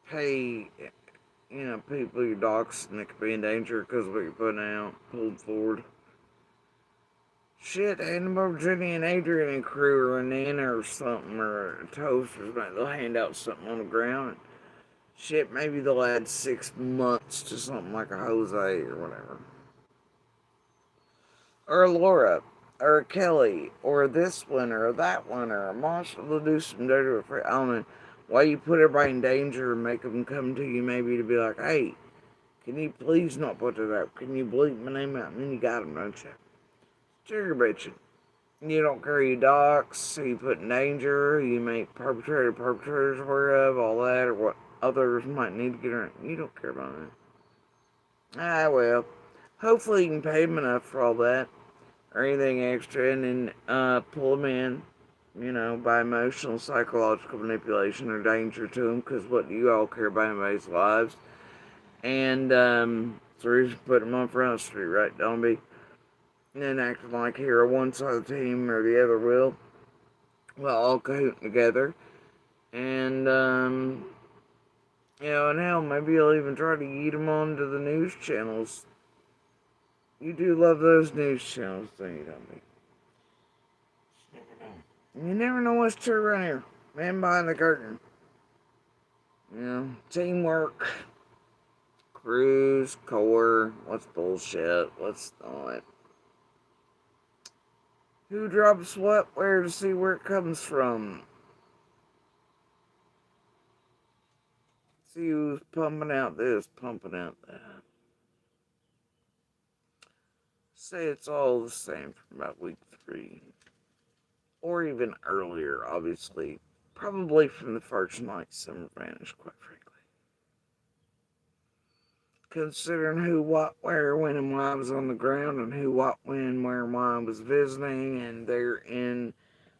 pay, people your docs and it could be in danger because of what you're putting out, pulled forward. Shit, hand them over Jenny and Adrian and crew or a Nana or something, or a toast or something. They'll hand out something on the ground. Shit, maybe they'll add 6 months to something like a Jose or whatever. Or a Laura, or a Kelly, or this one, or that one, or a Marshall. They'll do some dirty for I don't know. Why you put everybody in danger and make them come to you maybe to be like, hey, can you please not put that up? Can you bleep my name out? And then you got them, don't you? Sugar bitching. You don't carry your docs, so you put in danger, you make perpetrators aware of, all that, or what others might need to get around. You don't care about that. Ah, well. Hopefully you can pay them enough for all that, or anything extra, and then pull them in, by emotional, psychological manipulation or danger to them, because what do you all care about anybody's lives? And so you just put them on Front Street, right, don't be? And then acting like hero one side of the team or the other will. Well, all cahooting together. And, and hell, maybe you'll even try to eat them onto the news channels. You do love those news channels, don't you, Dumby? You never know what's true around here. Man behind the curtain. Teamwork. Crews, core. What's bullshit? What's not? Who drops what where to see where it comes from? See who's pumping out this, pumping out that. Say it's all the same from about week 3. Or even earlier, obviously. Probably from the first night Summer vanished, quite frankly. Considering who, what, where, when, and why was on the ground, and who, what, when, where, and why was visiting, and they're in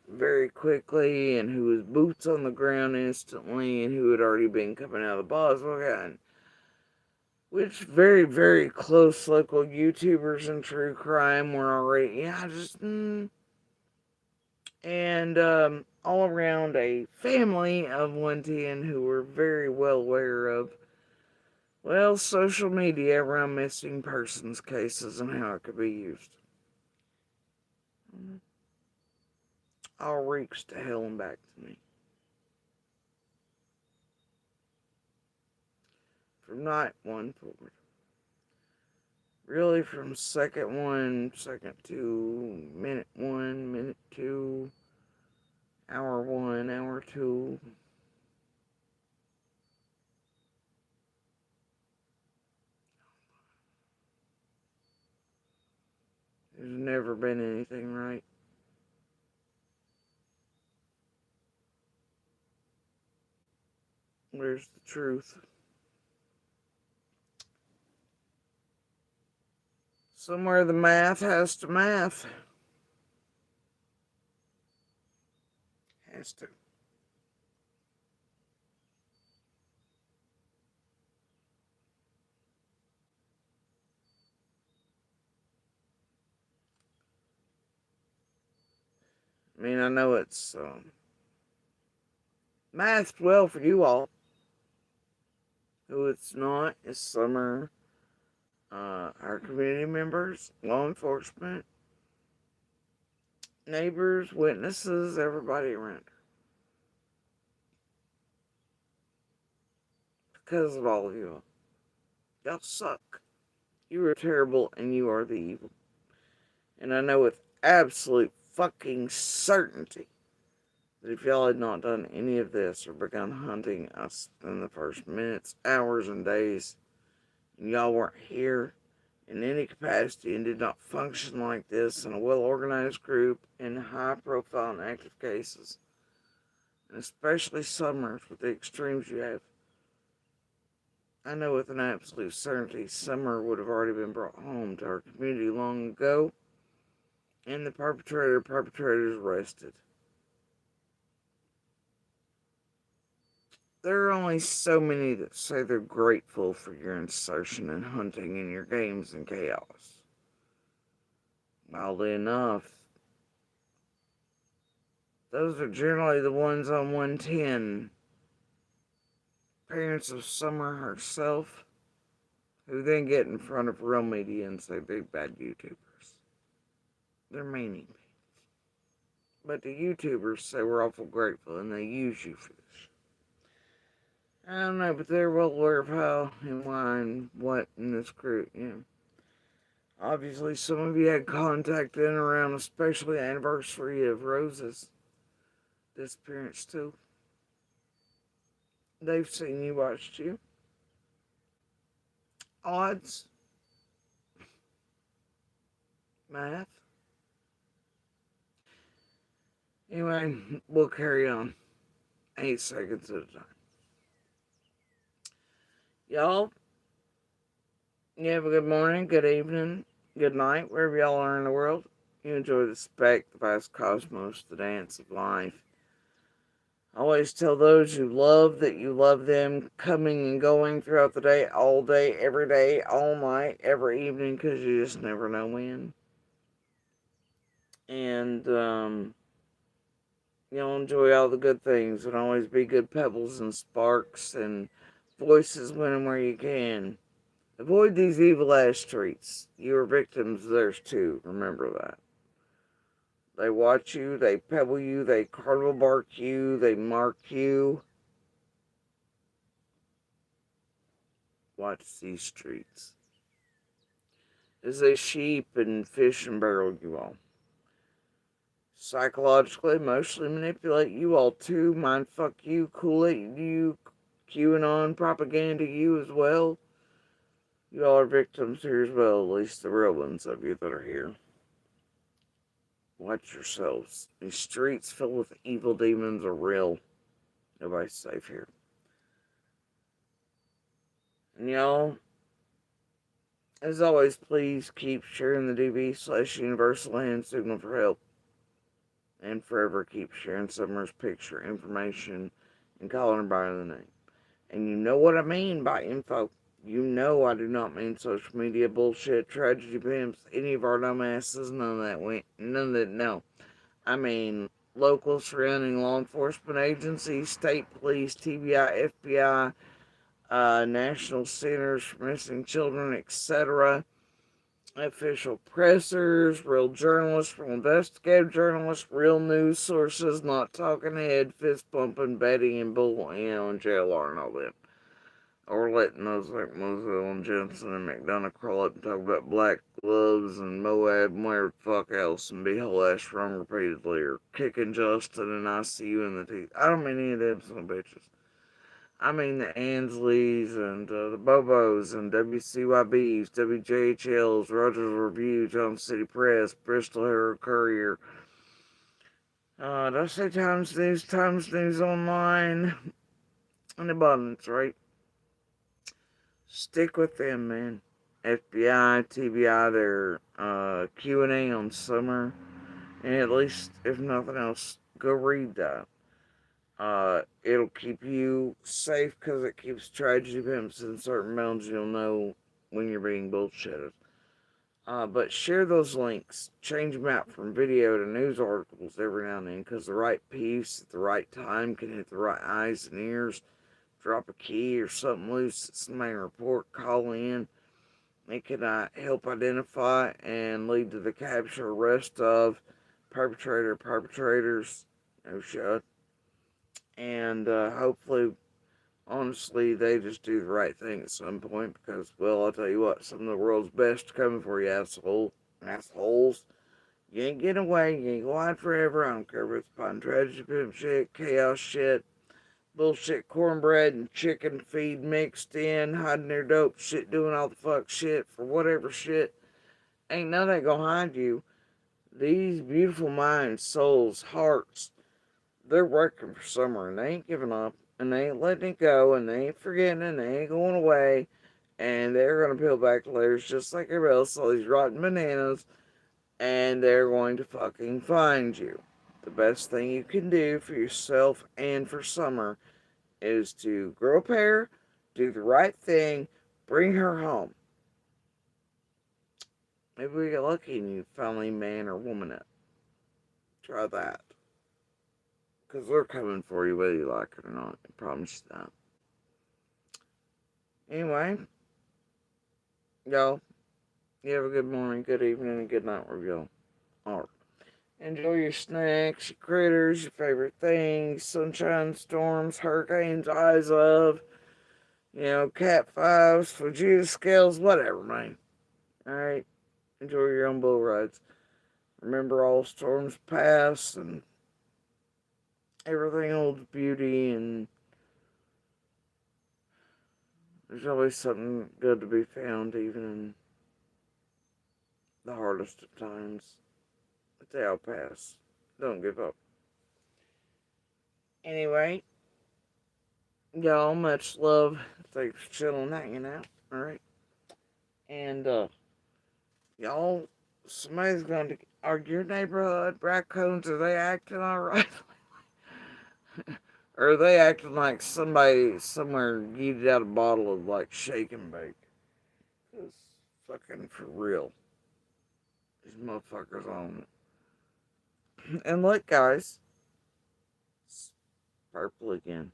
very quickly, and who was boots on the ground instantly, and who had already been coming out of the Boswell, and which very, very close local YouTubers and true crime were already, and all around a family of 110 who were very well aware of, well, social media around missing persons cases and how it could be used. All reeks to hell and back to me. From night 1 forward. Really from second 1, second 2, minute 1, minute 2, hour 1, hour 2. There's never been anything right. Where's the truth? Somewhere the math has to math. Has to. I mean, I know it's mathed well for you all. Who it's not is Summer, our community members, law enforcement, neighbors, witnesses, everybody around her. Because of all of you. Y'all suck. You are terrible and you are the evil. And I know with absolute fucking certainty that if y'all had not done any of this or begun hunting us in the first minutes, hours, and days, and y'all weren't here in any capacity and did not function like this in a well-organized group in high-profile and active cases, and especially Summers with the extremes you have, I know with an absolute certainty Summer would have already been brought home to our community long ago, and the perpetrators arrested. There are only so many that say they're grateful for your insertion and hunting in your games and chaos. Oddly enough, those are generally the ones on 110. Parents of Summer herself, who then get in front of real media and say big bad YouTubers. They're meaning. But the YouTubers say we're awful grateful and they use you for this. I don't know, but they're well aware of how and why and what in this group, you know. Obviously, some of you had contact in around especially the anniversary of Rose's disappearance too. They've seen you, watched you. Odds. Math. Anyway, we'll carry on. 8 seconds at a time. Y'all, you have a good morning, good evening, good night, wherever y'all are in the world. You enjoy the spec, the vast cosmos, the dance of life. Always tell those you love that you love them coming and going throughout the day, all night, every evening, because you just never know when. And, you'll enjoy all the good things and always be good pebbles and sparks and voices when and where you can. Avoid these evil ass streets. You are victims of theirs too. Remember that. They watch you, they pebble you, they carnival bark you, they mark you. Watch these streets. As they sheep and fish and barrel you all. Psychologically, emotionally manipulate you all too. Mindfuck you, Kool-Aid you, QAnon propaganda you as well. You all are victims here as well, at least the real ones of you that are here. Watch yourselves. These streets filled with evil demons are real. Nobody's safe here. And y'all, as always, please keep sharing the DV/Universal Hand Signal for help. And forever keep sharing Summer's picture, information, and calling her by the name. And you know what I mean by info. You know I do not mean social media bullshit, tragedy pimps, any of our dumbasses, none of that, no. I mean local surrounding law enforcement agencies, state police, TBI, FBI, National Centers for Missing Children, etc., official pressers, real journalists, real investigative journalists, real news sources, not talking head, fist pumping, betting, and bull, and JLR and all that. Or letting those like Moselle and Jensen and McDonough crawl up and talk about black gloves and Moab and whatever the fuck else and be whole ass wrong repeatedly or kicking Justin and ICU in the teeth. I don't mean any of them son of bitches. I mean the Ansleys and the Bobos and WCYBs, WJHLs, Rogers Review, Johnson City Press, Bristol Herald Courier. Did I say Times News Online? In abundance, right? Stick with them, man. FBI, TBI, their Q&A on summer. And at least, if nothing else, go read that. It'll keep you safe because it keeps tragedy pimps in certain mounds. You'll know when you're being bullshitted. But share those links. Change them out from video to news articles every now and then because the right piece at the right time can hit the right eyes and ears. Drop a key or something loose that somebody report, call in. It can help identify and lead to the capture or arrest of perpetrators. No shit. And hopefully, honestly, they just do the right thing at some point because, well, I'll tell you what, some of the world's best coming for you, assholes. You ain't getting away, you ain't going forever. I don't care if it's fun, tragedy, pimp shit, chaos shit, bullshit, cornbread and chicken feed mixed in, hiding their dope shit, doing all the fuck shit for whatever shit. Ain't none of that gonna hide you. These beautiful minds, souls, hearts, they're working for summer and they ain't giving up and they ain't letting it go and they ain't forgetting and they ain't going away and they're going to peel back the layers just like everybody else, all these rotten bananas, and they're going to fucking find you. The best thing you can do for yourself and for summer is to grow a pair, do the right thing, bring her home. Maybe we get lucky and you finally man or woman it. Try that. Because they're coming for you whether you like it or not. I promise you that. Anyway, y'all, you have a good morning, good evening, and good night wherever y'all are. Enjoy your snacks, your critters, your favorite things, sunshine, storms, hurricanes, eyes of, cat fives, Fujita scales, whatever, man. Alright? Enjoy your own bull rides. Remember all storms pass and everything holds beauty and there's always something good to be found, even in the hardest of times. But they all pass. Don't give up. Anyway, y'all, much love. Thanks for chilling, hanging out. Alright? And, y'all, somebody's going to argue your neighborhood. Raccoons, are they acting alright? Or are they acting like somebody somewhere yeeted out a bottle of, like, shake and bake? Because, fucking for real. These motherfuckers on it. And look, guys. It's purple again.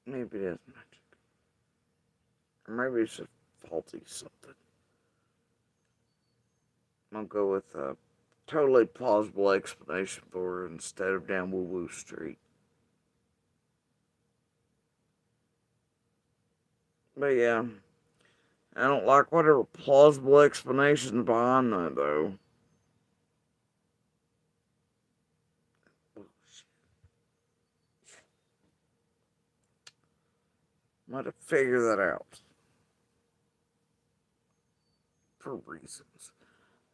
Maybe it is magic. Or maybe it's a faulty something. I'll go with a totally plausible explanation for it instead of down Woo Woo Street. But yeah, I don't like whatever plausible explanations behind that though. I'm going to figure that out. For reasons.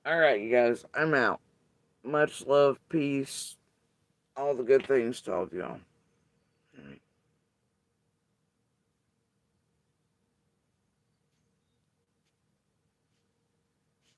Alright, you guys, I'm out. Much love, peace, all the good things to all of y'all. All right.